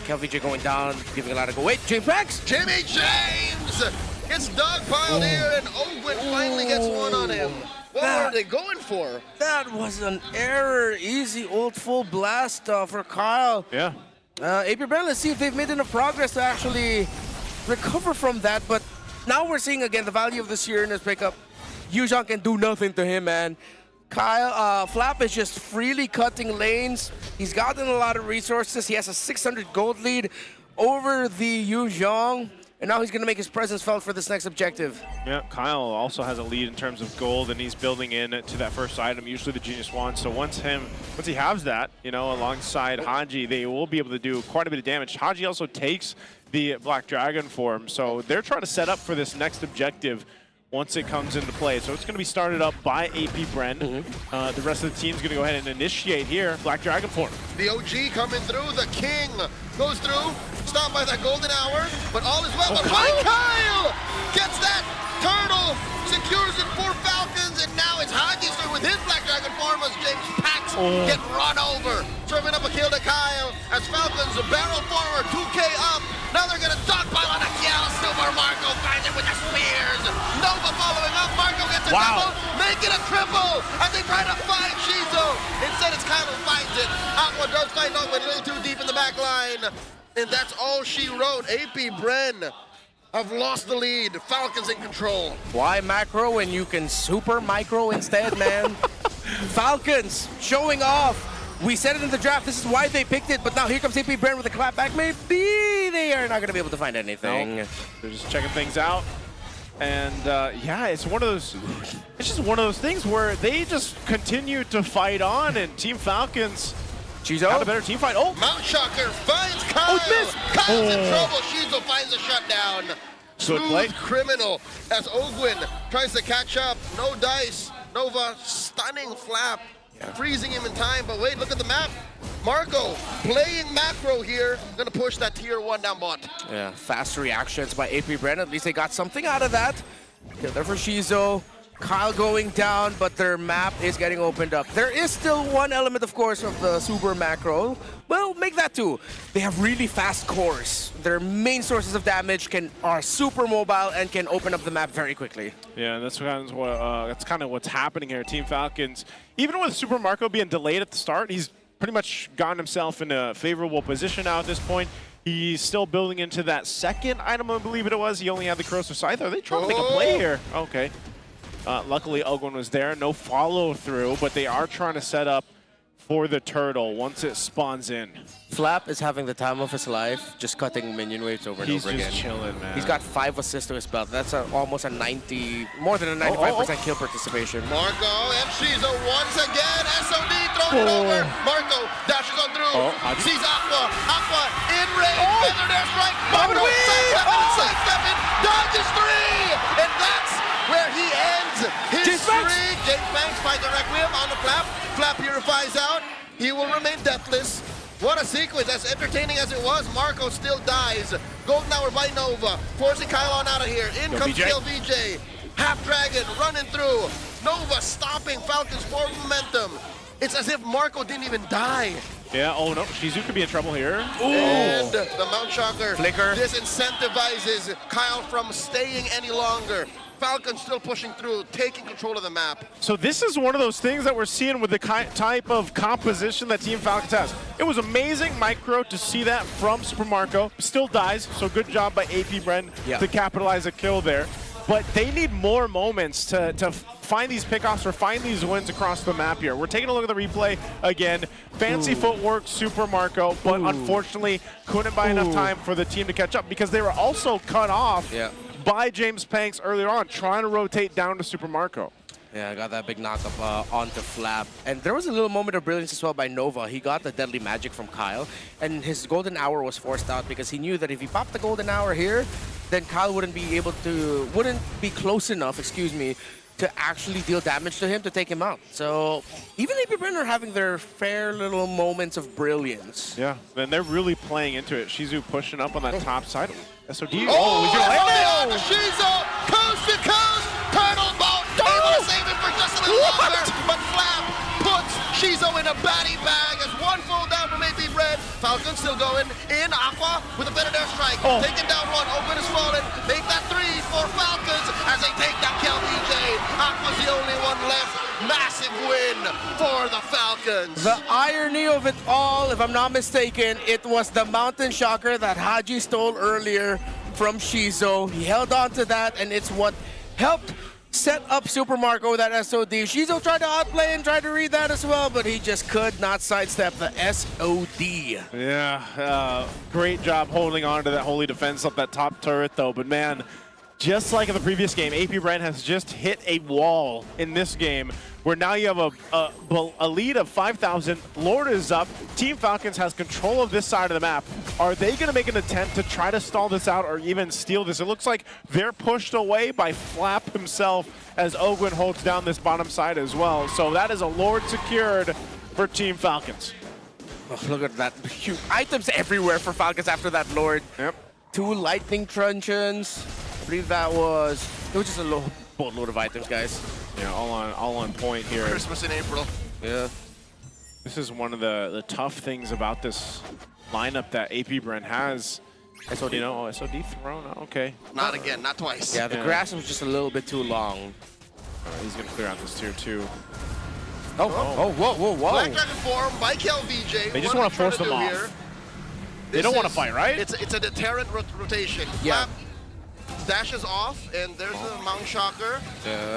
KLVJ going down, giving a lot of go. Wait, James Banks! Jimmy James gets dogpiled here, and Ogwen finally gets one on him. What were they going for? That was an error. Easy old full blast for Kyle. Yeah. AP Bren, let's see if they've made enough progress to actually recover from that. But now we're seeing again the value of the Uranus pickup. Yuzhong can do nothing to him, man. Kyle, Flap is just freely cutting lanes. He's gotten a lot of resources. He has a 600 gold lead over the Yuzhong. And now he's going to make his presence felt for this next objective. Yeah, Kyle also has a lead in terms of gold, and he's building in to that first item, usually the Genius Wand. So once he has that, you know, alongside Haji, they will be able to do quite a bit of damage. Haji also takes the Black Dragon form, so they're trying to set up for this next objective once it comes into play. So it's going to be started up by AP Bren. The rest of the team's going to go ahead and initiate here. Black Dragon form. The OG coming through. The King goes through. Stopped by that golden hour, but all is well. But Kyle gets that turtle, secures it for Falcons, and now it's Hagister with his Black Dragon form as James Pax get run over. Serving up a kill to Kyle as Falcons barrel forward, 2K up. Now they're going to dogpile on a kill. Super Marco finds it with the spears. Nova following up. Marco gets a double, make it a triple as they try to find Shizo. Instead, it's Kyle who finds it. Aqua does find Nova a little too deep in the back line. And that's all she wrote. AP Bren have lost the lead. Falcons in control. Why macro when you can super micro instead, man? Falcons showing off. We said it in the draft. This is why they picked it. But now here comes AP Bren with a clapback. Maybe they are not going to be able to find anything. Nope. They're just checking things out. And yeah, it's one of those. It's just one of those things where they just continue to fight on, and Team Falcons. Got a better team fight. Oh! Mount Shocker finds Kyle. Kyle's in trouble. Shizo finds a shutdown. Smooth criminal as Ogwin tries to catch up. No dice. Nova stunning flap. Freezing him in time. But wait, look at the map. Marco playing macro here. Gonna push that tier 1 down bot. Yeah, fast reactions by AP Bren. At least they got something out of that. Kill there for Shizo. Kyle going down, but their map is getting opened up. There is still one element, of course, of the super macro. Well, make that two. They have really fast cores. Their main sources of damage are super mobile and can open up the map very quickly. Yeah, that's kind of what's happening here. Team Falcons, even with Super Marco being delayed at the start, he's pretty much gotten himself in a favorable position now at this point. He's still building into that second item, I believe it was. He only had the Corrosive Scythe. Are they trying to make a play here? Okay. Luckily, Ogwin was there. No follow-through, but they are trying to set up for the turtle once it spawns in. Flap is having the time of his life, just cutting minion waves over and over again. He's just chilling, man. He's got 5 assists to his belt. That's almost a 90, more than a 95% kill participation. Marco and Shizo once again. SOD thrown it over. Marco dashes on through. Sees Aqua. Aqua in range. Feathered airstrike. Marco sidestepping. Dodges 3. And that's where he ends his streak. James Banks finds the Requiem on the Flap. Flap purifies out. He will remain deathless. What a sequence, as entertaining as it was, Marco still dies. Golden Hour by Nova, forcing Kyle on out of here. In comes LVJ. Half Dragon running through. Nova stopping Falcons' forward momentum. It's as if Marco didn't even die. Yeah, oh no, Shizu could be in trouble here. And the Mount Shocker Flicker disincentivizes Kyle from staying any longer. Falcons still pushing through, taking control of the map. So this is one of those things that we're seeing with the type of composition that Team Falcons has. It was amazing micro to see that from Super Marco. Still dies, so good job by AP Bren to capitalize a kill there. But they need more moments to find these pickoffs or find these wins across the map here. We're taking a look at the replay again. Fancy footwork, Super Marco, but unfortunately couldn't buy enough time for the team to catch up because they were also cut off by James Panks earlier on, trying to rotate down to Super Marco. Yeah, got that big knockup onto Flap. And there was a little moment of brilliance as well by Nova. He got the deadly magic from Kyle, and his golden hour was forced out because he knew that if he popped the golden hour here, then Kyle wouldn't be close enough, to actually deal damage to him to take him out. So even AP Bren are having their fair little moments of brilliance. Yeah, and they're really playing into it. Shizu pushing up on that top side. SOD. He's gonna land it! Shizu, coast to coast, turtle boat. Able to save it for just a little longer, but Flap puts Shizu in a batty bag as one full down from AP Bren. Falcon still going in. Aqua with a better strike. Taking down one. Open is fallen. Make that 3 for Falcons as they take down KLBJ. Aqua's the only one left. Massive win for the Falcons. The irony of it all, if I'm not mistaken, it was the Mountain Shocker that Haji stole earlier from Shizo. He held on to that, and it's what helped set up Super Marco with that SOD. Shizo tried to outplay and tried to read that as well, but he just could not sidestep the SOD. Yeah, great job holding on to that holy defense up that top turret though, but man, just like in the previous game, AP Bren has just hit a wall in this game where now you have a lead of 5,000. Lord is up. Team Falcons has control of this side of the map. Are they going to make an attempt to try to stall this out or even steal this? It looks like they're pushed away by Flap himself as Ogwin holds down this bottom side as well. So that is a Lord secured for Team Falcons. Oh, look at that. Huge items everywhere for Falcons after that Lord. Yep. 2 lightning truncheons. I believe that was just a boatload of items, guys. Yeah, all on point here. Christmas in April. Yeah. This is one of the tough things about this lineup that AP Bren has. SOD. You know, SOD thrown. Okay. Not again, not twice. Yeah, the grass was just a little bit too long. He's gonna clear out this tier 2. Oh, whoa. Black Dragon form by KelVJ. They just want to force them off. Here. They don't want to fight, right? It's a deterrent rotation. Yeah. Flap dashes off, and there's the Mount Shocker.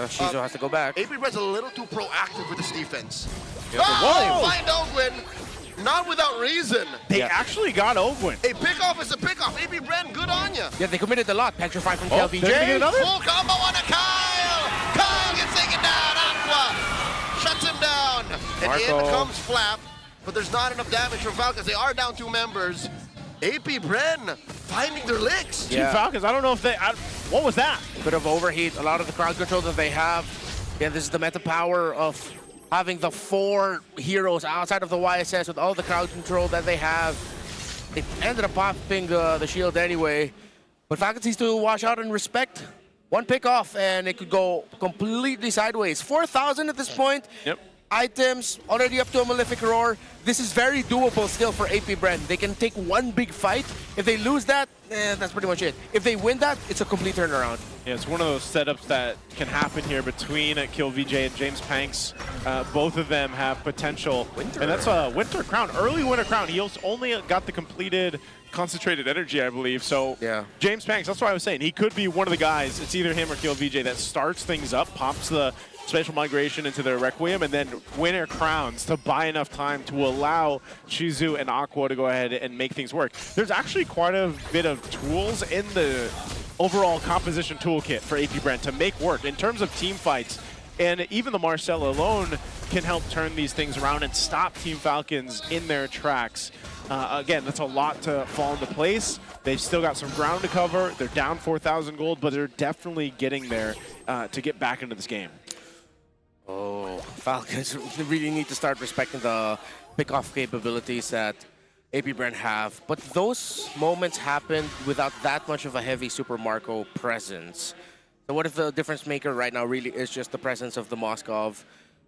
Shizo has to go back. AP Bren's a little too proactive with this defense. Yeah, oh, find Ogwin. Not without reason. They actually got Ogwin. A pickoff is a pickoff. AP Bren, good on ya. Yeah, they committed a lot. Petrify from they're gonna get KelVJ. another? Full combo on a Kyle. Kyle gets taken down. Aqua shuts him down. And Marco. in comes Flap, but there's not enough damage from Falcons. They are down 2 members. AP Bren finding their licks. Team Falcons, I don't know if they... what was that? Bit of overheat. A lot of the crowd control that they have. Yeah, this is the meta power of having the 4 heroes outside of the YSS with all the crowd control that they have. They ended up popping the shield anyway. But Falcons needs to watch out and respect. 1 pick off and it could go completely sideways. 4,000 at this point. Yep. Items already up to a Malefic Roar. This is very doable still for AP Bren. They can take 1 big fight. If they lose that, that's pretty much it. If they win that, it's a complete turnaround. Yeah, it's one of those setups that can happen here between KelVJ and James Panks. Both of them have potential. Winter. And that's a Winter Crown, early Winter Crown. He only got the completed concentrated energy, I believe. So yeah. James Panks, that's what I was saying. He could be one of the guys, it's either him or KelVJ, that starts things up, pops the Spatial Migration into their Requiem, and then Winter Crowns to buy enough time to allow Shizu and Aqua to go ahead and make things work. There's actually quite a bit of tools in the overall composition toolkit for AP Bren to make work in terms of team fights. And even the Marcel alone can help turn these things around and stop Team Falcons in their tracks. Again, that's a lot to fall into place. They've still got some ground to cover. They're down 4,000 gold, but they're definitely getting there to get back into this game. Oh, Falcons really need to start respecting the pick-off capabilities that AP Bren have. But those moments happen without that much of a heavy Super Marco presence. So what if the difference maker right now really is just the presence of the Moskov?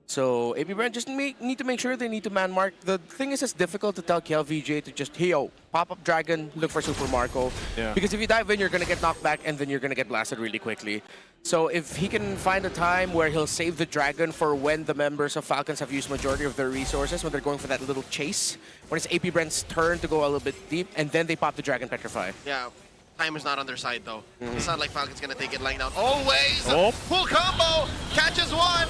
So AP Bren just need to make sure they need to man mark. The thing is, it's difficult to tell KelVJ to just, hey, yo, pop up Dragon, look for Super Marco. Yeah. Because if you dive in, you're going to get knocked back and then you're going to get blasted really quickly. So if he can find a time where he'll save the Dragon for when the members of Falcons have used majority of their resources, when they're going for that little chase, when it's AP Bren's turn to go a little bit deep, and then they pop the Dragon Petrify. Yeah. Time is not on their side, though. It's not like Falcon's going to take it lying down. Always! Oh. Full combo! Catches 1!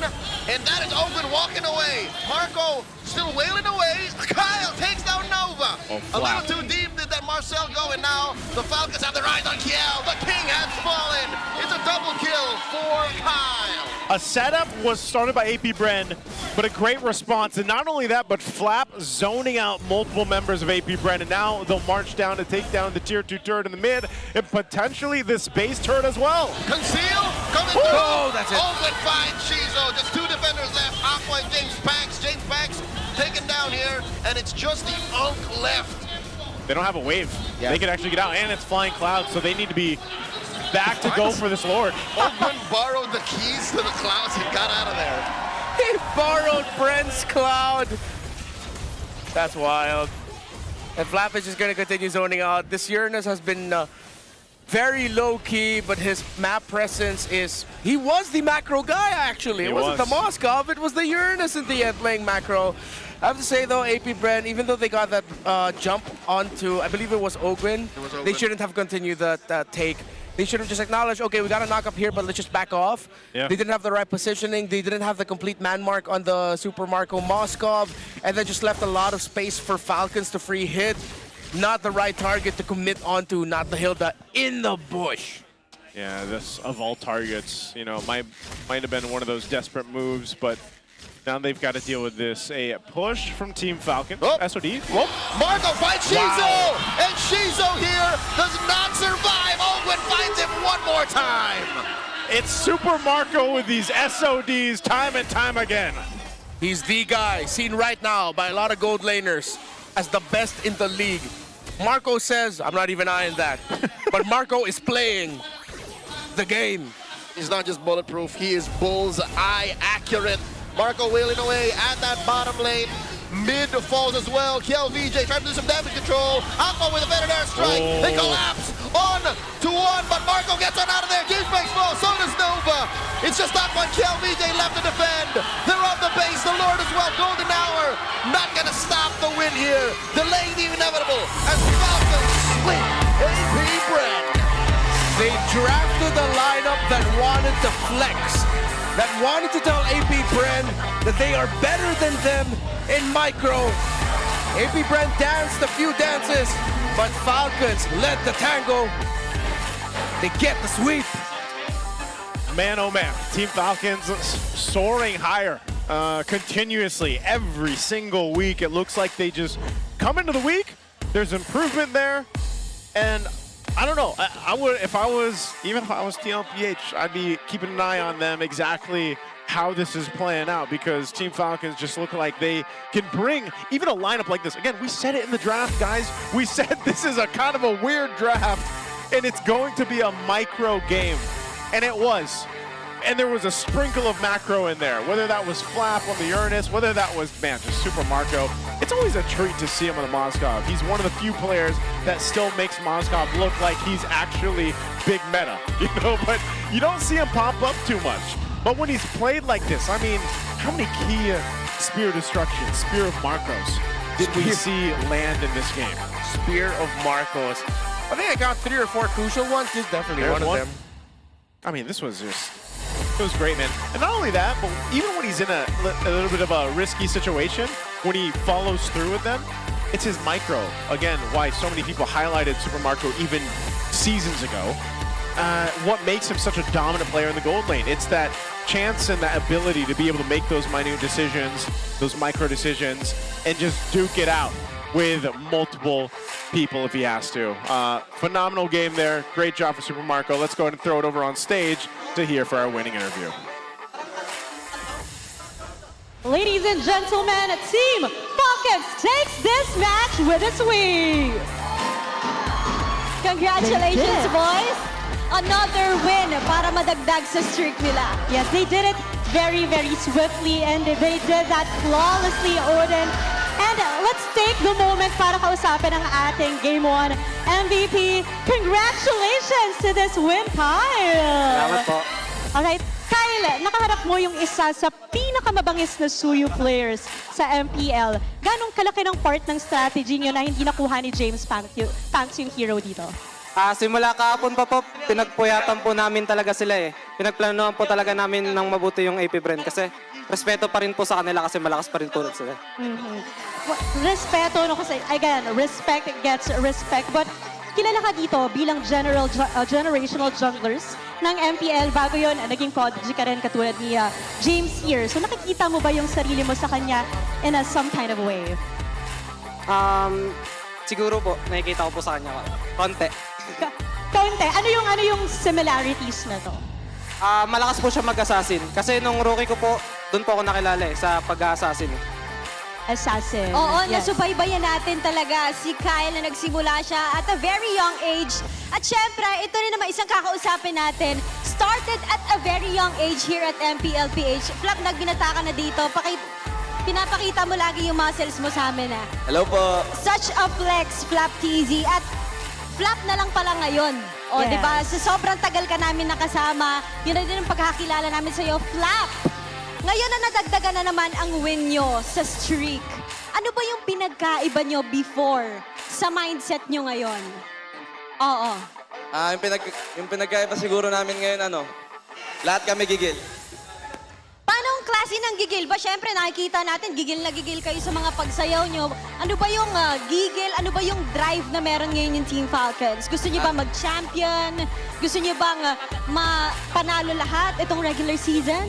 And that is Ogwin walking away. Marco still wailing away. Kyle takes down Nova. A little too deep did that Marcel go, and now the Falcons have the rise on Kiel. The king has fallen. It's a double kill for Kyle. A setup was started by AP Bren, but a great response. And not only that, but Flap zoning out multiple members of AP Bren. And now they'll march down to take down the tier 2 turret in the mid, and potentially this base turret as well. Conceal, coming through. Oh, that's it. Ogwin finds Shizo. Just 2 defenders left. Aqua and James Panks. James Panks taken down here, and it's just the Unk left. They don't have a wave. Yeah. They can actually get out, and it's Flying Cloud, so they need to be back to go for this Lord. Ogwin borrowed the keys to the clouds and got out of there. He borrowed Bren's Cloud. That's wild. And Flap is just going to continue zoning out. This Uranus has been very low-key, but his map presence is... He was the macro guy, actually. It wasn't the Moskov, it was the Uranus in the end playing macro. I have to say, though, AP Bren, even though they got that jump onto, I believe it was Ogwin, they shouldn't have continued that take. They should have just acknowledged, okay, we got a knock up here, but let's just back off. Yeah. They didn't have the right positioning. They didn't have the complete man mark on the Super Marco Moskov, and then just left a lot of space for Falcons to free hit. Not the right target to commit onto, not the Hilda in the bush. Yeah, this, of all targets, you know, might have been one of those desperate moves, but Now they've got to deal with this. A push from Team Falcon. Oh. SOD. Whoop. Marco finds Shizo! Wow. And Shizo here does not survive. Ogwin finds him one more time. It's Super Marco with these SODs time and time again. He's the guy seen right now by a lot of gold laners as the best in the league. Marco says, I'm not even eyeing that, but Marco is playing the game. He's not just bulletproof, he is bullseye accurate. Marco wailing away at that bottom lane. Mid falls as well. Kiel VJ trying to do some damage control. Aqua with a veteran air strike. Oh. They collapse on to one, but Marco gets on out of there. James makes fall, so does Nova. It's just Aqua and Kiel VJ left to defend. They're on the base, the Lord as well. Golden Hour not gonna stop the win here. Delaying the inevitable as Falcons split AP Bren. They drafted a lineup that wanted to flex, that wanted to tell AP Bren that they are better than them in micro. AP Bren danced a few dances, but Falcons led the tango. They get the sweep. Man, oh man, Team Falcons soaring higher continuously every single week. It looks like they just come into the week, there's improvement there, and I don't know, I would, even if I was TLPH, I'd be keeping an eye on them exactly how this is playing out, because Team Falcons just look like they can bring even a lineup like this. Again, we said it in the draft, guys. We said this is a kind of a weird draft, and it's going to be a micro game. And it was. And there was a sprinkle of macro in there, whether that was Flap on the Uranus, whether that was, man, just Super Marco. It's always a treat to see him on the Moskov. He's one of the few players that still makes Moskov look like he's actually big meta, you know, but you don't see him pop up too much. But when he's played like this, I mean, how many key Spear Destruction, Spear of Marcos did we see land in this game? Spear of Marcos. I think I got 3 or 4 crucial ones. This is definitely There's one of them. I mean, this was just, it was great, man. And not only that, but even when he's in a little bit of a risky situation, when he follows through with them, it's his micro. Again, why so many people highlighted Super Marco even seasons ago. What makes him such a dominant player in the gold lane? It's that chance and that ability to be able to make those minute decisions, those micro decisions, and just duke it out with multiple people if he has to. Phenomenal game there. Great job for Super Marco. Let's go ahead and throw it over on stage to hear for our winning interview. Ladies and gentlemen, Team Falcons takes this match with a sweep. Congratulations, boys! Another win para madagdag sa streak nila. Yes, they did it very, very swiftly, and they did that flawlessly, Odin. And let's take the moment para kausapin ang ating Game 1 MVP. Congratulations to this win, Kyle! Salamat po. Alright, Kyle, nakaharap mo yung isa sa pinakamabangis na Suyu players sa MPL. Ganong kalaki ng part ng strategy nyo na hindi nakuha ni James Panks yung hero dito? Simula kahapon pa po, pinagpuyatan po namin talaga sila eh. Pinagplanuhan po talaga namin ng mabuti yung AP Bren kasi respeto pa rin po sa kanila kasi malakas pa rin po sila. Respeto, no, kasi again, respect gets respect. But kilala ka dito bilang generational junglers ng MPL. Bago yun, naging prodigy ka rin katulad ni James here. So nakikita mo ba yung sarili mo sa kanya in some kind of way? Siguro po, nakikita ko po sa kanya konti. Konti. Ano yung similarities na to? Malakas po siya mag-assassin. Kasi nung rookie ko po, doon po ako nakilala sa pag-assassin. Assassin. Oo, yes. nasubaybayan natin talaga si Kyle na nagsimula siya at a very young age. At syempre, ito rin naman isang kakausapin natin. Started at a very young age here at MPL PH. Flap, nagbinata ka na dito. Pinapakita mo lagi yung muscles mo sa amin. Hello po. Such a flex, Flap TZ. At Flap na lang pala ngayon. O, Yes. diba? So, sobrang tagal ka namin nakasama. Yun na din ang pagkakilala namin sa'yo, Flap. Ngayon na nadagdagan na naman ang win nyo sa streak. Ano ba yung pinagkaiba nyo before sa mindset nyo ngayon? Oo. Yung pinagkaiba siguro namin ngayon, lahat kami gigil. Paano ang klase ng gigil ba? Siyempre, nakikita natin, gigil na gigil kayo sa mga pagsayaw nyo. Ano ba yung gigil? Ano ba yung drive na meron ngayon yung Team Falcons? Gusto nyo ba mag-champion? Gusto nyo bang panalo lahat itong regular season?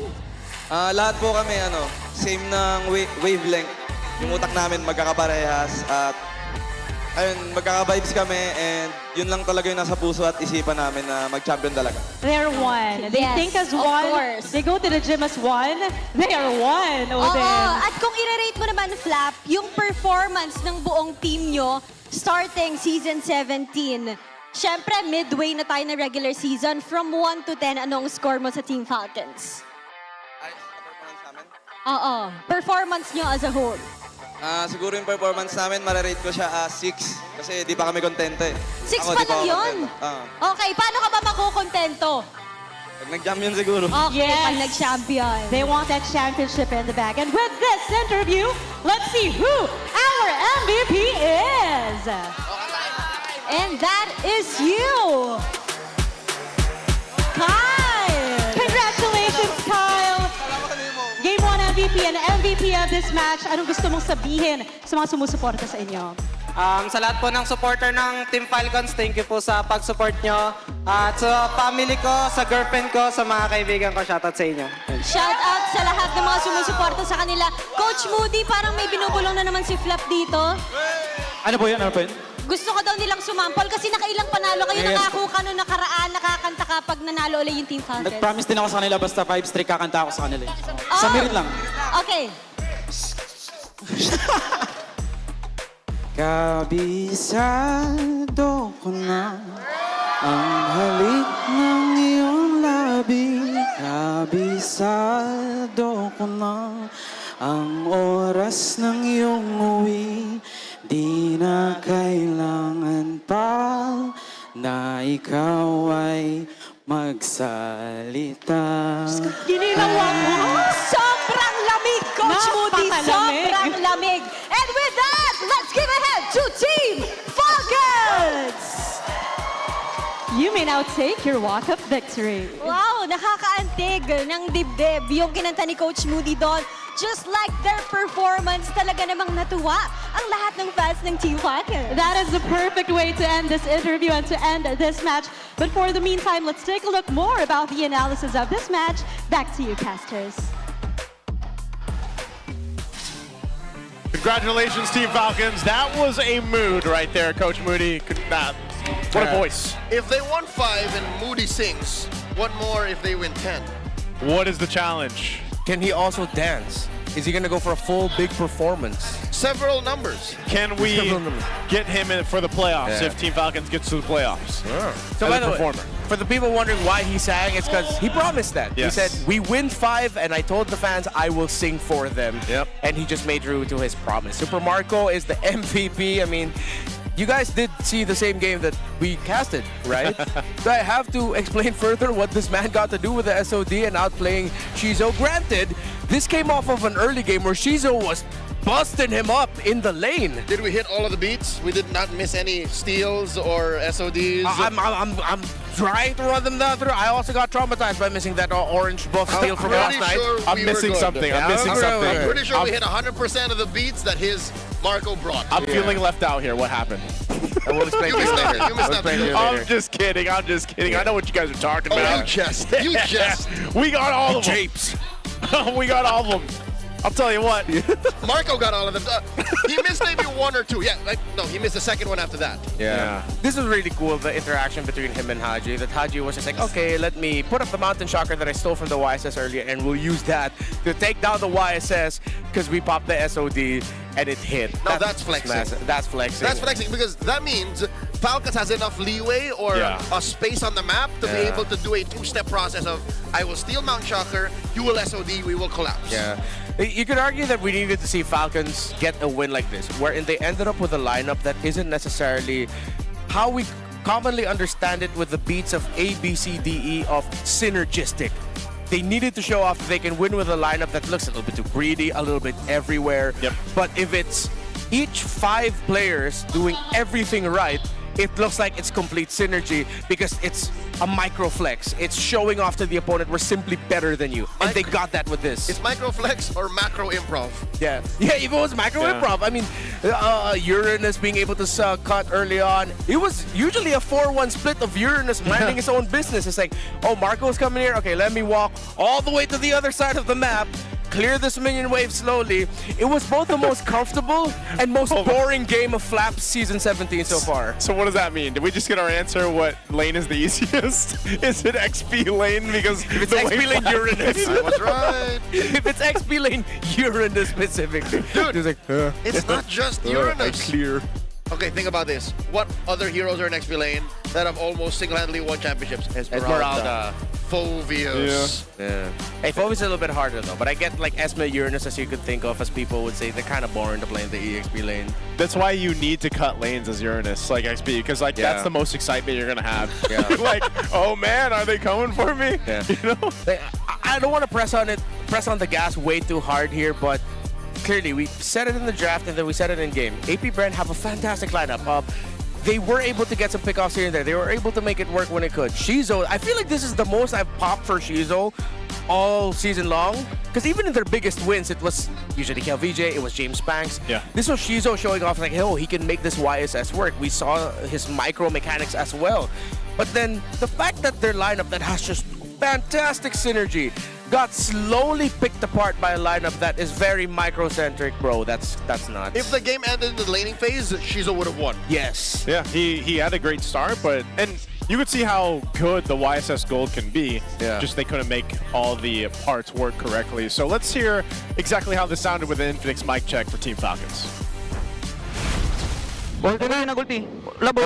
Lahat po kami, same ng wavelength. Yung utak namin magkakaparehas at ayun, magkaka-vibes kami and yun lang talaga yung nasa puso at isipan namin na mag-champion talaga. They're one. They Yes, think as of one. course. They go to the gym as one. They are one. Oo, Odin. at kung i-rate mo naman, Flap, yung performance ng buong team nyo starting season 17, syempre, midway na tayo na regular season. From 1 to 10, anong score mo sa Team Falcons? Oo, performance nyo as a whole. Siguro yung performance namin, mararate ko siya 6 kasi di pa kami kontento eh. 6 Ako, pa di lang ako yun? kontento. Okay, paano ka ba makukontento? Pag nag-champion siguro. Okay, pag nag-champion. They want that championship in the bag. And with this interview, let's see who our MVP is. And that is you! Kyle! Congratulations, Kyle! Game 1 MVP and MVP of this match. Anong gusto mong sabihin sa mga sumusuporta sa inyo? Sa lahat po ng supporter ng Team Falcons, thank you po sa pag-support nyo. At sa family ko, sa girlfriend ko, sa mga kaibigan ko, shoutout sa inyo. Shout out sa lahat ng mga sumusuporta sa kanila. Coach Moody, parang may binubulong na naman si Flap dito. Ano po yun? Ano po yun? Gusto ko daw nilang sumampol kasi nakailang panalo kayo. Yes. Nangako ka nung nakaraan, nakakanta ka pag nanalo ulit yung Team Falcons. Nag-promise din ako sa kanila, basta 5 straight kakanta ako sa kanila. Oh. Samirin lang. Okay. Kabisado ko na ang halik ng iyong labi. Kabisado ko na ang oras ng iyong uwi. Di na kailangan pa na ikaw ay magsalita. Ginilawan mo! Sobrang lamig, Coach Moody. Napakalamig. Sobrang lamig. And with that, let's give a hand to Team Falcons! You may now take your walk of victory. Wow, nakakaantig ng dibdib yung kinanta ni Coach Moody doon. Just like their performance, talaga namang natuwa ang lahat ng fans ng Team Falcons. That is the perfect way to end this interview and to end this match. But for the meantime, let's take a look more about the analysis of this match. Back to you, casters. Congratulations, Team Falcons. That was a mood right there, Coach Moody. What a voice. If they won 5 and Moody sings, what more if they win 10? What is the challenge? Can he also dance? Is he gonna go for a full big performance? Several numbers. Can we get him in for the playoffs if Team Falcons gets to the playoffs? So As by a the way, performer. for the people wondering why he sang, it's because he promised that. Yes. He said, we win 5 and I told the fans I will sing for them. Yep. And he just made true to his promise. Super Marco is the MVP. I mean, you guys did see the same game that we casted, right? So I have to explain further what this man got to do with the SOD and outplaying Shizo. Granted, this came off of an early game where Shizo was busting him up in the lane. Did we hit all of the beats? We did not miss any steals or SODs? I'm trying to run them down through. I also got traumatized by missing that orange buff steal from last night. I'm missing something. I'm missing something. I'm pretty sure we hit 100% of the beats that his Marco brought. I'm feeling left out here. What happened? I will explain to you later. You missed that video. I'm just kidding. I'm just kidding. I know what you guys are talking about. You just. We got all of them. Japes. We got all of them. I'll tell you what. Marco got all of them. He missed maybe 1 or 2. Yeah, no, he missed the second one after that. Yeah. This was really cool, the interaction between him and Haji. That Haji was just like, okay, let me put up the mountain shocker that I stole from the YSS earlier and we'll use that to take down the YSS because we popped the SOD and it hit. Now that's flexing. That's flexing. That's flexing because that means Falcons has enough leeway or a space on the map to be able to do a 2-step process of I will steal Mount Shocker, you will SOD, we will collapse. Yeah. You could argue that we needed to see Falcons get a win like this, wherein they ended up with a lineup that isn't necessarily how we commonly understand it with the beats of A, B, C, D, E of synergistic. They needed to show off that they can win with a lineup that looks a little bit too greedy, a little bit everywhere. But if it's each 5 players doing everything right, it looks like it's complete synergy because it's a micro flex. It's showing off to the opponent we're simply better than you. And they got that with this. It's micro flex or macro improv. Yeah, if it was micro improv, I mean, Uranus being able to cut early on, it was usually a 4-1 split of Uranus minding his own business. It's like, oh, Marco's coming here, okay, let me walk all the way to the other side of the map, clear this minion wave slowly. It was both the most comfortable and most boring game of Flaps Season 17 so far. So what does that mean? Did we just get our answer what lane is the easiest? Is it XP lane? Because if it's XP lane, Uranus. I was right. If it's XP lane, Uranus specifically. Dude, it's like, it's not just Uranus. I clear. Okay, think about this. What other heroes are in XP lane that have almost single-handedly won championships? Esmeralda. Phoveus. Yeah. Hey, Phoveus is a little bit harder though, but I get like Esme, Uranus as you could think of, as people would say they're kind of boring to play in the EXP lane. That's why you need to cut lanes as Uranus, like XP, because like that's the most excitement you're gonna have. Yeah. You're like, oh man, are they coming for me? Yeah. You know? I don't want to press on the gas way too hard here, but clearly we said it in the draft and then we said it in game. APBR have a fantastic lineup. They were able to get some pickoffs here and there. They were able to make it work when it could. Shizo, I feel like this is the most I've popped for Shizo all season long. Because even in their biggest wins, it was usually KLVJ, it was James Banks. Yeah. This was Shizo showing off like, oh, he can make this YSS work. We saw his micro mechanics as well. But then the fact that their lineup that has just fantastic synergy got slowly picked apart by a lineup that is very microcentric, bro. That's nuts. If the game ended in the laning phase, Shizo would have won. Yes. Yeah, he had a great start, and you could see how good the YSS Gold can be. Yeah. Just they couldn't make all the parts work correctly. So let's hear exactly how this sounded with the Infinix mic check for Team Falcons. Ulti na, nag-ulti. Labo,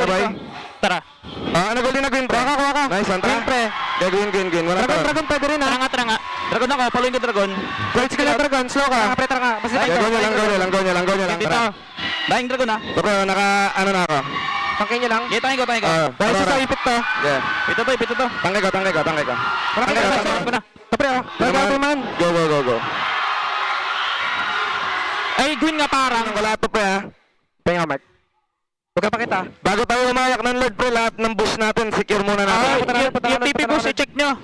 tara. Nag-ulti na green, pre. Kuha ka. Nice one, green, pre. Green. Wala pa. Dragon, pwede rin, ha? Tara nga. Dragon ako, following ko Dragon. Flight skill na Dragon, slow ka. Pre, tara nga. Go niya lang. Dito. Dying Dragon, ha? Okay, ano na ako. Tangkay niya lang. Yeah, tangkay ko. Dahil sa ipit to. Yeah. Ipit to. Tangkay ko. Tangkay ko na. Pre, ha? Tangkay man. Go. Ay, green nga parang. Wala pa, pre, ha? Penga, Mark. Huwag ka pakita. Bago tayo umayak ng Lord, pre, lahat ng boost natin, secure muna natin. Yung TP boost, i-check nyo.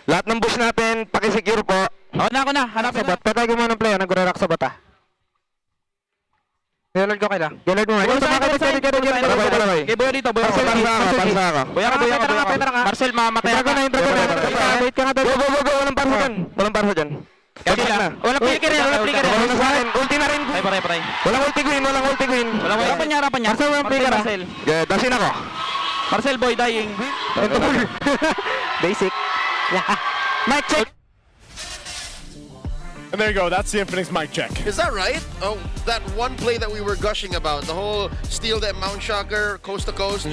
Lahat ng boost natin, pakisecure po. Ako na. Hanapin na. Patay ko muna ng player, nag-rock sa bata. Lord ko kaila. Lord mo. Kay Boya dito, Boya ako. Parsa ako. Boya ka. Marcel, mamatay ako. Wait ka na doon. Go. Walang parsa dyan. Walang flicker yan. Ulti na rin. Paray. Walang ulti queen. Harapan niya. Marcel, walang flicker. Dasin ako. Marcel, boy, dying. Basic. Mic check. And there you go, that's the Infinix mic check. Is that right? Oh, that one play that we were gushing about, the whole steal that Mount Shocker, coast to coast,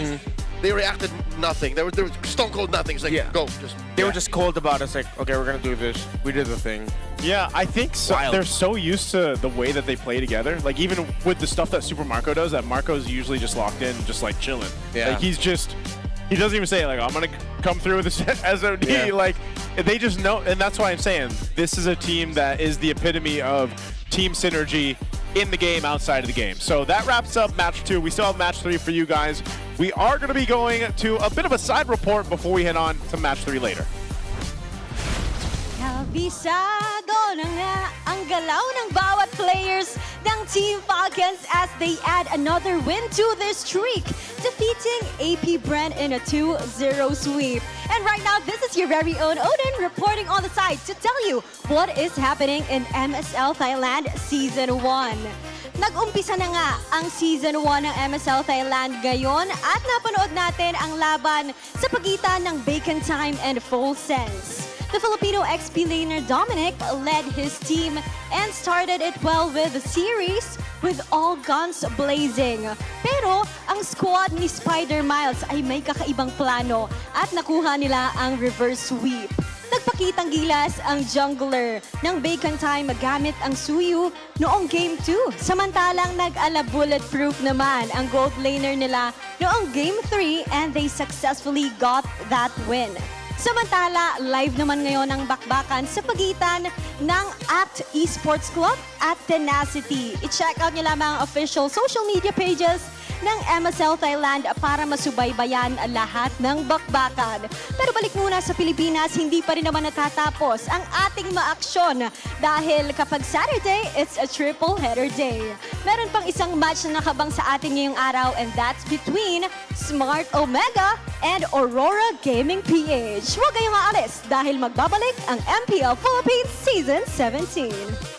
they reacted nothing. They were stone cold nothing. It's like, go. They were just cold about it. It's like, okay, we're going to do this. We did the thing. Yeah, I think so. They're so used to the way that they play together. Like, even with the stuff that Super Marco does, that Marco's usually just locked in, just like chilling. Yeah. Like, he doesn't even say, like, I'm going to come through with this SOD. Yeah. Like, they just know, and that's why I'm saying this is a team that is the epitome of team synergy in the game, outside of the game. So that wraps up match 2. We still have match 3 for you guys. We are going to be going to a bit of a side report before we head on to match 3 later. Kabisado na nga ang galaw ng bawat players ng Team Falcons as they add another win to their streak, defeating APBR in a 2-0 sweep. And right now, this is your very own Odin reporting on the side to tell you what is happening in MSL Thailand Season 1. Nag-umpisa na nga ang Season 1 ng MSL Thailand ngayon at napanood natin ang laban sa pagitan ng Bacon Time and Full Sense. The Filipino XP laner Dominic led his team and started it well with the series with all guns blazing. Pero ang squad ni Spider Miles ay may kakaibang plano at nakuha nila ang reverse sweep. Nagpakitang gilas ang jungler ng Bacon Time gamit ang Suyu noong Game 2. Samantalang nag-ala bulletproof naman ang gold laner nila noong Game 3 and they successfully got that win. Samantala, live naman ngayon ang bakbakan sa pagitan ng ACT Esports Club at Tenacity. I-check out niyo lamang ang official social media pages ng MSL Thailand para masubaybayan lahat ng bakbakan. Pero balik muna sa Pilipinas, hindi pa rin naman natatapos ang ating maaksyon dahil kapag Saturday, it's a triple header day. Meron pang isang match na nakabang sa atin ngayong araw and that's between Smart Omega and Aurora Gaming PH. Huwag kayong aalis dahil magbabalik ang MPL Philippines Season 17.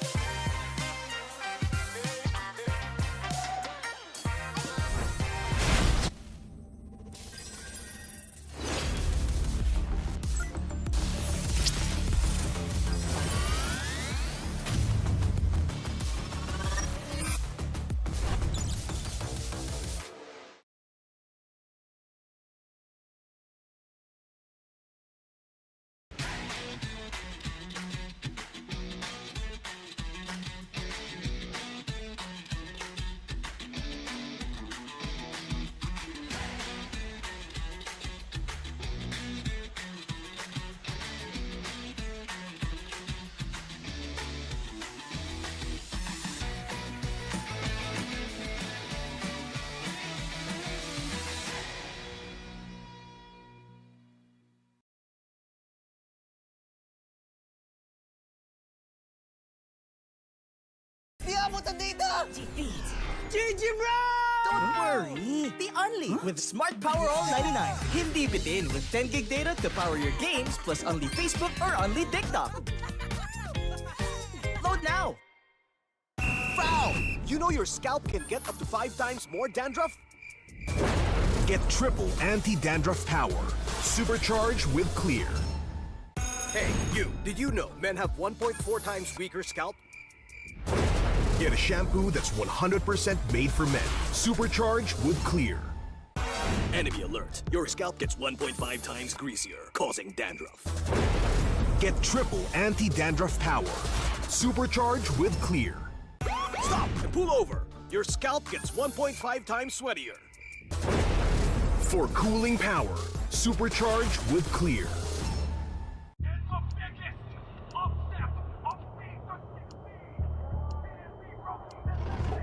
Di abutan dito! GG bro! Don't worry! Be only with Smart Power All 99. Hindi bitin with 10 gig data to power your games plus only Facebook or only TikTok. Load now! Wow! You know your scalp can get up to 5 times more dandruff? Get triple anti-dandruff power. Supercharged with Clear. Hey, you! Did you know men have 1.4 times weaker scalp? Get a shampoo that's 100% made for men. Supercharged with Clear. Enemy alert. Your scalp gets 1.5 times greasier, causing dandruff. Get triple anti-dandruff power. Supercharged with Clear. Stop and pull over. Your scalp gets 1.5 times sweatier. For cooling power, supercharged with Clear.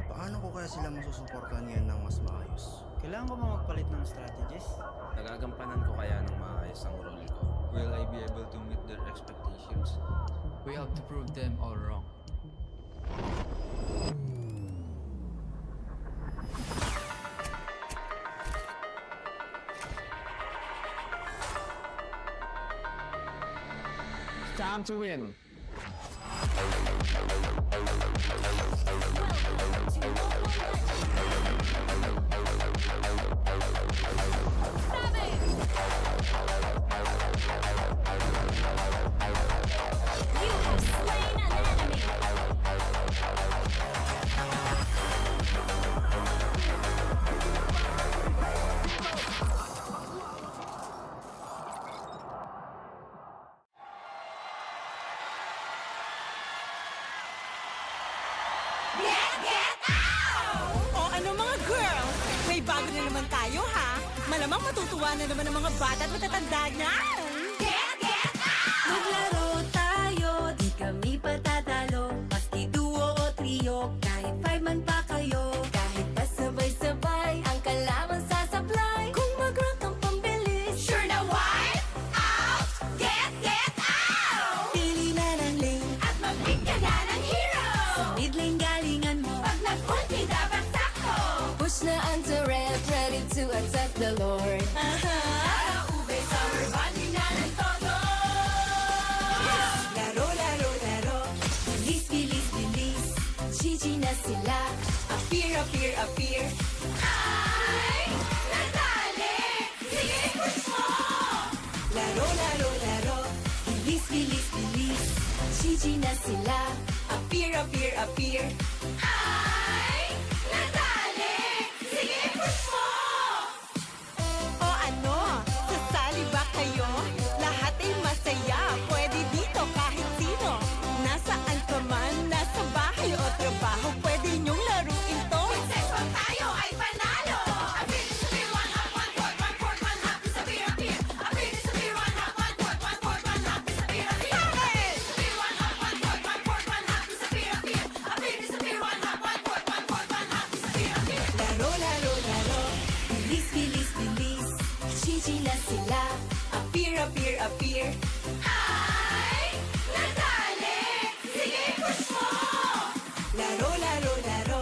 Paano ko kaya sila masusuportahan yan ng mas maayos? Kailangan ko ba magpalit ng strategies? Nagagampanan ko kaya ng maayos ang role ko? Will I be able to meet their expectations? We have to prove them all wrong. Time to win. O ano mga girl, may bago na naman tayo ha? Malamang matutuwa na naman ang mga bata at matatanda na. Maglaro tayo, di kami patatalo. Maski duo o trio, kahit 5 man pa kayo. Kahit pasabay-sabay, ang kalaban sasablay. Kung mag-rank ang pambilis, sure na wipe out! Get out! Pili na ng lane at mag-pick ka na ng hero. Sa mid lane galingan mo, pag nag-ulti dapat sakto. Push na ang turret, ready to attack the Lord. Para ube sa rebanding na ng todo. Laro, laro, laro. Bilis, bilis, bilis. GG na sila. Appear, appear, appear. Ay! Natali! Sige, push mo! Laro, laro, laro. Bilis, bilis, bilis. GG na sila. Appear, appear, appear. Ay! Natali! Sige, push mo! O ano? appear. Ay, nadali! Sige, push mo! Laro, laro, laro.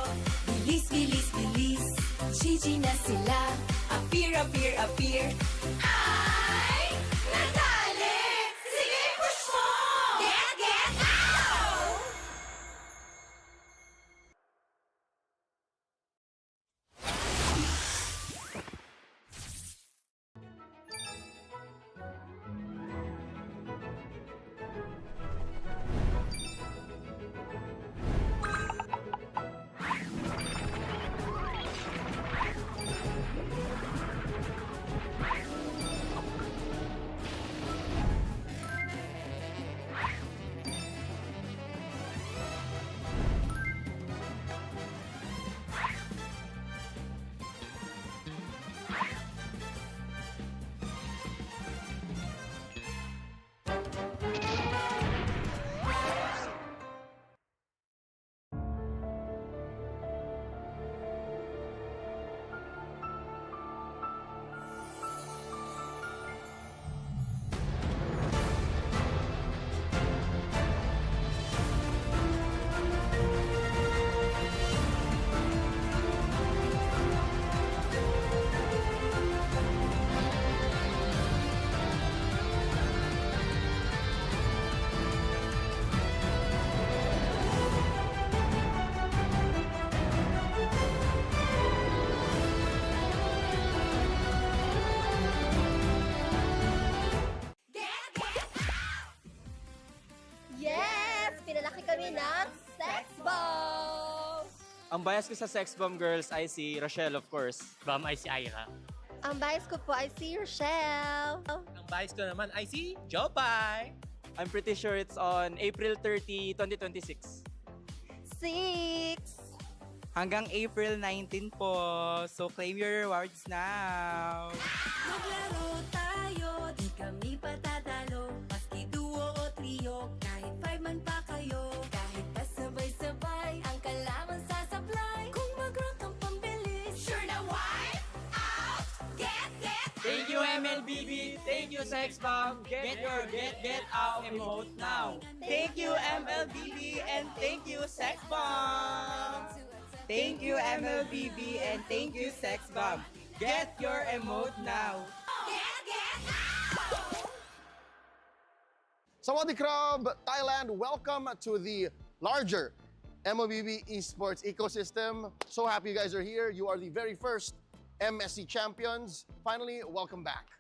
Bilis, bilis, bilis. Gigi na sila. Appear, appear, appear. Ay, nadali! Sige, push mo! Get out! Yes! Pinalaki kami ng Sex Bomb! Ang bias ko sa Sex Bomb Girls ay si Rochelle, of course. Bomb ay si Ira. Ang bias ko po ay si Rochelle. Ang bias ko naman ay si Jopay. I'm pretty sure it's on April 30, 2026. 6! Hanggang April 19 po. So claim your rewards now. Maglaro tayo, di kami patatalo. Maski duo o trio, kahit 5 man pa kayo. Kahit pasabay-sabay, ang kalaban sasablay. Kung mag-rank ang pambilis, sure na wipe out, get. Thank you, MLBB. Thank you, Sex Bomb. Get your get out emote now. Thank you, MLBB, and thank you, Sex Bomb. Thank you, MLBB, and thank you, Sex Bomb. Get your emote now. Sawadee Krab, Thailand, welcome to the larger MLBB esports ecosystem. So happy you guys are here. You are the very first MSC champions. Finally, welcome back.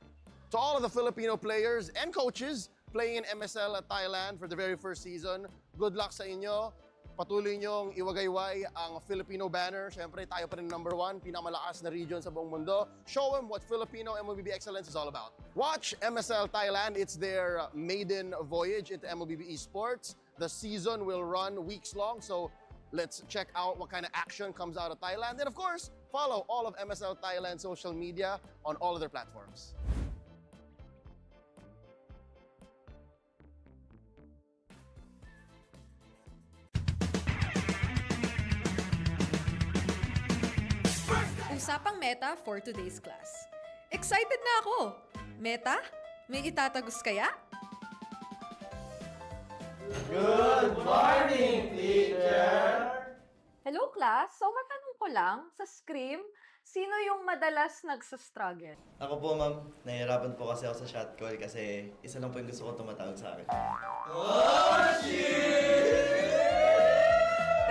To all of the Filipino players and coaches playing in MSL at Thailand for the very first season, good luck sa inyo. Patuloy niyong iwagayway ang Filipino banner. Siyempre, tayo pa rin #1, pinakamalakas na region sa buong mundo. Show them what Filipino MLBB excellence is all about. Watch MSL Thailand. It's their maiden voyage into MLBB esports. The season will run weeks long, so let's check out what kind of action comes out of Thailand. And of course, follow all of MSL Thailand social media on all of their platforms. Usapang Meta for today's class. Excited na ako! Meta? May itatagos kaya? Good morning, teacher! Hello, class. So, matanong ko lang, sa Scream, sino yung madalas nagsastruggle? Ako po, ma'am. Nahihirapan po kasi ako sa shot call kasi isa lang po yung gusto ko tumatawag sa akin. Oh, shit!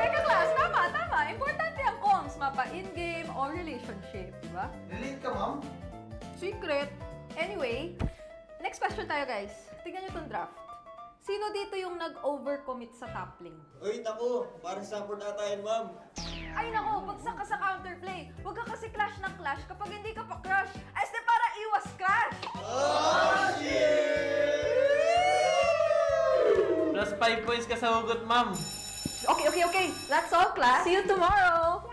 Teka, class. Tama. Importante ang comms. Mapa in-game o relationship, di ba? Relate ka, ma'am? Secret. Anyway, next question tayo, guys. Tingnan nyo itong draft. Sino dito yung nag-overcommit sa top lane? Uy, naku! Parang support ata yan, ma'am. Ay nako, bagsak ka sa counterplay. Huwag ka kasi clash ng clash kapag hindi ka pa crush. Ay, para iwas crash! Oh, shit! Plus 5 points ka sa hugot, ma'am. Okay. That's all, class. See you tomorrow!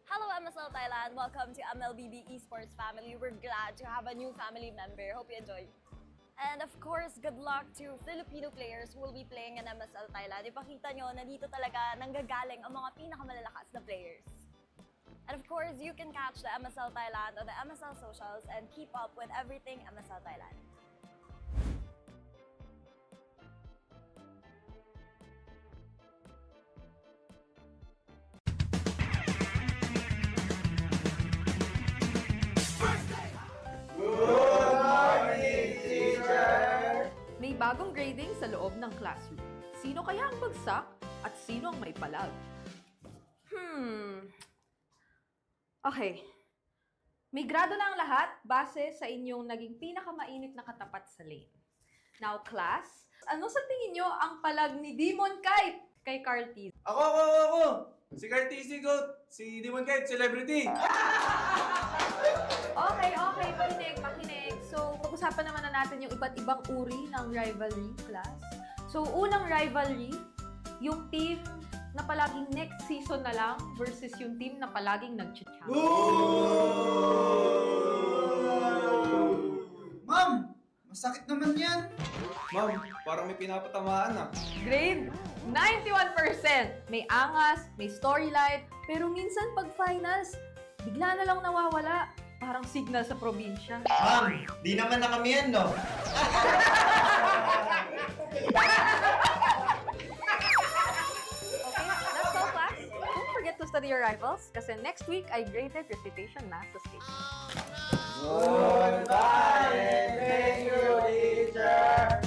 Hello MSL Thailand, welcome to MLBB Esports family. We're glad to have a new family member. Hope you enjoy. And of course, good luck to Filipino players who will be playing in MSL Thailand. Ipakita nyo na dito talaga nanggagaling ang mga pinakamalalakas na players. And of course, you can catch the MSL Thailand on the MSL socials and keep up with everything MSL Thailand. Good morning, teacher! May bagong grading sa loob ng classroom. Sino kaya ang bagsak at sino ang may palag? Okay. May grado na ang lahat base sa inyong naging pinakamainit na katapat sa lane. Now, class, ano sa tingin nyo ang palag ni Demon Kite kay Carl T? Ako! Si Carl T. Si Demon Kite, celebrity! Okay, pakinig. So, pag-usapan naman na natin yung iba't ibang uri ng rivalry, class. So, unang rivalry, yung team na palaging next season na lang versus yung team na palaging nag-champion. Ma'am! Masakit naman yan! Ma'am, parang may pinapatamaan ah. Grade 91%! May angas, may storyline, pero minsan pag finals, bigla na lang nawawala. Parang signal sa probinsya. Ma'am, di naman na kami yan, no? That's all, class. Don't forget to study your rivals kasi next week ay graded recitation na sa stage. Goodbye and thank you, teacher!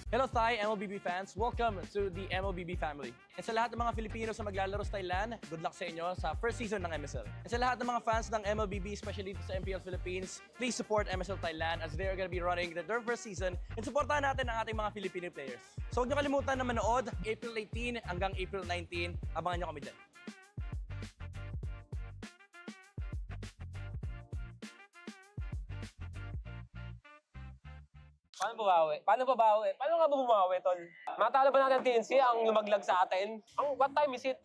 Hello Thai MLBB fans! Welcome to the MLBB family. And sa lahat ng mga Filipino sa maglalaro sa Thailand, good luck sa inyo sa first season ng MSL. And sa lahat ng mga fans ng MLBB, especially dito sa MPL Philippines, please support MSL Thailand as they are going to be running their first season and supportahan natin ang ating mga Filipino players. So huwag niyo kalimutan na manood April 18 hanggang April 19. Abangan niyo kami dyan. Paano babawi? Paano nga ba bumawi, tol? Matalo ba natin TNC ang lumaglag sa atin? What time is it?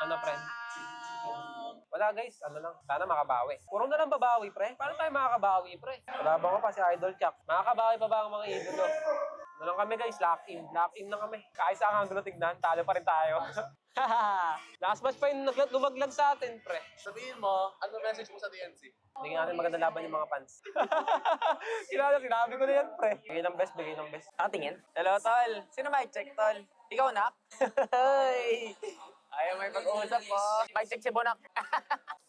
Ano, pre? Wala, guys. Ano lang. Sana makabawi. Puro na lang babawi, pre. Paano tayo makakabawi, pre? Laban ko pa si Idol Chuck. Makakabawi pa ba ang mga idolo? Ano lang kami, guys? Lock in. Lock in na kami. Kahit sa ang tignan, talo pa rin tayo. Last match pa yung lumaglag sa atin, pre. Sabihin mo, ano message mo sa TNC? Hindi natin maganda laban yung mga fans. Sinabi ko na yan, pre. Bigay ng best, bigay ng best. Tingin. Hello, tol. Sino mic check, tol? Ikaw, Nak? Ayaw may pag-uusap po. Mic check si Bonak.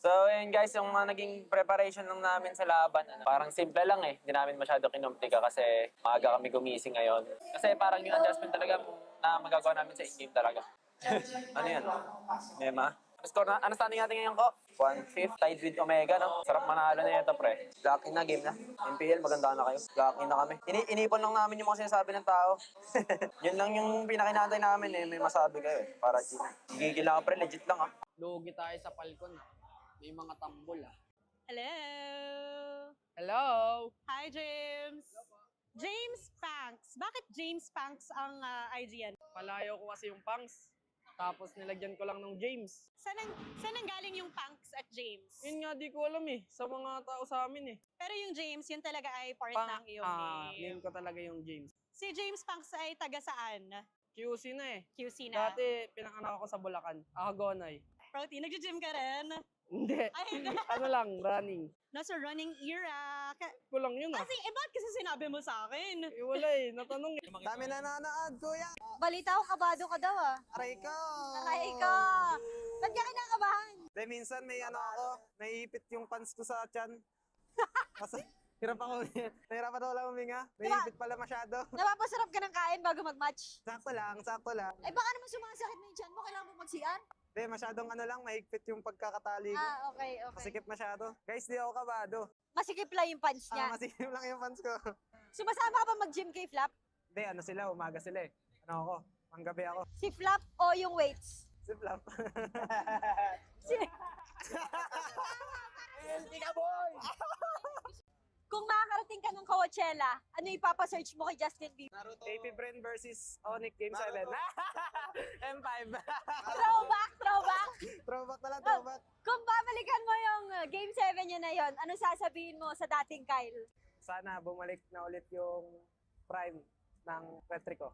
So, yun guys, yung mga naging preparation lang namin sa laban, parang simple lang eh. Hindi namin masyado kinumplika kasi maaga kami gumising ngayon. Kasi parang yung adjustment talaga na magagawa namin sa in-game talaga. Ano yan? Mema? Score na, ano standing natin ngayon ko? 1-5, tied with Omega, no? Sarap manalo na ito, pre. Lucky na, game na. MPL, maganda na kayo. Lucky na kami. Inipon lang namin yung mga sinasabi ng tao. Yun lang yung pinakinantay namin eh. May masabi kayo eh. Para gigil ako, pre. Legit lang, ah. Lugi tayo sa Falcon. May mga tambol, ah. Hello! Hello! Hi, James! James Panks. Bakit James Panks ang IGN? Palayo ko kasi yung punks. Tapos nilagyan ko lang ng James. Saan ang galing yung Panks at James? Yun nga, di ko alam eh. Sa mga tao sa amin eh. Pero yung James, yun talaga ay part ng iyong name. Name ko talaga yung James. Si James Panks ay taga saan? QC na eh. QC na. Dati, pinanganak ako sa Bulacan. Akagonay. Protein, nag-gym ka rin? Hindi. Ano lang, running. Nasa running era. Kulang yun ah. Ba't kasi sinabi mo sa akin? Wala eh, natanong eh. Dami na nanonood, kuya. Balita ko, kabado ka daw ah. Aray ko. Aray ko. Ba't ka kinakabahan? Minsan may ako, naiipit yung pants ko sa tiyan. Kasi nahirapan ako lang huminga. Naiipit pala masyado. Napapasarap ka ng kain bago mag-match? Sakto lang. Baka naman sumasakit na yung tiyan mo, kailangan mo mag-CR? Hindi, masyadong mahigpit yung pagkakatali ko. Okay. Masikip masyado. Guys, di ako kabado. Masikip lang yung pants niya? Masikip lang yung pants ko. Sumasama ka ba mag-gym kay Flap? Hindi, umaga sila eh. Ako, panggabi ako. Si Flap o yung weights? Si Flap. Healthy ka, boy! Kung makakarating ka ng Coachella, ano ipapasearch mo kay Justin Bieber? APBR versus Onyx Game 7. M5. Throwback, throwback. Throwback na lang, throwback. Kung babalikan mo yung Game 7 yun na yun, ano sasabihin mo sa dating Kyle? Sana bumalik na ulit yung prime ng Petri ko.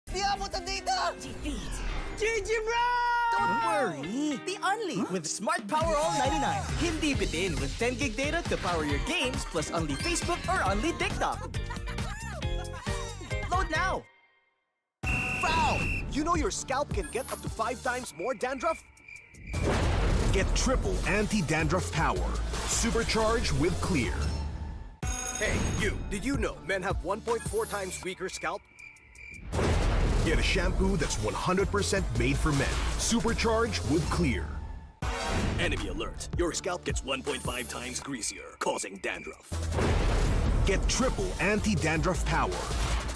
Di abutan dito! GG bro! Don't worry! The Only with Smart Power All 99. Hindi bitin with 10 gig data to power your games plus only Facebook or only TikTok. Load now! Foul! You know your scalp can get up to 5 times more dandruff? Get triple anti-dandruff power. Supercharged with Clear. Hey, you! Did you know men have 1.4 times weaker scalp? Get a shampoo that's 100% made for men. Supercharged with Clear. Enemy alert. Your scalp gets 1.5 times greasier, causing dandruff. Get triple anti-dandruff power.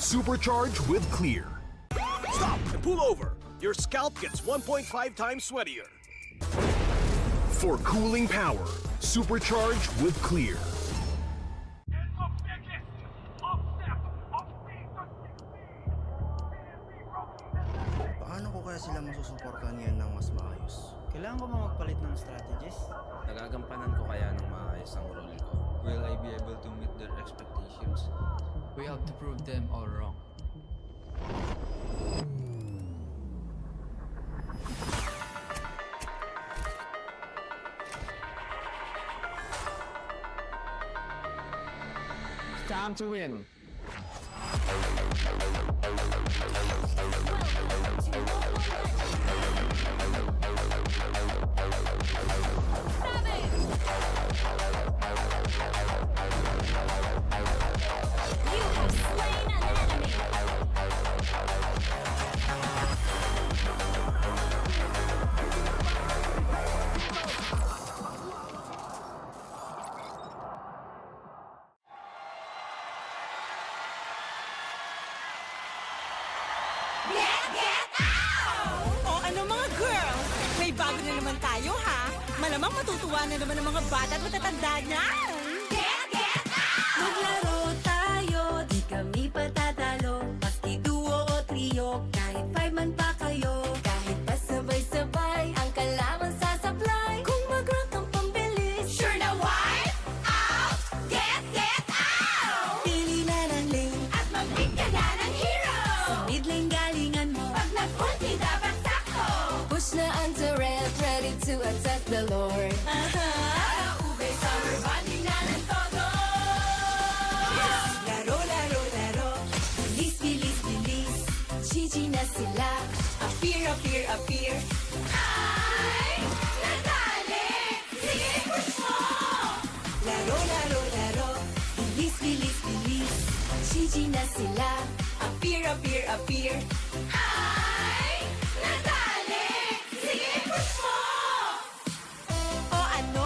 Supercharged with Clear. Stop and pull over. Your scalp gets 1.5 times sweatier. For cooling power, supercharged with Clear. Paano ko kaya sila masusuportahan ngayon ng mas maayos? Kailangan ko ba magpalit ng strategies? Nagagampanan ko kaya ng maayos ang role ko? Will I be able to meet their expectations? We have to prove them all wrong. It's time to win. O ano mga girls, may bago na naman tayo ha. Malamang matutuwa na naman ang mga bata at matatanda niyan. Get out! Maglaro tayo, di kami patatalo. Maski duo o trio, kahit 5 man pa kayo. Kahit pa sabay-sabay, ang kalaman sasablay. Kung mag-rank ang pambilis, sure na wipe out! Get out! Pili na ng lane At mag-pick ka na ng hero. sa mid lane galingan mo. Pag nag-ulti, dapat sakto. Push na ang turret, ready to attack the Lord. Para ube, summer bonding na ng todo. Laro, laro, laro. Bilis, bilis, bilis. GG na sila. Appear, appear, appear. Ay, nadali. Sige, push mo. Laro, laro, laro. Bilis, bilis, bilis. GG na sila. Appear, appear, appear. Ay, nadali. Sige, push mo. O ano?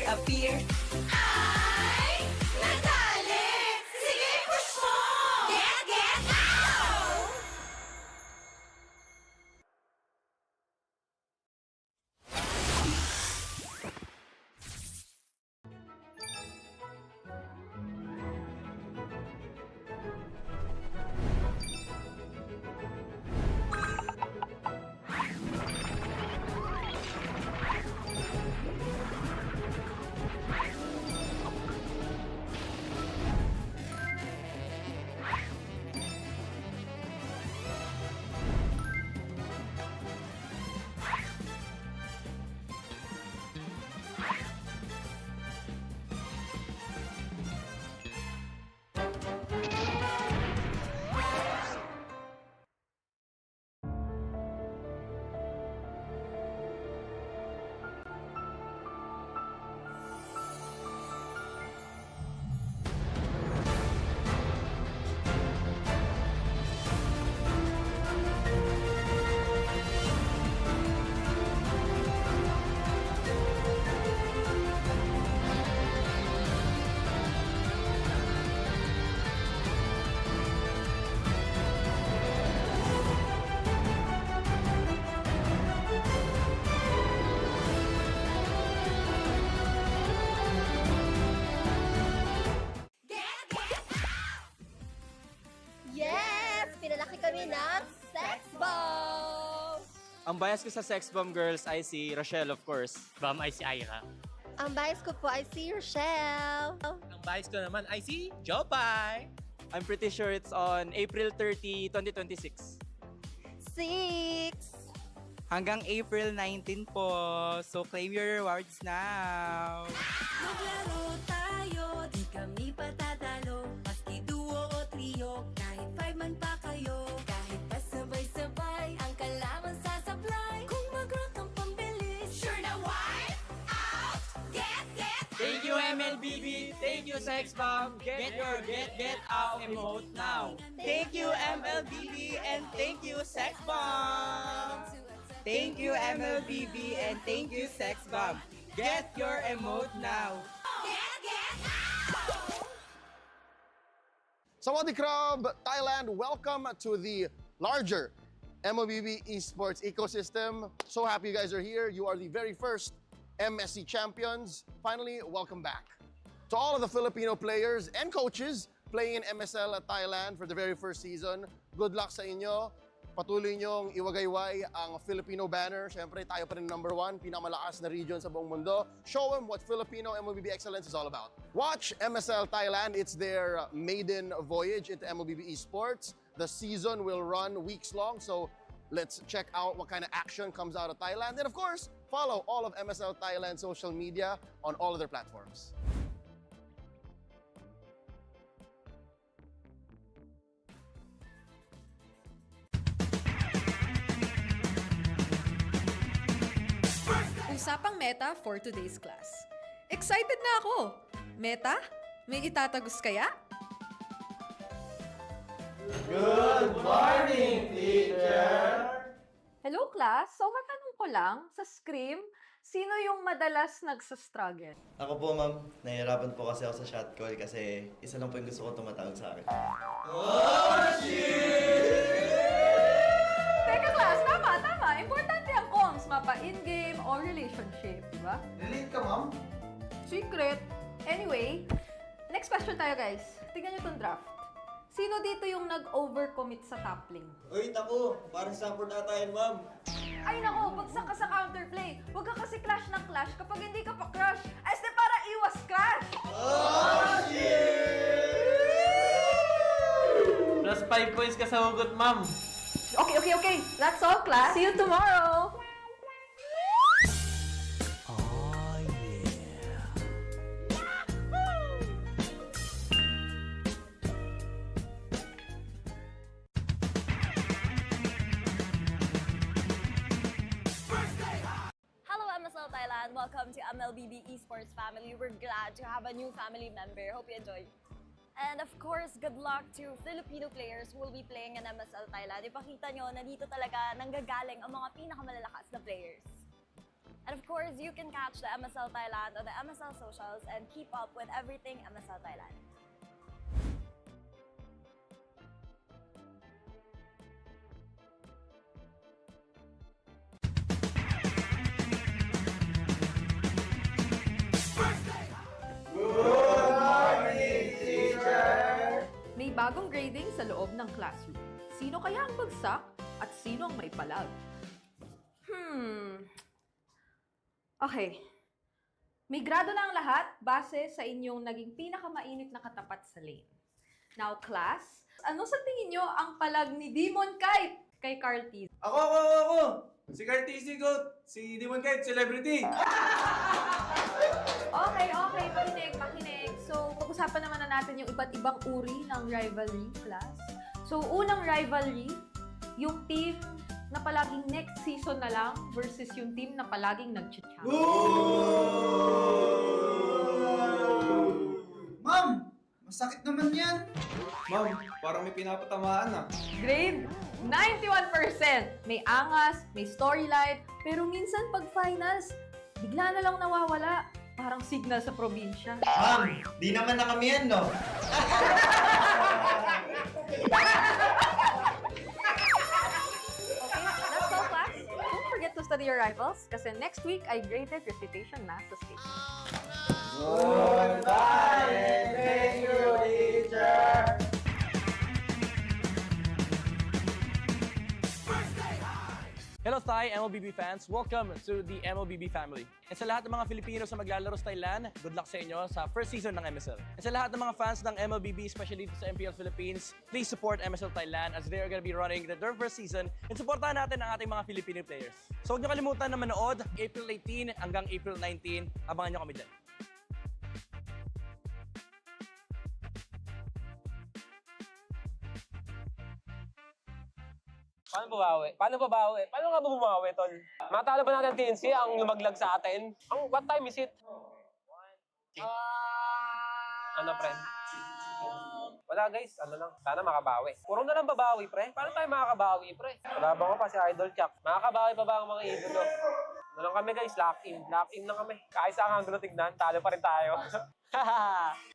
appear. Ay, nadali! Sige, push mo! Get out! Yes! Pinalaki kami ng Sex Bomb! Ang bias ko sa Sex Bomb Girls ay si Rochelle, of course. Bomb ay si Ira. Ang bias ko po ay si Rochelle. Ang bias ko naman ay si Jopay. I'm pretty sure it's on April 30, 2026. 6! Hanggang April 19 po. So claim your rewards now. Maglaro tayo, di kami patatalo. Maski duo o trio, kahit 5 man pa kayo. Kahit pasabay-sabay, ang kalaban sasablay. Kung mag-rank ang pambilis, sure na wipe out, get. Thank you, MLBB. Thank you, Sex Bomb. Get your get out emote now. Thank you, MLBB, and thank you, Sex Bomb. Thank you, MLBB, and thank you, Sex Bomb. Get your emote now. Sawadee Krab, Thailand, welcome to the larger MLBB esports ecosystem. So happy you guys are here. You are the very first MSC champions. Finally, welcome back. To all of the Filipino players and coaches playing in MSL Thailand for the very first season, good luck sa inyo. Patuloy niyong iwagayway ang Filipino banner. Siyempre, tayo pa rin #1, pinakamalakas na region sa buong mundo. Show them what Filipino MLBB excellence is all about. Watch MSL Thailand. It's their maiden voyage into MLBB esports. The season will run weeks long, so let's check out what kind of action comes out of Thailand. And of course, follow all of MSL Thailand social media on all of their platforms. Usapang Meta for today's class. Excited na ako! Meta, may itatagos kaya? Good morning, teacher! Hello class, so matanong ko lang, sa Scream, sino yung madalas nagsastruggle? Ako po, ma'am. Nahihirapan po kasi ako sa shot call kasi isa lang po yung gusto ko tumatawag sa akin. Oh, shit! Teka class, tama. Importante ang comms, mapa in-game or relationship, di ba? Relate ka, ma'am? Secret. Anyway, next question tayo guys. Tingnan nyo tong draft. Sino dito yung nag-overcommit sa top lane? Uy, naku! Parang support ata yan, ma'am. Ay nako, bagsak ka sa counterplay. Huwag ka kasi clash ng clash kapag hindi ka pa crush. Este para iwas crash! Oh, shit! Plus 5 points ka sa hugot, ma'am. Okay. That's all, class. See you tomorrow! Thailand. Welcome to MLBB Esports family. We're glad to have a new family member. Hope you enjoy. And of course, good luck to Filipino players who will be playing in MSL Thailand. Ipakita nyo na dito talaga nanggagaling ang mga pinakamalalakas na players. And of course, you can catch the MSL Thailand on the MSL socials and keep up with everything MSL Thailand. May bagong grading sa loob ng classroom. Sino kaya ang bagsak at sino ang may palag? Okay. May grado na ang lahat base sa inyong naging pinakamainit na katapat sa lane. Now, class, ano sa tingin nyo ang palag ni Demon Kite kay Carl T? Ako! Si Carl T, si Goat, si Demon Kite, celebrity! Okay, makinig. So, pag-usapan naman na natin yung iba't ibang uri ng rivalry, class. So, unang rivalry, yung team na palaging next season na lang versus yung team na palaging nag-champion. Ma'am! Masakit naman yan! Ma'am, parang may pinapatamaan ah. Grade 91%! May angas, may storyline, pero minsan pag finals, bigla na lang nawawala. Parang signal sa probinsya. Ma'am, di naman na kami yan, no? That's all, class. Don't forget to study your rivals kasi next week I graded recitation math sa stage. Goodbye and thank you, teacher! Hello Thai MLBB fans! Welcome to the MLBB family. And sa lahat ng mga Filipino sa maglalaro sa Thailand, good luck sa inyo sa first season ng MSL. And sa lahat ng mga fans ng MLBB, especially dito sa MPL Philippines, please support MSL Thailand as they are gonna be running their first season and supportahan natin ang ating mga Filipino players. So huwag niyo kalimutan na manood April 18 hanggang April 19. Abangan niyo kami dyan. Paano babawi? Paano nga ba bumawi, tol? Matalo ba natin TNC ang lumaglag sa atin? What time is it? Ano, pre? Wala, guys. Ano lang. Sana makabawi. Puro na lang babawi, pre. Paano tayo makakabawi, pre? Wala ba ko pa si Idol Chuck? Makakabawi pa ba ang mga idolo? Ano lang kami, guys? Lock in. Lock in lang kami. Kahit sa ang angulo tignan, talo pa rin tayo.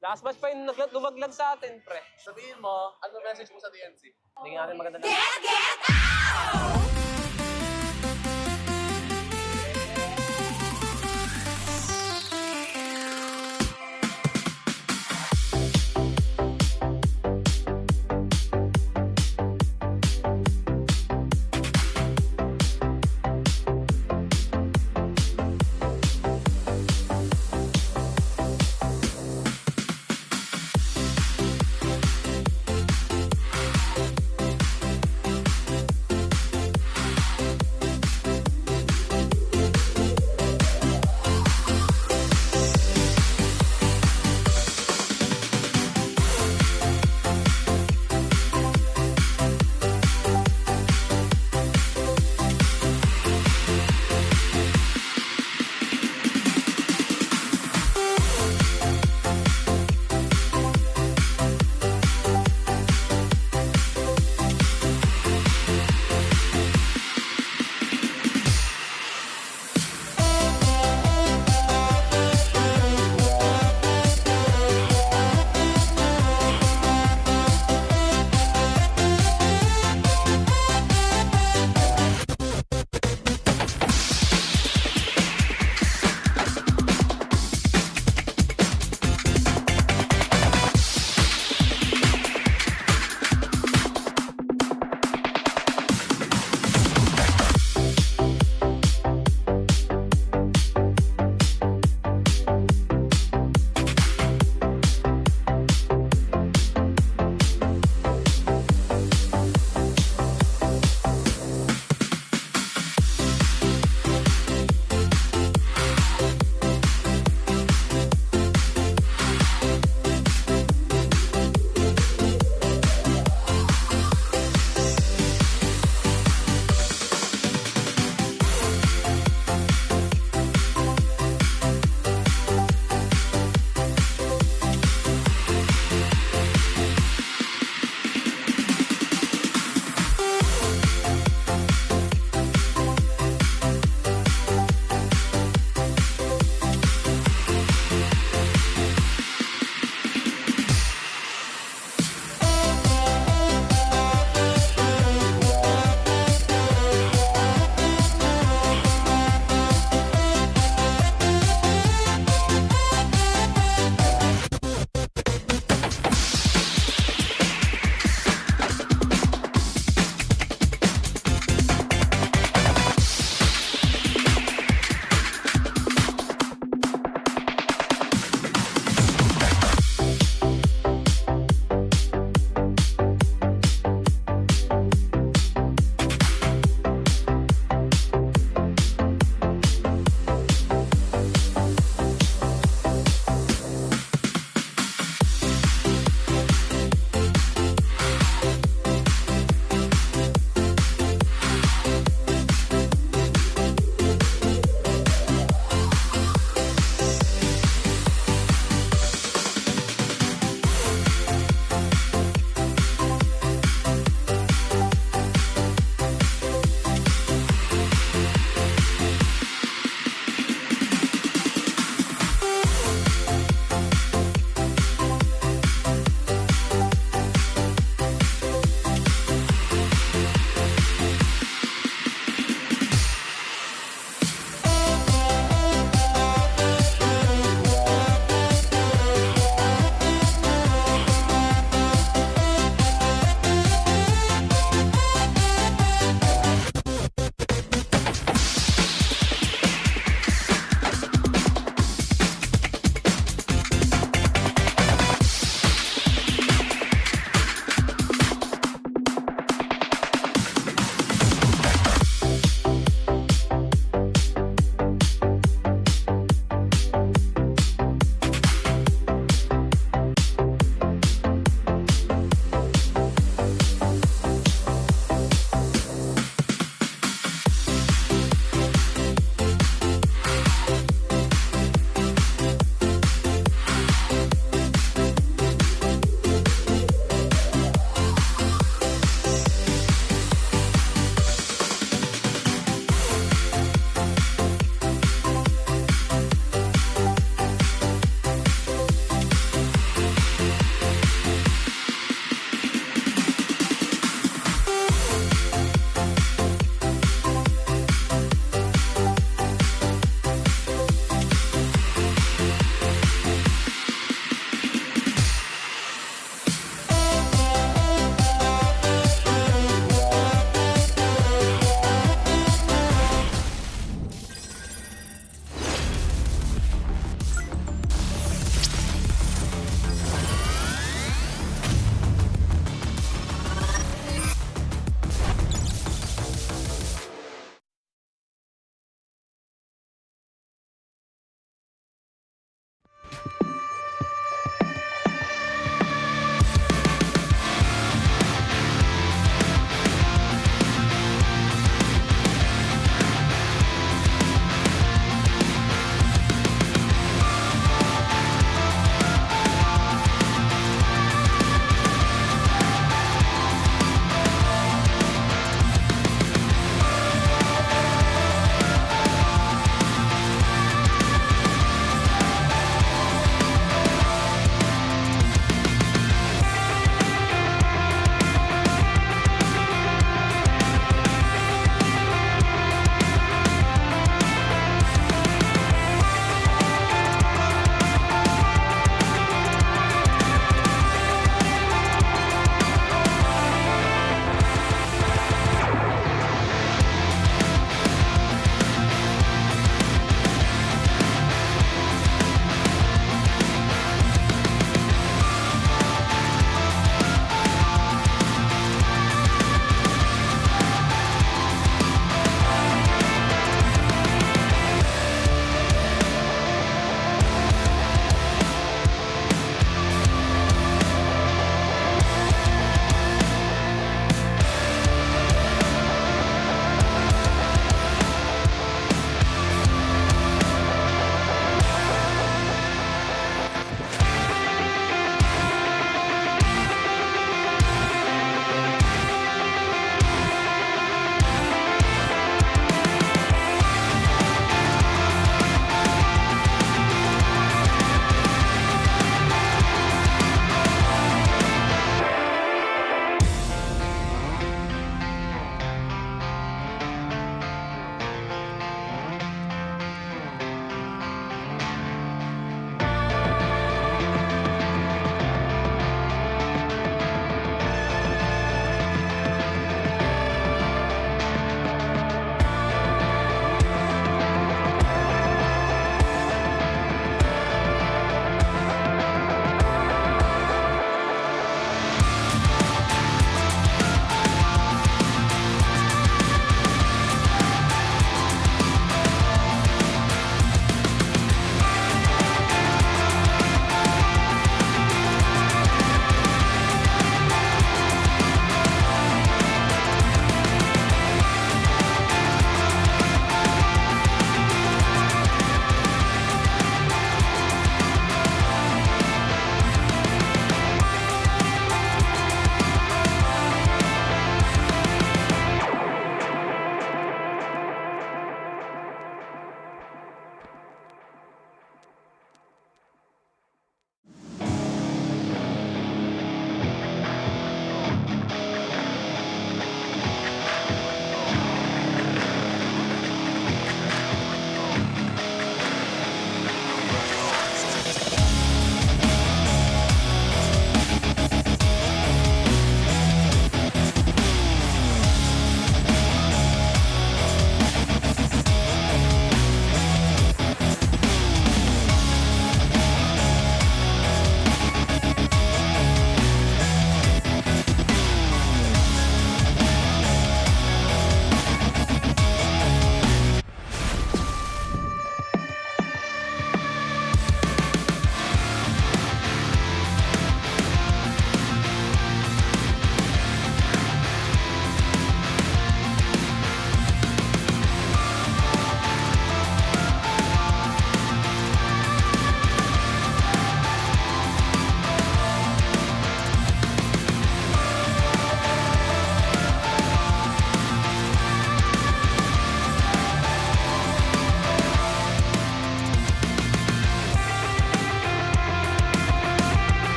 Last match pa yung lumaglag sa atin, pre. Sabihin mo, ano message mo sa TNC? Hindi nga natin maganda na. Get out!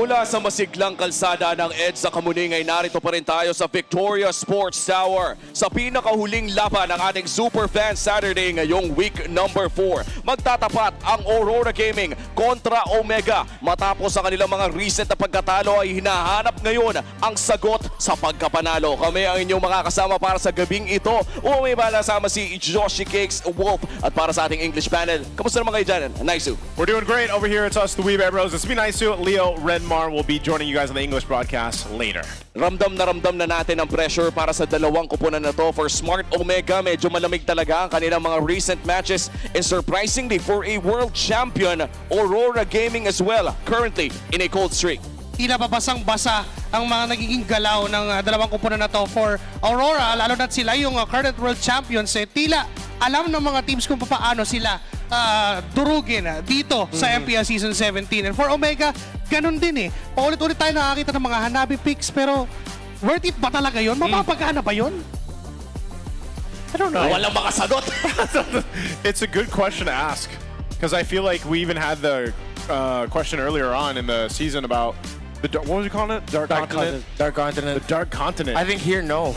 Mula sa masiglang kalsada ng EDSA Kamuning ay narito pa rin tayo sa Victoria Sports Tower sa pinakahuling laban ng ating Superfan Saturday ngayong week number 4. Magtatapat ang Aurora Gaming kontra Omega. Matapos ang kanilang mga recent na pagkatalo ay hinahanap ngayon ang sagot sa pagkapanalo. Kami ang inyong makakasama para sa gabing ito. May malasama si Joshi Cakes Wolf at para sa ating English panel. Kamusta naman kayo dyan? Nice. We're doing great over here. It's us, the Wee Bear Bros. It's me, Nice. Leo Redmar will be joining you guys on the English broadcast later. Ramdam na natin ang pressure para sa dalawang kupunan na to. For Smart Omega, medyo malamig talaga ang kanilang mga recent matches. And surprisingly, for a world champion, Aurora Gaming as well, currently in a cold streak. Tila babasang-basa ang mga nagiging galaw ng dalawang kupunan na to for Aurora, lalo na't sila yung current world champions. Tila alam ng mga teams kung paano sila durugin dito sa MPL Season 17. And for Omega, ganun din eh. Paulit-ulit tayo nakakita ng mga Hanabi picks, pero worth it ba talaga yun? Mapapagana ba yun? I don't know. Walang makasagot. It's a good question to ask because I feel like we even had the question earlier on in the season about what was we calling it? Dark Continent? Dark Continent. The Dark Continent. I think here, no.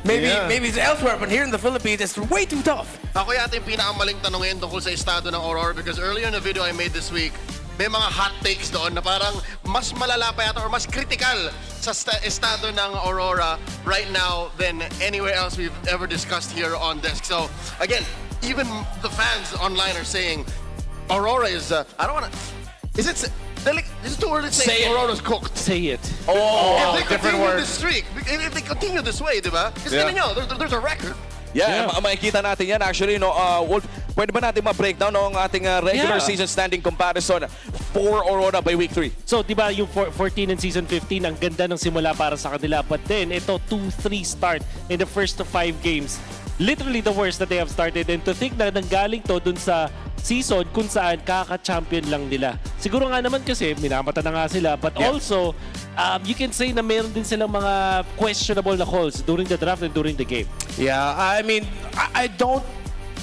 maybe it's elsewhere, but here in the Philippines, it's way too tough. Ako yata yung pinakamaling tanongin tungkol sa estado ng Aurora because earlier in the video I made this week, may mga hot takes doon na parang mas malala pa yata or mas critical sa estado ng Aurora right now than anywhere else we've ever discussed here on Desk. So again, even the fans online are saying Aurora is, I don't want to, is it too early to say Aurora's cooked? Say it. If they continue this streak, if they continue this way, di ba? Kasi nyo, there's a record. Yeah, makikita natin yan actually. No, Wolf, pwede ba natin ma-breakdown ang ating regular season standing comparison for Aurora by week 3? So, di ba yung 14 and season 15, ang ganda ng simula para sa kanila. But then, ito 2-3 start in the first 5 games. Literally the worst that they have started. And to think na nanggaling to dun sa season kung saan kaka-champion lang nila. Siguro nga naman kasi minamata na nga sila, but also you can say na meron din silang mga questionable na calls during the draft and during the game. Yeah, I mean, I don't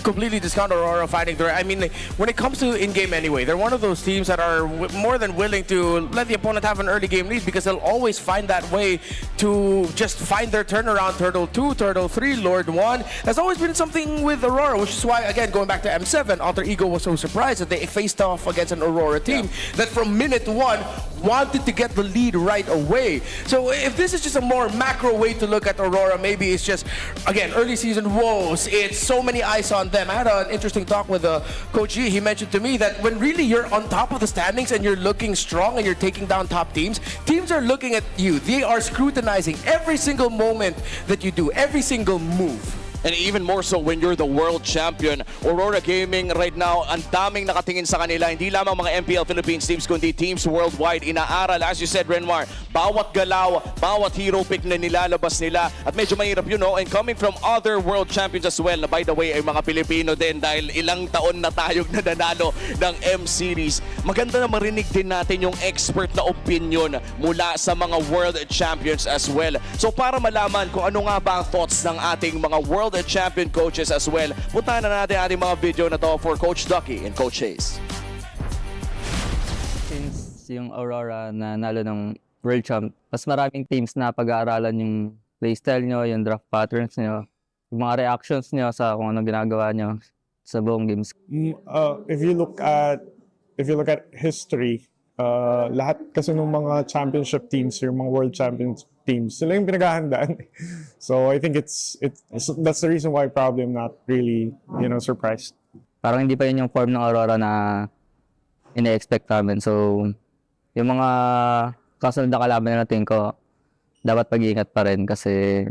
completely discount Aurora fighting through. I mean, when it comes to in-game anyway, they're one of those teams that are more than willing to let the opponent have an early game lead because they'll always find that way to just find their turnaround. Turtle 2, Turtle 3, Lord 1. That's always been something with Aurora, which is why, again, going back to M7, Alter Ego was so surprised that they faced off against an Aurora team that from minute 1 wanted to get the lead right away. So if this is just a more macro way to look at Aurora, maybe it's just, again, early season woes. It's so many eyes on them. I had an interesting talk with Coach G. He mentioned to me that when really you're on top of the standings and you're looking strong and you're taking down top teams, teams are looking at you. They are scrutinizing every single moment that you do, every single move. And even more so when you're the world champion. Aurora Gaming right now, ang daming nakatingin sa kanila. Hindi lamang mga MPL Philippines teams, kundi teams worldwide. Inaaral, as you said, Renmar, bawat galaw, bawat hero pick na nilalabas nila. At medyo mahirap yun, no? And coming from other world champions as well, na by the way, ay mga Pilipino din dahil ilang taon na tayong nananalo ng M-Series. Maganda na marinig din natin yung expert na opinion mula sa mga world champions as well. So para malaman kung ano nga ba ang thoughts ng ating mga world champion coaches as well, puntahan na natin ating mga video na to for Coach Ducky and Coach Hayes. Since yung Aurora na nalo ng World Champ, mas maraming teams na pag-aaralan yung playstyle nyo, yung draft patterns nyo, yung mga reactions nyo sa kung anong ginagawa nyo sa buong games. If you look at history, lahat kasi ng mga championship teams, yung mga world champions teams, sila yung pinaghahandaan. So I think it's that's the reason why probably I'm not really, surprised. Parang hindi pa yun yung form ng Aurora na ina-expect namin. So yung mga kasunod na kalaban natin ko, dapat pag-iingat pa rin kasi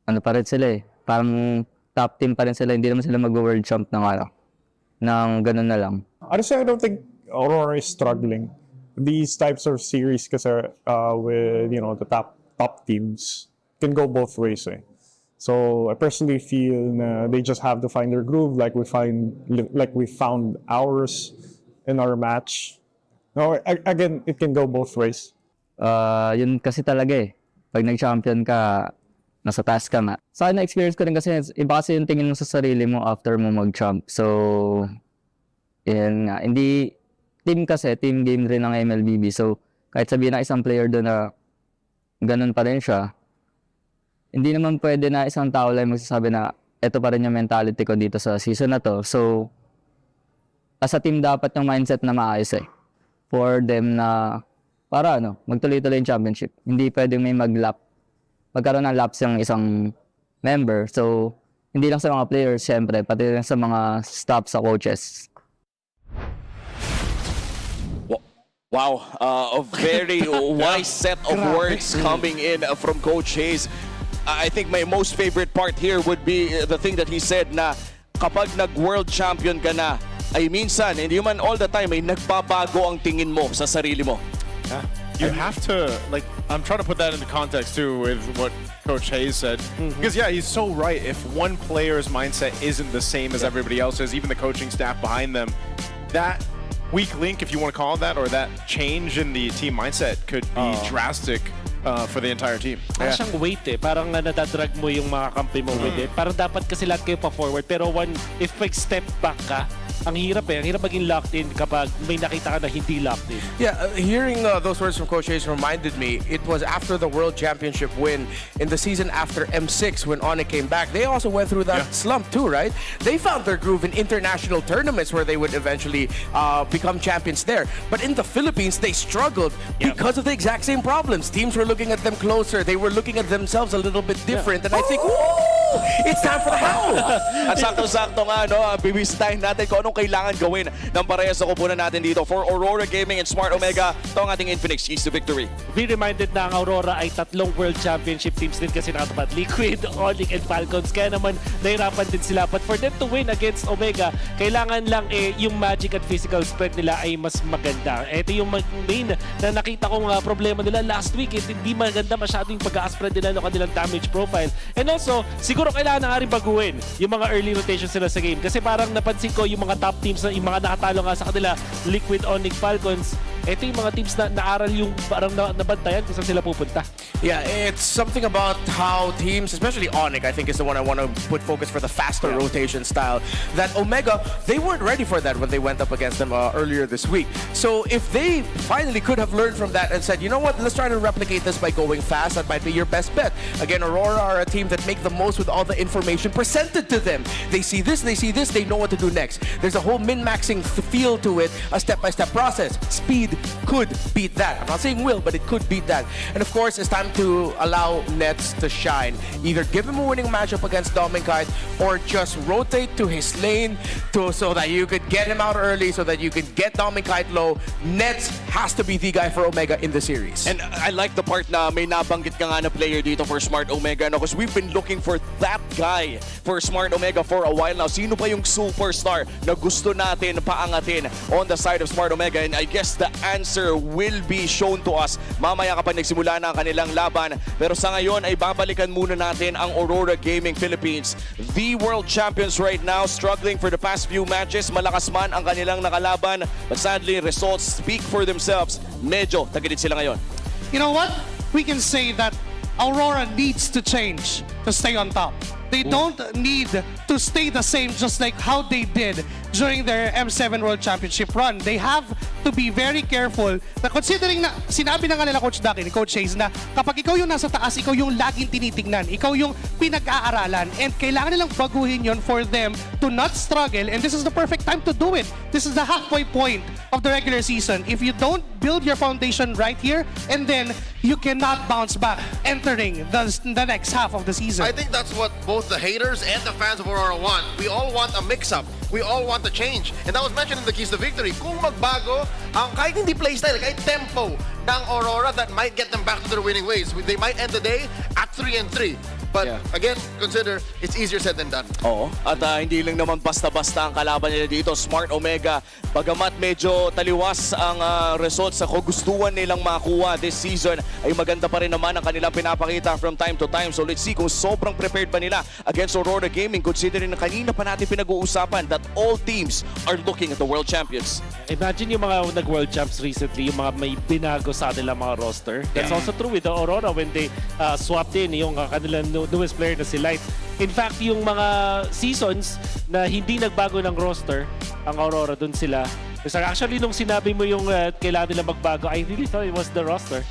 ano pa rin sila eh. Parang top team pa rin sila. Hindi naman sila mag-world champ ng ganun na lang. Honestly, I don't think Aurora is struggling. These types of series kasi with the top teams can go both ways eh. So I personally feel they just have to find their groove like we found ours in our match. No, again, it can go both ways. Yun kasi talaga eh. Pag nag-champion ka, nasa taas ka na. Sa akin na-experience ko rin kasi iba kasi yung tingin mo sa sarili mo after mo mag-champ. So, yun nga. Hindi team kasi, team game rin ng MLBB. So, kahit sabihin na isang player doon na ganun pa rin siya, hindi naman pwede na isang tao lang magsasabi na ito pa rin yung mentality ko dito sa season na to. So, as a team dapat yung mindset na maayos for them na para magtuloy-tuloy yung championship. Hindi pwedeng may magkaroon ng lapse yung isang member. So, hindi lang sa mga players, syempre, pati lang sa mga staff, sa coaches. Wow, a very wise set of words coming in from Coach Hayes. I think my most favorite part here would be the thing that he said na kapag nag-world champion ka na, ay minsan, hindi man all the time, ay nagbabago ang tingin mo sa sarili mo. You have to, like, I'm trying to put that into context too with what Coach Hayes said. Because yeah, he's so right. If one player's mindset isn't the same as everybody else's, even the coaching staff behind them, that weak link, if you want to call it that, or that change in the team mindset could be drastic for the entire team. Parang siyang weight parang nadadrag mo yung mga kampi mo with it. Parang dapat kasi lahat kayo pa-forward. Pero if step back ka, ang hirap ang hirap maging locked in kapag may nakita ka na hindi locked in. Yeah, hearing those words from Coach Hayes reminded me, it was after the World Championship win in the season after M6 when Onyx came back. They also went through that slump too, right? They found their groove in international tournaments where they would eventually become champions there. But in the Philippines, they struggled because of the exact same problems. Teams were looking at them closer. They were looking at themselves a little bit different. And I think, woo! It's time for the howl! At sakto-sakto nga, bibisitahin natin kung anong kailangan gawin ng parehas sa kupunan natin dito for Aurora Gaming and Smart Omega. Ito ang ating Infinix keys to victory. Be reminded na ang Aurora ay 3 World Championship teams din kasi nakatapat. Liquid, Onyx, and Falcons. Kaya naman, nahirapan din sila. But for them to win against Omega, kailangan lang yung magic at physical spread nila ay mas maganda. Ito yung main na nakita kong problema nila last week. Hindi maganda masyado yung pag-a-spread nila ng kanilang damage profile. And also, siguro kailangan na nga rin baguhin yung mga early rotations nila sa game. Kasi parang napansin ko yung mga top teams, yung mga nakatalo nga sa kanila, Liquid, Onyx, Falcons, ito yung mga teams na naaral yung parang nabantayan kung saan sila pupunta. Yeah, it's something about how teams, especially Onyx, I think is the one I want to put focus for the faster rotation style, that Omega, they weren't ready for that when they went up against them earlier this week. So if they finally could have learned from that and said, you know what, let's try to replicate this by going fast, that might be your best bet. Again, Aurora are a team that make the most with all the information presented to them. They see this, they know what to do next. There's a whole min-maxing feel to it, a step-by-step process. Speed could beat that. I'm not saying will, but it could beat that. And of course, it's time to allow Nets to shine. Either give him a winning matchup against Dominkite or just rotate to his lane so that you could get him out early, so that you could get Dominkite low. Nets has to be the guy for Omega in the series. And I like the part na may nabanggit ka nga na player dito for Smart Omega, because we've been looking for that guy for Smart Omega for a while now. Sino pa yung superstar na gusto natin paangatin on the side of Smart Omega? And I guess the answer will be shown to us mamaya kapag nagsimula na ang kanilang laban. Pero sa ngayon ay babalikan muna natin ang Aurora Gaming Philippines. The world champions right now, struggling for the past few matches. Malakas man ang kanilang nakalaban, but sadly, results speak for themselves. Medyo tagilid sila ngayon. You know what? We can say that Aurora needs to change to stay on top. They don't need to stay the same just like how they did during their M7 World Championship run. They have to be very careful na considering na sinabi na nga nila Coach Ducky, ni Coach Hayes, na kapag ikaw yung nasa taas, ikaw yung laging tinitignan, ikaw yung pinag-aaralan, and kailangan nilang baguhin yon for them to not struggle, and this is the perfect time to do it. This is the halfway point of the regular season. If you don't build your foundation right here, and then you cannot bounce back entering the next half of the season. I think that's what both the haters and the fans of Aurora want. We all want a mix-up. We all want a change. And that was mentioned in the keys to victory. Kung magbago, ang kahit hindi playstyle, kahit tempo ng Aurora, that might get them back to their winning ways. They might end the day at 3-3. But again, consider it's easier said than done. Oo. At hindi lang naman basta-basta ang kalaban nila dito. Smart Omega, bagamat medyo taliwas ang results sa kagustuhan nilang makuha this season, ay maganda pa rin naman ang kanilang pinapakita from time to time. So let's see kung sobrang prepared pa nila against Aurora Gaming, considering na kanina pa natin pinag-uusapan that all teams are looking at the world champions. Imagine yung mga nag-world champs recently, yung mga may binago sa kanilang mga roster. That's also true with the Aurora when they swapped in yung kanilang newest player na si Light. In fact, yung mga seasons na hindi nagbago ng roster, ang Aurora, dun sila Kasi actually, nung sinabi mo yung kailangan nila magbago, I really thought it was the roster.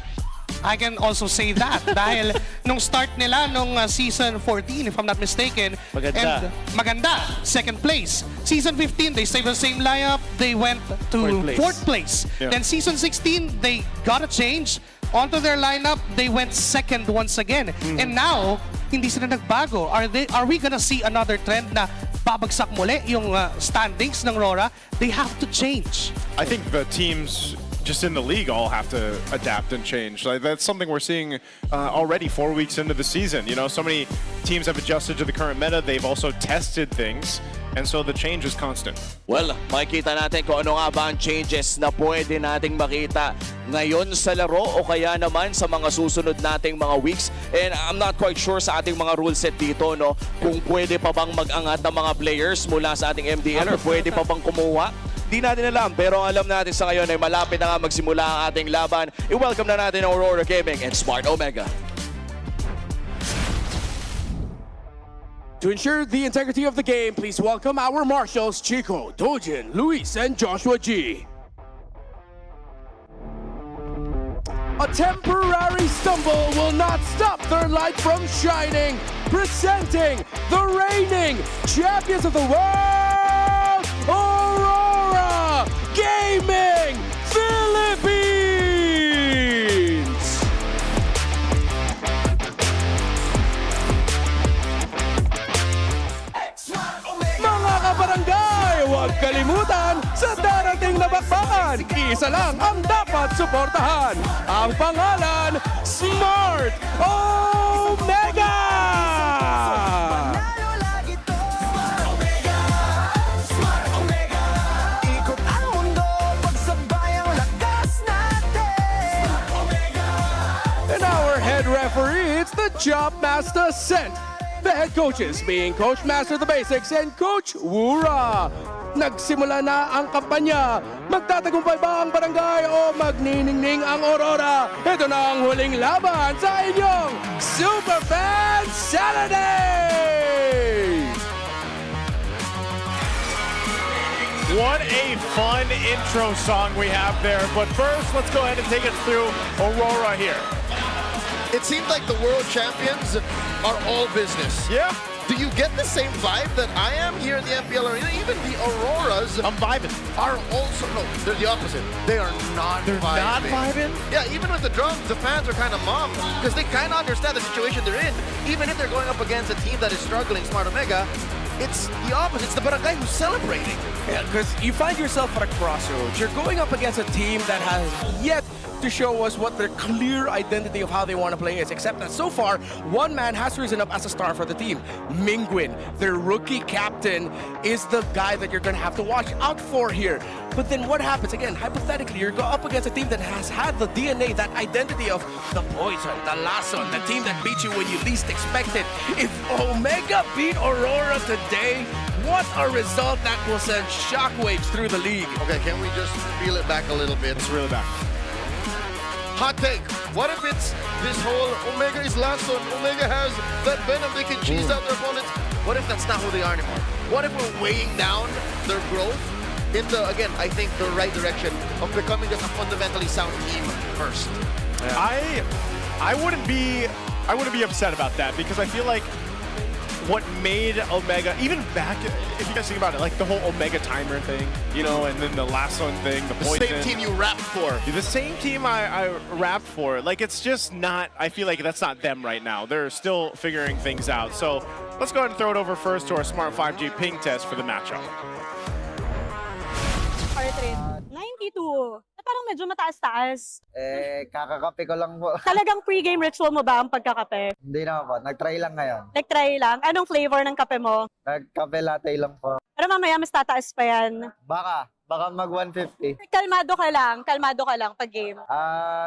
I can also say that dahil nung start nila nung season 14, if I'm not mistaken, Maganda. and maganda, second place. Season 15, they stayed the same lineup, they went to fourth place. Yeah. Then season 16, they got a change. Onto their lineup, they went second once again. And now, hindi sila nagbago. Are we gonna see another trend na babagsak muli yung standings ng RORA? They have to change. I think the teams just in the league all have to adapt and change. Like, that's something we're seeing already 4 weeks into the season. You know, so many teams have adjusted to the current meta. They've also tested things. And so the change is constant. Well, makikita natin kung ano nga ba ang changes na pwede nating makita ngayon sa laro o kaya naman sa mga susunod nating mga weeks. And I'm not quite sure sa ating mga rule set dito, no, kung pwede pa bang mag-angat ng mga players mula sa ating MDL or pwede pa bang kumuha. Di natin alam, pero alam natin sa ngayon ay malapit na nga magsimula ang ating laban. I-welcome na natin ang Aurora Gaming and Smart Omega. To ensure the integrity of the game, please welcome our marshals, Chico, Dojin, Luis, and Joshua G. A temporary stumble will not stop their light from shining. Presenting the reigning champions of the world, Aurora Gaming Philippines! Mga kabarangay, huwag kalimutan sa darating na bakbakan. Isa lang ang dapat suportahan. Ang pangalan, Smart Omega! And our head referee, it's the Job Master Sent. The head coaches being Coach Master the Basics and Coach Wura. Nagsimula na ang kampanya. Magtatagumpay ba ang barangay o magniningning ang Aurora? Ito na ang huling laban sa inyong Superfan Saturday! What a fun intro song we have there. But first, let's go ahead and take it through Aurora here. It seems like the world champions are all business. Yeah. Do you get the same vibe that I am here in the MPL Arena? Even the Auroras I'm vibing. are also, no, they're the opposite. They are not They're vibing. not vibing? Yeah, even with the drums, the fans are kind of mum because they kind of understand the situation they're in. Even if they're going up against a team that is struggling, Smart Omega, it's the opposite. It's the barangay who's celebrating. Yeah, because you find yourself at a crossroads. You're going up against a team that has yet to show us what their clear identity of how they want to play is, except that so far, one man has risen up as a star for the team. Mingwin, their rookie captain, is the guy that you're going to have to watch out for here. But then what happens? Again, hypothetically, you're up against a team that has had the DNA, that identity of the poison, the lason, the team that beat you when you least expect it. If Omega beat Aurora today, what a result that will send shockwaves through the league. Okay, can we just reel it back a little bit? Let's reel it back. Hot take. What if it's this whole Omega is last one, Omega has that venom, they can cheese out their opponents? What if that's not who they are anymore? What if we're weighing down their growth into, again, I think the right direction of becoming just a fundamentally sound team first? Yeah. I wouldn't be upset about that because I feel like what made Omega, even back, if you guys think about it, like the whole Omega timer thing, you know, and then the last one thing, the poison. The same team you rapped for. The same team I rapped for. Like, it's just not, I feel like that's not them right now. They're still figuring things out. So let's go ahead and throw it over first to our Smart 5G ping test for the matchup. Heart rate. 92. Parang medyo mataas-taas. Kakakape ko lang po. Talagang pre-game ritual mo ba ang pagkakape? Hindi naman po. Nag-try lang ngayon. Nag-try lang? Anong flavor ng kape mo? Nag-kape latte lang po. Pero mamaya mas tataas pa yan. Baka mag 150. Kalmado ka lang pag game.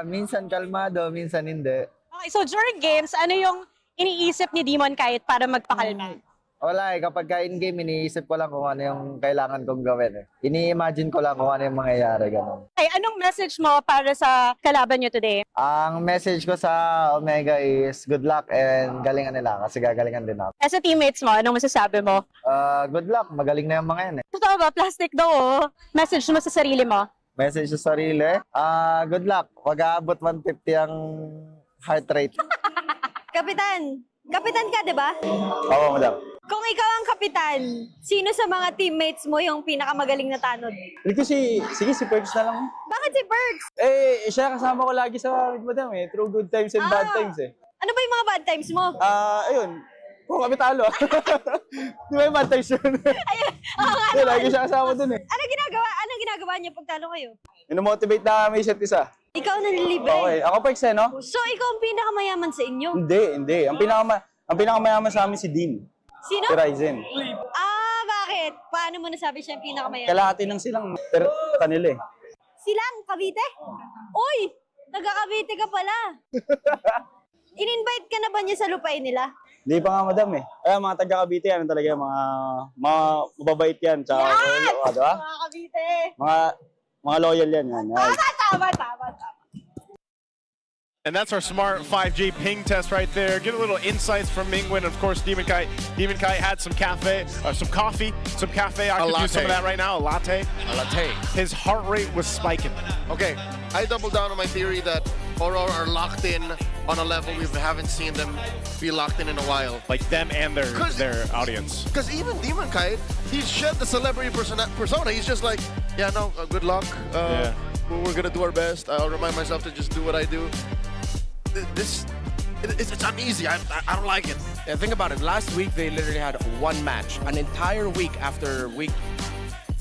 Minsan kalmado, minsan hindi. Okay, so during games, ano yung iniisip ni Demon kahit para magpakalma? Wala kapag in-game, iniisip ko lang kung ano yung kailangan kong gawin Ini-imagine ko lang kung ano yung mangyayari, ganun. Ay, anong message mo para sa kalaban nyo today? Ang message ko sa Omega is good luck and galingan nila kasi gagalingan din ako. As a teammates mo, anong masasabi mo? Good luck, magaling na yung mga yan Totoo ba? Plastic daw oh. Message mo sa sarili mo? Message sa sarili, good luck, mag-aabot 150 ang heart rate. Kapitan! Kapitan ka, di ba? Oo, madam. Kung ikaw ang kapitan, sino sa mga teammates mo yung pinakamagaling na tanod? Sige, si Perks na lang. Bakit si Perks? Siya kasama ko lagi sa madam through good times and bad times Ano ba yung mga bad times mo? Ayun. Kung kami talo. Di ba yung bad times yun? Ayun. Oo nga Lagi siya kasama dun Anong ginagawa niya pag talo kayo? Ino-motivate na kami isa't isa. Ikaw nanlilibre. Okay, ako Perks no? So, ikaw ang pinakamayaman sa inyo? Hindi. Ang pinakamayaman sa amin si Dean. Sino? Si Ryzen. Bakit? Paano mo nasabi siya yung pinakamayaman? Kalahati ng silang, pero kanila Silang? Cavite? Uy! Taga-Cavite ka pala. In-invite ka na ba niya sa lupain nila? Hindi pa nga madam mga taga-Cavite yan talaga, mga mababait yan. Tsaka, diba? Mga Cavite. Mga loyal yan. Tama. And that's our smart 5G ping test right there. Get a little insights from Mingwen. Of course, Demon Kite. Demon Kite had some coffee. I could do some of that right now. A latte. His heart rate was spiking. Okay, I double down on my theory that Aurora are locked in on a level we haven't seen them be locked in a while. Like them and their audience. Because even Demon Kite, he's shed the celebrity persona. He's just like, yeah, no, good luck. We're gonna do our best. I'll remind myself to just do what I do. It's uneasy. I don't like it. Yeah, think about it. Last week they literally had one match, an entire week after week.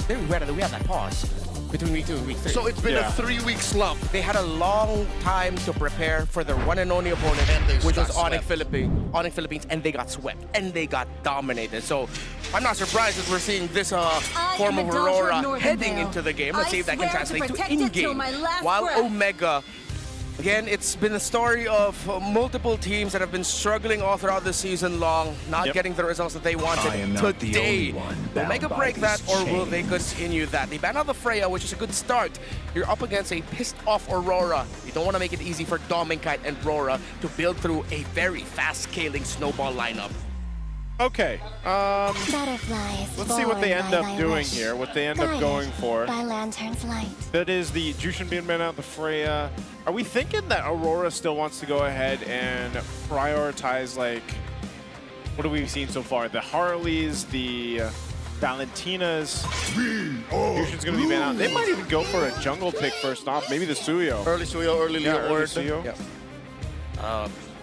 We had that pause between week 2 and week 3. So it's been a 3-week slump. They had a long time to prepare for their one and only opponent, which was Onyx Philippines, and they got swept and they got dominated. So I'm not surprised that we're seeing this form of Aurora heading into the game. Let's see if that can translate to in-game. While Omega. Again, it's been a story of multiple teams that have been struggling all throughout the season long, not getting the results that they wanted. Today, will Omega break that or will they continue that? They ban out the Freya, which is a good start. You're up against a pissed-off Aurora. You don't want to make it easy for Dominkite and Rora to build through a very fast-scaling snowball lineup. Okay, let's see what they end up doing here, what they end up going for. By Lantern's light. That is the Jushin being banned out, the Freya. Are we thinking that Aurora still wants to go ahead and prioritize, like, what have we seen so far? The Harleys, the Valentinas. Jushin's going to be banned out. They might even go for a jungle pick first off, maybe the Suyo. Early Suyo, early Leo Ward.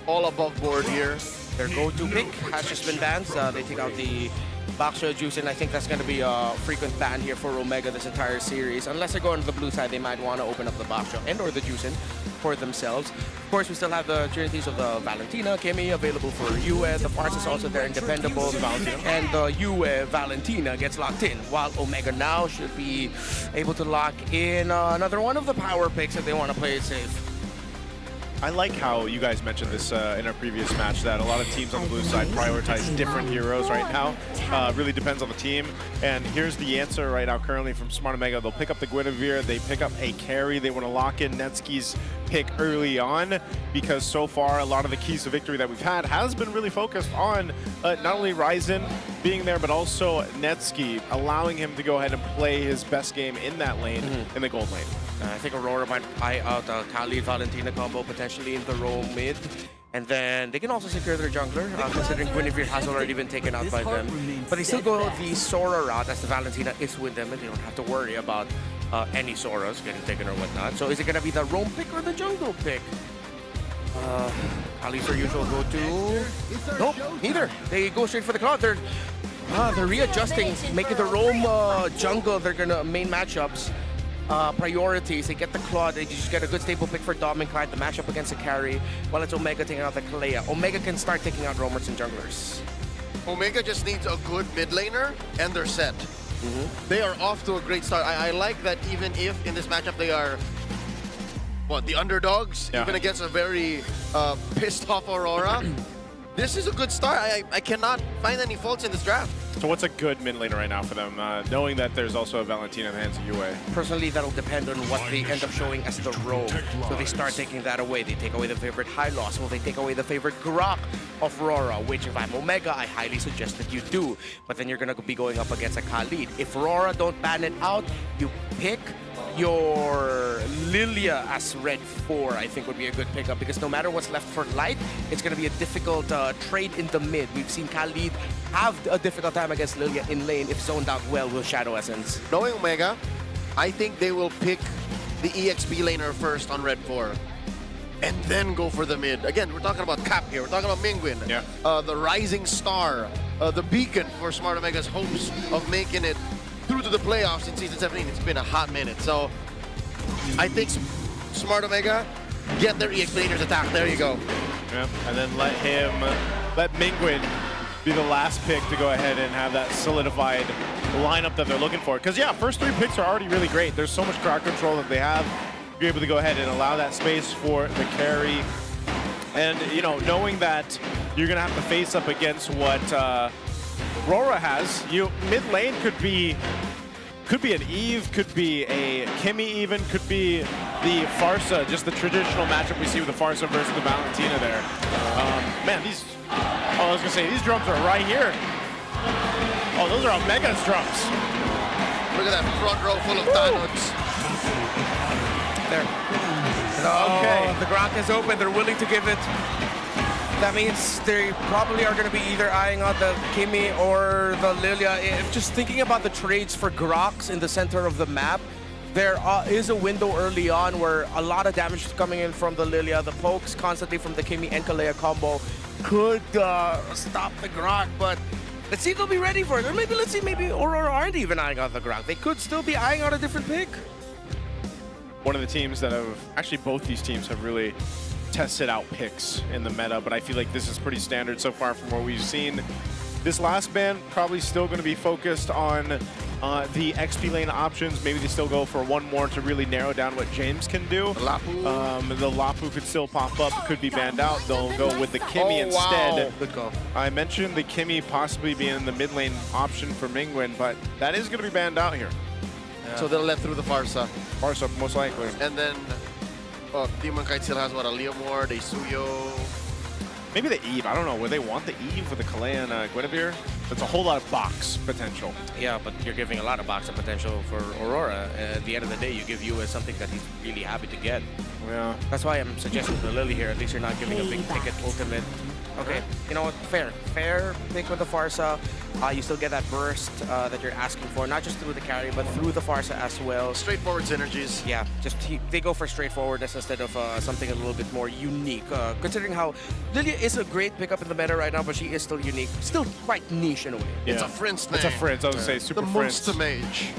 All above board here. Their go-to pick has just been banned. They take out the Baksha Juice, and I think that's going to be a frequent ban here for Omega this entire series. Unless they're going to the blue side, they might want to open up the Baksha and or the Juicin for themselves. Of course, we still have the Trinities of the Valentina, Kimi available for Yue. The Parts is also there and dependable. And the Yue Valentina gets locked in, while Omega now should be able to lock in another one of the power picks if they want to play it safe. I like how you guys mentioned this in our previous match, that a lot of teams on the blue side prioritize different heroes right now. Really depends on the team. And here's the answer right now currently from Smart Omega. They'll pick up the Guinevere, they pick up a carry. They want to lock in Netsuki's pick early on, because so far a lot of the keys to victory that we've had has been really focused on not only Ryzen being there, but also Netsuki, allowing him to go ahead and play his best game in that lane, in the gold lane. I think Aurora might eye out a Kali-Valentina combo potentially in the row mid. And then they can also secure their jungler, considering Guinevere has already been taken out by them. But they still go the Sora route, as the Valentina is with them, and they don't have to worry about any Soras getting taken or whatnot. So is it going to be the roam pick or the jungle pick? Kali's their usual go-to. Nope, neither. They go straight for the Cloud. They're readjusting, making the roam jungle their main matchups. Priorities. They get the Claw, they just get a good stable pick for Dominkite, the matchup against a carry, while it's Omega taking out the Kalea. Omega can start taking out roamers and junglers. Omega just needs a good mid laner and they're set. They are off to a great start. I like that even if in this matchup they are the underdogs, even against a very pissed off Aurora, this is a good start. I cannot find any faults in this draft. So what's a good mid laner right now for them, knowing that there's also a Valentina in the hands of UA? Personally, that'll depend on what they end up showing as the rogue. So they start taking that away. They take away the favorite high loss. Will they take away the favorite Grok of RORA? Which, if I'm Omega, I highly suggest that you do. But then you're going to be going up against a Khalid. If RORA don't ban it out, you pick your Lilia as red 4, I think would be a good pickup, because no matter what's left for light, it's going to be a difficult trade in the mid. We've seen Khalid have a difficult time against Lilia in lane if zoned out well with Shadow Essence. Knowing Omega, I think they will pick the EXP laner first on red 4 and then go for the mid. Again, we're talking about Cap here. We're talking about Mingwin, the rising star, the beacon for Smart Omega's hopes of making it through to the playoffs in Season 17. It's been a hot minute. So I think Smart Omega get their EXP laners attack. There you go. Yeah, and then let Mingwin be the last pick to go ahead and have that solidified lineup that they're looking for. Because yeah, first 3 picks are already really great. There's so much crowd control that they have. You're able to go ahead and allow that space for the carry. And you know, knowing that you're gonna have to face up against what RORA has, mid lane could be an Eve, could be a Kimmy even, could be the Farsa, just the traditional matchup we see with the Farsa versus the Valentina there. Man, I was gonna say, these drums are right here. Oh, those are Omega's drums. Look at that front row full of Tanods. There. Okay. The Grok is open, they're willing to give it. That means they probably are going to be either eyeing out the Kimmy or the Lilia. Just thinking about the trades for Groks in the center of the map, there is a window early on where a lot of damage is coming in from the Lilia. The pokes constantly from the Kimmy and Kalea combo could stop the Grok, but let's see if they'll be ready for it. Or maybe, let's see, maybe Aurora aren't even eyeing out the Grok. They could still be eyeing out a different pick. One of the teams that have, actually both these teams have really tested out picks in the meta, but I feel like this is pretty standard so far from what we've seen. This last ban probably still going to be focused on the XP lane options. Maybe they still go for one more to really narrow down what James can do. The Lapu could still pop up, could be banned out. They'll go with the Kimmy instead. Good call. I mentioned the Kimmy possibly being the mid lane option for Mingwin, but that is going to be banned out here. Yeah. So they'll let through the Farsa. Farsa, most likely. And then Demon Kite still has what, a Leomord, a Suyo. Maybe the Eve. I don't know. Would they want the Eve with the Kalea and Guinevere? That's a whole lot of box potential. Yeah, but you're giving a lot of box of potential for Aurora. At the end of the day, you give you something that he's really happy to get. Yeah. That's why I'm suggesting the Lily here. At least you're not giving a big ticket ultimate. Okay, you know what? Fair pick with the Farsa. You still get that burst that you're asking for, not just through the carry, but through the Farsa as well. Straightforward synergies. Yeah, they go for straightforwardness instead of something a little bit more unique. Considering how Lilia is a great pickup in the meta right now, but she is still unique, still quite niche in a way. Yeah. It's a Prince name. It's a Prince. I was gonna say super the Prince. The Mage.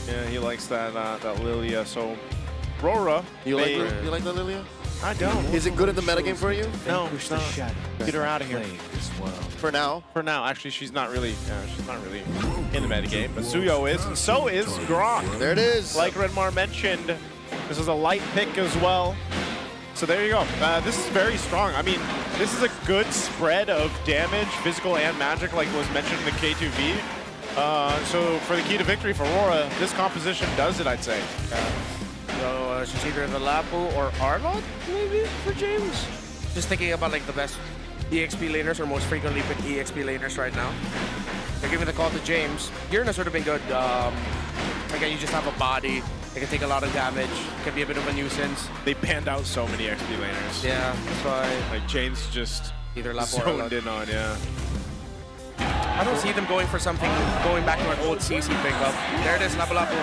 Yeah, he likes that Lilia. So RORA. You like the Lilia? I don't. Is it good in the metagame for you? No, it's not. Get her out of here. For now? For now. Actually, she's not really in the metagame. But Suyo is, and so is Grok. There it is. Like Redmar mentioned, this is a light pick as well. So there you go. This is very strong. I mean, this is a good spread of damage, physical and magic, like was mentioned in the K2V. So for the key to victory for Aurora, this composition does it, I'd say. So she's either the Lapu or Arlot, maybe, for James? Just thinking about like the best EXP laners or most frequently picked EXP laners right now. They're giving the call to James. Girna's sort of been good. Again, you just have a body. They can take a lot of damage. Can be a bit of a nuisance. They panned out so many XP laners. Yeah, that's why. Like James just either Lapu or zoned in on, yeah. I don't see them going for something, going back to an old CC pickup. There it is, Lapu Lapu.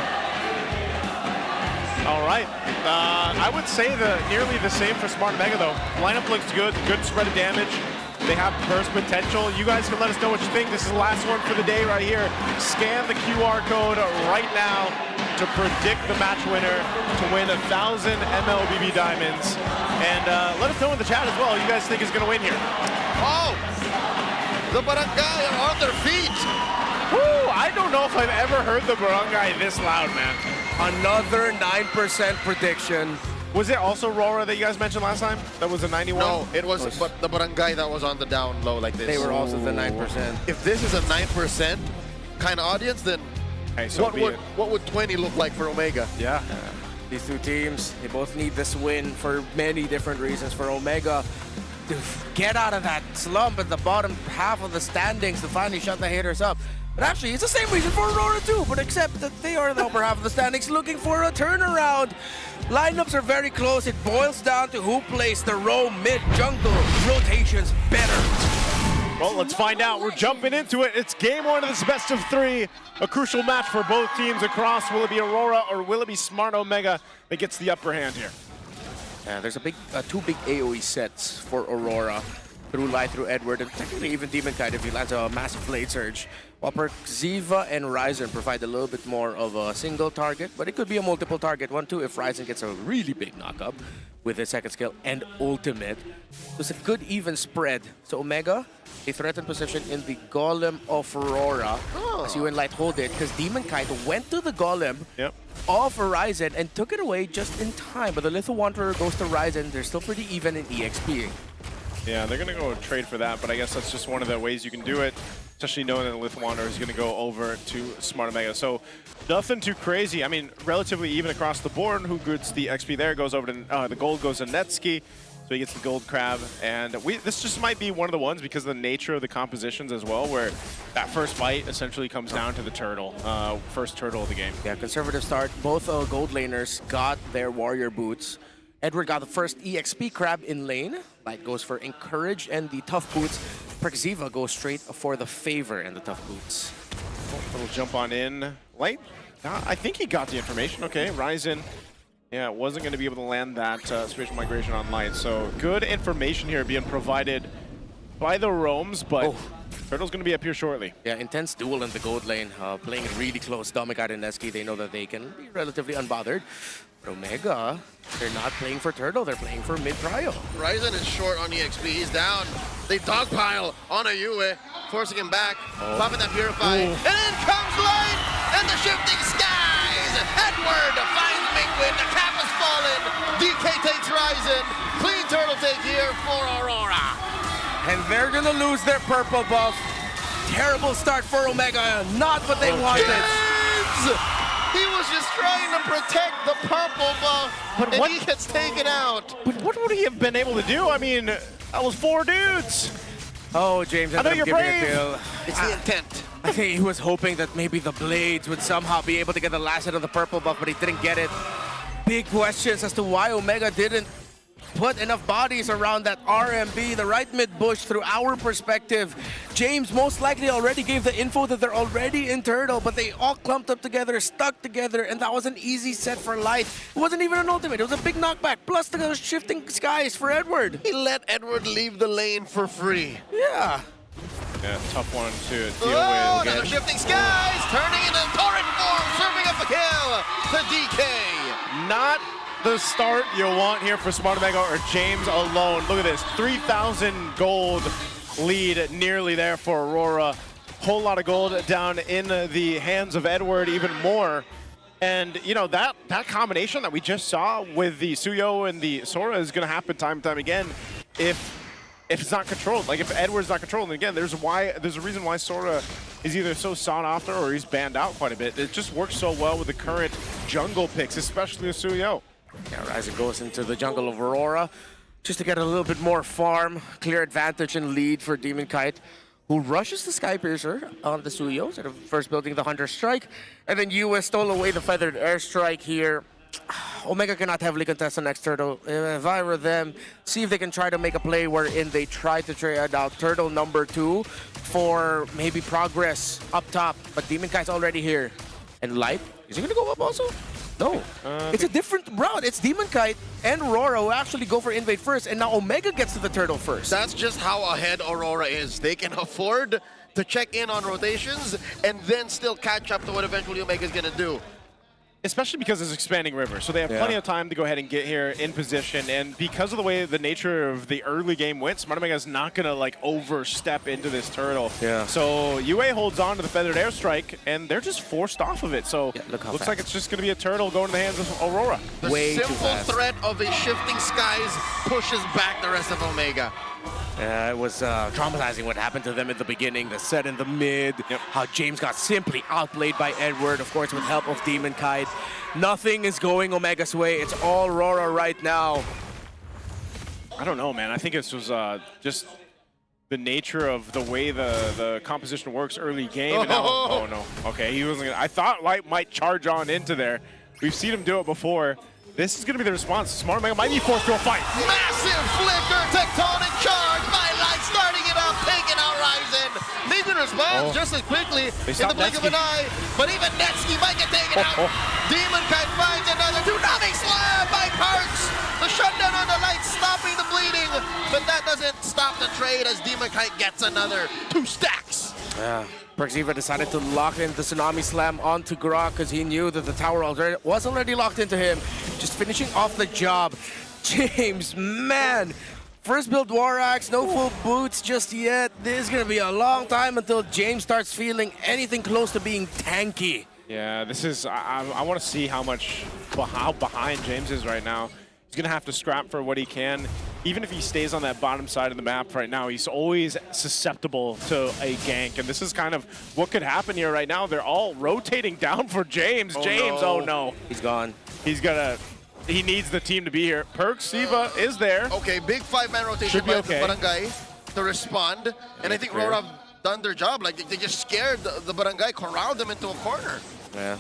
All right. I would say nearly the same for Smart Omega, though. Lineup looks good. Good spread of damage. They have burst potential. You guys can let us know what you think. This is the last one for the day right here. Scan the QR code right now to predict the match winner to win 1,000 MLBB diamonds. And let us know in the chat as well who you guys think is going to win here. Oh! The barangay are on their feet! Woo! I don't know if I've ever heard the barangay this loud, man. Another 9% prediction. Was it also RORA that you guys mentioned last time? That was a 91? No, it was but the barangay that was on the down low like this. They were also the 9%. If this is a 9% kind of audience, then Hey, so what would 20 look like for Omega? Yeah. These two teams, they both need this win for many different reasons. For Omega, to get out of that slump at the bottom half of the standings to finally shut the haters up. But actually, it's the same reason for Aurora too, but except that they are in the upper half of the standings looking for a turnaround. Lineups are very close. It boils down to who plays the roam, mid, jungle rotations better. Well, let's find out. We're jumping into it. It's game one of this best of three. A crucial match for both teams across. Will it be Aurora or will it be Smart Omega that gets the upper hand here? Yeah, there's two big AoE sets for Aurora. Through Light, through Edward, and technically even Demon Kite if he lands a massive Blade Surge. While Ziva and Ryzen provide a little bit more of a single target, but it could be a multiple target one too if Ryzen gets a really big knockup with his second skill and ultimate. So it's a good even spread. So Omega, a threatened position in the Golem of Aurora. As you and Light hold it, because Demon Kite went to the Golem of Ryzen and took it away just in time. But the Little Wanderer goes to Ryzen. They're still pretty even in EXP. Yeah, they're going to go trade for that, but I guess that's just one of the ways you can do it, especially knowing that the Lith Wanderer is going to go over to Smart Omega. So nothing too crazy. I mean, relatively even across the board. Who gets the XP there goes over to the gold goes to Netsky, so he gets the gold crab. And this just might be one of the ones because of the nature of the compositions as well, where that first fight essentially comes down to the turtle, first turtle of the game. Yeah, conservative start. Both gold laners got their warrior boots. Edward got the first EXP crab in lane. Light goes for Encourage and the tough boots. Perxiva goes straight for the favor and the tough boots. Little jump on in. Light, I think he got the information. Okay, Ryzen, yeah, wasn't going to be able to land that spatial migration on Light. So good information here being provided by the roams, but Turtle's going to be up here shortly. Yeah, intense duel in the gold lane. Playing it really close. Dominic and Neski, they know that they can be relatively unbothered. But Omega, they're not playing for Turtle, they're playing for mid-prio. Ryzen is short on EXP. He's down. They dogpile on a Yue, forcing him back, popping that Purify. And in comes Light and the shifting skies. Edward finds Mingwin. The cap has fallen. DK takes Ryzen. Clean turtle take here for Aurora. And they're gonna lose their purple buff. Terrible start for Omega, not what they wanted. He was just trying to protect the purple buff, and he gets taken out. But what would he have been able to do? I mean, that was 4 dudes. Oh, James, I know you're brave. It's the intent. I think he was hoping that maybe the Blades would somehow be able to get the last hit of the purple buff, but he didn't get it. Big questions as to why Omega didn't put enough bodies around that RMB, the right mid bush, through our perspective. James most likely already gave the info that they're already in Turtle, but they all clumped up together, stuck together, and that was an easy set for Light. It wasn't even an ultimate, it was a big knockback, plus the shifting skies for Edward. He let Edward leave the lane for free. Yeah. Yeah, tough one to deal with. Another shifting skies, turning into torrent form, serving up a kill to DK. Not the start you'll want here for Smart Omega or James alone. Look at this, 3,000 gold lead nearly there for Aurora. Whole lot of gold down in the hands of Edward, even more. And you know, that combination that we just saw with the Suyo and the Sora is gonna happen time and time again if it's not controlled. Like if Edward's not controlled, and again, there's a reason why Sora is either so sought after or he's banned out quite a bit. It just works so well with the current jungle picks, especially the Suyo. Yeah, Ryzen goes into the jungle of Aurora just to get a little bit more farm. Clear advantage and lead for Demon Kite, who rushes the Skypiercer on the Suyo, instead of first building the Hunter Strike. And then US stole away the Feathered Airstrike here. Omega cannot heavily contest the next Turtle. If I were them, see if they can try to make a play wherein they try to trade out Turtle number 2 for maybe progress up top. But Demon Kite's already here. And Light, is he gonna go up also? No, it's a different route. It's Demon Kite and Rora who actually go for invade first, and now Omega gets to the turtle first. That's just how ahead Aurora is. They can afford to check in on rotations and then still catch up to what eventually Omega's gonna do. especially because it's expanding river, so they have plenty of time to go ahead and get here in position. And because of the way the nature of the early game went, Smart Omega is not gonna like overstep into this turtle. Yeah. So UA holds on to the feathered airstrike, and they're just forced off of it. So looks like it's just gonna be a turtle going to the hands of Aurora. The simple threat of a shifting skies pushes back the rest of Omega. It was traumatizing what happened to them at the beginning, the set in the mid, how James got simply outplayed by Edward, of course with help of Demon Kite. Nothing is going Omega's way, it's all Rora right now. I don't know, man. I think this was just the nature of the way the composition works early game. And now, oh no, okay, he wasn't gonna, I thought Light might charge on into there. We've seen him do it before. This is going to be the response. Smart Omega might be forced to a fight. Massive flicker, tectonic charge by Light, starting it up, taking out Ryzen. Neither responds just as quickly in the blink of an eye, but even Netsky might get taken out. Demon Kite finds another tsunami slam by Parks. The shutdown on the Light stopping the bleeding, but that doesn't stop the trade as Demon Kite gets another 2 stacks. Yeah. Perxiva decided to lock in the Tsunami Slam onto Grok because he knew that the tower was already locked into him. Just finishing off the job. James, man. First build Warax, no full boots just yet. This is going to be a long time until James starts feeling anything close to being tanky. Yeah, this is, I want to see how behind James is right now. He's going to have to scrap for what he can. Even if he stays on that bottom side of the map right now, he's always susceptible to a gank. And this is kind of what could happen here right now. They're all rotating down for James. Oh no. He's gone. He needs the team to be here. Perxiva is there. Okay, big 5-man rotation by the Barangay to respond. And I think RORA have done their job. Like, they just scared the Barangay, corralled them into a corner. Yeah.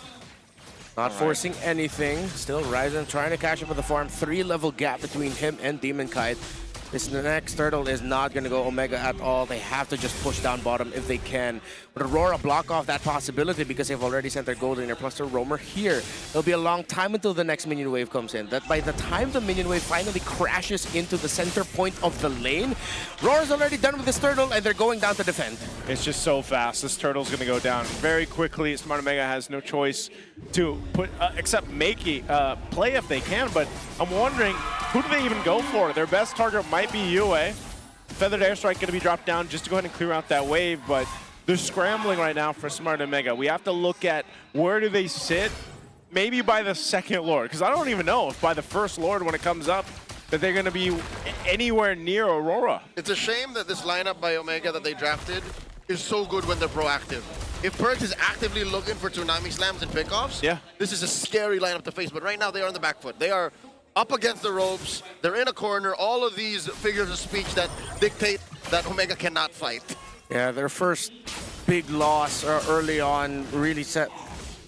Not forcing anything. Still Ryzen trying to catch up with the farm. 3-level gap between him and Demon Kite. This next turtle is not going to go Omega at all. They have to just push down bottom if they can. But Aurora block off that possibility because they've already sent their gold laner plus their roamer here. It'll be a long time until the next minion wave comes in. That by the time the minion wave finally crashes into the center point of the lane, Aurora's already done with this turtle and they're going down to defend. It's just so fast. This turtle's going to go down very quickly. Smart Omega has no choice to put except make play if they can. But I'm wondering, who do they even go for? Their best target might be UA. Feathered Airstrike going to be dropped down just to go ahead and clear out that wave, but they're scrambling right now for Smart Omega. We have to look at where do they sit, maybe by the second Lord, because I don't even know if by the first Lord when it comes up that they're going to be anywhere near Aurora. It's a shame that this lineup by Omega that they drafted is so good when they're proactive. If Perks is actively looking for Tsunami Slams and pickoffs, this is a scary lineup to face, but right now they are on the back foot. They are up against the ropes, they're in a corner, all of these figures of speech that dictate that Omega cannot fight. Yeah, their first big loss early on really set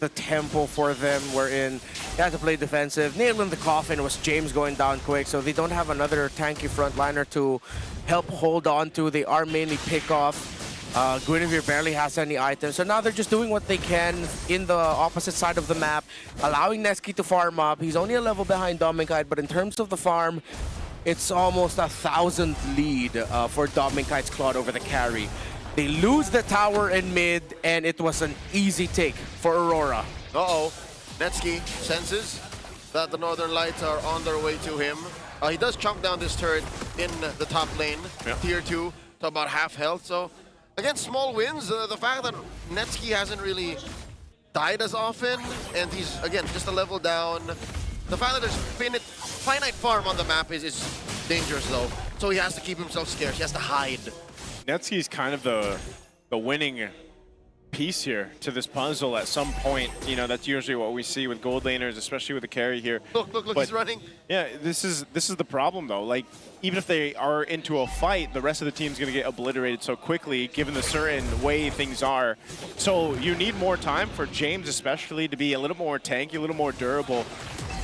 the tempo for them, wherein they had to play defensive. Nail in the coffin was James going down quick, so they don't have another tanky frontliner to help hold on to. They are mainly pick-off. Guinevere barely has any items, so now they're just doing what they can in the opposite side of the map, allowing Nesky to farm up. He's only a level behind Dominkite, but in terms of the farm, it's almost 1,000 lead for Dominkite's Claude over the carry. They lose the tower in mid, and it was an easy take for Aurora. Netsky senses that the Northern Lights are on their way to him. He does chunk down this turret in the top lane, tier 2, to about half health, so again, small wins. The fact that Netsky hasn't really died as often, and he's, again, just a level down. The fact that there's finite farm on the map is dangerous, though. So he has to keep himself scarce. He has to hide. Netsky's kind of the winning piece here to this puzzle at some point. You know, that's usually what we see with gold laners, especially with the carry here. Look, he's running. Yeah, this is the problem, though. Like, even if they are into a fight, the rest of the team's going to get obliterated so quickly, given the certain way things are. So you need more time for James, especially, to be a little more tanky, a little more durable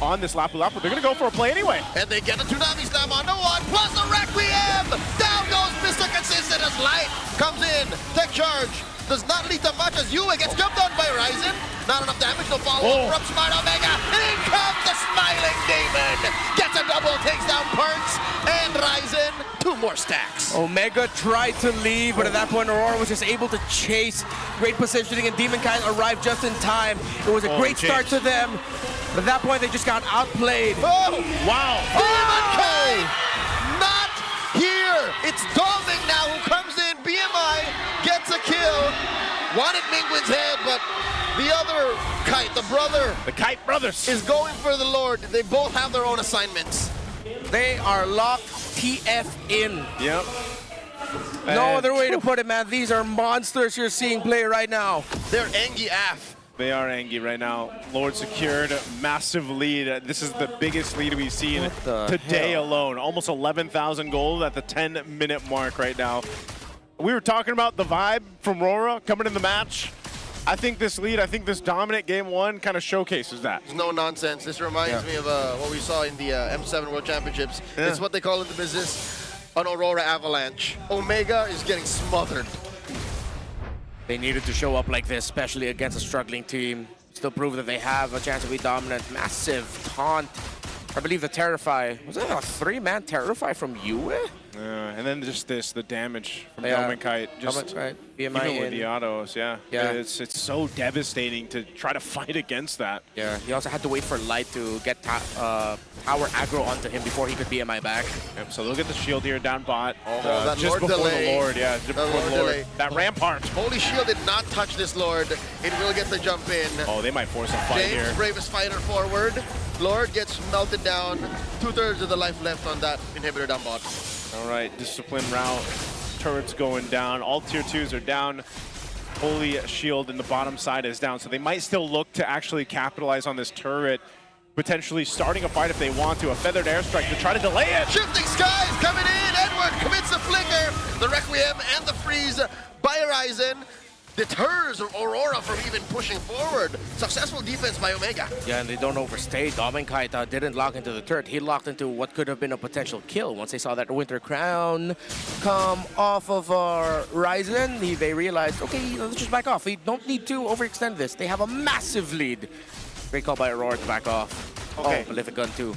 on this Lapu Lapu. They're going to go for a play anyway. And they get a Tsunami Slam on the one, plus a Requiem! Down goes Mr. Consistent as Light comes in. Tech charge does not lead to much as Yue gets jumped on by Ryzen. Not enough damage, no follow-up from Smart Omega. In comes the Smiling Demon. Gets a double, takes down Perks, and Ryzen, 2 more stacks. Omega tried to leave, but at that point, Aurora was just able to chase. Great positioning, and Demon Kite arrived just in time. It was a great start to them. But at that point, they just got outplayed. Oh! Wow. Demon Kite! Not here! It's Doming now who comes in. BMI gets a kill. Wanted Mingwin's head, but the other Kite, the brother, the Kite brothers, is going for the Lord. They both have their own assignments. They are locked TF in. Yep. No other way to put it, man. These are monsters you're seeing play right now. They're Angie AF. They are angry right now. Lord secured a massive lead. This is the biggest lead we've seen today alone. Almost 11,000 gold at the 10-minute mark right now. We were talking about the vibe from RORA coming in the match. I think this lead, I think this dominant game 1 kind of showcases that. It's no nonsense. This reminds me of what we saw in the M7 World Championships. It's what they call in the business an Aurora avalanche. Omega is getting smothered. They needed to show up like this, especially against a struggling team. Still prove that they have a chance to be dominant. Massive taunt. I believe the Terrify. Was it a 3-man Terrify from Yue? And then just the damage from Doming Kite. Just right. even with the autos, it's so devastating to try to fight against that. Yeah, he also had to wait for Light to get tower aggro onto him before he could BMI back. Yep, so look at the shield here down bot. That just Lord before delay. the Lord, just before the Lord. Delay. That Rampart. Holy Shield did not touch this Lord. It will get the jump in. Oh, they might force a fight James, here. bravest fighter forward. Lord gets melted down. 2/3 of the life left on that inhibitor down bot. All right, discipline route. Turrets going down. All tier 2s are down. Holy Shield in the bottom side is down. So they might still look to actually capitalize on this turret, potentially starting a fight if they want to. A feathered airstrike to try to delay it. Shifting Skies coming in. Edward commits the flicker. The Requiem and the freeze by Ryzen deters Aurora from even pushing forward. Successful defense by Omega. Yeah, and they don't overstay. Doming Kite didn't lock into the turret. He locked into what could have been a potential kill. Once they saw that Winter Crown come off of Ryzen, they realized, okay, let's just back off. We don't need to overextend this. They have a massive lead. Great call by Aurora to back off. Okay. Oh, Prolific Gun too.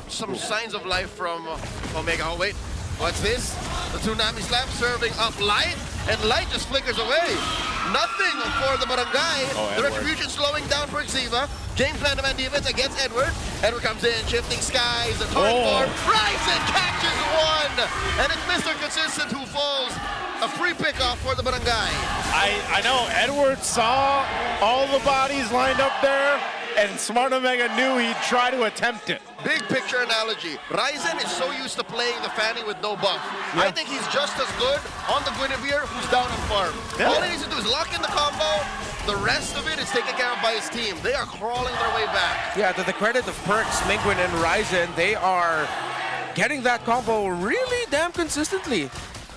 Some signs of life from Omega. Oh, wait. What's this? The Tsunami Slap serving up Light, and Light just flickers away. Nothing for the Barangay. The Retribution slowing down for Xiva. James man-to-man defense against Edward. Edward comes in, Shifting Skies, the torrent form. Ryzen catches one, and it's Mr. Consistent who falls. A free pickoff for the Barangay. I know Edward saw all the bodies lined up there, and Smart Omega knew he'd try to attempt it. Big picture analogy. Ryzen is so used to playing the Fanny with no buff. I think he's just as good on the Guinevere who's down on farm. All he needs to do is lock in the combo. The rest of it is taken care of by his team. They are crawling their way back. Yeah, to the credit of Perks, Mingwin, and Ryzen, they are getting that combo really damn consistently.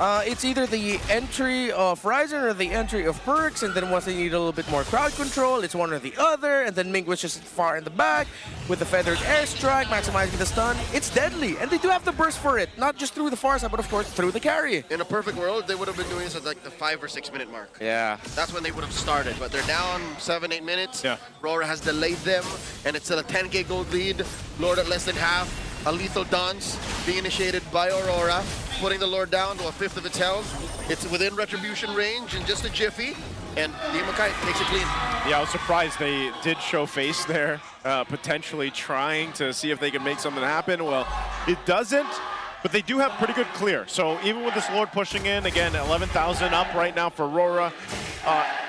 It's either the entry of Ryzen or the entry of Perks, and then once they need a little bit more crowd control, it's one or the other, and then Mingwin's just far in the back with the feathered airstrike, maximizing the stun. It's deadly, and they do have the burst for it, not just through the far side, but of course through the carry. In a perfect world, they would have been doing this at like the 5 or 6 minute mark. Yeah. That's when they would have started, but they're down 7-8 minutes. Yeah. RORA has delayed them, and it's still a 10k gold lead. Lord at less than half. A lethal dance being initiated by Aurora, putting the Lord down to 1/5 of its health. It's within retribution range in just a jiffy, and Demon Kite takes it clean. Yeah, I was surprised they did show face there, potentially trying to see if they can make something happen. Well, it doesn't, but they do have pretty good clear. So even with this Lord pushing in, again, 11,000 up right now for Aurora,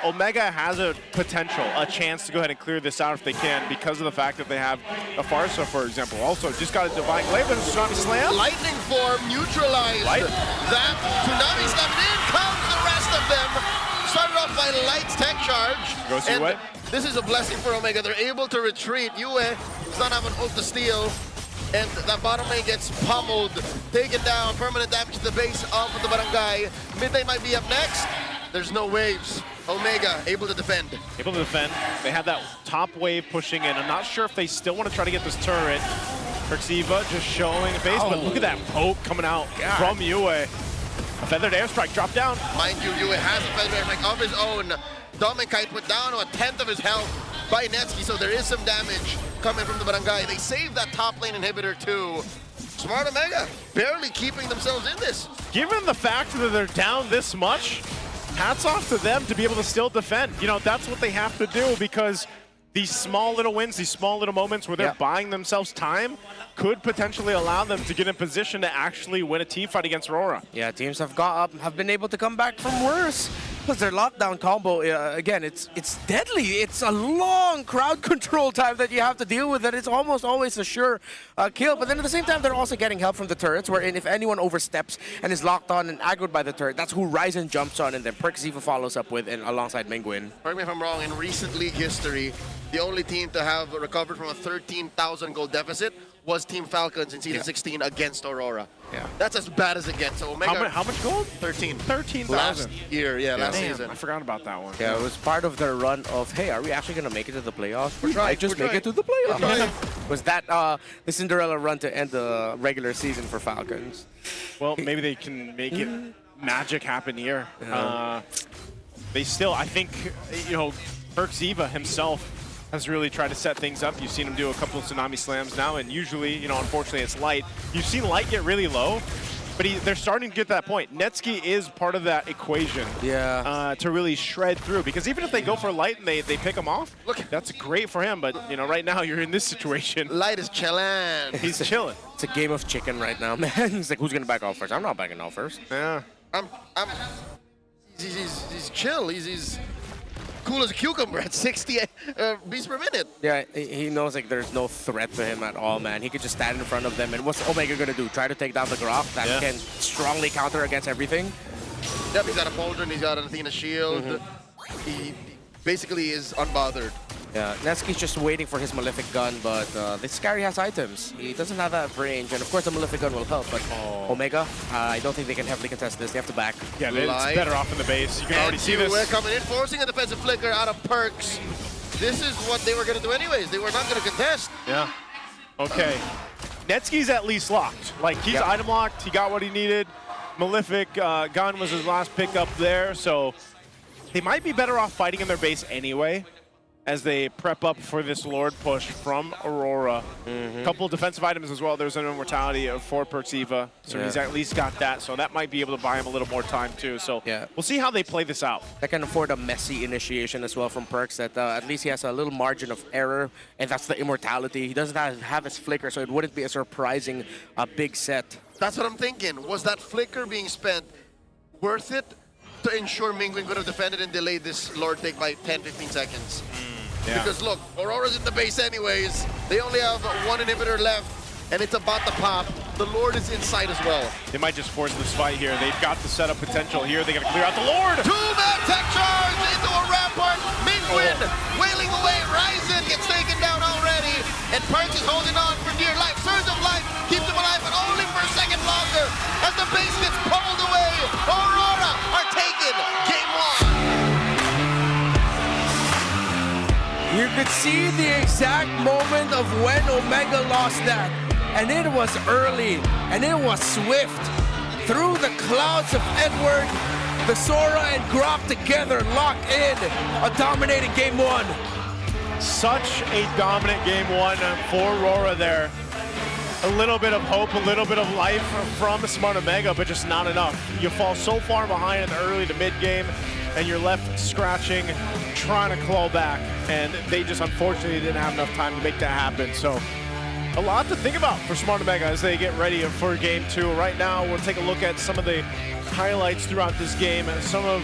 Omega has a potential, a chance to go ahead and clear this out if they can, because of the fact that they have a Farsa, for example. Also, just got a Divine Glaive and a Tsunami Slam. Lightning form neutralized. That Tsunami Slam, and in comes the rest of them. Started off by Light's tech charge. Goes and Yue. This is a blessing for Omega. They're able to retreat. Yue does not have an ult to steal. And that bottom lane gets pummeled, taken down, permanent damage to the base of the Barangay. Midnight might be up next. There's no waves. Omega able to defend. Able to defend. They have that top wave pushing in. I'm not sure if they still want to try to get this turret. Perxiva just showing face, but look at that poke coming out from Yue. A feathered airstrike dropped down. Mind you, Yue has a feathered airstrike of his own. Dom and Kite put down a 10th of his health by Netsky, so there is some damage coming from the Barangay. They saved that top lane inhibitor too. Smart Omega barely keeping themselves in this. Given the fact that they're down this much, hats off to them to be able to still defend. You know, that's what they have to do, because these small little wins, these small little moments where they're buying themselves time could potentially allow them to get in position to actually win a team fight against RORA. Yeah, teams have been able to come back from worse. Because their lockdown combo, again, it's deadly. It's a long crowd control time that you have to deal with, and it's almost always a sure kill. But then at the same time, they're also getting help from the turrets, wherein if anyone oversteps and is locked on and aggroed by the turret, that's who Ryzen jumps on, and then Perxiva follows up with, and alongside Mingwin. Correct me if I'm wrong, in recent league history, the only team to have recovered from a 13,000 goal deficit was Team Falcons in Season 16 against Aurora. Yeah. That's as bad as it gets. So Omega, How much gold? 13. 13,000. Last year, last Damn, season. I forgot about that one. Yeah, it was part of their run of, hey, are we actually going to make it to the playoffs? We're trying, I just we're make it to the playoffs. Was that the Cinderella run to end the regular season for Falcons? Well, maybe they can make it magic happen here. Yeah. They still, I think, you know, Perxiva himself has really tried to set things up. You've seen him do a couple of Tsunami Slams now, and usually, you know, unfortunately it's Light. You've seen Light get really low, but they're starting to get to that point. Netsky is part of that equation to really shred through, because even if they go for Light and they pick him off, look, that's great for him, but, you know, right now you're in this situation. Light is chilling. He's chilling. It's a game of chicken right now, man. He's like, who's going to back off first? I'm not backing off first. Yeah. He's chill. He's cool as a cucumber at 60 beats per minute. Yeah, he knows like there's no threat to him at all, man. He could just stand in front of them, and what's Omega gonna do? Try to take down the Grok that can strongly counter against everything? Yep, he's got a Pauldron, he's got an Athena shield. He basically is unbothered. Yeah, Netsky's just waiting for his Malefic Gun, but this Scary has items. He doesn't have that range, and of course the Malefic Gun will help, but Omega, I don't think they can heavily contest this. They have to back. Yeah, it's better off in the base. You can already see this. We're coming in, forcing a defensive flicker out of Perks. This is what they were going to do anyways. They were not going to contest. Yeah. Okay. Netsky's at least locked. Like, he's item locked. He got what he needed. Malefic Gun was his last pickup there, so they might be better off fighting in their base anyway, as they prep up for this Lord push from Aurora. A couple of defensive items as well. There's an immortality for Perxiva, so he's at least got that. So that might be able to buy him a little more time too. So we'll see how they play this out. That can afford a messy initiation as well from Perks, that at least he has a little margin of error, and that's the immortality. He doesn't have his flicker, so it wouldn't be a surprising big set. That's what I'm thinking. Was that flicker being spent worth it to ensure Mingwin could have defended and delayed this Lord take by 10-15 seconds? Because look, Aurora's in the base anyways. They only have one inhibitor left, and it's about to pop. The Lord is inside as well. They might just force this fight here. They've got the setup potential here. They got to clear out the Lord. Two-man tech charge into a rampart. Mingwin wailing away. Ryzen gets taken down already, and Perks is holding on for dear life. Surge of life keeps him alive, but only for a second longer as the base gets pulled away. Aurora are taken. Game 1. You could see the exact moment of when Omega lost that. And it was early, and it was swift. Through the clouds of Edward, the Sora and Grok together locked in a dominating Game 1. Such a dominant Game 1 for Aurora there. A little bit of hope, a little bit of life from Smart Omega, but just not enough. You fall so far behind in the early to mid game, and you're left scratching, trying to claw back, and they just unfortunately didn't have enough time to make that happen. So a lot to think about for Smart Omega as they get ready for Game 2. Right now, we'll take a look at some of the highlights throughout this game and some of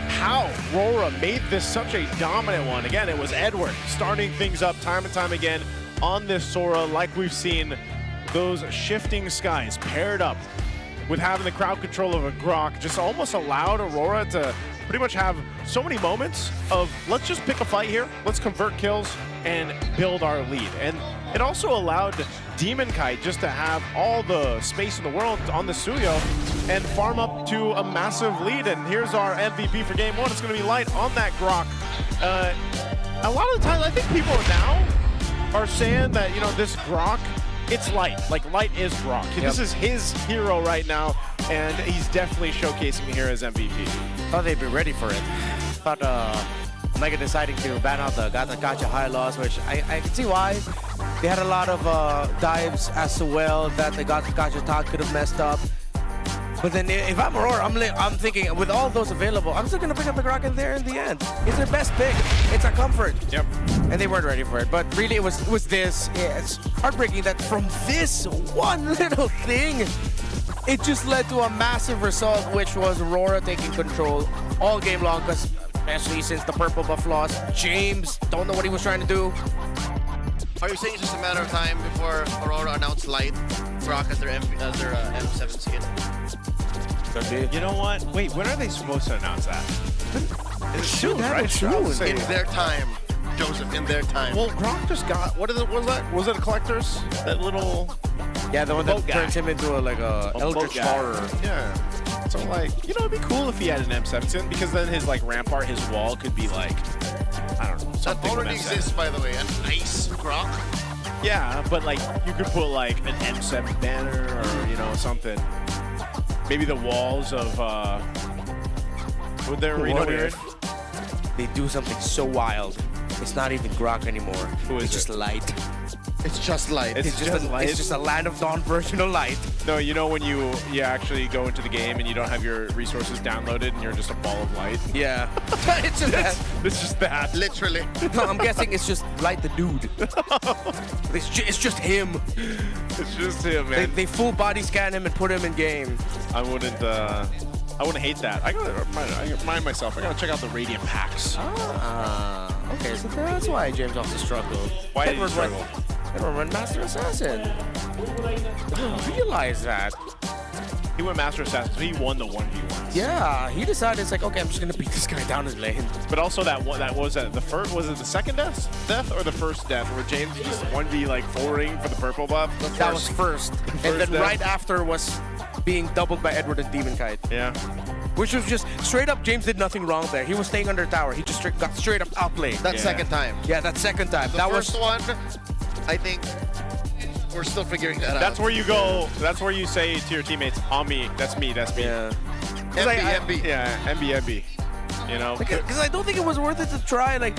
how RORA made this such a dominant one. Again, it was Edward starting things up time and time again on this Sora, like we've seen. Those shifting skies paired up with having the crowd control of a Grok just almost allowed Aurora to pretty much have so many moments of, let's just pick a fight here, let's convert kills and build our lead. And it also allowed Demon Kite just to have all the space in the world on the Suyo and farm up to a massive lead. And here's our MVP for Game 1. It's going to be Light on that Grok. A lot of the time, I think people now are saying that, you know, this Grok, it's Light. Like, Light is Grok. This is his hero right now. and he's definitely showcasing here as MVP. Thought they'd be ready for it. Thought Omega deciding to ban out the gotcha high loss, which I can see why. They had a lot of dives as well that the gotcha talk could have messed up. But then if I'm Aurora, I'm thinking with all those available, I'm still gonna pick up the Kraken there in the end. It's their best pick. It's a comfort. Yep. And they weren't ready for it. But really, it was this. Yeah, it's heartbreaking that from this one little thing, it just led to a massive result, which was Aurora taking control all game long. Because especially since the purple buff loss, James don't know what he was trying to do. Are you saying it's just a matter of time before Aurora announced Light Brock as their M7 skin? You know what? Wait, when are they supposed to announce that? It's soon, right? Soon. In their time, Joseph. In their time. Well, Gronk just got. What was that? Was it a collector's? That little. Yeah, the one that guy. turns him into a eldritch horror. Yeah. So like, you know, it'd be cool if he had an M17 because then his like rampart, his wall could be like, I don't know. That already exists, by the way. An ice Gronk. Yeah, but like you could put like an M7 banner or you know something. Maybe the walls of would their arena What weird? if they do something so wild? It's not even Grok anymore. Who is it's it? just Light. It's just Light. It's just Light. It's just a Land of Dawn version of Light. No, you know when you actually go into the game and you don't have your resources downloaded and you're just a ball of light. Yeah, it's just that. It's just that. Literally. No, I'm guessing it's just Light the dude. It's just him. It's just him, man. They full body scan him and put him in game. I wouldn't hate that. I gotta remind myself. I gotta check out the Radiant packs. Okay, so that's why James also struggled. Why did he struggle? Edward run Master Assassin. I didn't realize that. He went Master Assassin, so he won the 1v1. Yeah, he decided it's like, okay, I'm just gonna beat this guy down his lane. But also that was the first, was it the second death or the first death where James just 1v like forwarding for the purple buff? That was first. And then right after was being doubled by Edward and Demon Kite. Yeah. Which was just straight up, James did nothing wrong there. He was staying under tower. He just got straight up outplayed. That second time. Yeah, that second time. The that first one, I think we're still figuring that out. That's where you go. That's where you say to your teammates, "On me, that's me, that's me." Yeah. MB. Yeah, MB. You know. Because I don't think it was worth it to try. Like,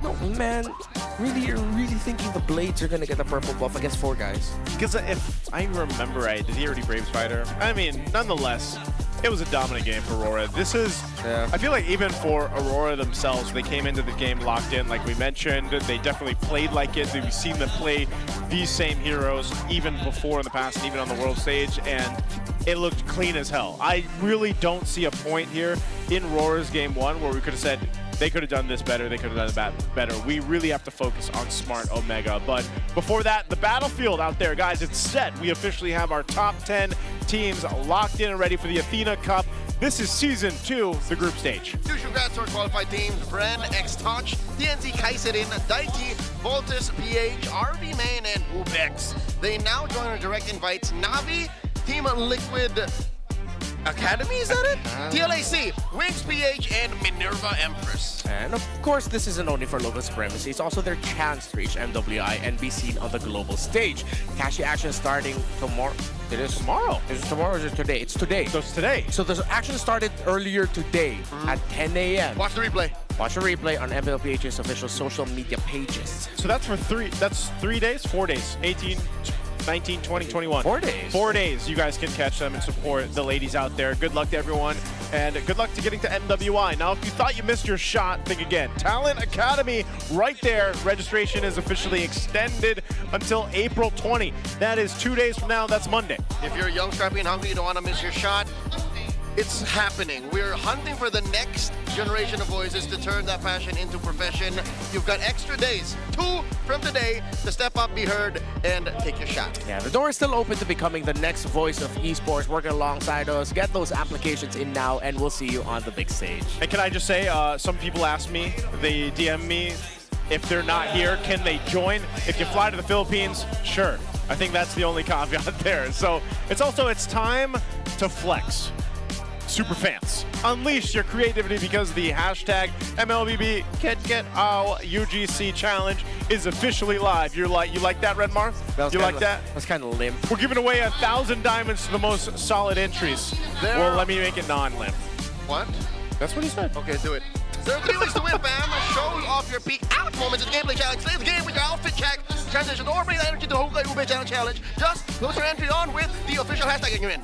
no, man. Really, you're really thinking the Blades are gonna get the purple buff against 4 guys? Because if I remember right, did he already Brave Spider? I mean, nonetheless, it was a dominant game for Aurora. This is, I feel like even for Aurora themselves, they came into the game locked in, like we mentioned. They definitely played like it. We've seen them play these same heroes even before in the past and even on the world stage, and it looked clean as hell. I really don't see a point here in Aurora's game 1 where we could have said, they could have done this better, they could have done that better. We really have to focus on smart Omega. But before that, the battlefield out there, guys, it's set. We officially have our top 10 teams locked in and ready for the Athena Cup. This is Season 2, the group stage. Huge congrats to our qualified teams, Bren, X-Touch, TNC Kaiserin, Daiki, Voltus, PH, RV Main, and Ubex. They now join our direct invites, Navi, Team Liquid Academy, is that it? TLAC, Wings PH, and Minerva Empress. And of course, this isn't only for local supremacy, it's also their chance to reach MWI and be seen on the global stage. Cashy action starting tomorrow. It is tomorrow. Is it tomorrow or is it today? It's today. So it's today. So the action started earlier today at 10 a.m. Watch the replay. Watch the replay on MLBB's official social media pages. So that's for 3 days, 4 days, 18, 19, 20, 21. 4 days. 4 days. You guys can catch them and support the ladies out there. Good luck to everyone, and good luck to getting to MWI. Now, if you thought you missed your shot, think again. Talent Academy right there. Registration is officially extended until April 20. That is 2 days from now. That's Monday. If you're young, scrappy, and hungry, you don't want to miss your shot, it's happening. We're hunting for the next generation of voices to turn that passion into profession. You've got extra days, 2 from today, to step up, be heard, and take your shot. Yeah, the door is still open to becoming the next voice of esports, working alongside us. Get those applications in now, and we'll see you on the big stage. And can I just say, some people ask me, they DM me, if they're not here, can they join? If you fly to the Philippines, sure. I think that's the only caveat there. So it's time to flex. superfans. Unleash your creativity because the hashtag MLBB GetOut UGC challenge is officially live. You like that, Redmar? You like that? That's kind of limp. We're giving away 1,000 diamonds to the most solid entries. Well, let me make it non-limp. What? That's what he said. Okay, do it. There are 3 ways to win, fam. Show off your peak out moments in the gameplay challenge. Play the game with your outfit check, transition, or bring that energy to the Hokage Ube Challenge challenge. Just post your entry on with the official hashtag and you're in.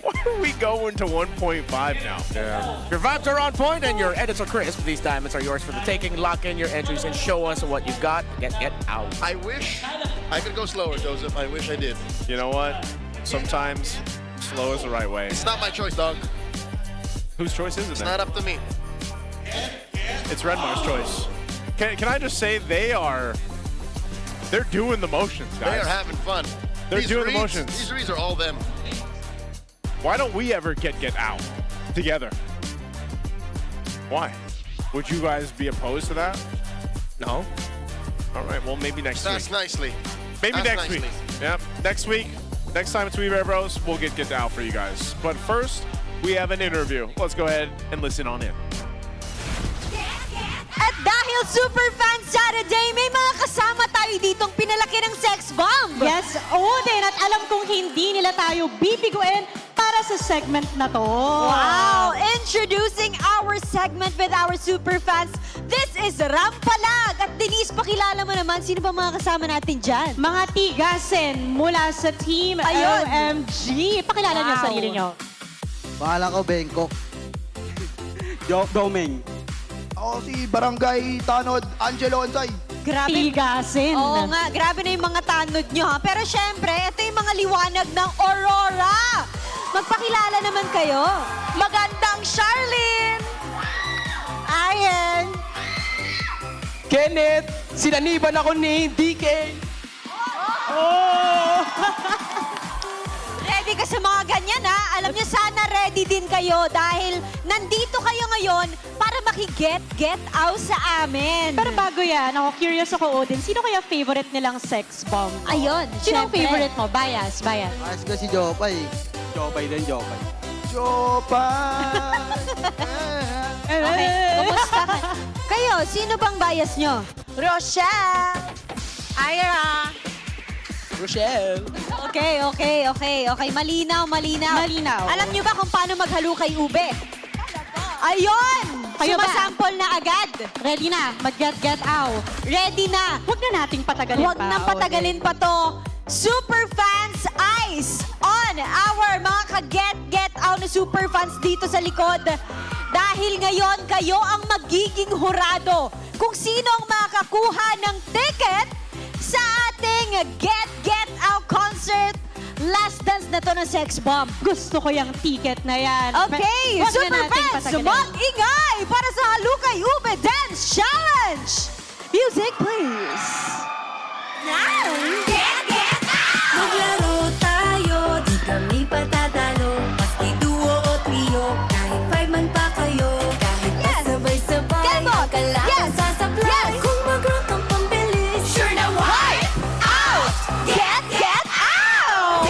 Why are we going to 1.5 now? Yeah. Your vibes are on point and your edits are crisp. These diamonds are yours for the taking. Lock in your entries and show us what you've got. Get out. I wish I could go slower, Joseph. I wish I did. You know what? Sometimes slow is the right way. It's not my choice, dog. Whose choice is it It's then? not up to me. It's Redmar's choice. Can I just say they're doing the motions, guys. They are having fun. They're These doing reads, the motions. These reads are all them. Why don't we ever get out together? Why? Would you guys be opposed to that? No? All right, well, maybe next That's week. nicely. Maybe That's next nicely. week. Yep, next week. Next time it's We Bear Bros, we'll get out for you guys. But first, we have an interview. Let's go ahead and listen on in. At dahil Super Fan Saturday, may mga kasama tayo ditong pinalaki ng sex bomb. Yes, Odin. At alam kong hindi nila tayo bibiguin para sa segment na to. Wow! Introducing our segment with our super fans. This is Rampalag. At Denise, pakilala mo naman, sino ba mga kasama natin dyan? Mga tigasin mula sa Team Ayun. LMG. Pakilala niyo Wow. sarili niyo. Pangalan ko, Bangkok. Domeng. Ako si Barangay Tanod, Angelo Onsay. Grabe. Tigasin. Oo nga, grabe na yung mga tanod nyo ha. Pero syempre, ito yung mga liwanag ng Aurora. Magpakilala naman kayo. Magandang Charlene. Ayan. Kenneth, sinaniban ako ni DK. Oh! Ready ka sa mga ganyan ha? Alam niyo sana ready din kayo dahil nandito kayo ngayon para maki-get out sa amin. Pero bago yan, ako curious ako, Odin, sino kaya favorite nilang sex bomb? Ayun, Sino ang syempre. favorite mo? Bias. Ayos ko si Jopay. Jopay din, Jopay. Jopay! Okay, kumusta ka? Kayo, sino bang bias nyo? Rochelle! Ira! Rochelle. Okay. Malinaw. Alam niyo ba kung paano maghalo kay ube? Ayun! Kayo ba? Sumasample na agad. Ready na, mag-get out. Ready na. Huwag na nating patagalin Huwag pa. nang patagalin pa to. Super fans eyes on our mga ka-get out na super fans dito sa likod. Dahil ngayon kayo ang magiging hurado kung sino ang makakuha ng ticket sa ating Get Out concert. Last dance na to ng Sex Bomb. Gusto ko yung ticket na yan. Okay, Huwag na super nating fans, patagalin. mag-ingay para sa Halukay Ube Dance Challenge! Music, please! Now, get out! Maglaro tayo, di kami patatalo. Maski duo o trio, kahit 5 man pa kayo. Kahit pasabay-sabay, ang kalaban sasablay. Kung mag-rock ang pambilis, sure na wipe out! Get out!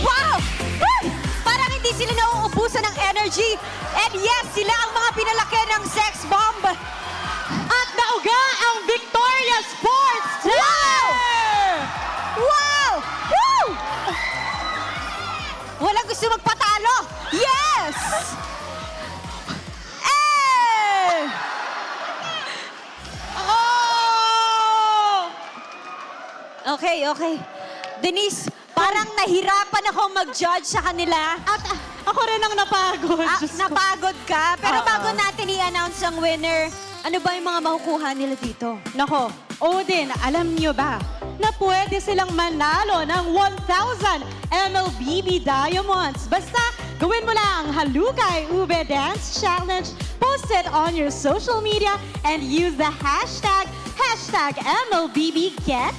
Wow! Woo! Parang hindi sila nauubusan ng energy. And yes, sila ang mga pinalaki ng sex bomb. At nauga ang Victoria Sports Wow! Wow! Woo! Walang gusto magpatalo. Yes! Eh! Oh! Okay. Denise, parang nahirapan ako mag-judge sa kanila. At ako rin ang napagod. Diyos ko. Napagod ka? Pero bago natin i-announce ang winner, ano ba yung mga makukuha nila dito? Nako, Odin, alam niyo ba na pwede silang manalo ng 1,000 MLBB Diamonds? Basta gawin mo lang ang Halukay Ube Dance Challenge, post it on your social media, and use the hashtag MLBB Get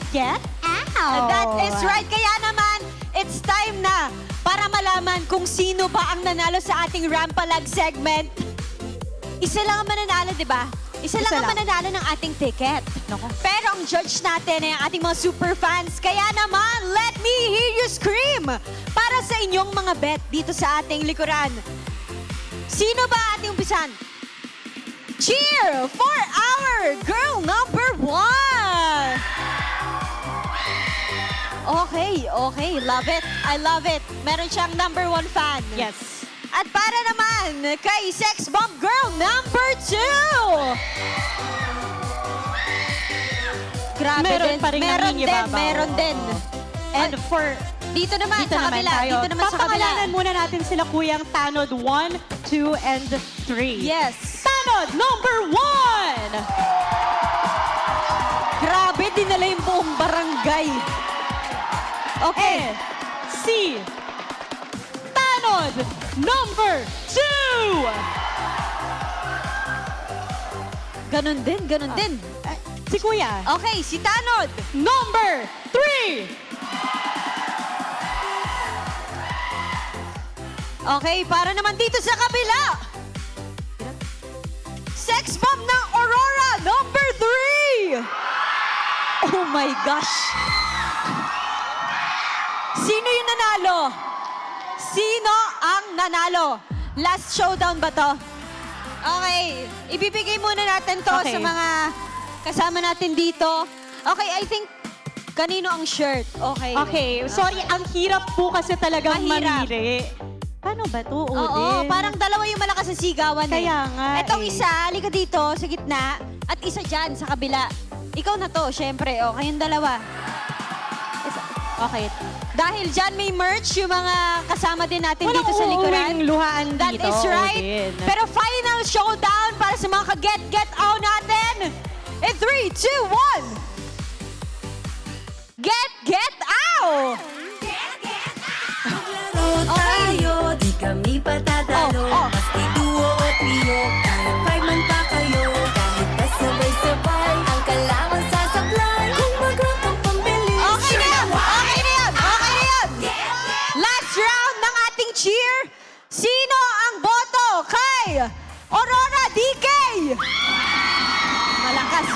Out. That is right. Kaya naman, it's time na para malaman kung sino ba ang nanalo sa ating Rampalag segment. Isa lang ang mananalo, di ba? Isa lang ang mananalo ng ating ticket. Pero ang judge natin ay ang ating mga super fans. Kaya naman, let me hear you scream para sa inyong mga bet dito sa ating likuran. Sino ba ating umpisan? Cheer for our girl number 1! Okay. Love it. I love it. Meron siyang number 1 fan. Yes. At para naman kay Sex Bomb Girl number 2! Grabe Meron din. pa rin nangingibabaw. Meron din. And for Dito naman sa kabila. tayo. Dito naman sa kabila. Papangalanan muna natin sila Kuyang Tanod 1, 2, and 3. Yes. Tanod number 1! Grabe, dinala yung buong barangay. Okay. And si Tanod number 2! Ganon din. Si Kuya. Okay, si Tanod. Number 3! Okay, para naman dito sa kabila. Sex bomb ng Aurora, number 3! Oh my gosh! Sino yung nanalo? Sino ang nanalo? Last showdown ba to? Okay, ibibigay muna natin to Okay. sa mga kasama natin dito. Okay, I think kanino ang shirt? Okay. Okay, sorry, ang hirap po kasi talagang Mahirap. mamili. Paano ba to, Odin? Oo, parang dalawa yung malakas sa sigawan. Kaya nga Etong eh. isa, halika dito sa gitna. At isa dyan sa kabila. Ikaw na to, syempre. O, kayong dalawa. Okay. Dahil dyan may merch yung mga kasama din natin Walang dito sa likuran. uuwing luhaan That dito, is right. Odin. Pero final showdown para sa mga ka-get-out natin. In 3, 2, 1. Get out! Maglaro tayo, di kami patatalo. Maski duo o trio, kahit 5 man pa kayo. Kahit pasabay-sabay, ang kalaban sasablay. Kung mag-rock ang pambili. Okay na yan! Okay na yan! Okay na yan! Last round ng ating cheer. Sino ang boto kay Aurora DK?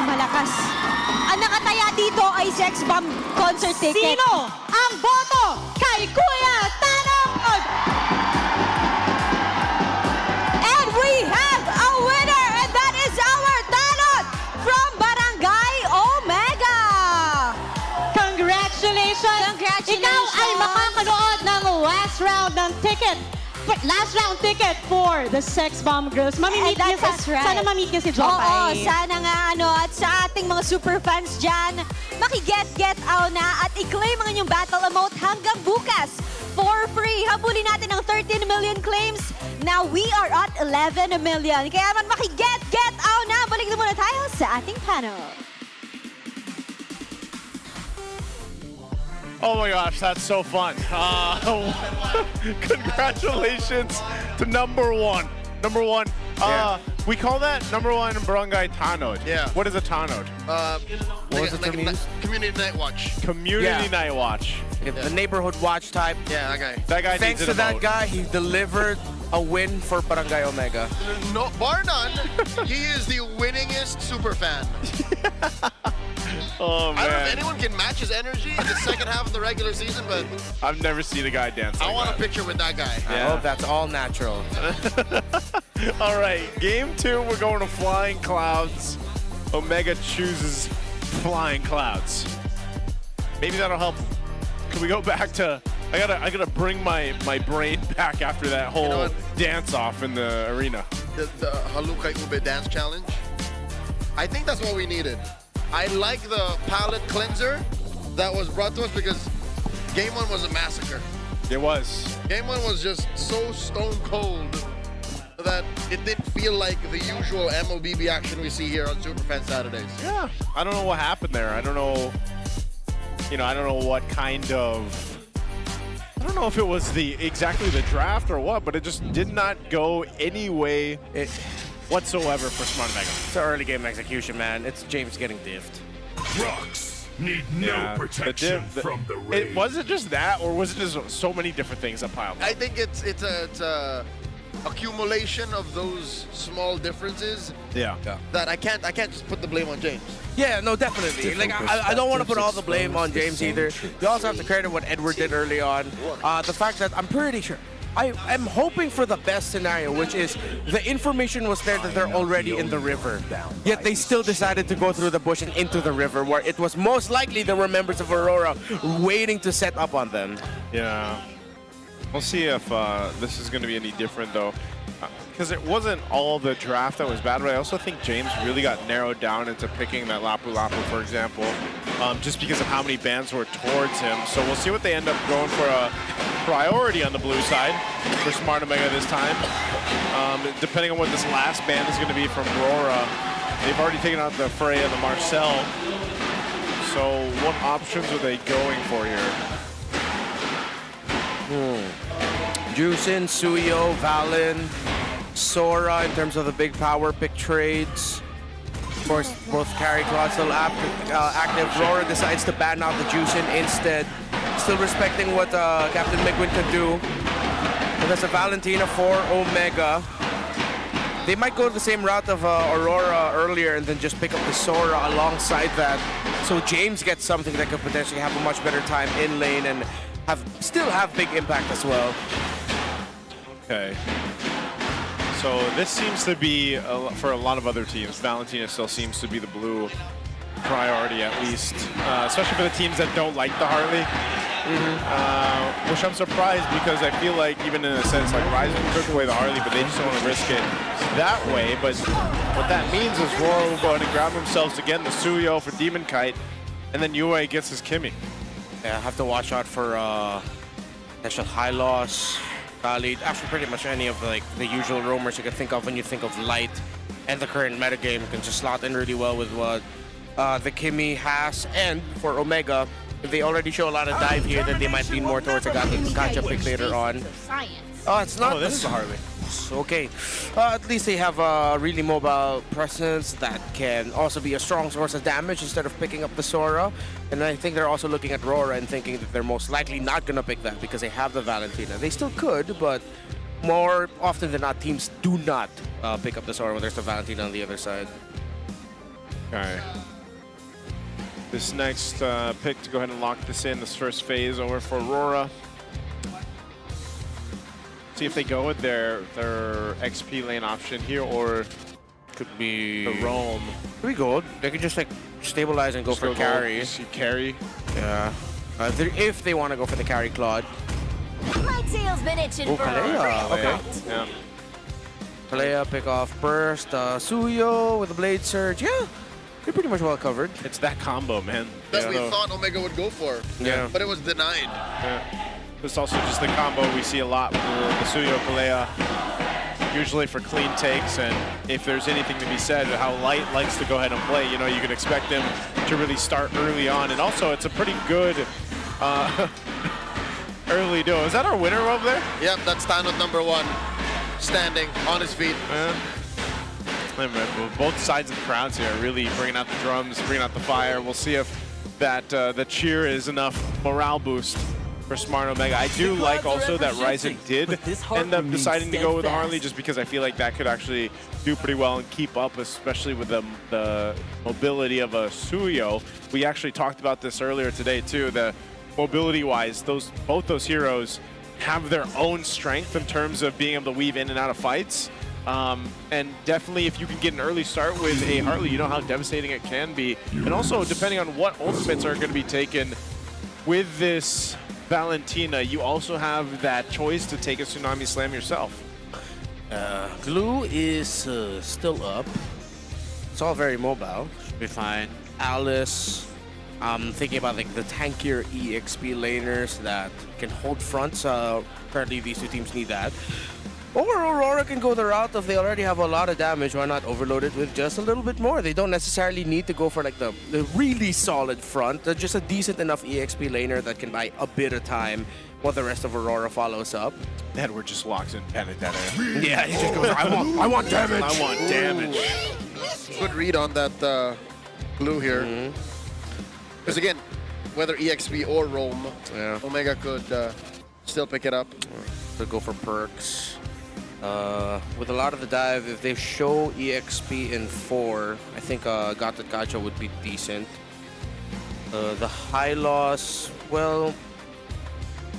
Malakas. Ang nakataya dito ay Sex Bomb concert ticket. Sino ang boto kay Kuya Tanod? And we have a winner, and that is our Tanod from Barangay Omega. Congratulations! Ikaw ay makakanood ng last round ng ticket. Last round ticket for the Sex Bomb Girls. Mamimit niya sana mamit niya si Jopay. Oo, sana nga at sa ating mga super fans dyan, maki-get out na at i-claim ang inyong battle emote hanggang bukas for free. Habulin natin ang 13 million claims. Now we are at 11 million. Kaya man maki-get out na. Balik na muna tayo sa ating panel. Oh my gosh, that's so fun. Congratulations to number 1. Number 1. We call that number 1 Barangay Tanod. Yeah. What is a Tanod? What was it for me? Community Night Watch. Community Yeah. Night Watch. The neighborhood watch type. Yeah, that guy. That guy Thanks needs to an that emote. guy, he delivered a win for Barangay Omega. No, bar none, he is the winningest super fan. Oh man. I don't know if anyone can match his energy in the second half of the regular season, but I've never seen a guy dance like I want that. a picture with that guy. I hope that's all natural. All right, game 2, we're going to Flying Clouds. Omega chooses Flying Clouds. Maybe that'll help. Can we go back to? I gotta bring my brain back after that whole dance off in the arena. The Halukay Ube dance challenge. I think that's what we needed. I like the palate cleanser that was brought to us because game 1 was a massacre. It was. Game 1 was just so stone cold that it didn't feel like the usual MLBB action we see here on Superfan Saturdays. Yeah. I don't know what happened there. I don't know. I don't know what kind of. I don't know if it was exactly the draft or what, but it just did not go any way whatsoever for Smart Omega. It's an early game execution, man. It's James getting diffed. Rocks. Need no Yeah, protection from the rain. Was it just that, or was it just so many different things that piled up? I think it's a accumulation of those small differences Yeah. that I can't just put the blame on James. Yeah, no, definitely. Like, I don't want to put all the blame on James either. You also have to credit what Edward did early on. The fact that I'm pretty sure, I'm hoping for the best scenario, which is the information was there that they're already in the river. Yet they still decided to go through the bush and into the river, where it was most likely there were members of Aurora waiting to set up on them. Yeah. We'll see if this is going to be any different, though. Because it wasn't all the draft that was bad, but I also think James really got narrowed down into picking that Lapu Lapu, for example, just because of how many bans were towards him. So we'll see what they end up going for a priority on the blue side for Smart Omega this time. Depending on what this last ban is going to be from RORA, they've already taken out the Freya and the Marcel. So what options are they going for here? Juicin, Suyo, Valen, Sora in terms of the big power pick trades. Of course, both carry clots still active. RORA decides to ban out the Juicin instead. Still respecting what Captain Migwin could do. But that's a Valentina for Omega. They might go the same route of Aurora earlier and then just pick up the Sora alongside that. So James gets something that could potentially have a much better time in lane and still have big impact as well. Okay. So this seems to be, for a lot of other teams, Valentina still seems to be the blue priority at least, especially for the teams that don't like the Harley. Which I'm surprised because I feel like even in a sense like Ryzen took away the Harley, but they just don't want to risk it that way. But what that means is RORA will go ahead and grab themselves again the Suyo for Demon Kite, and then Yue gets his Kimmy. Yeah, have to watch out for potential high loss. Actually, pretty much any of the usual roamers you can think of when you think of Light, and the current metagame can just slot in really well with what the Kimmy has. And for Omega, if they already show a lot of dive here, then they might lean more towards a gotcha pick later on. Oh, it's not. Oh, this is a Harley. Okay, at least they have a really mobile presence that can also be a strong source of damage instead of picking up the Sora. And I think they're also looking at RORA and thinking that they're most likely not going to pick that because they have the Valentina. They still could, but more often than not, teams do not pick up the Sora when there's the Valentina on the other side. Okay. This next pick to go ahead and lock this in, this first phase over for RORA. See if they go with their XP lane option here, or could be the roam. Could be gold. They could just stabilize and go for carry. Carry. Yeah. If they want to go for the carry Claude. My tail's been itching for Kalea. Okay. Yeah. Kalea pick off burst. Suyo with the blade surge. Yeah. They're pretty much well covered. It's that combo, man. That we thought Omega would go for. Yeah. But it was denied. Yeah. It's also just the combo we see a lot with the Suyo Kalea, usually for clean takes, and if there's anything to be said how Light likes to go ahead and play, you know, you can expect him to really start early on, and also it's a pretty good early duo. Is that our winner over there? Yep, that's Thanos #1, standing on his feet. Both sides of the crowds here are really bringing out the drums, bringing out the fire. We'll see if that the cheer is enough morale boost for Smart Omega. I do like also that Ryzen did end up deciding to go with Harley, just because I feel like that could actually do pretty well and keep up, especially with the mobility of a Suyo. We actually talked about this earlier today too. The mobility-wise, both those heroes have their own strength in terms of being able to weave in and out of fights. And definitely if you can get an early start with a Harley, you know how devastating it can be. And also, depending on what ultimates are going to be taken with this Valentina, you also have that choice to take a Tsunami Slam yourself. Glue is still up. It's all very mobile. Should be fine. Alice, thinking about the tankier EXP laners that can hold fronts. Currently, these two teams need that. Or Aurora can go the route of they already have a lot of damage. Why not overload it with just a little bit more? They don't necessarily need to go for the really solid front. They're just a decent enough EXP laner that can buy a bit of time while the rest of Aurora follows up. Edward just locks in Benedetta. Yeah, he just goes, I want damage. I want damage. Good read on that Glue here. Because again, whether EXP or Rome, Omega could still pick it up. To go for perks. With a lot of the dive, if they show EXP in 4, I think Gatot Kacha would be decent. The high loss, well,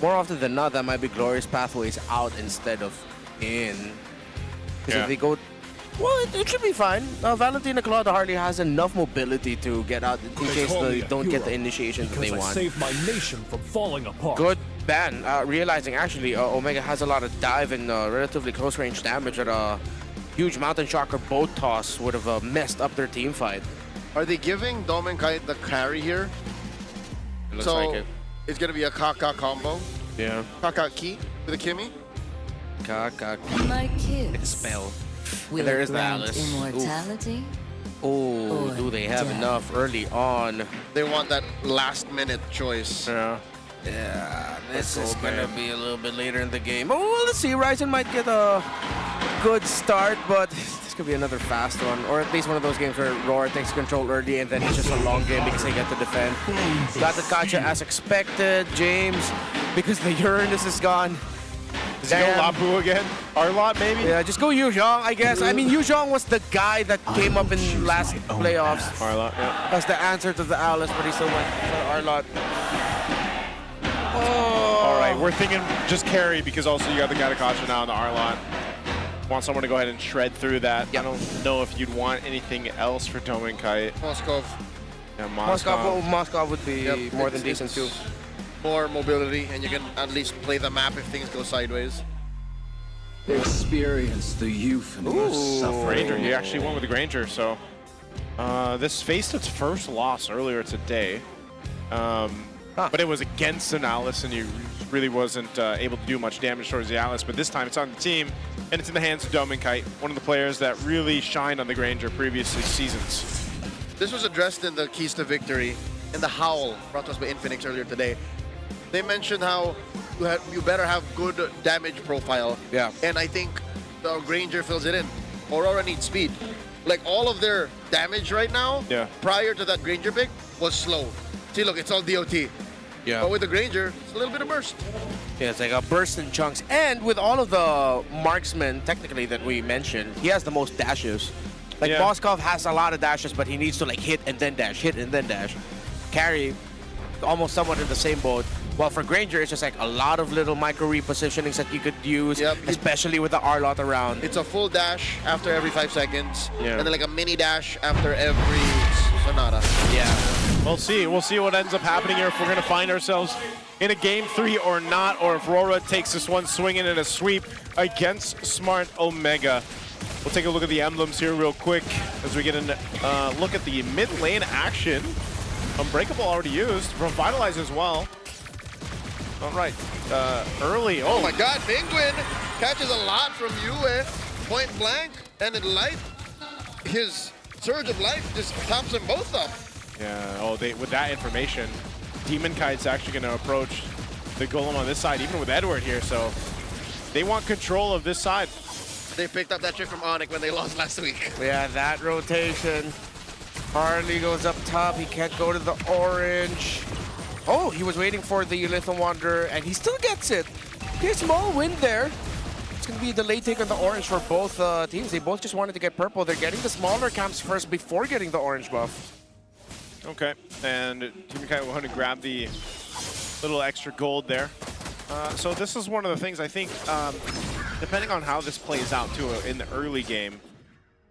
more often than not, that might be Glorious Pathways out instead of in. Because if they go, well, it should be fine. Valentina Claude hardly has enough mobility to get out in case they don't get the initiation that they want. Save my nation from falling apart. Good ban. Realizing actually Omega has a lot of dive and relatively close range damage that a huge Mountain Shocker boat toss would have messed up their team fight. Are they giving Dom and Kite the carry here? It looks so like it. It's going to be a Kaka combo. Yeah. Kaka Ki with a Kimmy. Kaka My kids. Expel. Will And there it is the grant Alice. immortality? Oh, do they have enough early on? They want that last minute choice. Yeah, this is gonna be a little bit later in the game. Oh, well, let's see. Ryzen might get a good start, but this could be another fast one, or at least one of those games where RORA takes control early and then it's just a long game because they get to defend. Got the Kacha as expected. James, because the Uranus is gone. Does he go Lapu again? Arlot, maybe? Yeah, just go Yuzhong, I guess. I mean, Yuzhong was the guy that came up in last playoffs. Arlot, yeah. As the answer to the Alice, but he still went for Arlot. All right, we're thinking just carry because also you got the Gatakacha now on the Arlot. Want someone to go ahead and shred through that. I don't know if you'd want anything else for Dome and Kite. Moskov. Yeah, Moskov would be more than decent too. More mobility, and you can at least play the map if things go sideways. Experience the youth and the suffering. Granger, he actually went with the Granger, so this faced its first loss earlier today. But it was against an Alice, and he really wasn't able to do much damage towards the Alice. But this time it's on the team, and it's in the hands of Dome and Kite, one of the players that really shined on the Granger previous seasons. This was addressed in the Keys to Victory, in the Howl, brought to us by Infinix earlier today. They mentioned how you better have good damage profile. Yeah. And I think the Granger fills it in. Aurora needs speed. Like all of their damage right now, prior to that Granger pick, was slow. See, look, it's all DOT. Yeah. But with the Granger, it's a little bit of burst. Yeah, it's like a burst in chunks. And with all of the marksmen, technically, that we mentioned, he has the most dashes. Like, Moskov has a lot of dashes, but he needs to, like, hit and then dash, hit and then dash. Carry, almost somewhat in the same boat. While for Granger, it's just like a lot of little micro repositionings that you could use, especially with the Arlot around. It's a full dash after every 5 seconds, and then like a mini dash after every Sonata. Yeah. We'll see. We'll see what ends up happening here, if we're going to find ourselves in a game 3 or not, or if RORA takes this one swinging in a sweep against Smart Omega. We'll take a look at the emblems here real quick as we get a look at the mid lane action. Unbreakable already used, Revitalize as well. All right, early. Oh my God, Penguin catches a lot from Yue, point blank, and in light, his surge of life just tops them both up. Yeah, with that information, Demon Kite's actually going to approach the Golem on this side, even with Edward here, so they want control of this side. They picked up that trick from Onyx when they lost last week. Yeah, that rotation. Harley goes up top, he can't go to the orange. Oh, he was waiting for the Lithium Wanderer, and he still gets it. Okay, small win there. It's going to be the late take on the orange for both teams. They both just wanted to get purple. They're getting the smaller camps first before getting the orange buff. Okay, and Team Kite will want to grab the little extra gold there. So this is one of the things I think, depending on how this plays out too in the early game,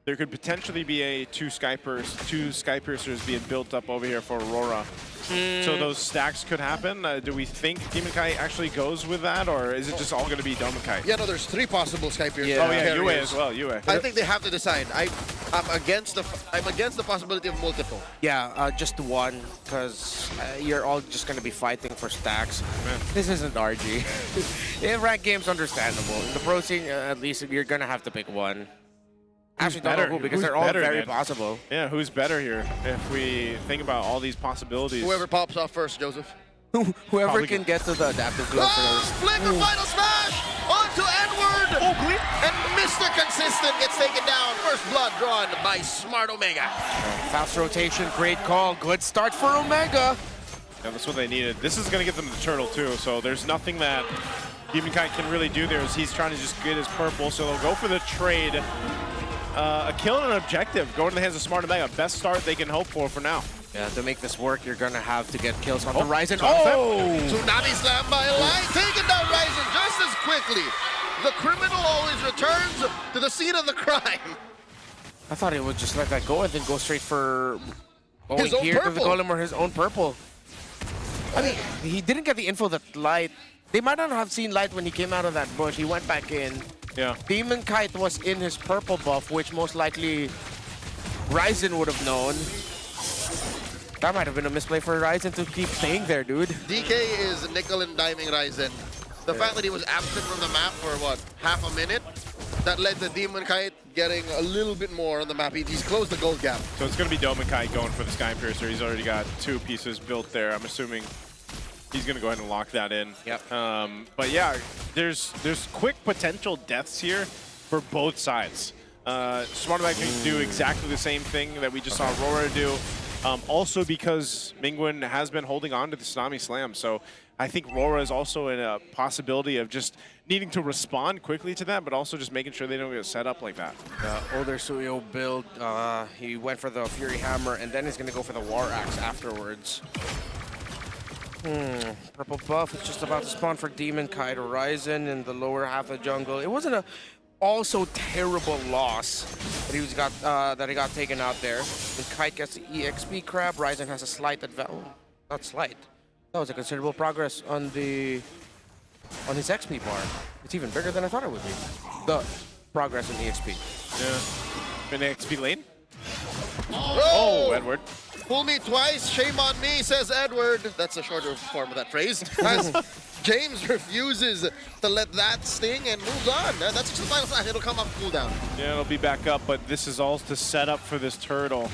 there could potentially be a two Sky Piercers being built up over here for Aurora. So those stacks could happen. Do we think Demon Kite actually goes with that, or is it just all going to be Dome Kite? Yeah, no, there's 3 possible Sky Piercers. Oh yeah, Yue as well, Yue. I think they have to decide. I'm against the possibility of multiple. Yeah, just one, because you're all just going to be fighting for stacks. This isn't RG. In ranked games, understandable. In the pro scene, at least you're going to have to pick one. Actually, don't know who, because they're all very possible. Yeah, who's better here if we think about all these possibilities? Whoever pops off first, Joseph. Whoever Probably can get to the adaptive glove first. Flicker final smash onto Edward! And Mr. Consistent gets taken down. First blood drawn by Smart Omega. Fast rotation, great call. Good start for Omega. Yeah, that's what they needed. This is going to give them the turtle too, so there's nothing that Demon Kite can really do there as he's trying to just get his purple, so they'll go for the trade. A kill and an objective going to the hands of Smart Omega. Best start they can hope for now. Yeah, to make this work, you're going to have to get kills on the Ryzen. Tsunami slam by Light, taking down Ryzen just as quickly. The criminal always returns to the scene of the crime. I thought he would just let that go and then go straight for His own here to the purple. golem or his own purple. I mean, he didn't get the info that Light. They might not have seen Light when he came out of that bush. He went back in. Yeah. Demon Kite was in his purple buff, which most likely Ryzen would have known. That might have been a misplay for Ryzen to keep staying there, dude. DK is nickel and diming Ryzen. The fact that he was absent from the map for, what, half a minute, that led to Demon Kite getting a little bit more on the map. He's closed the gold gap. So it's going to be Demon Kite going for the Sky Piercer. He's already got 2 pieces built there. I'm assuming he's going to go ahead and lock that in. Yep. But yeah, there's quick potential deaths here for both sides. Smart Omega can do exactly the same thing that we just saw RORA do. Also because Mingwen has been holding on to the Tsunami Slam, so I think RORA is also in a possibility of just needing to respond quickly to that, but also just making sure they don't get set up like that. Older Suyo build, he went for the Fury Hammer, and then he's going to go for the War Axe afterwards. Purple buff is just about to spawn for Demon Kite. Ryzen in the lower half of the jungle. It wasn't a also terrible loss that he got taken out there. When Kite gets the EXP crab, Ryzen has a slight advantage. Not slight. That was a considerable progress on his XP bar. It's even bigger than I thought it would be. The progress in EXP. Yeah. In XP lane? Oh, Edward. Fool me twice, shame on me, says Edward. That's a shorter form of that phrase. As James refuses to let that sting and moves on. That's just the final side. It'll come up cooldown. Yeah, it'll be back up, but this is all to set up for this turtle.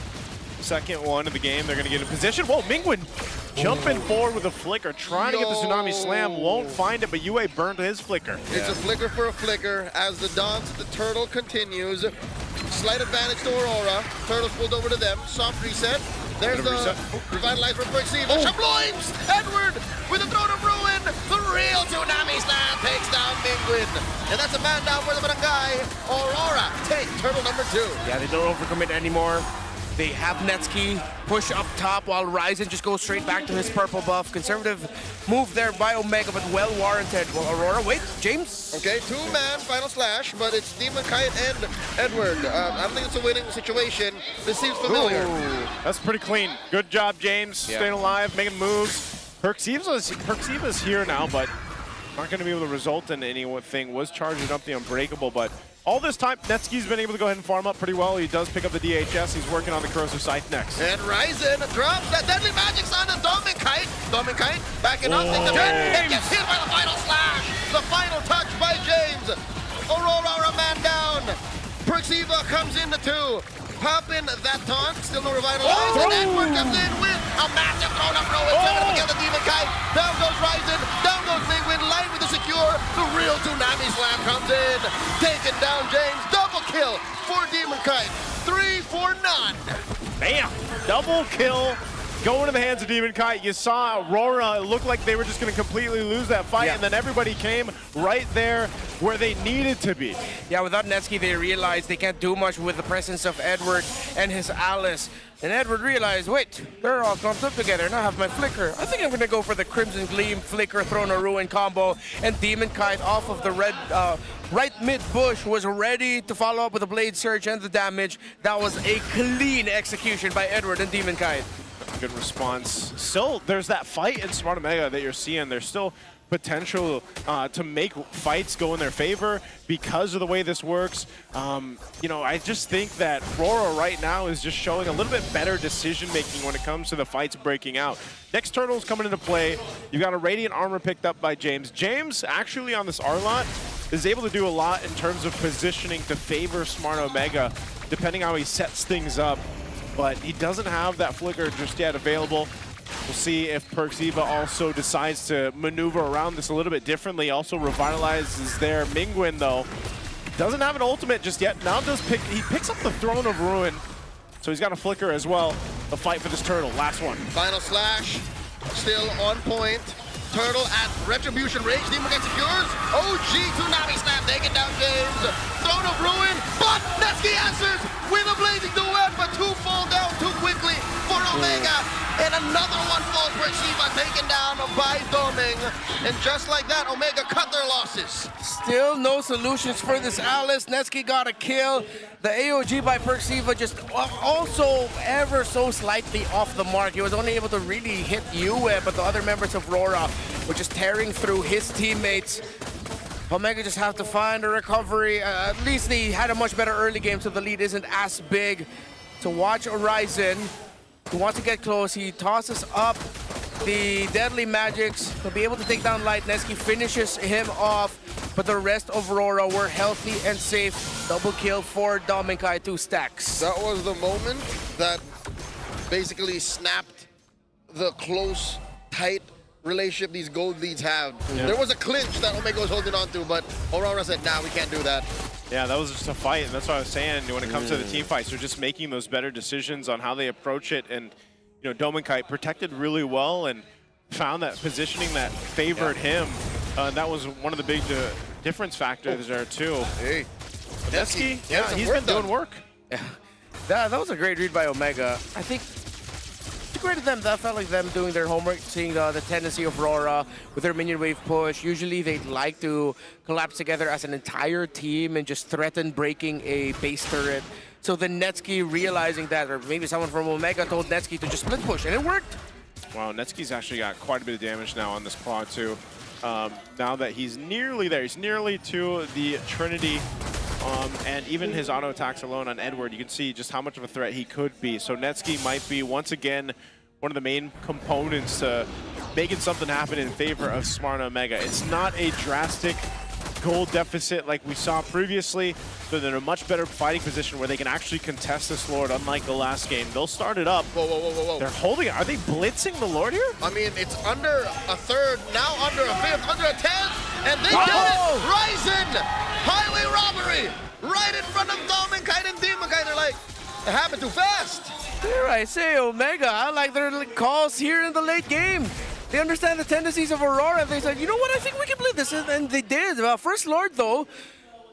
Second one of the game, they're going to get in position. Whoa, Mingwen jumping forward with a flicker, trying to get the Tsunami Slam, won't find it, but UA burned his flicker. It's a flicker for a flicker as the dance of the turtle continues. Slight advantage to Aurora. Turtle's pulled over to them. Soft reset. There's the revitalize for Perceiver. Shabloims! Edward with the Throne of Ruin. The real Tsunami Slam takes down Mingwen. And that's a man down for the barangay. Aurora take turtle number 2. Yeah, they don't overcommit anymore. They have Netsky push up top while Ryzen just goes straight back to his purple buff. Conservative move there by Omega, but well warranted. Well, Aurora, wait, James? Okay, 2-man final slash, but it's Demon Kite and Edward. I don't think it's a winning situation. This seems familiar. Ooh, that's pretty clean. Good job, James. Staying alive, making moves. Perceiva's here now, but not going to be able to result in anything. Was charging up the Unbreakable, but all this time, Netsky's been able to go ahead and farm up pretty well. He does pick up the DHS. He's working on the Corrosive Scythe next. And Ryzen drops that deadly magic on the Demon Kite. Demon Kite backing up. It gets hit by the final slash. The final touch by James. Aurora a man down. Perceiva comes in the 2. Popping that taunt. Still no revitalize. And Edward comes in with a massive throw up row. It's going to get the Demon Kite. Down goes Ryzen. Down goes Mingwen. Line with the secure. The real Tsunami Slam comes in. Taking down James. Double kill for Demon Kite. 3 for none. Bam! Double kill going to the hands of Demon Kite. You saw Aurora, it looked like they were just going to completely lose that fight, and then everybody came right there where they needed to be. Yeah, without Netsky, they realized they can't do much with the presence of Edward and his Alice. And Edward realized, wait, they're all clumped up together, and I have my flicker. I think I'm going to go for the Crimson Gleam, Flicker, Throne of Ruin combo, and Demon Kite off of the red right mid bush was ready to follow up with the Blade Surge and the damage. That was a clean execution by Edward and Demon Kite. Good response. Still, there's that fight in Smart Omega that you're seeing. There's still potential to make fights go in their favor because of the way this works. You know, I just think that RORA right now is just showing a little bit better decision-making when it comes to the fights breaking out. Next turtle's coming into play. You've got a Radiant Armor picked up by James. James, actually on this R-Lot, is able to do a lot in terms of positioning to favor Smart Omega, depending how he sets things up. But he doesn't have that flicker just yet available. We'll see if Perceiva also decides to maneuver around this a little bit differently. Also, Revitalize is there. Mingwen, though, Doesn't have an ultimate just yet. Now he picks up the Throne of Ruin. So he's got a flicker as well. The fight for this turtle, last one. Final slash, still on point. Turtle at Retribution Rage. Demon gets secures. OG Tsunami Snap taking down James. Throne of Ruin, but Neski answers with a blazing duet, but two fall down too quickly for Omega. And another one falls for Shiva, taken down by Doming. And just like that, Omega cut their losses. Still no solutions for this Alice. Neski got a kill. The AOG by Persiva just also ever so slightly off the mark. He was only able to really hit Yue, but the other members of RORA were just tearing through his teammates. Omega just have to find a recovery. At least they had a much better early game, so the lead isn't as big. To watch Horizon, who wants to get close, he tosses up the Deadly Magics. He'll be able to take down Light. Neski finishes him off, but the rest of RORA were healthy and safe. Double kill for Dominkai, 2 stacks. That was the moment that basically snapped the close, tight relationship these gold leads have. Yeah. There was a clinch that Omega was holding on to, but Aurora said, nah, we can't do that. Yeah, that was just a fight, and that's what I was saying. When it comes to the team fights, they're just making those better decisions on how they approach it. And you know, Dominkai protected really well and found that positioning that favored him. That was one of the big difference factors there too. Hey, Neski, yeah, he's been doing work. Yeah. That was a great read by Omega. I think to credit them, that felt like them doing their homework, seeing the tendency of RORA with their minion wave push. Usually they'd like to collapse together as an entire team and just threaten breaking a base turret. So then Netsuki realizing that, or maybe someone from Omega told Netsuki to just split push, and it worked. Wow, Netsuki's actually got quite a bit of damage now on this quad too. Now that he's nearly there, he's nearly to the Trinity. And even his auto attacks alone on Edward, you can see just how much of a threat he could be. So Netsuki might be, once again, one of the main components to making something happen in favor of Smart Omega. It's not a drastic gold deficit like we saw previously, but they're in a much better fighting position where they can actually contest this Lord, unlike the last game. They'll start it up. Whoa, whoa, whoa, whoa, whoa. They're holding it. Are they blitzing the Lord here? I mean, it's under a third, now under a fifth, under a 10th, and they did it! Ryzen! Highway robbery! Right in front of Dominkai and Demonkai. They're like, it happened too fast. There I say, Omega, I like their calls here in the late game. They understand the tendencies of Aurora. They said, you know what, I think we can play this. And they did. First Lord, though,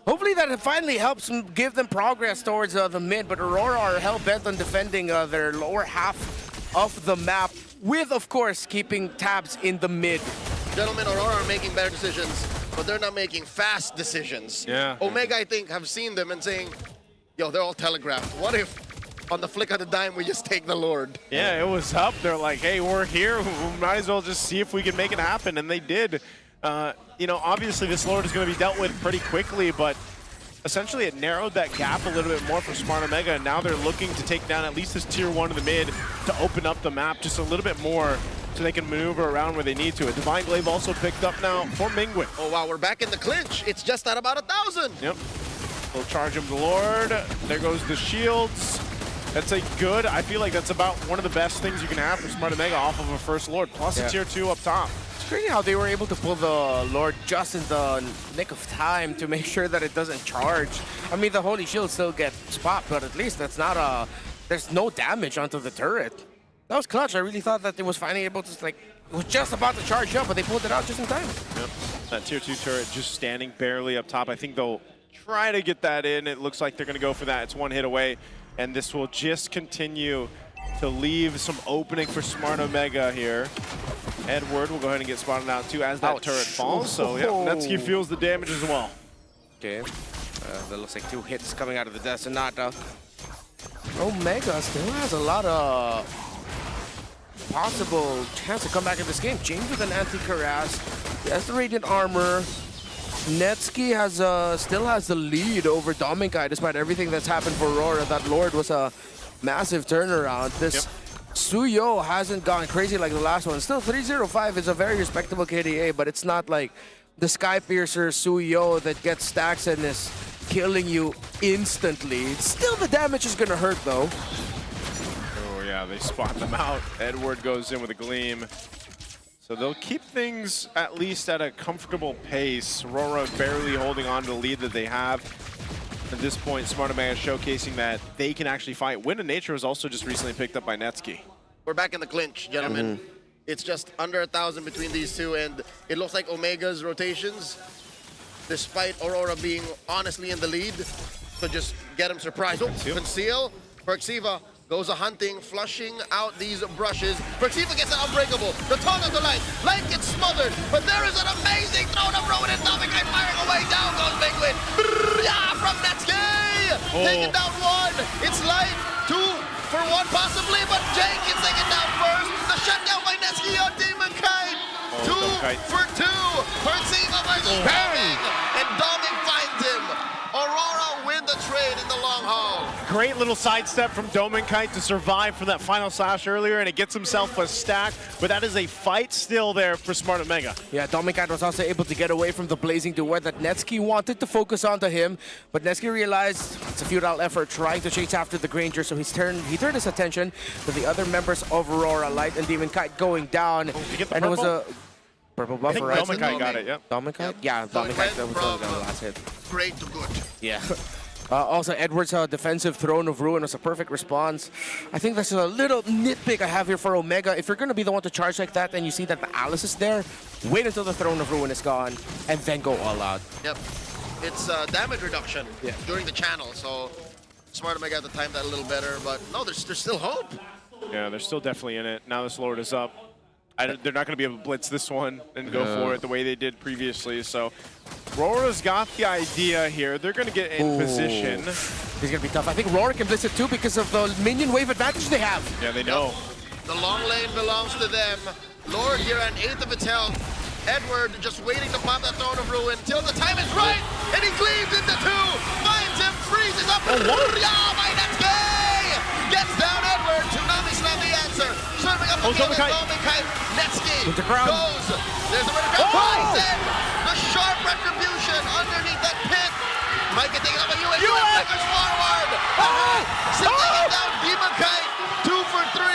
hopefully that finally helps give them progress towards the mid. But Aurora are hell-bent on defending their lower half of the map with, of course, keeping tabs in the mid. Gentlemen, Aurora are making better decisions, but they're not making fast decisions. Yeah. Omega, I think, have seen them and saying, yo, they're all telegraphed. What if on the flick of the dime, we just take the Lord? Yeah, it was up. They're like, hey, we're here. We might as well just see if we can make it happen. And they did. You know, obviously this Lord is going to be dealt with pretty quickly, but essentially it narrowed that gap a little bit more for Smart Omega. And now they're looking to take down at least this tier 1 in the mid to open up the map just a little bit more so they can maneuver around where they need to. A Divine Glaive also picked up now for Mingwin. Oh, wow, we're back in the clinch. It's just at about 1,000. Yep. We'll charge him the Lord. There goes the shields. That's a good, I feel like that's about one of the best things you can have for Smart Omega off of a first Lord, plus a tier 2 up top. It's crazy how they were able to pull the Lord just in the nick of time to make sure that it doesn't charge. I mean, the Holy Shield still gets popped, but at least that's not there's no damage onto the turret. That was clutch. I really thought that it was finally able to, like, it was just about to charge up, but they pulled it out just in time. Yep. That tier 2 turret just standing barely up top. I think they'll try to get that in. It looks like they're going to go for that. It's one hit away, and this will just continue to leave some opening for Smart Omega here. Edward will go ahead and get spotted out too as that turret falls. So yeah, Netsuki feels the damage as well. Okay, that looks like 2 hits coming out of the Destinata. Omega still has a lot of possible chance to come back in this game. James with an anti-harass. He has the Radiant Armor. Netsuki has still has the lead over Dominkai despite everything that's happened for Aurora. That Lord was a massive turnaround. This Suyo hasn't gone crazy like the last one. Still 305 is a very respectable KDA, but it's not like the Sky Piercer Suyo that gets stacks and is killing you instantly. Still the damage is gonna hurt though. Oh yeah, they spot them out. Edward goes in with a gleam. So they'll keep things at least at a comfortable pace. Aurora barely holding on to the lead that they have. At this point, Smart Omega is showcasing that they can actually fight. Wind and Nature was also just recently picked up by Netsky. We're back in the clinch, gentlemen. It's just under 1,000 between these two, and it looks like Omega's rotations, despite Aurora being honestly in the lead, could just get him surprised. Oh, conceal. Perxiva goes a-hunting, flushing out these brushes. Perxiva gets an unbreakable. The tone of the light. Light gets smothered, but there is an amazing throw to Rowan and Dominic firing away. Down goes Penguin. Yeah, from Netsky! Taking down one. It's Light. Two for one possibly, but Jake gets taken down first. The shutdown by Netsky on Demon Kite. Two for two. Perxiva versus Dominic, and Dominic finds him. Aurora win the trade in the long haul. Great little sidestep from Dominkite to survive from that final slash earlier, and it gets himself a stack, but that is a fight still there for Smart Omega. Yeah, Dominkite was also able to get away from the blazing duet that Netsky wanted to focus onto him, but Netsky realized it's a futile effort trying to chase after the Granger, so he turned his attention to the other members of Aurora, Light and Dominkite going down, and it was a purple buff, right? Dominkite got it, yep. Dominkite? Yeah, Dominkite that was the last hit. Great to good. Yeah. Also, Edward's defensive Throne of Ruin was a perfect response. I think that's a little nitpick I have here for Omega. If you're going to be the one to charge like that and you see that the Alice is there, wait until the Throne of Ruin is gone and then go all out. Yep. It's damage reduction during the channel, so Smart Omega had to time that a little better, but no, there's still hope. Yeah, they're still definitely in it. Now this Lord is up. They're not going to be able to blitz this one and go for it the way they did previously. So Rora's got the idea here. They're going to get in position. He's going to be tough. I think Rora can blitz it too because of the minion wave advantage they have. Yeah, they know. The long lane belongs to them. Lord here at 8th of its health. Edward just waiting to pop that Throne of Ruin till the time is right. And he cleaves into two. Finds him, freezes up. Yeah, by Netsky! Gets down Edward. Tsunami Slam the answer. Serving up again with Dominkite. Netsky goes. There's the winner. Finds it. The sharp retribution underneath that pit. Might get taken up by US. US flickers forward. Sitting it down. Dominkite. 2 for 3.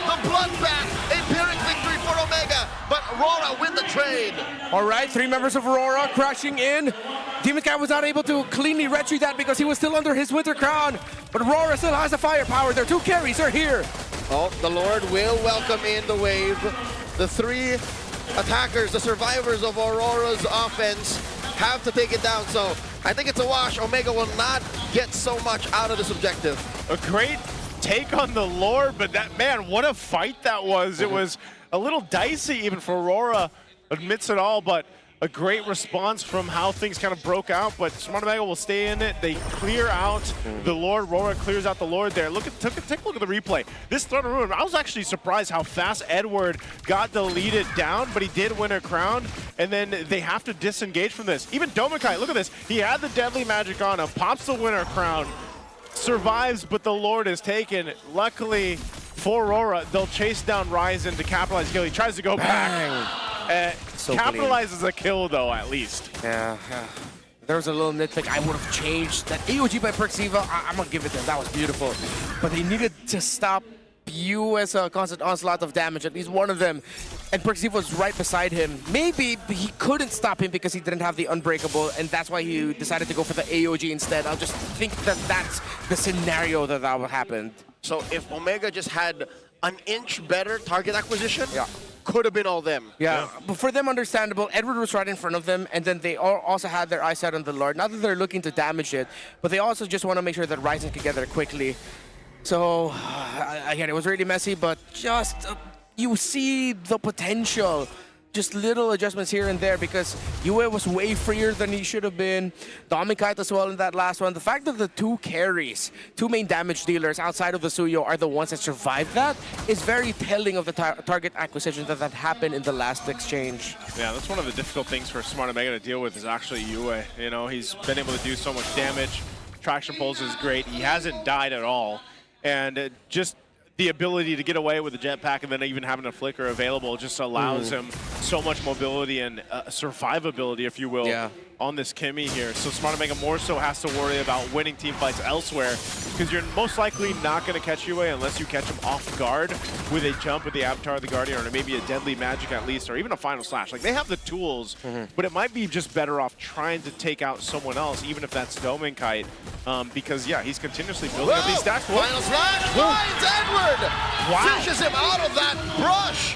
The bloodbath. A Pyrrhic victory for Omega. But Aurora win the trade. All right, 3 members of Aurora crashing in. Dominkite was not able to cleanly retreat that because he was still under his Winter Crown. But Aurora still has the firepower. Their 2 carries are here. Oh, the Lord will welcome in the wave. The 3 attackers, the survivors of Aurora's offense, have to take it down. So I think it's a wash. Omega will not get so much out of this objective. A great take on the Lord, but that, man, what a fight that was. It was a little dicey even for Aurora, admits it all, but a great response from how things kind of broke out. But Smart Omega will stay in it. They clear out the Lord. Aurora clears out the Lord there. Take a look at the replay. This Throne of Ruin, I was actually surprised how fast Edward got deleted down, but he did win a crown, and then they have to disengage from this. Even Dominkite, look at this. He had the Deadly Magic on him, pops the winner crown, survives, but the Lord is taken. Luckily for Aurora, they'll chase down Ryzen to capitalize the kill. He tries to go back. So capitalizes a kill, though, at least. Yeah. There was a little nitpick. I would have changed that AOG by Perxiva. I'm going to give it to him. That was beautiful. But they needed to stop US constant onslaught of damage, at least one of them. And Perxiva was right beside him. Maybe he couldn't stop him because he didn't have the Unbreakable, and that's why he decided to go for the AOG instead. I'll just think that that's the scenario that would happen. So if Omega just had an inch better target acquisition, could have been all them. Yeah, but for them, understandable. Edward was right in front of them, and then they also had their eyes set on the Lord. Not that they're looking to damage it, but they also just want to make sure that Ryzen can get there quickly. So, again, it was really messy, but just you see the potential. Just little adjustments here and there because Yue was way freer than he should have been. Dominkite as well in that last one. The fact that the 2 carries, 2 main damage dealers outside of the Suyo are the ones that survived that is very telling of the target acquisition that happened in the last exchange. Yeah, that's one of the difficult things for Smart Omega to deal with is actually Yue. You know, he's been able to do so much damage. Traction pulse is great. He hasn't died at all. And just the ability to get away with the jetpack and then even having a flicker available just allows him so much mobility and survivability, if you will, on this Kimmy here. So Smart Omega more so has to worry about winning team fights elsewhere, because you're most likely not going to catch Yue unless you catch him off guard with a jump with the Avatar of the Guardian, or maybe a Deadly Magic at least, or even a Final Slash. Like, they have the tools, but it might be just better off trying to take out someone else, even if that's Dominkite, because, yeah, he's continuously building up these stacks. Final Slash finds Edward! Fishes him out of that brush!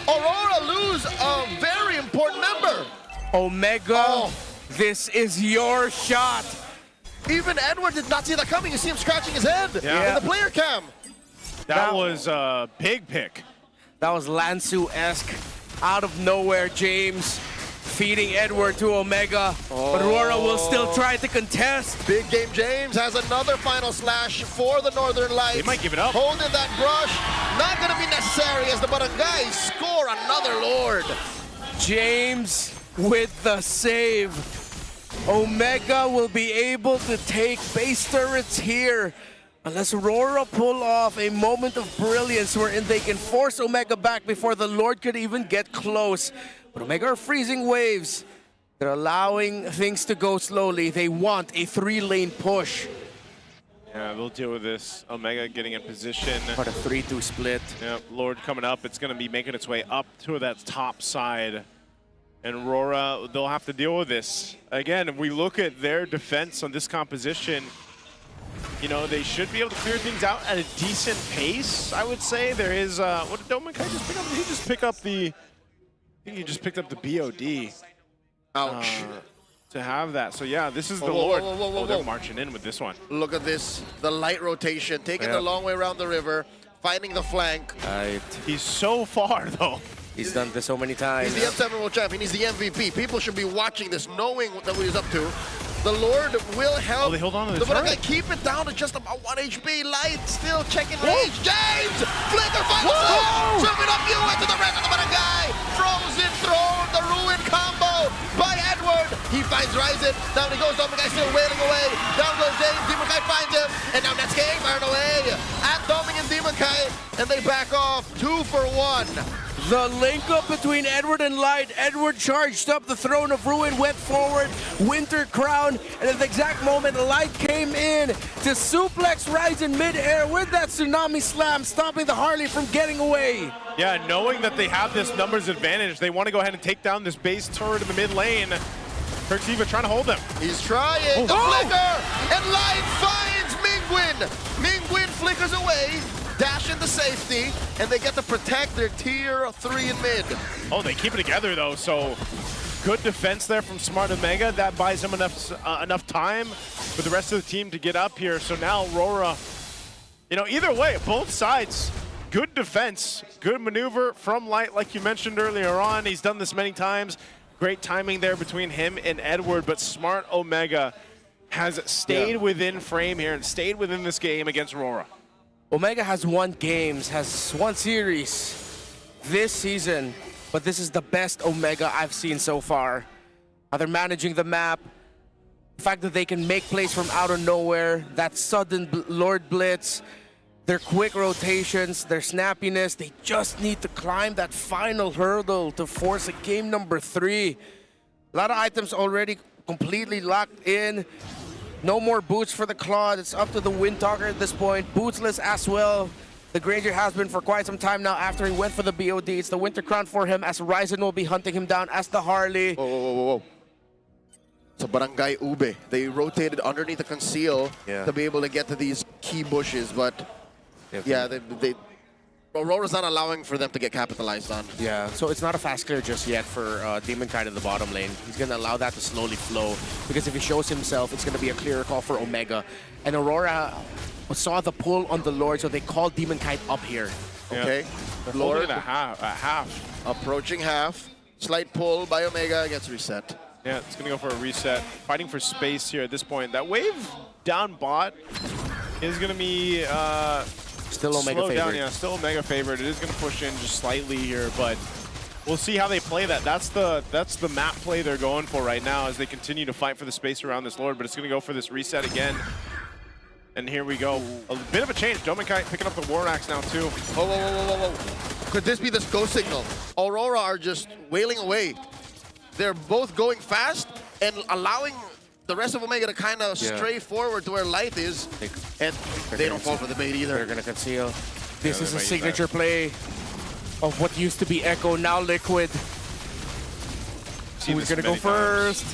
Aurora lose a very important member! Omega, this is your shot. Even Edward did not see that coming. You see him scratching his head in the player cam. That was a big pick. That was Lansu-esque. Out of nowhere, James feeding Edward to Omega. But RORA will still try to contest. Big game James has another Final Slash for the Northern Lights. He might give it up. Holding that brush. Not going to be necessary as the Barangay score another Lord. James with the save. Omega will be able to take base turrets here. Unless RORA pull off a moment of brilliance wherein they can force Omega back before the Lord could even get close. But Omega are freezing waves. They're allowing things to go slowly. They want a 3-lane push. Yeah, they'll deal with this. Omega getting in position. Part of 3-2 split. Yeah, Lord coming up. It's going to be making its way up to that top side. And RORA, they'll have to deal with this. Again, if we look at their defense on this composition, you know, they should be able to clear things out at a decent pace, I would say. There is, what did Dominkite just pick up? He just picked up the, I think he just picked up the BOD. Ouch. To have that. So yeah, this is the Lord. They're marching in with this one. Look at this, the light rotation, taking the long way around the river, finding the flank. He's so far though. He's done this so many times. He's the M7 World Champion, he's the MVP. People should be watching this, knowing what he's up to. The Lord will help. Oh, they hold on to the Barangay keep it down to just about 1 HP. Light still checking range. James! Flicker final slash! Serving up you into the rest of the Barangay. Frozen throne, the ruin combo by Edward. He finds Ryzen. Down he goes. Dominkite still wailing away. Down goes James. Demonkite finds him. And now Netscape fired away at Doming and Demonkite. And they back off 2 for 1. The link up between Edward and Light. Edward charged up the Throne of Ruin, went forward, Winter Crown, and at the exact moment, Light came in to suplex Rise in midair with that Tsunami Slam, stopping the Harley from getting away. Yeah, knowing that they have this numbers advantage, they want to go ahead and take down this base turret in the mid lane. Perxiva trying to hold them. He's trying the flicker, and Light finds Mingwin. Mingwin flickers away. Dash into safety, and they get to protect their tier 3 in mid. Oh, they keep it together though, so good defense there from Smart Omega. That buys them enough time for the rest of the team to get up here. So now RORA, you know, either way, both sides, good defense, good maneuver from Light, like you mentioned earlier on. He's done this many times. Great timing there between him and Edward, but Smart Omega has stayed within frame here and stayed within this game against RORA. Omega has won games, has won series this season, but this is the best Omega I've seen so far. How they're managing the map, the fact that they can make plays from out of nowhere, that sudden Lord Blitz, their quick rotations, their snappiness. They just need to climb that final hurdle to force a game number 3. A lot of items already completely locked in. No more boots for the Claude. It's up to the Windtalker at this point. Bootsless as well. The Granger has been for quite some time now after he went for the BOD. It's the Winter Crown for him as Ryzen will be hunting him down as the Harley. Whoa. It's a Barangay Ube. They rotated underneath the conceal to be able to get to these key bushes, but yeah, Aurora's not allowing for them to get capitalized on. Yeah, so it's not a fast clear just yet for Demonkite in the bottom lane. He's going to allow that to slowly flow, because if he shows himself, it's going to be a clearer call for Omega. And Aurora saw the pull on the Lord, so they called Demonkite up here. Okay, Lord at half. Approaching half. Slight pull by Omega, gets reset. Yeah, it's going to go for a reset. Fighting for space here at this point. That wave down bot is going to be... still Omega favored. favored. Yeah, still Omega favored. It is going to push in just slightly here, but we'll see how they play that. That's the map play they're going for right now as they continue to fight for the space around this Lord, but it's going to go for this reset again. And here we go. A bit of a change. Dominkite picking up the War Axe now too. Whoa. Could this be the go signal? Aurora are just wailing away. They're both going fast, and allowing the rest of Omega to kind of stray forward to where Light is, and they don't fall for the bait either. They're gonna conceal. This is a signature play of what used to be Echo, now Liquid. Who's gonna go first?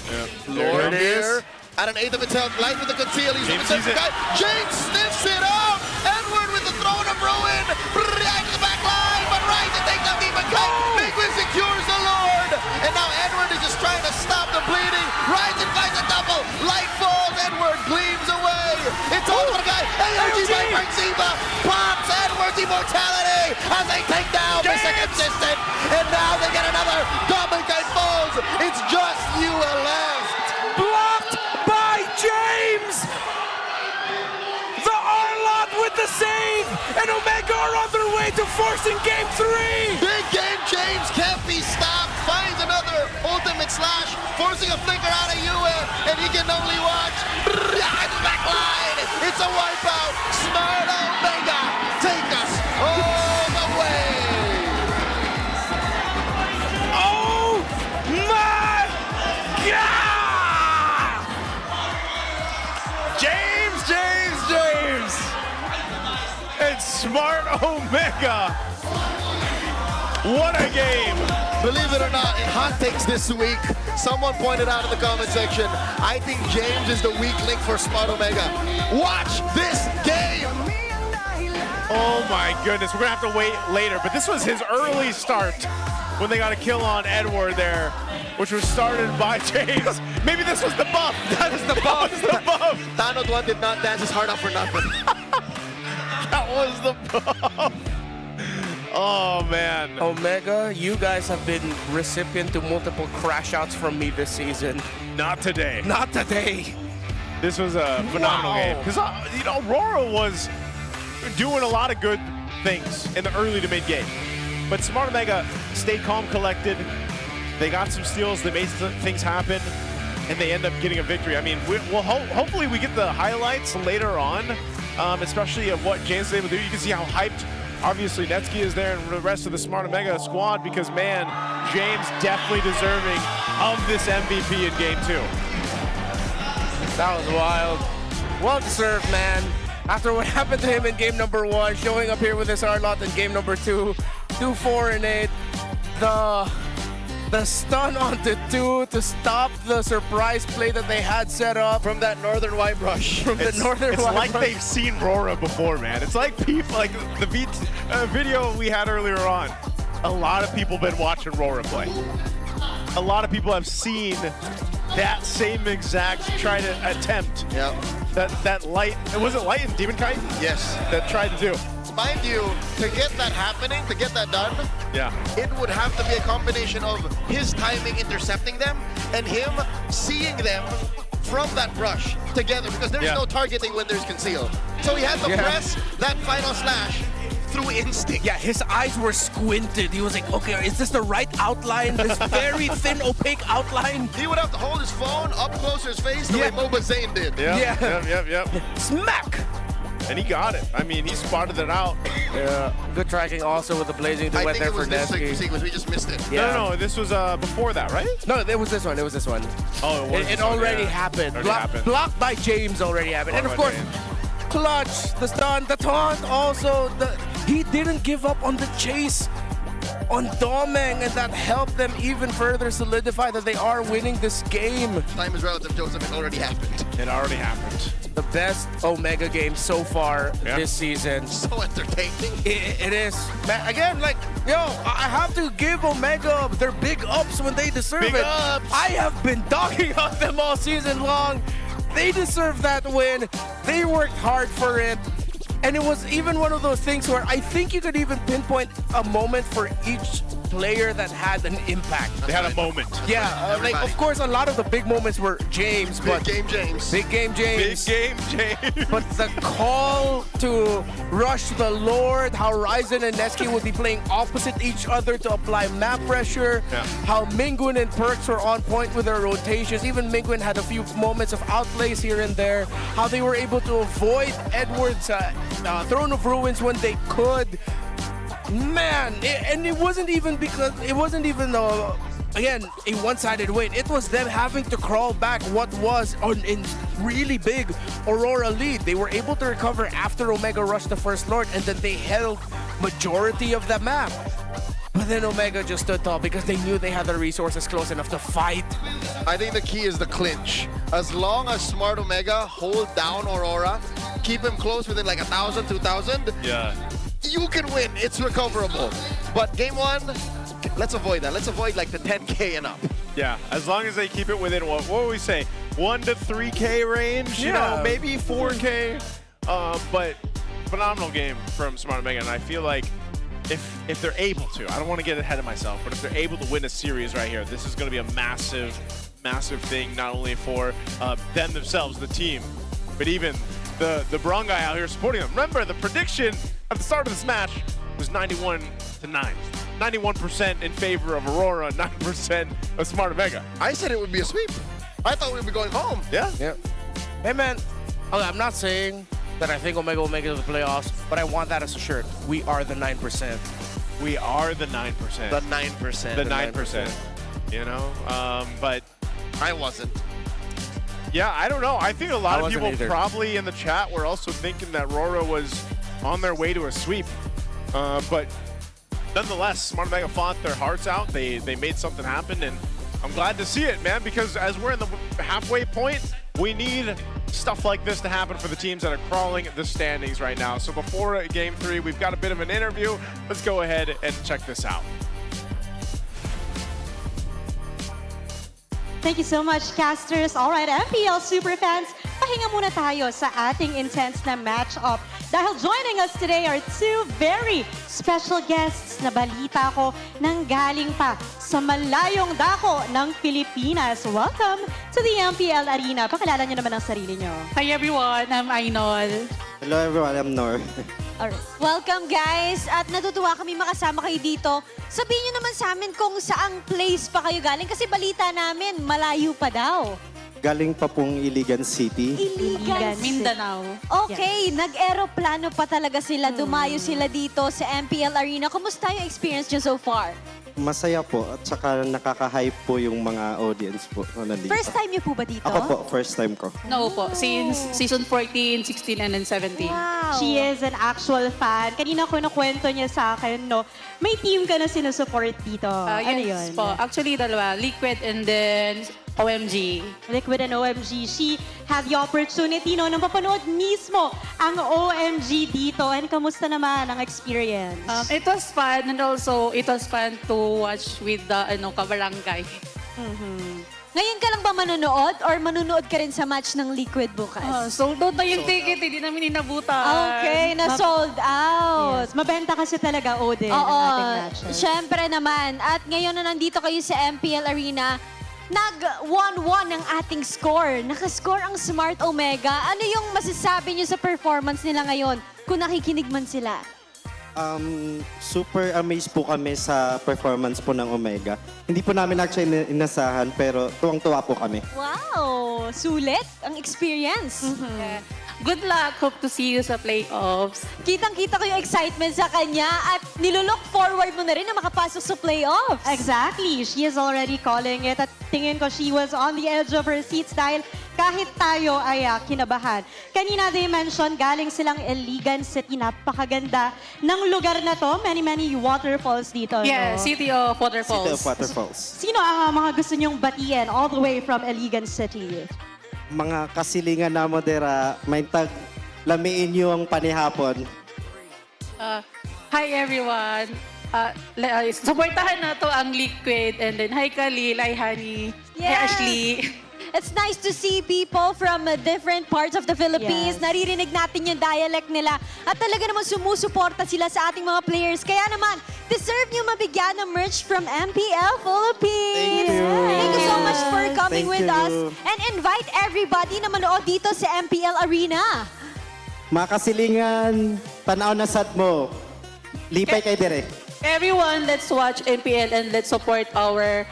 Lord here at an eighth of its health. Light with the conceal. He's James sniffs it out. Edward with the throne of ruin. Right to the back line, but right to take down Demon Kite. Mingwin secures the Lord. And now Edward is just trying to stop the bleeding. Rise and finds a double. Light falls. Edward gleams away. It's all for the guy. Energy by Ziva. Pops Edward's immortality as they take down Mr. Consistent. And now they get another. Double Kite falls. It's just you left. Blocked by James! The Arlot with the save! And Omega are on their way to forcing game 3! Big game James can't be stopped. Finds another ultimate slash, forcing a flicker out of Yue, and he can only watch. Back line! It's a wipeout! Smart Omega take us all the way! Oh my God! James! It's Smart Omega. What a game. Believe it or not, in hot takes this week, someone pointed out in the comment section, I think James is the weak link for Smart Omega. Watch this game. Oh my goodness, we're gonna have to wait later, but this was his early start when they got a kill on Edward there, which was started by James. Maybe this was the buff. That was the buff. Tano Duan did not dance his heart out for nothing. That was the buff. Oh man. Omega, you guys have been recipient to multiple crash outs from me this season. Not today. Not today. This was a phenomenal game. Because, you know, RORA was doing a lot of good things in the early to mid game. But Smart Omega stayed calm, collected. They got some steals, they made some things happen, and they end up getting a victory. I mean, hopefully we get the highlights later on, especially of what James is able to do. You can see how hyped, obviously, Netsky is there and the rest of the Smart Omega squad because, man, James definitely deserving of this MVP in Game 2. That was wild. Well deserved, man. After what happened to him in game number 1, showing up here with his Arlot in game number 2, 2-4-8. The stun onto 2 to stop the surprise play that they had set up from that Northern White Rush. It's like they've seen RORA before, man. It's like people, like the video we had earlier on. A lot of people been watching RORA play. A lot of people have seen that same exact try to attempt. Yeah. That light, was it light and Demon Kite? Yes. That tried to do. Mind you, to get that happening, to get that done, it would have to be a combination of his timing intercepting them and him seeing them from that rush together because there's no targeting when there's conceal. So he had to press that final slash through instinct. Yeah, his eyes were squinted. He was like, okay, is this the right outline? This very thin, opaque outline? He would have to hold his phone up close to his face the way Moba Zane did. Yep. Smack! And he got it. I mean, he spotted it out. Yeah, good tracking also with the blazing duet there for Nesky. Sequence, we just missed it. Yeah. No, this was before that, right? No, it was this one. Oh, it already happened. Blocked by James already happened. And of course, clutch, the stun, the taunt also. He didn't give up on the chase on Domeng, and that helped them even further solidify that they are winning this game. Time is relative, Joseph. It already happened. It already happened. The best Omega game so far this season. So entertaining. It is. Man, again, like, I have to give Omega their big ups when they deserve it. Ups. I have been dogging on them all season long. They deserve that win. They worked hard for it. And it was even one of those things where I think you could even pinpoint a moment for each player that had an impact. They had a moment. Yeah, like, of course, a lot of the big moments were James. Big game James. Big game James. But the call to rush the Lord, how Ryzen and Nesky would be playing opposite each other to apply map pressure, how Mingwin and Perks were on point with their rotations. Even Mingwin had a few moments of outplays here and there, how they were able to avoid Edward's Throne of Ruins when they could. Man, and it wasn't even again, a one-sided win. It was them having to crawl back what was in really big Aurora lead. They were able to recover after Omega rushed the first Lord, and then they held majority of the map. But then Omega just stood tall because they knew they had the resources close enough to fight. I think the key is the clinch. As long as Smart Omega hold down Aurora, keep him close within like 1,000, 2,000, you can win. It's recoverable. But game one, let's avoid that. Let's avoid like the 10K and up. Yeah, as long as they keep it within, what would we say, 1 to 3K range? You know, maybe 4K. But phenomenal game from Smart Omega, and I feel like if they're able to, I don't want to get ahead of myself, but if they're able to win a series right here, this is going to be a massive thing, not only for them themselves, the team, but even the Barangay out here supporting them. Remember, the prediction at the start of this match was 91-9. 91% in favor of Aurora, 9% of Smart Omega. I said it would be a sweep. I thought we'd be going home. Yeah. Hey, man, okay, I'm not saying that I think Omega will make it to the playoffs, but I want that as a shirt. We are the 9%. We are the 9%. The 9%. The 9%. You know, but I wasn't. Yeah, I don't know. I think a lot of wasn't people either. probably in the chat were also thinking that RORA was on their way to a sweep. But nonetheless, Smart Omega fought their hearts out. They made something happen, and I'm glad to see it, man, because as we're in the halfway point, we need stuff like this to happen for the teams that are crawling the standings right now. So before Game 3, we've got a bit of an interview. Let's go ahead and check this out. Thank you so much, casters. All right, MPL Superfans, pahinga muna tayo sa ating intense na match-up. Dahil joining us today are two very special guests na balita ko nang galing pa sa malayong dako ng Pilipinas. Welcome to the MPL Arena. Pakilala niyo naman ang sarili niyo. Hi everyone, I'm Ainol. Hello everyone, I'm Nor. Alright. Welcome guys! At natutuwa kami makasama kayo dito. Sabihin nyo naman sa amin kung saang place pa kayo galing kasi balita namin malayo pa daw. Galing pa pong Iligan City. Iligan Mindanao. Okay, nag-aeroplano pa talaga sila. Dumayo sila dito sa MPL Arena. Kumusta yung experience nyo so far? Masaya po at saka nakaka-hype po yung mga audience po na nandito. First time nyo po ba dito? Ako po, first time ko. No po, since season 14, 16, and then 17. Wow. She is an actual fan. Kanina ko nakwento niya sa akin, no, may team ka na sinusupport dito. Ano yun? Yes po, actually dalawa, Liquid and then OMG. Liquid and OMG. She had the opportunity, no, nang mapanood mismo ang OMG dito. And kamusta naman ang experience? It was fun and also it was fun to watch with the kabarangay. Ngayon ka lang ba manonood or manonood ka rin sa match ng Liquid bukas? Sold out na yung ticket, hindi namin inabutan. Okay, na-sold out. Yes. Mabenta kasi talaga, Odin, Oo, ang ating matches. syempre naman. At ngayon na nandito kayo sa MPL Arena, nag-1-1 ang ating score. Nakascore ang Smart Omega. Ano yung masasabi nyo sa performance nila ngayon kung nakikinig man sila? Super amazed po kami sa performance po ng Omega. Hindi po namin actually inasahan pero tuwang-tuwa po kami. Wow! Sulit ang experience. Yeah. Good luck. Hope to see you sa playoffs. Kitang-kita ko yung excitement sa kanya at nilulook forward mo na rin na makapasok sa playoffs. Exactly. She is already calling it. At tingin ko she was on the edge of her seats dahil kahit tayo ay kinabahan. Kanina they mentioned galing silang Iligan City. Napakaganda ng lugar na to. Many waterfalls dito. Yeah, no? City of Waterfalls. City of Waterfalls. Sino ang mga gusto nyong batiin all the way from Iligan City? Mga kasilingan na mo dera, may tag lamiin nyo ang panihapon. Hi everyone. Supportahan na to ang Liquid and then hi Khalil, hi Honey, hi Ashley. It's nice to see people from different parts of the Philippines. Yes. Naririnig natin yung dialect nila. At talaga naman sumusuporta sila sa ating mga players. Kaya naman, deserve nyo mabigyan ng merch from MPL Philippines. Thank you. Thank you so much for coming Thank with you. us. And invite everybody na manood dito sa MPL Arena. Mga kasilingan, tanaw na sad mo. Lipay kay dire. Everyone, let's watch MPL and let's support our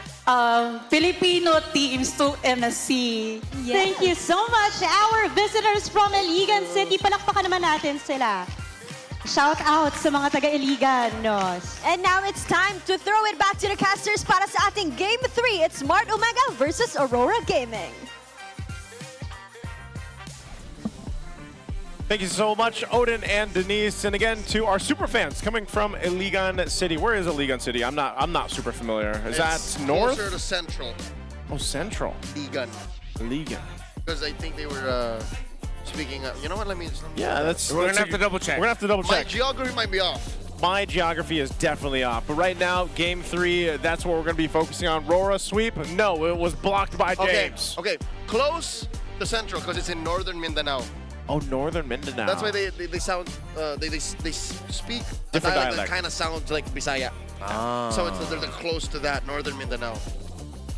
Filipino teams to MSC. Yes. Thank you so much, our visitors from Iligan City. Palakpakan naman natin sila. Shout out sa mga taga-Iligan, Nos. And now it's time to throw it back to the casters para sa ating Game 3. It's Smart Omega versus Aurora Gaming. Thank you so much, Odin and Denise. And again, to our super fans coming from Iligan City. Where is Iligan City? I'm not super familiar. Is that north? Closer to central. Oh, central. Iligan. Iligan. Because I think they were speaking of, you know what, let me Yeah, that's... We're gonna have to double check. We're gonna have to double My check. geography might be off. My geography is definitely off. But right now, game 3, that's what we're gonna be focusing on. RORA sweep? No, it was blocked by James. Okay, close to central because it's in northern Mindanao. Oh, northern Mindanao. That's why they sound they speak a Different dialect that dialect. kind of sounds like Bisaya. Ah. So they're close to that, northern Mindanao.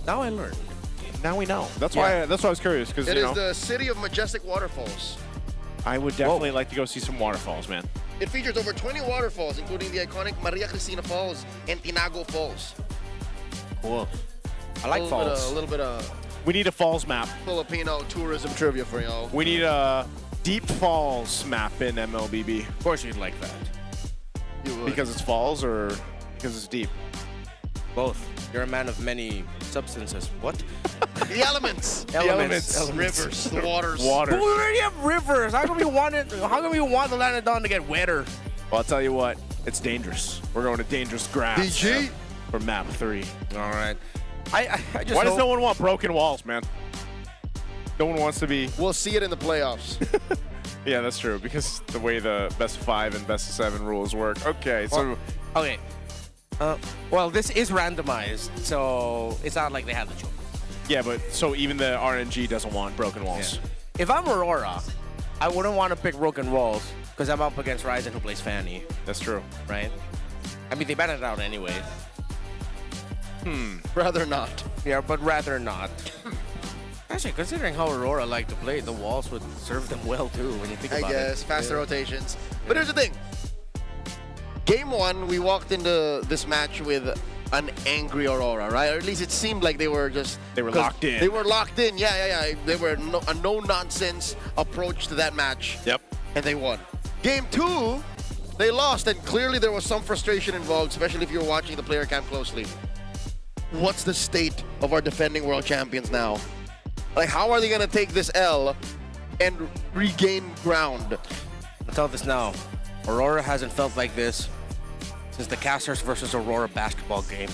Now I learned. Now we know. That's why I was curious because It you is know the city of majestic waterfalls. I would definitely like to go see some waterfalls, man. It features over 20 waterfalls, including the iconic Maria Cristina Falls and Tinago Falls. Cool. I like falls. A little bit of We need a falls map. Filipino tourism trivia for y'all. We need a deep falls map in MLBB. Of course you'd like that. You would. Because it's falls or because it's deep? Both. You're a man of many substances. What? The elements. Elements. Rivers. The waters. But we already have rivers. How come we want the Lanadon to get wetter? Well, I'll tell you what. It's dangerous. We're going to dangerous grass. DG? For map 3. All right. I just Why does hope- no one want broken walls, man? No one wants to be... We'll see it in the playoffs. Yeah, that's true. Because the way the best of 5 and best of 7 rules work. Okay, so... Okay. Well, this is randomized, so it's not like they have the choice. Yeah, but so even the RNG doesn't want broken walls. Yeah. If I'm Aurora, I wouldn't want to pick broken walls because I'm up against Ryzen who plays Fanny. That's true. Right? I mean, they banned it out anyway. Rather not. Yeah, but rather not. Actually, considering how Aurora like to play, the walls would serve them well too when you think I about it. guess, faster rotations. But here's the thing. Game 1, we walked into this match with an angry Aurora, right? Or at least it seemed like they were just... They were locked in. They were locked in, yeah. They were a no-nonsense approach to that match. Yep. And they won. Game 2, they lost, and clearly there was some frustration involved, especially if you're watching the player cam closely. What's the state of our defending world champions now? Like, how are they going to take this L and regain ground? I'll tell this now. Aurora hasn't felt like this since the Casters versus Aurora basketball game.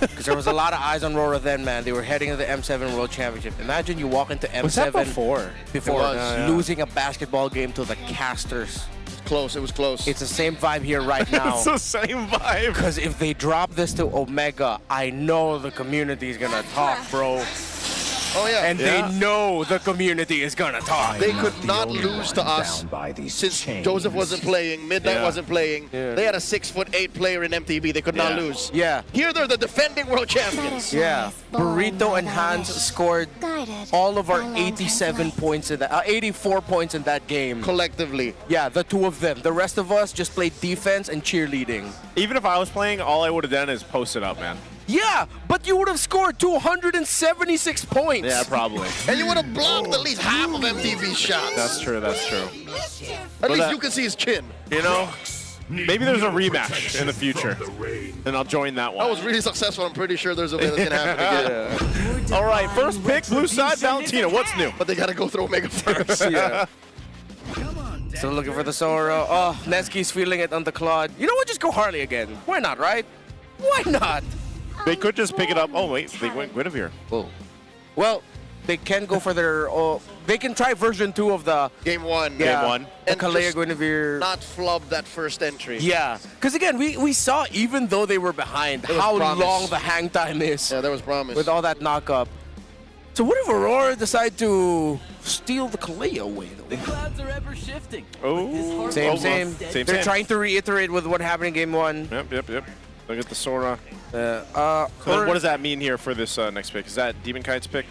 Because there was a lot of eyes on Aurora then, man. They were heading to the M7 World Championship. Imagine you walk into M7 Was that before? Before It was, losing a basketball game to the Casters. It was close. It's the same vibe here right now. It's the same vibe. Because if they drop this to Omega, I know the community is gonna talk, bro. Oh yeah. And they know the community is gonna talk. They could not lose to us since Joseph wasn't playing, Midnight wasn't playing. They had a 6'8" player in MTB. They could not lose. Yeah. Here they're the defending world champions. Yeah. Burrito and Hans scored all of our 87 points in that, 84 points in that game. Collectively. Yeah, the two of them. The rest of us just played defense and cheerleading. Even if I was playing, all I would have done is post it up, man. Yeah, but you would have scored 276 points. Yeah, probably. And you would have blocked at least half of MTV's shots. That's true, that's true. At least you can see his chin. You know, maybe there's a rematch in the future, and I'll join that one. That was really successul. I'm pretty sure there's a way that's going to happen again. All right, first pick, blue side, Valentino. What's new? But they got to go through Omega first. Yeah. Still looking for the Sora. Oh, Nesky's feeling it on the Claude. You know what? Just go Harley again. Why not, right? Why not? They could just pick it up. Oh, wait, they went Guinevere. Whoa. Well, they can go for their... they can try version 2 of the... Game 1. Yeah, Game 1. The And Kalea just Guinevere... Not flub that first entry. Yeah. Because again, we saw, even though they were behind, There was how promise. long the hang time is. Yeah, there was promise. With all that knock-up. So what if Aurora decide to steal the Kalea away, though? The clouds are ever shifting. Oh. Same. They're trying to reiterate with what happened in Game 1. Yep. Look at the Sora. So what does that mean here for this next pick? Is that Demon Kite's pick?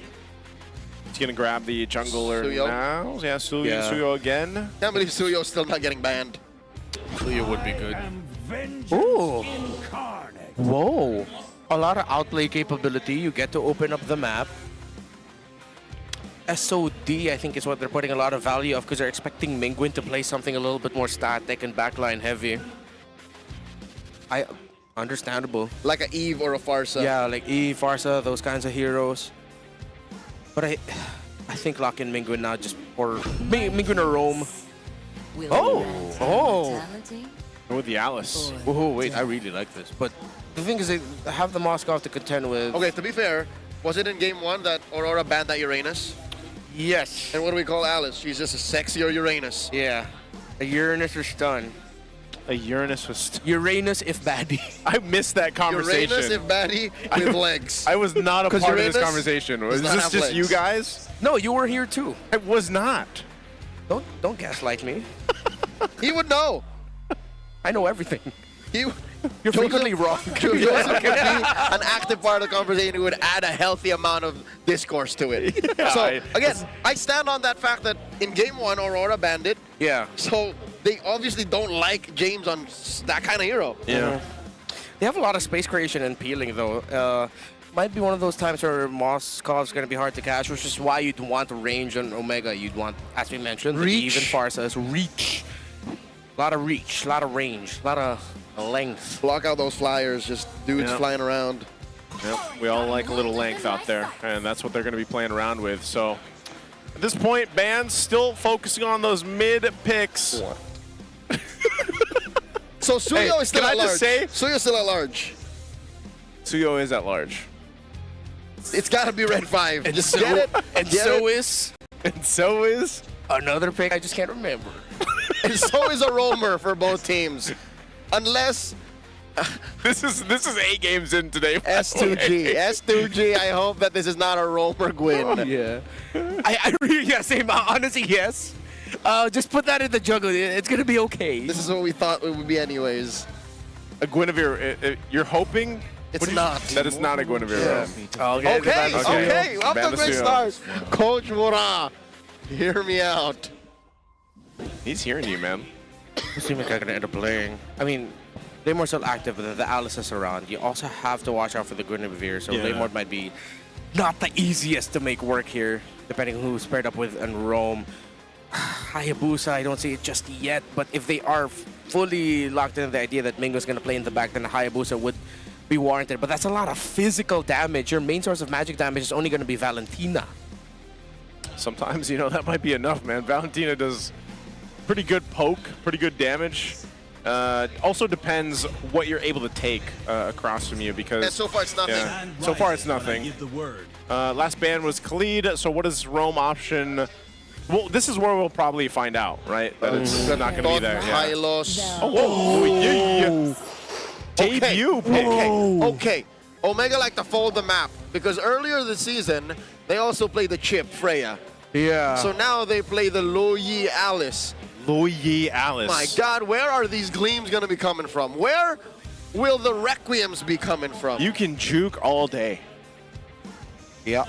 He's going to grab the jungler Suyo. now. Yeah, Suyo again. Can't believe Suyo's still not getting banned. Suyo would be good. Ooh. Whoa. A lot of outplay capability. You get to open up the map. SOD, I think, is what they're putting a lot of value of because they're expecting Mingwin to play something a little bit more static and backline heavy. Understandable. Like a Eve or a Farsa. Yeah, like Eve, Farsa, those kinds of heroes. But I think lock in Mingwin now just for Mingwin or Rome. Go with the Alice. Oh, wait, I really like this. But the thing is, they have the Moscow to contend with. Okay, to be fair, was it in game 1 that Aurora banned that Uranus? Yes. And what do we call Alice? She's just a sexier Uranus. Yeah. A Uranus or stun. A Uranus was... Uranus if baddie. I missed that conversation. Uranus if baddie with legs. I was not a part of this Uranus conversation. does Was not this have just you legs. guys? No, you were here too. I was not. Don't gaslight me. He would know. I know everything. You're frequently wrong. Joseph could be an active part of the conversation who would add a healthy amount of discourse to it. Yeah, So, again, I stand on that fact that in game 1, Aurora banned it. Yeah. So, they obviously don't like James on that kind of hero. Yeah. They have a lot of space creation and peeling, though. Might be one of those times where Moscow's going to be hard to catch, which is why you'd want range on Omega. You'd want, as we mentioned, Reach. even Farsa's reach. A lot of reach, a lot of range, a lot of length. Block out those flyers, just dudes Yeah. flying around. Yep, we all like a little length out there, and that's what they're going to be playing around with. So at this point, Band's still focusing on those mid picks. So Suyo is still can at I large. just say, Suyo's still at large. Suyo is at large. It's got to be red 5. And Just so, get it. and get so it. is And so is another pick I just can't remember. And so is a roamer for both teams. Unless this is 8 games in today. by the S2G. way. S2G, I hope that this is not a roamer Gwyn. Yeah. I really, yeah, same. Honestly, yes. Just put that in the jungle. It's going to be okay. This is what we thought it would be anyways. A Guinevere, you're hoping It's not. that it's not a Guinevere. Yeah. Okay, Okay, off to a Band great Suyo. start. Coach Mura, hear me out. He's hearing you, man. Who's team are going to end up playing? I mean, Laymore's still active, but the Alice is around. You also have to watch out for the Guinevere, so Yeah. Laymore might be not the easiest to make work here, depending who's paired up with and Rome. Hayabusa, I don't see it just yet, but if they are fully locked into the idea that Mingo's going to play in the back, then Hayabusa would be warranted. But that's a lot of physical damage. Your main source of magic damage is only going to be Valentina. Sometimes, that might be enough, man. Valentina does pretty good poke, pretty good damage. Also depends what you're able to take across from you because... And so far it's nothing. Yeah, so far it's nothing. Last ban was Khalid, so what is Rome option? Well, this is where we'll probably find out, right? That it's not going to be there. Yeah. Hylos. Oh, yeah. Debut pick. Okay. Omega like to fold the map because earlier this season, they also played the chip, Freya. Yeah. So now they play the Loyi Alice. Loyi Alice. My God, where are these gleams going to be coming from? Where will the Requiems be coming from? You can juke all day. Yeah.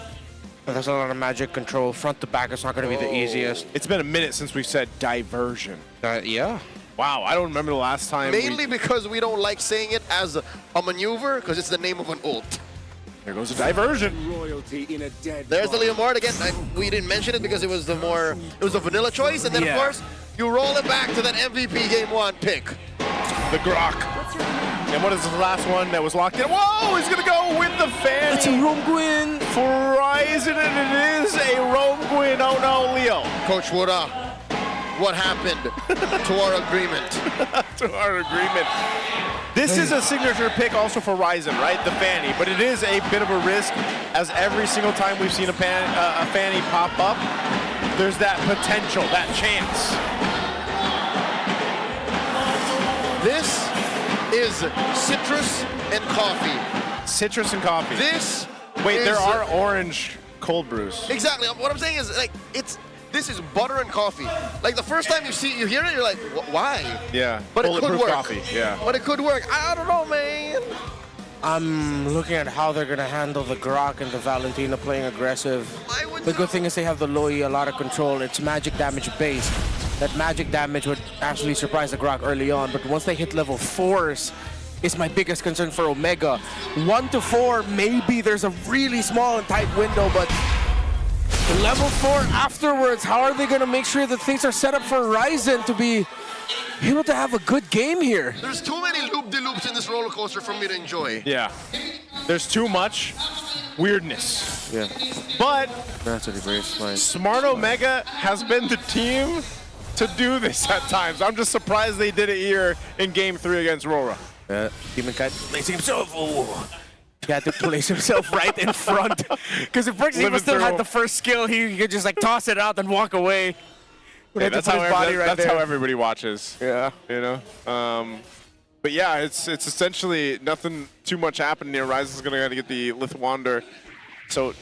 But there's a lot of magic control. Front to back is not going to be the easiest. It's been a minute since we've said diversion. Yeah. Wow, I don't remember the last time. Mainly because we don't like saying it as a maneuver because it's the name of an ult. There goes a diversion. There's the Leomord again. We didn't mention it because it was the vanilla choice, and then of course you roll it back to that MVP Game 1 pick. The Grok. And what is the last one that was locked in? Whoa, he's gonna go with the fan. It's a Rome Gwyn. Horizon, and it is a Rome Gwyn. Oh no, Leo. Coach Wura, what happened to our agreement? To our agreement. This is a signature pick also for Ryzen, right? The Fanny, but it is a bit of a risk as every single time we've seen a Fanny pop up, there's that potential, that chance. This is citrus and coffee. Citrus and coffee. This Wait, is, there are orange cold brews. Exactly. What I'm saying is like this is butter and coffee. Like the first time you hear it, you're like, why? Yeah. But it could Bulletproof work. coffee. Yeah. But it could work. I don't know, man. I'm looking at how they're going to handle the Grok and the Valentina playing aggressive. The good thing is they have the Loyi, a lot of control. It's magic damage based. That magic damage would actually surprise the Grok early on, but once they hit level 4s, is my biggest concern for Omega. 1 to 4, maybe there's a really small and tight window, but Level 4 afterwards. How are they going to make sure that things are set up for Ryzen to be able to have a good game here? There's too many loop-de-loops in this roller coaster for me to enjoy. Yeah. There's too much weirdness. Yeah. But that's what it is. Smart Omega has been the team to do this at times. I'm just surprised they did it here in Game 3 against RORA. Demon Kite placing himself. Oh. He had to place himself right in front. Because if Brixie still had the first skill, he could just like toss it out and walk away. Yeah, that's how everybody watches. Yeah. You know? But yeah, it's essentially nothing too much happening here. Ryzen's going to get the Lithwander. So,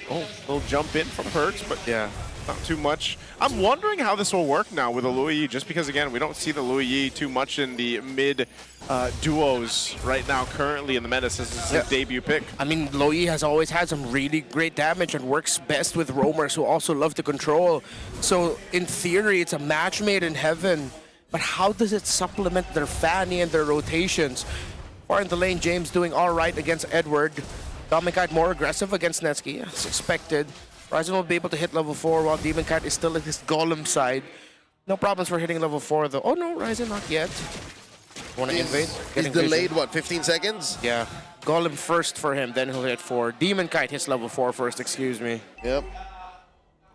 they'll jump in from Perks, but yeah, not too much. I'm wondering how this will work now with the Louis Yi, just because, again, we don't see the Louis Yi too much in the mid duos right now, currently in the meta, since it's his debut pick. I mean, Louis has always had some really great damage and works best with roamers who also love to control. So, in theory, it's a match made in heaven. But how does it supplement their Fanny and their rotations? Far in the lane, James doing all right against Edward. Dominkite more aggressive against Netsky, as expected. Ryzen will be able to hit level 4 while Demon Kite is still at his Golem side. No problems for hitting level 4 though. Oh no, Ryzen not yet. Want to invade? He's delayed, what, 15 seconds? Yeah. Golem first for him, then he'll hit 4. Demon Kite hits level 4 first, excuse me. Yep.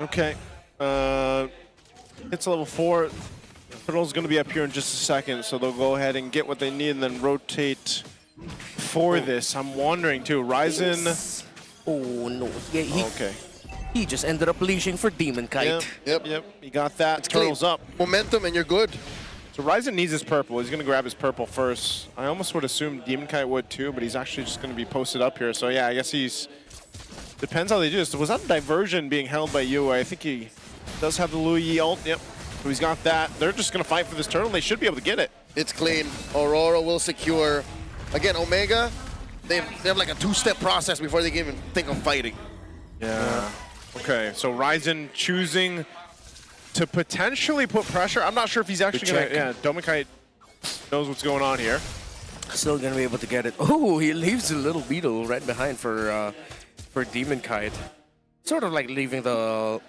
Okay. Hits level 4. Turtle's going to be up here in just a second, so they'll go ahead and get what they need and then rotate for this. I'm wondering too, Ryzen. Oh no. Yeah, okay. He just ended up leashing for Demon Kite. Yep. You got that. It's Turtle's clean. up. Momentum and you're good. So Ryzen needs his purple. He's going to grab his purple first. I almost would assume Demon Kite would too, but he's actually just going to be posted up here. So yeah, I guess he's... Depends how they do this. Was that a diversion being held by Yue? I think he does have the Louis Yi ult. Yep. So he's got that. They're just going to fight for this turtle. They should be able to get it. It's clean. Aurora will secure. Again, Omega, they have like a two-step process before they can even think of fighting. Yeah. Okay, so Ryzen choosing to potentially put pressure. I'm not sure if he's actually going to... Yeah, Dominkite knows what's going on here. Still going to be able to get it. Oh, he leaves a little beetle right behind for Demon Kite. Sort of like leaving the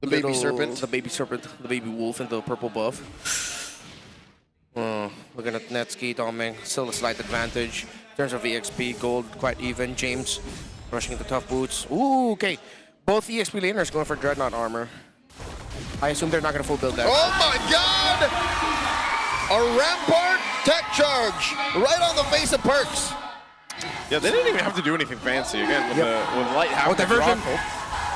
baby serpent. The baby serpent, the baby wolf in the purple buff. Looking at Netsky, Doming, still a slight advantage. In terms of EXP, gold quite even. James rushing into tough boots. Ooh, okay. Both EXP laners going for Dreadnought armor. I assume they're not going to full build that. Oh my god! A Rampart tech charge right on the face of Perks. Yeah, they didn't even have to do anything fancy. Again, with light half diversion.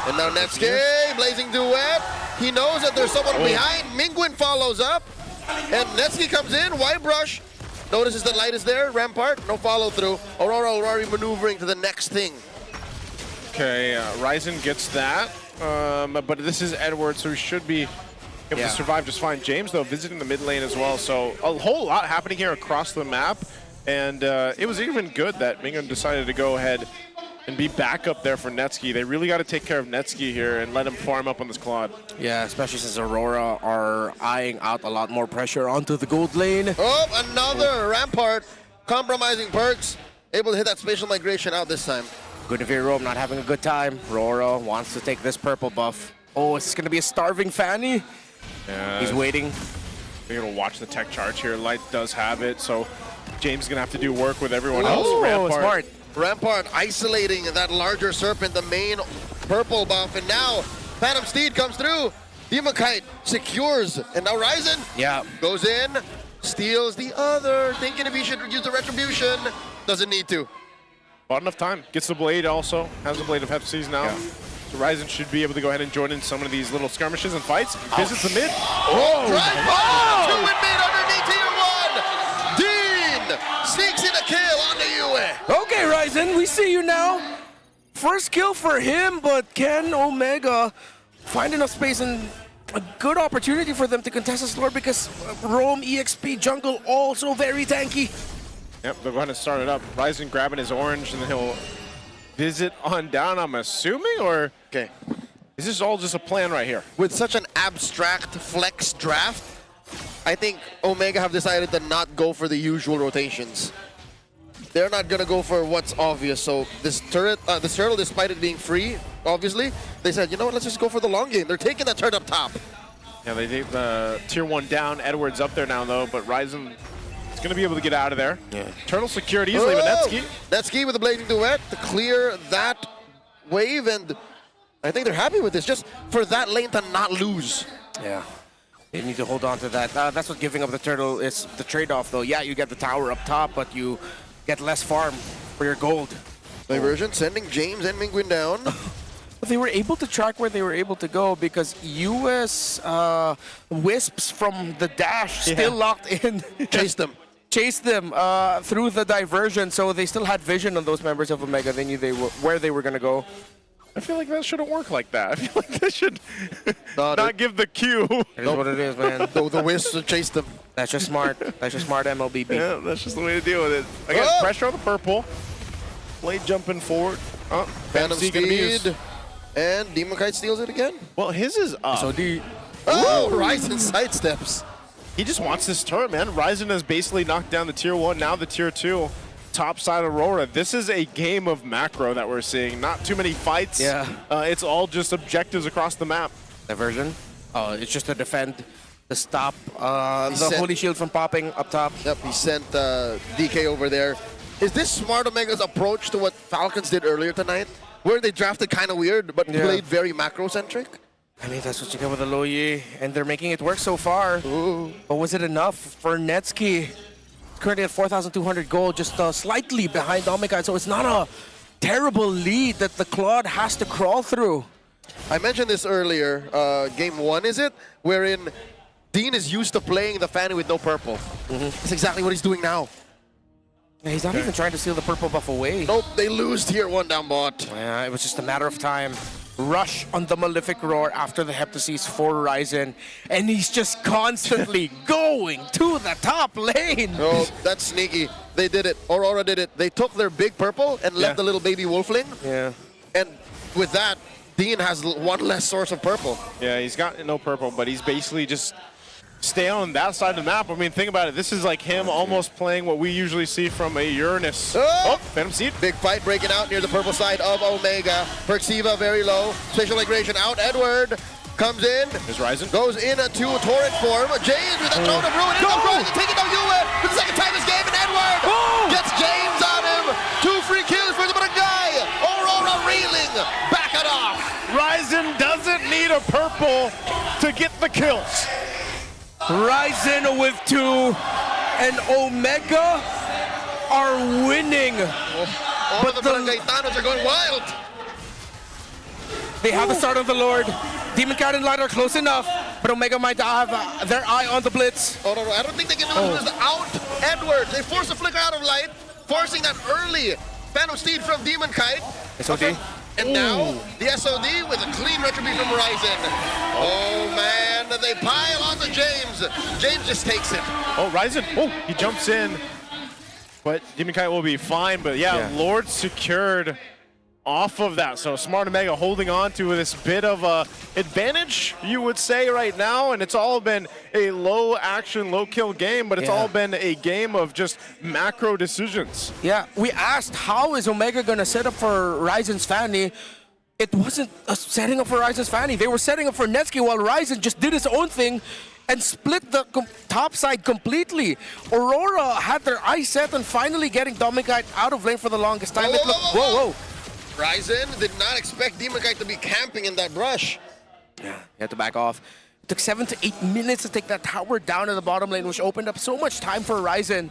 And now Netsky, blazing duet. He knows that there's someone behind. Mingwin follows up. And Netsky comes in, white brush. Notices the light is there, Rampart, no follow through. Aurora already maneuvering to the next thing. Okay, Ryzen gets that. But this is Edward, so he should be able to survive just fine. James, though, visiting the mid lane as well. So a whole lot happening here across the map. And it was even good that Mingan decided to go ahead and be back up there for Netsky. They really got to take care of Netsky here and let him farm up on this Claude. Yeah, especially since Aurora are eyeing out a lot more pressure onto the gold lane. Oh, another Rampart compromising Perks. Able to hit that spatial migration out this time. Good to Rome not having a good time. Aurora wants to take this purple buff. Oh, is this going to be a starving Fanny? Yeah. He's waiting. We're going to watch the tech charge here. Light does have it, so James is going to have to do work with everyone else. Oh, smart. Rampart isolating that larger serpent, the main purple buff, and now Phantom Steed comes through. Demon Kite secures, and now Ryzen goes in, steals the other, thinking if he should use the retribution, doesn't need to. Bought enough time. Gets the blade also, has the blade of Hepsies now. So Ryzen should be able to go ahead and join in some of these little skirmishes and fights. Visits the mid. Oh, drive bomb! Two in mid underneath tier 1. Dean sneaks in a kill on the Yue. Okay, Ryzen, we see you now. First kill for him, but can Omega find enough space and a good opportunity for them to contest this lore because Rome, EXP, jungle also very tanky. Yep, they're going to start it up. Ryzen grabbing his orange and then he'll visit on down, I'm assuming, or? Okay. Is this all just a plan right here? With such an abstract flex draft, I think Omega have decided to not go for the usual rotations. they're not gonna go for what's obvious. So this turtle, despite it being free, obviously, they said, you know what, let's just go for the long game. They're taking that turret up top. Yeah, they take the tier 1 down. Edwards up there now, though, but Ryzen is going to be able to get out of there. Yeah. Turtle secured easily, but Netsky. Netsky with the Blazing Duet to clear that wave, and I think they're happy with this, just for that lane to not lose. Yeah. They need to hold on to that. That's what giving up the turtle is the trade-off, though. Yeah, you get the tower up top, but you get less farm for your gold. Diversion sending James and Mingwin down. But they were able to track where they were able to go because US Wisps from the dash still locked in. Chased them. Chased them through the diversion, so they still had vision on those members of Omega. They knew where they were going to go. I feel like that shouldn't work like that. I feel like they should not give the cue. It is what it is, man. The Wisps chased them. That's just smart. That's just smart MLBB. Yeah, that's just the way to deal with it. Again, pressure on the purple. Blade jumping forward. Phantom Speed. And Demon Kite steals it again. Well, his is up. So Ryzen sidesteps. He just wants this turret, man. Ryzen has basically knocked down the tier 1, now the tier 2. Top side Aurora. This is a game of macro that we're seeing. Not too many fights. Yeah. It's all just objectives across the map. Diversion. It's just to defend, to stop the Holy Shield from popping up top. Yep, he sent DK over there. Is this Smart Omega's approach to what Falcons did earlier tonight? Where they drafted kind of weird, but played very macro-centric? I mean, that's what you get with the Loyi, and they're making it work so far. Ooh. But was it enough for Netsky? Currently at 4,200 gold, just slightly behind Omega, so it's not a terrible lead that the Claude has to crawl through. I mentioned this earlier, game 1 is it? Wherein Dean is used to playing the Fanny with no purple. That's exactly what he's doing now. Yeah, he's not even trying to steal the purple buff away. Nope, they lose tier 1 down bot. Yeah, it was just a matter of time. Rush on the Malefic Roar after the Heptasis for Ryzen, and he's just constantly going to the top lane. Oh, that's sneaky. They did it. Aurora did it. They took their big purple and left the little baby wolfling. Yeah. And with that, Dean has one less source of purple. Yeah, he's got no purple, but he's basically just stay on that side of the map. I mean, think about it. This is like him almost playing what we usually see from a Uranus. Oh, Phantom Seed. Big fight breaking out near the purple side of Omega. Perxiva very low. Spatial migration out. Edward comes in. There's Ryzen. Goes into torrent form. James with a throne of ruin. Taking down Yue for the second time this game. And Edward gets James on him. 2 free kills for the Barangay. Aurora reeling. Back it off. Ryzen doesn't need a purple to get the kills. Ryzen with 2, and Omega are winning. All the Barangaytanos are going wild. They have the start of the Lord. Demon Cat and Light are close enough, but Omega might have their eye on the Blitz. Oh, no, I don't think they can do this out. Edward, they force the flicker out of Light, forcing that early Phantom Steed from Demon Kite. SOD. And now, the SOD with a clean retribution from Ryzen. Oh, man, they pile on to James. James just takes it. Oh, Ryzen. Oh, he jumps in. But Demon Kite will be fine. But yeah, Lord secured off of that. So Smart Omega holding on to this bit of a advantage, you would say, right now. And it's all been a low action, low kill game, but it's all been a game of just macro decisions. Yeah, we asked how is Omega going to set up for Ryzen's Fanny. It wasn't a setting up for Ryzen's Fanny. They were setting up for Netsky while Ryzen just did his own thing and split the top side completely. Aurora had their eyes set on finally getting Dominic out of lane for the longest time. Whoa. Ryzen did not expect Demon Kite to be camping in that brush. Yeah, he had to back off. It took 7 to 8 minutes to take that tower down in the bottom lane, which opened up so much time for Ryzen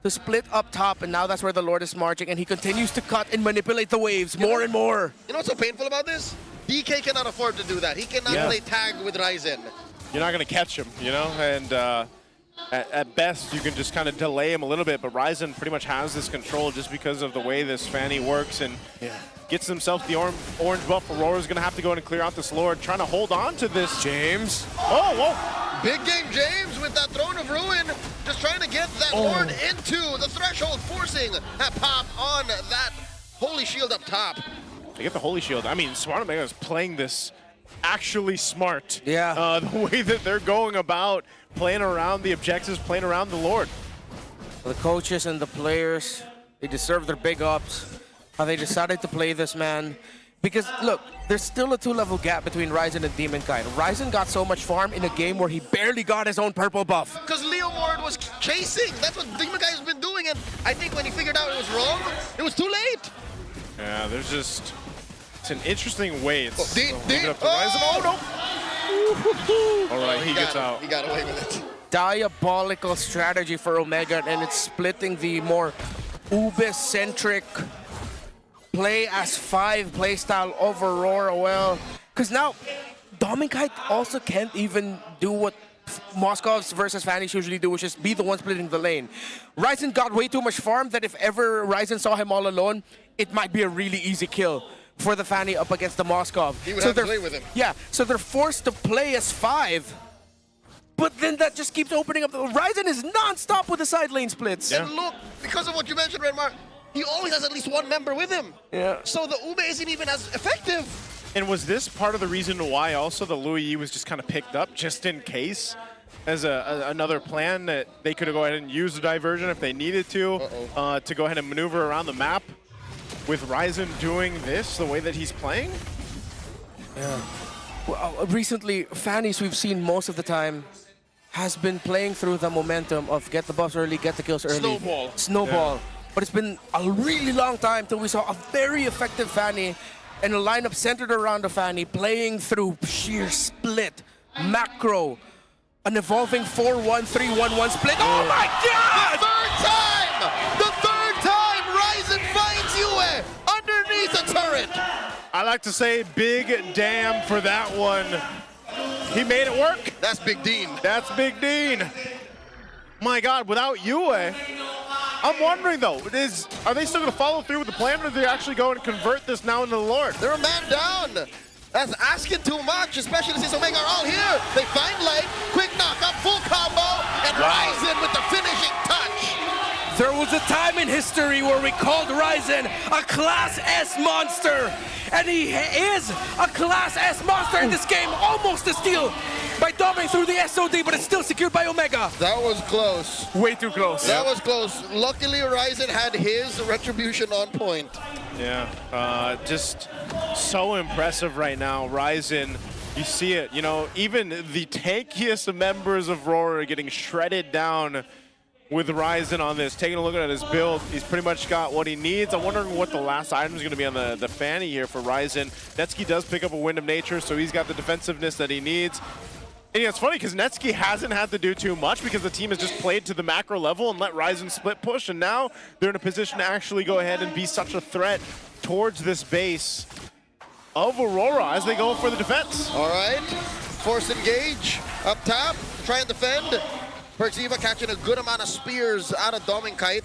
to split up top, and now that's where the Lord is marching, and he continues to cut and manipulate the waves more and more. You know what's so painful about this? DK cannot afford to do that. He cannot play tag with Ryzen. You're not going to catch him, you know, and at best, you can just kind of delay him a little bit, but Ryzen pretty much has this control just because of the way this Fanny works and gets himself the orange buff. Aurora's going to have to go in and clear out this Lord, trying to hold on to this. James. Oh, whoa. Big game James with that Throne of Ruin, just trying to get that Lord into the threshold, forcing that pop on that Holy Shield up top. They get the Holy Shield. I mean, Smart Omega is playing this actually smart. Yeah. The way that they're going about playing around the objectives, playing around the Lord. The coaches and the players They deserve their big ups. How they decided to play this, man. Because, look, there's still a 2-level gap between Ryzen and Demon Kite. Ryzen got so much farm in a game where he barely got his own purple buff. Because Leo Ward was chasing. That's what Demon Kite has been doing. And I think when he figured out it was wrong, it was too late. Yeah, there's just... It's an interesting way. It's Up to Ryzen. Oh, no. All right, he gets out. He got away with it. Diabolical strategy for Omega, and it's splitting the more Ube-centric play as 5 playstyle over RORA well. Because now, Dominkite also can't even do what Moscov's versus Fanny's usually do, which is be the one splitting the lane. Ryzen got way too much farm that if ever Ryzen saw him all alone, it might be a really easy kill for the Fanny up against the Moskov. He would have to play with him. Yeah, so they're forced to play as 5. But then that just keeps opening up. Ryzen is non-stop with the side lane splits. And look, because of what you mentioned, Redmar, he always has at least one member with him. Yeah. So the Ube isn't even as effective. And was this part of the reason why also the Louis Yi was just kind of picked up just in case as another plan that they could go ahead and use the diversion if they needed to go ahead and maneuver around the map with Ryzen doing this the way that he's playing? Yeah. Well, recently, Fanny's we've seen most of the time has been playing through the momentum of get the buffs early, get the kills early. Snowball. Yeah. But it's been a really long time till we saw a very effective Fanny and a lineup centered around the Fanny playing through sheer split, macro, an evolving 4-1, 3-1-1 split. Oh my God! The third time Ryzen finds Yue underneath the turret. I like to say big damn for that one. He made it work. That's Big Dean. That's Big Dean. My God, without Yue, I'm wondering though, are they still going to follow through with the plan, or do they actually go and convert this now into the Lord? They're a man down. That's asking too much, especially since Omega are all here. They find light, quick knockup, full combo, and Ryzen with the finishing touch. There was a time in history where we called Ryzen a Class S monster, and he is a Class S monster in this game, almost a steal by Doming through the SOD, but it's still secured by Omega. That was close. Way too close. That was close. Luckily, Ryzen had his retribution on point. Yeah, just so impressive right now. Ryzen, you see it, you know, even the tankiest members of RORA are getting shredded down with Ryzen on this. Taking a look at his build, he's pretty much got what he needs. I'm wondering what the last item is going to be on the Fanny here for Ryzen. Netsky does pick up a Wind of Nature, so he's got the defensiveness that he needs. And yeah, it's funny because Netsky hasn't had to do too much because the team has just played to the macro level and let Ryzen split push, and now they're in a position to actually go ahead and be such a threat towards this base of Aurora as they go for the defense. All right, force engage up top, try and defend. Perxiva catching a good amount of spears out of Dominkite.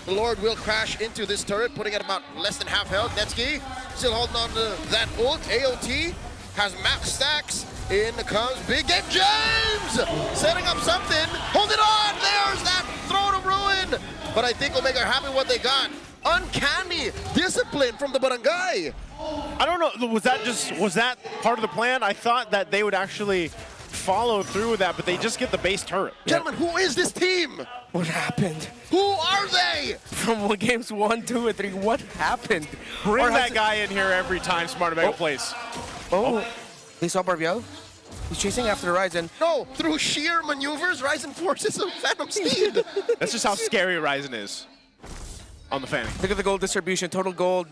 The Lord will crash into this turret, putting it about less than half health. Netsky still holding on to that ult. AOT has max stacks. In comes Big Game James! Setting up something. Hold it on! There's that throw to ruin! But I think Omega are happy with what they got. Uncanny discipline from the barangay. I don't know, was that part of the plan? I thought that they would actually follow through with that, but they just get the base turret. Gentlemen, who is this team? What happened? Who are they? From games 1, 2, and 3, what happened? Bring that guy in here every time Smart Omega plays. They saw Barbiel. He's chasing after Ryzen. No, through sheer maneuvers, Ryzen forces a Phantom Steed. That's just how scary Ryzen is on the Fanny. Look at the gold distribution, total gold.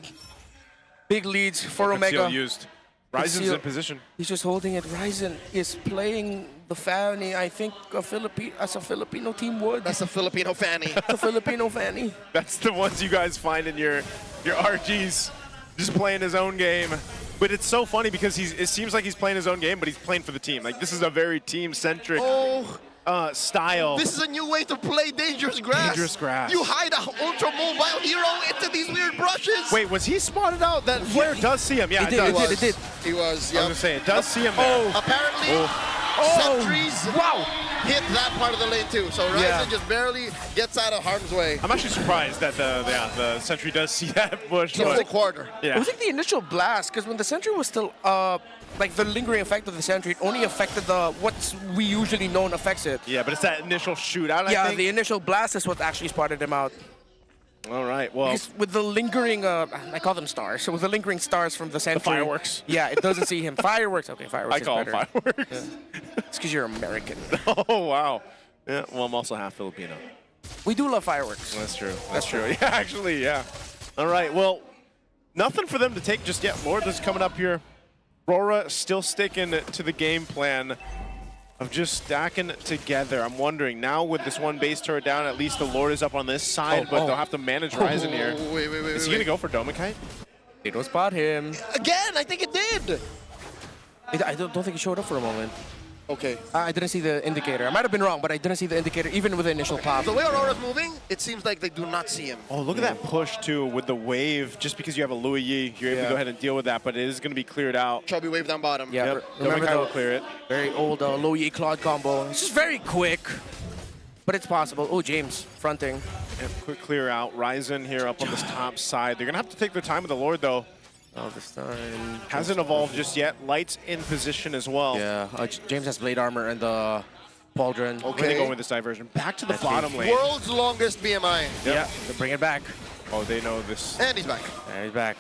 Big leads for Omega. Used. Ryzen's in position. He's just holding it. Ryzen is playing the Fanny, I think, as a Filipino team would. That's a Filipino Fanny. A Filipino Fanny. That's the ones you guys find in your RGs. Just playing his own game. But it's so funny because it seems like he's playing his own game, but he's playing for the team. Like, this is a very team-centric style. This is a new way to play Dangerous Grass. Dangerous Grass. You hide an ultra-mobile hero into these weird brushes. Wait, was he spotted out? That Flare does see him. Yeah, it does. It did. He was, yeah. I was going to say, it does see him there. Apparently, sentries hit that part of the lane too. So Ryzen just barely gets out of harm's way. I'm actually surprised that the sentry does see that bush. It's a quarter. Yeah. It was like the initial blast, because when the sentry was still like the lingering effect of the sentry, it only affected what we usually known affects it. Yeah, but it's that initial shootout, I think. The initial blast is what actually spotted him out. All right, well. Because with the lingering, I call them stars. So with the lingering stars from the century. The fireworks. Yeah, it doesn't see him. Fireworks. Okay, fireworks. I call them fireworks. Yeah. It's because you're American. Oh, wow. Yeah, well, I'm also half Filipino. We do love fireworks. That's true. That's true. Yeah, actually, yeah. All right, well, nothing for them to take just yet. Lord is coming up here. RORA still sticking to the game plan of just stacking together. I'm wondering, now with this one base turret down, at least the Lord is up on this side, but they'll have to manage Ryzen here. Wait. Is he going to go for Domikite? They don't spot him. Again, I think it did. I don't think he showed up for a moment. Okay. I didn't see the indicator. I might have been wrong, but I didn't see the indicator even with the initial pop. The way Aurora's moving, it seems like they do not see him. Oh, look at that push, too, with the wave. Just because you have a Louis Yi, you're able to go ahead and deal with that, but it is going to be cleared out. Chubby wave down bottom. Yeah, Yep. remember Domikite will the clear it. very old low Yi Claude combo. It's just very quick, but it's possible. Oh, James fronting. And quick clear out. Ryzen here up on this top side. They're going to have to take their time with the Lord, though. Oh, this time. Hasn't evolved just yet. Light's in position as well. Yeah, James has blade armor and the pauldron. Okay. Really going with this diversion. Back to the bottom lane. World's longest BMI. Yeah, they bring it back. Oh, they know this. And he's back. And he's back.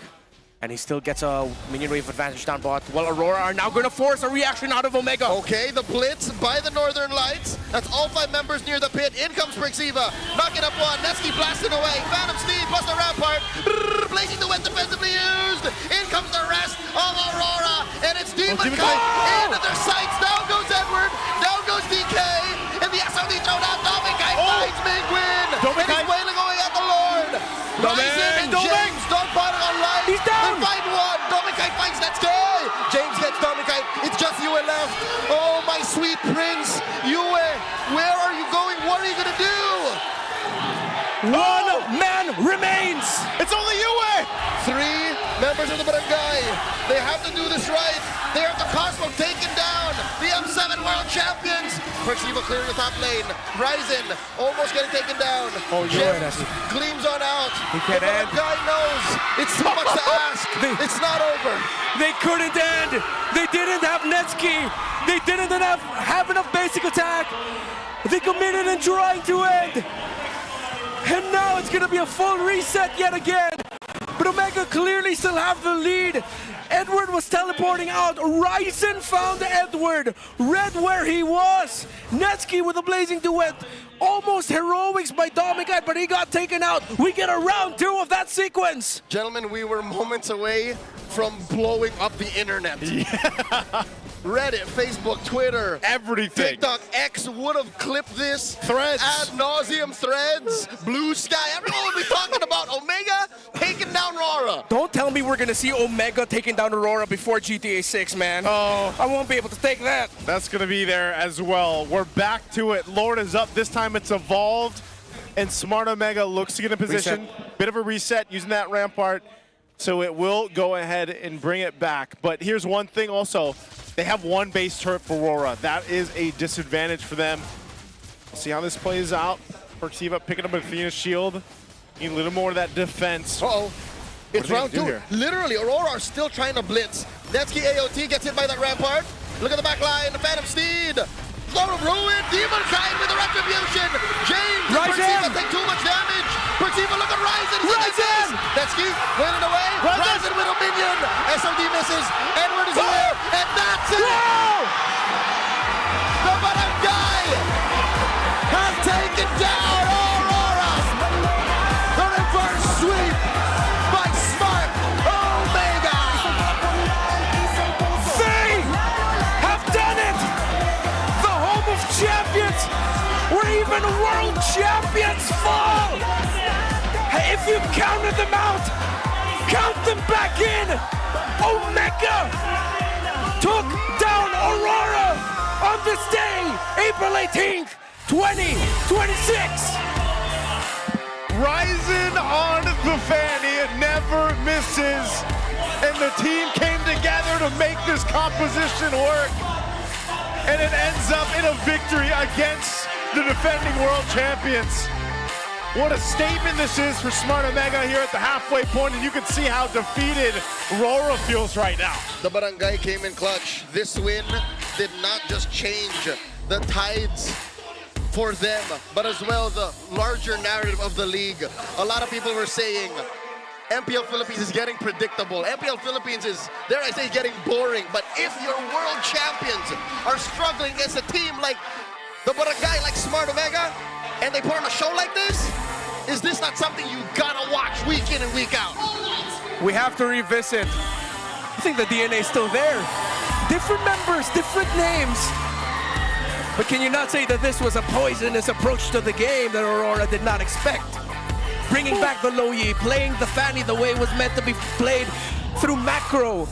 And he still gets a minion wave advantage down bot. Well, Aurora are now going to force a reaction out of Omega. Okay, the blitz by the Northern Lights. That's all 5 members near the pit. In comes Prixiva. Knocking up one. Nevsky blasting away. Phantom Steed plus the Rampart. Blazing the wet defensively used. In comes the rest of Aurora. And it's Demon Kite into their sights. Down goes Edward. Down goes DK. And the SOD showdown. Domikite finds Mingwin. And he's wailing away at the Lord. Ryzen and James dogfighting on light. He's down. They fight one. Domikite fights Netsuke. James gets Domikite. It's just Yue left. Oh, my sweet prince. Yue, where are you going? What are you going to do? One man remains. It's only Yue. 3 members of the barangay. They have to do this right. They are at the cost of taking down the M7 World Champions. Prixiva clearing the top lane. Ryzen almost getting taken down. Oh, James gleams on out. He can't end. The guy knows it's too much to ask. It's not over. They couldn't end. They didn't have Netsky. They didn't have enough basic attack. They committed and trying to end. And now it's going to be a full reset yet again. But Omega clearly still have the lead. Edward was teleporting out. Ryzen found Edward. Read where he was. Netsky with a blazing duet. Almost heroics by Domikite, but he got taken out. We get a round 2 of that sequence. Gentlemen, we were moments away from blowing up the internet. Yeah. Reddit, Facebook, Twitter, everything. TikTok, X would have clipped this. Threads. Ad nauseum threads. Blue Sky. Everyone would be talking about Omega taking down RORA. Don't tell me we're going to see Omega taking down Aurora before GTA 6, man. Oh. I won't be able to take that. That's going to be there as well. We're back to it. Lord is up. This time it's evolved. And Smart Omega looks to get in position. Reset. Bit of a reset using that Rampart. So it will go ahead and bring it back. But here's one thing also. They have 1 base turret for RORA. That is a disadvantage for them. We'll see how this plays out. Prixiva picking up Athena's shield. Need a little more of that defense. Uh-oh. It's round 2. Here? Literally, Aurora are still trying to blitz. Netsky AOT gets hit by that Rampart. Look at the back line. The Phantom Steed. Throw of ruin. Demon Kite with the retribution. James and Prixiva take too much damage. Prixiva, look at Ryzen. Ryzen! Netsky wailing away. Ryzen with a minion. SOD misses. Edward is here. And that's it. The barangay has taken down Aurora. The reverse sweep by Smart Omega. They have done it! The home of champions, where even world champions fall! Hey, if you counted them out, count them back in! Omega took down Aurora on this day, April 18th, 2026! Ryzen on the fanny, it never misses. And the team came together to make this composition work. And it ends up in a victory against the defending world champions. What a statement this is for Smart Omega here at the halfway point, and you can see how defeated RORA feels right now. The barangay came in clutch. This win did not just change the tides for them, but as well the larger narrative of the league. A lot of people were saying MPL Philippines is getting predictable. MPL Philippines is, dare I say, getting boring. But if your world champions are struggling against a team like the barangay, like Smart Omega, and they put on a show like this, is this not something you gotta watch week in and week out? We have to revisit. I think the DNA is still there. Different members, different names. But can you not say that this was a poisonous approach to the game that Aurora did not expect? Bringing back the low yi, playing the Fanny the way it was meant to be played through macro.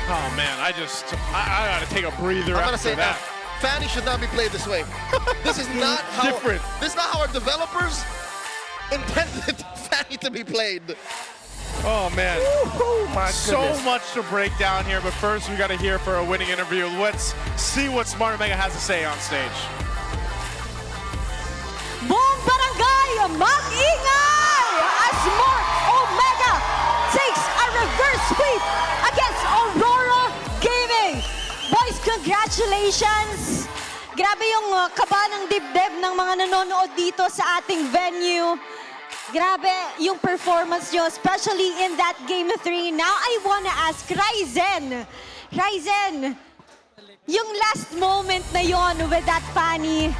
Oh man, I gotta take a breather I'm gonna after say that. Fanny should not be played this way. This is not how Different. This is not how our developers intended Fanny to be played. Oh man, my so goodness. much to break down here, but first we gotta hear for a winning interview. Let's see what Smart Omega has to say on stage. Buong barangay, mag-ingay! As Smart Omega takes a reverse sweep against Aurora Gaming. Boys, congratulations! Grabe yung kaba ng dibdib ng mga nanonood dito sa ating venue. Grabe yung performance nyo, especially in that Game 3. Now, I wanna ask Ryzen. Ryzen, yung last moment na yon with that Fanny,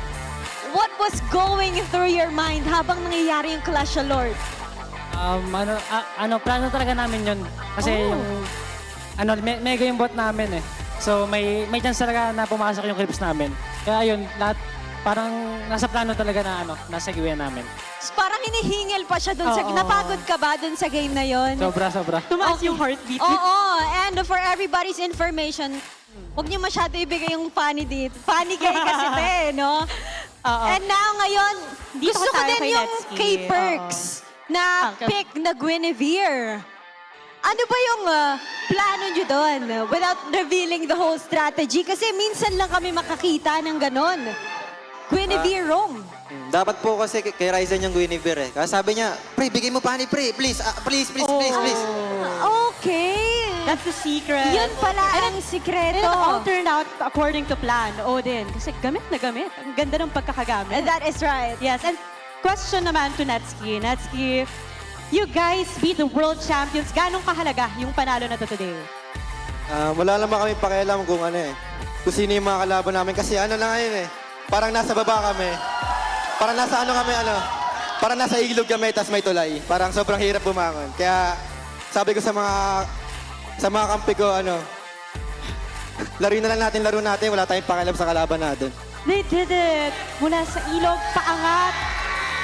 what was going through your mind habang nangyayari yung Clash of Lords? Plano talaga namin yun. Kasi yung, mega yung bot namin eh. So may chance talaga na pumasok yung clips namin. Kaya yun, lahat parang nasa plano talaga na nasa giveaway namin. Parang hinihingil pa siya dun sa... Napagod ka ba dun sa game na yon? Sobra. Tumaas yung heartbeat. Oo, and for everybody's information, huwag niyo masyado ibigay yung Fanny dito. Fanny kayo kasi no? And now ngayon, Dito gusto ko tayo din kay yung Netsky. K-Perks na pick na Guinevere. Ano ba yung plano nyo doon without revealing the whole strategy? Kasi minsan lang kami makakita ng ganon. Guinevere Rome. Dapat po kasi kay Ryzen yung Guinevere eh. Kasi sabi niya, pre, bigay mo Fanny, pre. Please, please. Okay. That's the secret. Yun pala ang And sikreto. it all turned out according to plan, Odin. Kasi gamit na gamit. Ang ganda ng pagkakagamit. And that is right. Yes, and question naman to Netsky. Netsky, you guys beat the world champions. Ganong kahalaga yung panalo na to today? Wala naman kami pakialam kung kung sino yung mga kalaban namin. Kasi lang ngayon eh. Parang nasa baba kami. Parang nasa parang nasa ilog kami, tas may tulay. Parang sobrang hirap bumangon. Kaya sabi ko sa mga kampi ko, laro natin, wala tayong pakialam sa kalaban natin. They did it! Mula sa ilog, paangat.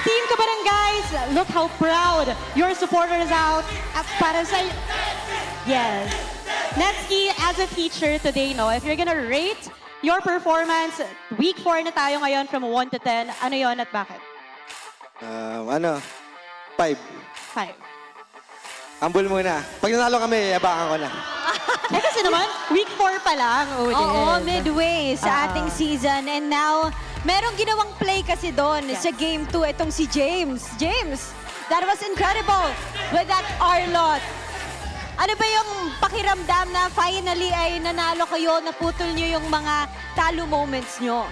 Team Kabarangays, look how proud your supporters out. At para sa... Yes. Netsky, as a teacher today, if you're gonna rate your performance, week 4 na tayo ngayon from 1 to 10, ano yon at bakit? 5. 5. Ambul muna. Pag nanalo kami, abangan ko na. Kasi naman, week 4 pa lang, Odin. Oo, midway sa ating season. And now, merong ginawang play kasi doon sa Game 2, itong si James. James, that was incredible with that Arlot. Ano ba yung pakiramdam na finally ay nanalo kayo, naputol nyo yung mga talo moments nyo?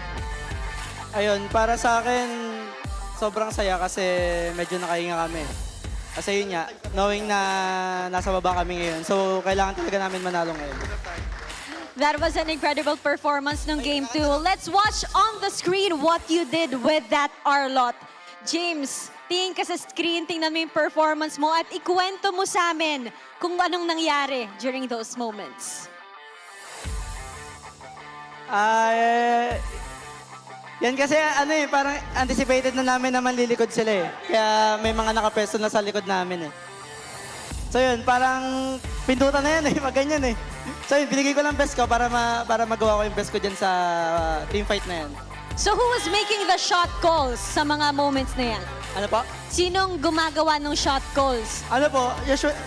Ayun, para sa akin, sobrang saya kasi medyo nakahinga kami. Kasi yun nga, knowing na nasa baba kami ngayon, so kailangan talaga namin manalo ngayon. That was an incredible performance ng Game 2. Let's watch on the screen what you did with that Arlot. James, tingin ka sa screen, tingnan mo yung performance mo at ikwento mo sa amin kung anong nangyari during those moments. Yan kasi parang anticipated na namin na manlilikod sila eh. Kaya may mga nakapesto na sa likod namin eh. So yun, parang pindutan na yan eh, ganyan eh. So yun, binigay ko lang best ko para magawa ko yung best ko dyan sa team fight na yan. So who was making the shot calls sa mga moments na yan? Ano po? Sinong gumagawa ng shot calls? Ano po, usually,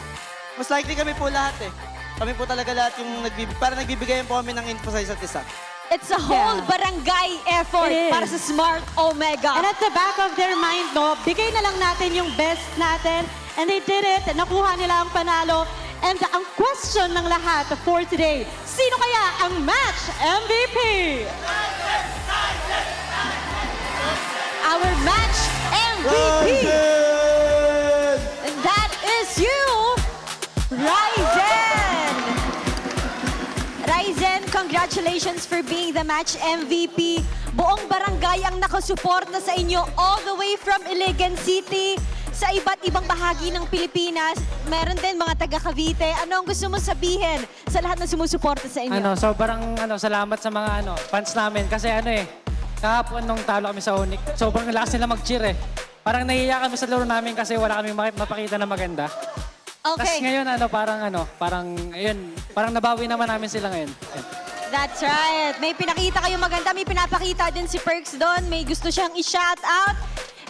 mas likely kami po lahat eh. Kami po talaga lahat yung nagbibigay po kami ng info sa isa't isa. It's a whole barangay effort para sa Smart Omega. And at the back of their mind, bigay na lang natin yung best natin. And they did it. Nakuha nila ang panalo. And ang question ng lahat for today, sino kaya ang match MVP? congratulations for being the match MVP. Buong barangay ang nakasuporta sa inyo all the way from Iligan City sa iba't ibang bahagi ng Pilipinas. Meron din mga taga Cavite. Ano ang gusto mo sabihin sa lahat na sumusuporta sa inyo? Sobrang salamat sa mga fans namin kasi kahapon nung talo kami sa Onyx, sobrang lakas nila mag-cheer eh. Parang nahiya kami sa laro namin kasi wala kami mapakita na maganda. Okay. Tapos ngayon parang nabawi naman namin sila ngayon. That's right. May pinakita kayo maganda, may pinapakita din si Perks doon. May gusto siyang i-shout out.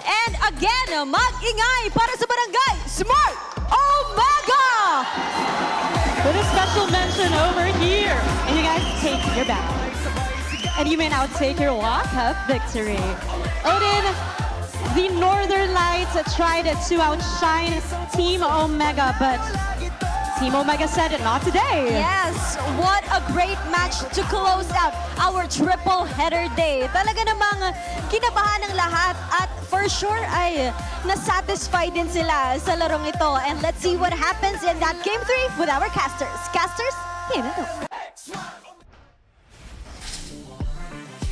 And again, mag-ingay para sa barangay Smart Omega! With a special mention over here. And you guys take your bow. And you may now take your walk-up victory. Odin, the Northern Lights tried to outshine Team Omega, but Team Omega said not today. Yes, what a great match to close out our triple header day. Talaga namang kinabahan ng lahat at for sure ay nasatisfy din sila sa larong ito. And let's see what happens in that Game 3 with our casters. Casters, game ito.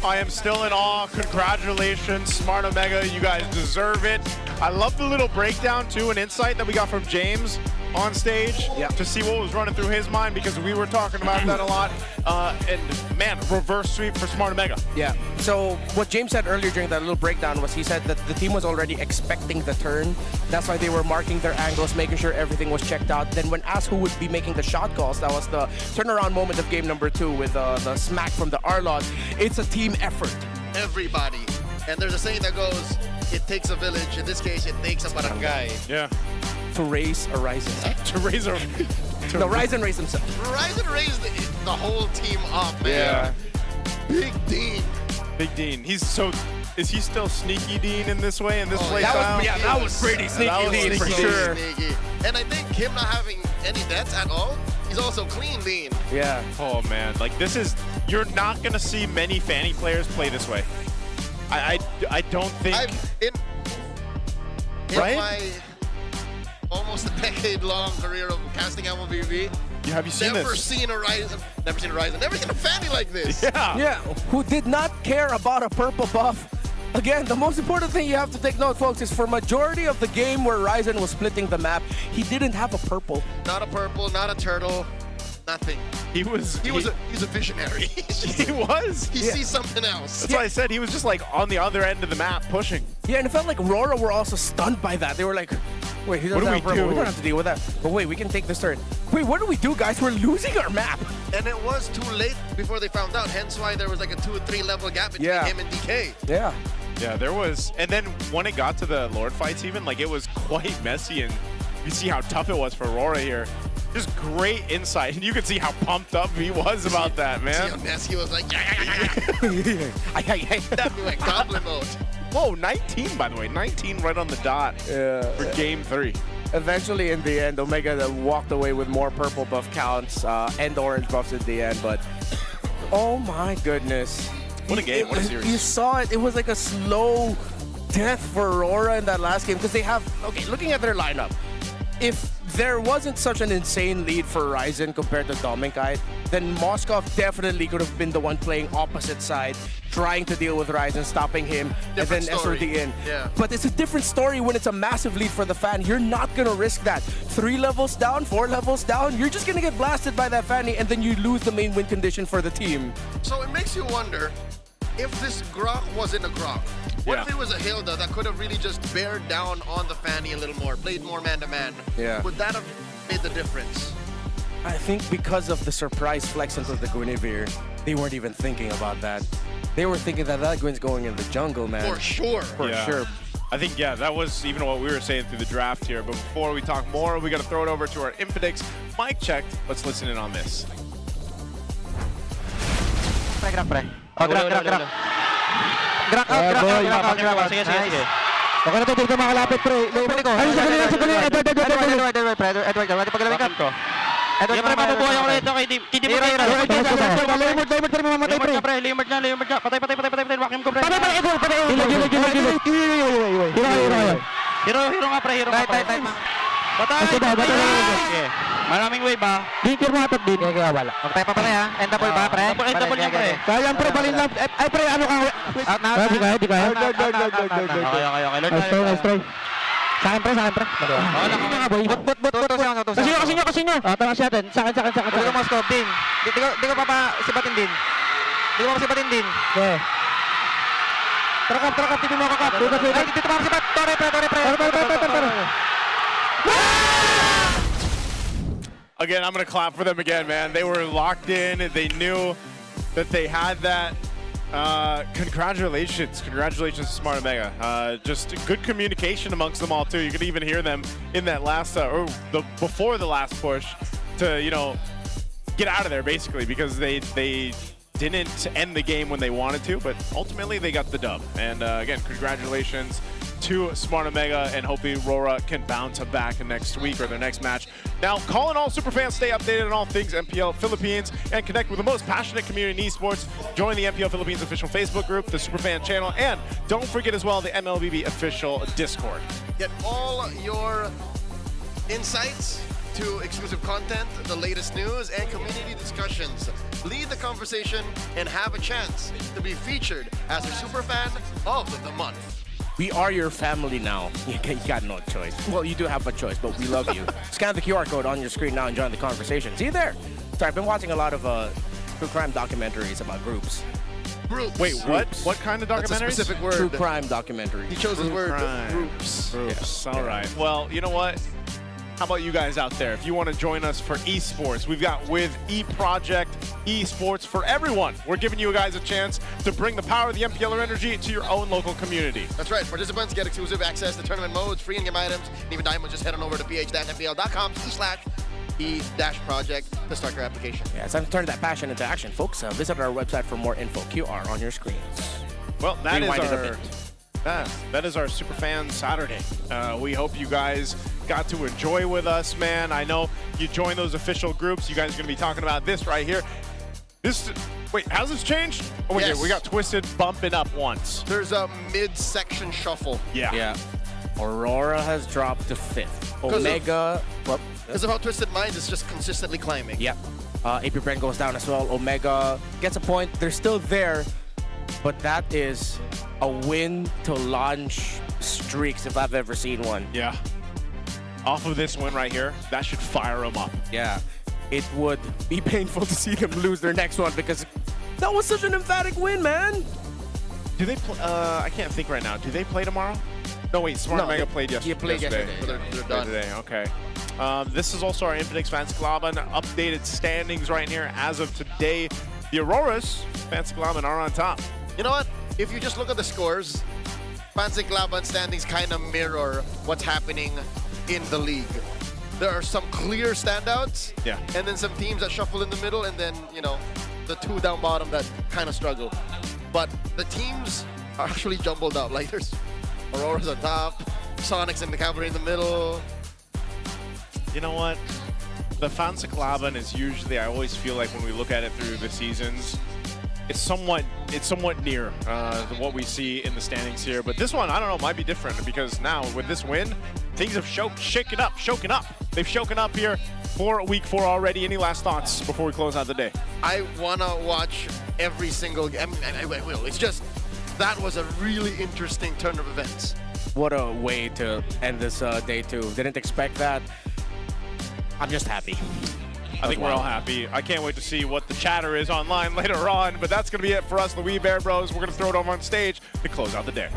I am still in awe. Congratulations, Smart Omega. You guys deserve it. I love the little breakdown, too, and insight that we got from James on stage to see what was running through his mind, because we were talking about that a lot. And man, reverse sweep for Smart Omega. Yeah. So what James said earlier during that little breakdown was he said that the team was already expecting the turn. That's why they were marking their angles, making sure everything was checked out. Then when asked who would be making the shot calls, that was the turnaround moment of game number 2 with the smack from the Arlod. It's a team effort. Everybody. And there's a saying that goes, it takes a village. In this case, it takes a barangay. Yeah. To raise a Ryzen. To raise a... No, Ryzen raised himself. Ryzen raised the whole team up, man. Yeah. Big Dean. Big Dean. He's so... Is he still Sneaky Dean in this way, in this play style? That was pretty Sneaky Dean for sure. Sneaky. And I think him not having any debts at all, he's also clean Dean. Yeah. Oh, man. Like, this is... You're not going to see many Fanny players play this way. I don't think... In right? my almost a decade-long career of casting MLBB, have you seen never this? seen a Ryzen, never seen a Fanny like this. Yeah. Who did not care about a purple buff. Again, the most important thing you have to take note, folks, is for majority of the game where Ryzen was splitting the map, he didn't have a purple. Not a purple, not a turtle, nothing. He was a visionary. He was. He sees something else. That's why I said he was just like on the other end of the map pushing. Yeah, and it felt like RORA were also stunned by that. They were like, wait, he doesn't What do have we a purple. do? We don't have to deal with that. But wait, we can take this turn. Wait, what do we do, guys? We're losing our map. And it was too late before they found out, hence why there was like a 2 or 3 level gap between him and DK. Yeah. Yeah, there was. And then when it got to the Lord fights even, like it was quite messy, and you see how tough it was for Aurora here. Just great insight, and you could see how pumped up he was about that, man. See how messy he was like, he went goblin mode. Whoa, 19 by the way, 19 right on the dot for game 3. Eventually, in the end, Omega walked away with more purple buff counts and orange buffs in the end, but oh my goodness. What a game, what a series. You saw it, it was like a slow death for Aurora in that last game because they have, okay, looking at their lineup, if there wasn't such an insane lead for Ryzen compared to Dominkite, then Moskov definitely could have been the one playing opposite side, trying to deal with Ryzen, stopping him, Different and then story. SOD in. Yeah. But it's a different story when it's a massive lead for the fan. You're not going to risk that. 3 levels down, 4 levels down, you're just going to get blasted by that Fanny, and then you lose the main win condition for the team. So it makes you wonder, if this Grok wasn't a Grok, what if it was a Hilda that could have really just bared down on the Fanny a little more, played more man-to-man? Yeah. Would that have made the difference? I think because of the surprise flex into the Guinevere, they weren't even thinking about that. They were thinking that Gwyn's going in the jungle, man. For sure. For sure. I think, yeah, that was even what we were saying through the draft here. But before we talk more, we got to throw it over to our Infidix mic check. Let's listen in on this. Grak out. Sige. Okay na to, dito mga kalapit, pre. Ayun, sa kanila. Edward, pagalawin ka. Edward, pre, mabubuhay ako rito kay Dimod. Limod, pre, mamamatay, pre. Limod na. Patay. Vacuum ko, pre. Patay, Edward. Gilid. Hiro nga, pre. Right. Sige. Maraming wave ba? Din pirma atat din. Kaya wala. Okay pa ha. Endable ba pre? Endable yan pre. Kaya pre balin lang. Ay pre ano ka? Out na. Di kaya. Okay. Let's try. Sa akin pre. Wala ka boy. But. Kasi nyo. Tama siya din. Sa akin. Hindi ko ma-stop din. Di ko sibatin din. Okay. Tara, tipi mo kakap. Dito pa sibat. Tore. Again, I'm going to clap for them again, man. They were locked in. They knew that they had that. Congratulations to Smart Omega. Just good communication amongst them all, too. You could even hear them in that last, before the last push to, get out of there, basically, because they didn't end the game when they wanted to, but ultimately they got the dub. And again, congratulations to Smart Omega, and hopefully RORA can bounce back next week or their next match. Now, calling all superfans, stay updated on all things MPL Philippines and connect with the most passionate community in esports. Join the MPL Philippines official Facebook group, the Superfan channel, and don't forget as well the MLBB official Discord. Get all your insights to exclusive content, the latest news, and community discussions. Lead the conversation and have a chance to be featured as a superfan of the month. We are your family now. You got no choice. Well, you do have a choice, but we love you. Scan the QR code on your screen now and join the conversation. See you there. Sorry, I've been watching a lot of true crime documentaries about groups. Groups. Wait, what? What kind of documentaries? That's a specific word. True crime documentaries. He chose his word. Groups. Groups. All right. Well, you know what? How about you guys out there? If you want to join us for esports, we've got with eProject esports for everyone. We're giving you guys a chance to bring the power of the MPL energy to your own local community. That's right. Participants get exclusive access to tournament modes, free in-game items, and even diamonds. Just head on over to ph-mpl.com/e-project to start your application. Yeah, it's time to turn that passion into action, folks. Visit our website for more info. QR on your screens. Well, that is our Superfan Saturday. We hope you guys got to enjoy with us, man. I know you join those official groups. You guys are going to be talking about this right here. Wait, how's this changed? Oh, wait, Yes. we got Twisted bumping up once. There's a mid-section shuffle. Yeah. Aurora has dropped to 5th. Omega. Because of how Twisted Minds is just consistently climbing. Yep. APBR goes down as well. Omega gets a point. They're still there, but that is a win to launch streaks if I've ever seen one. Yeah. Off of this win right here, that should fire them up. Yeah. It would be painful to see them lose their next one because that was such an emphatic win, man. Do they play? I can't think right now. Do they play tomorrow? No, wait. Smart Omega played yesterday. He played yesterday. They're done. Today. Okay. This is also our Infinix Fancy Glaben updated standings right here as of today. The Auroras, Fancy Glaben, are on top. You know what? If you just look at the scores, Fancy Glaban standings kind of mirror what's happening in the league. There are some clear standouts, yeah, and then some teams that shuffle in the middle, and then, the two down bottom that kind of struggle. But the teams are actually jumbled up. Like, there's Aurora's on top, Sonics and the Cavalry in the middle. You know what? The Fancy Glaben is usually, I always feel like when we look at it through the seasons, it's somewhat near what we see in the standings here. But this one, I don't know, might be different because now with this win, things have shaken up. They've shaken up here for week 4 already. Any last thoughts before we close out the day? I want to watch every single game. I will. It's just, that was a really interesting turn of events. What a way to end this day 2. Didn't expect that. I'm just happy. I think we're all happy. I can't wait to see what the chatter is online later on, but that's going to be it for us, the Wee Bear Bros. We're going to throw it over on stage to close out the day.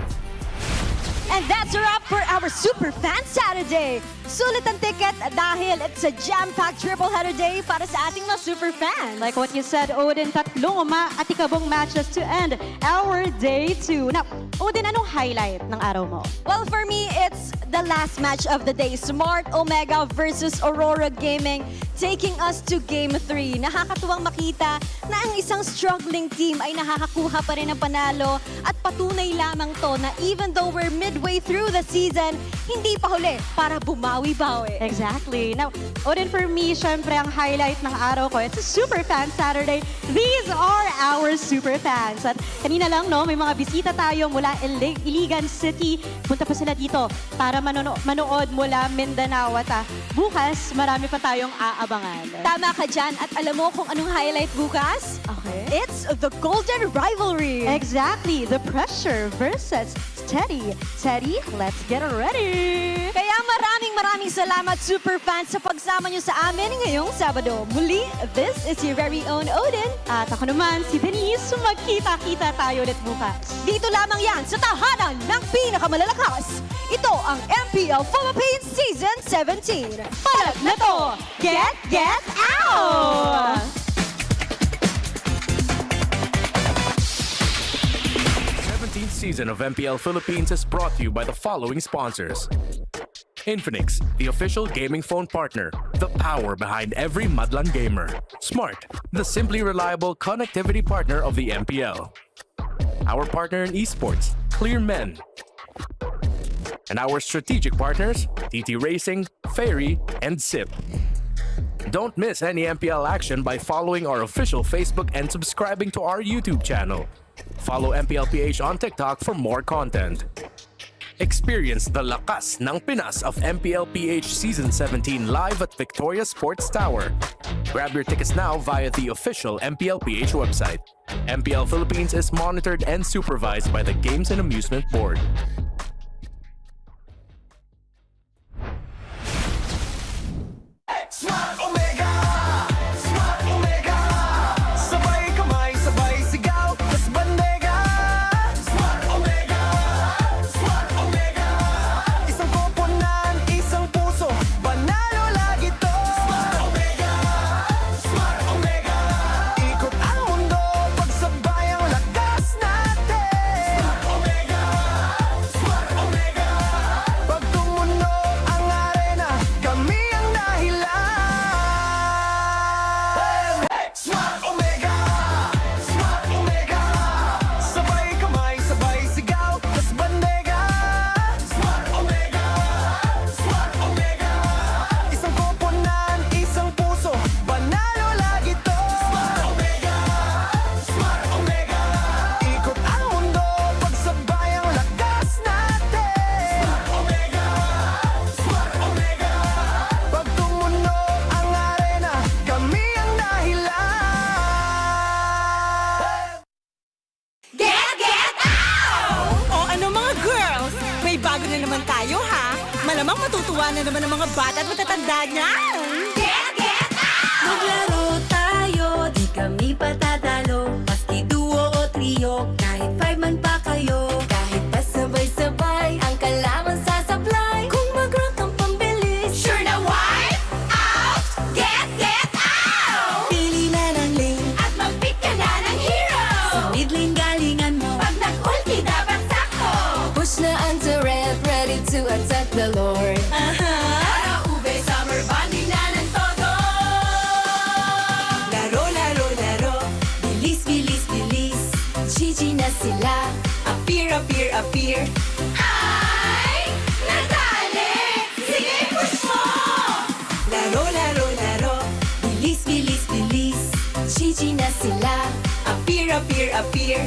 And that's a wrap for our Super Fan Saturday. Sulit ang ticket dahil it's a jam-packed triple-header day para sa ating mga super fans. Like what you said, Odin, tatlong umaatikabong matches to end our day 2. Now, Odin, anong highlight ng araw mo? Well, for me, it's the last match of the day. Smart Omega versus Aurora Gaming, taking us to Game 3. Nakakatuwang makita na ang isang struggling team ay nakakakuha pa rin ng panalo at patunay lamang to na even though we're midway through the season, hindi pa huli para bumawi-bawi. Exactly. Now, Odin, for me, syempre ang highlight ng araw ko, it's a Super Fan Saturday. These are our Super Fans. At kanina lang, no, may mga bisita tayo mula Iligan City. Punta pa sila dito para manood mula Mindanao. At bukas, marami pa tayong aabangan. Tama ka dyan. At alam mo kung anong highlight bukas? Okay. It's the Golden Rivalry. Exactly. The Pressure versus Teddy. Teddy, let's get ready! Kaya maraming salamat, super fans, sa pagsama nyo sa amin ngayong Sabado. Muli, this is your very own Odin. At ako naman, si Denise. Magkita-kita tayo ulit bukas. Dito lamang yan sa tahanan ng pinakamalalakas. Ito ang MPL Philippines Season 17. Palag na to! Get out! 17th season of MPL Philippines is brought to you by the following sponsors. Infinix, the official gaming phone partner, the power behind every Madlang gamer. Smart, the simply reliable connectivity partner of the MPL. Our partner in esports, Clear Men. And our strategic partners, TT Racing, Ferry, and SIP. Don't miss any MPL action by following our official Facebook and subscribing to our YouTube channel. Follow MPL PH on TikTok for more content. Experience the lakas ng Pinas of MPL PH Season 17 live at Victoria Sports Tower. Grab your tickets now via the official MPL PH website. MPL Philippines is monitored and supervised by the Games and Amusement Board. Smart Omega! Smart Omega! Sabay kamay, sabay sigaw, tas bandega! Smart Omega! Smart Omega! Isang koponan, isang puso, panalo lagi to! Smart Omega! Smart Omega! Ikot ang mundo, pagsabay ang lakas natin! Smart Omega! Smart Omega! Pag tumunog ang arena, kami ang dahilan! Smart Omega! Smart Omega! Sabay kamay, sabay sigaw, tas bandega! Smart Omega! Smart Omega! Isang koponan, isang puso, panalo lagi to! Smart Omega! Smart Omega! Ikot ang mundo, pagsabay ang lakas natin! Smart Omega! Smart Omega! Pag tumunog ang arena, kami ang dahilan! Get out! O ano mga girls, may bago na naman tayo ha? Malamang matutuwa na naman ang mga bata at matatanda niyan! Get out! Maglaro tayo, di kami patatalo. Maski duo o trio, kahit 5 man pa kayo. Kahit pa sabay-sabay, ang kalaman sasablay. Kung mag-rank ang pambilis, sure na wipe out! Get out! Pili na ng lane, at mag-pick ka na ng hero. Sa mid lane galingan mo, pag nag-ulti dapat sakto. Push na ang turret, ready to attack the Lord. Para ube, summer bonding na ng todo. Laro, laro, laro, bilis, bilis, bilis. GG na sila, appear, appear, appear. Ay, nadali! Sige, push mo! Laro, laro, laro, bilis, bilis, bilis. GG na sila, appear, appear, appear.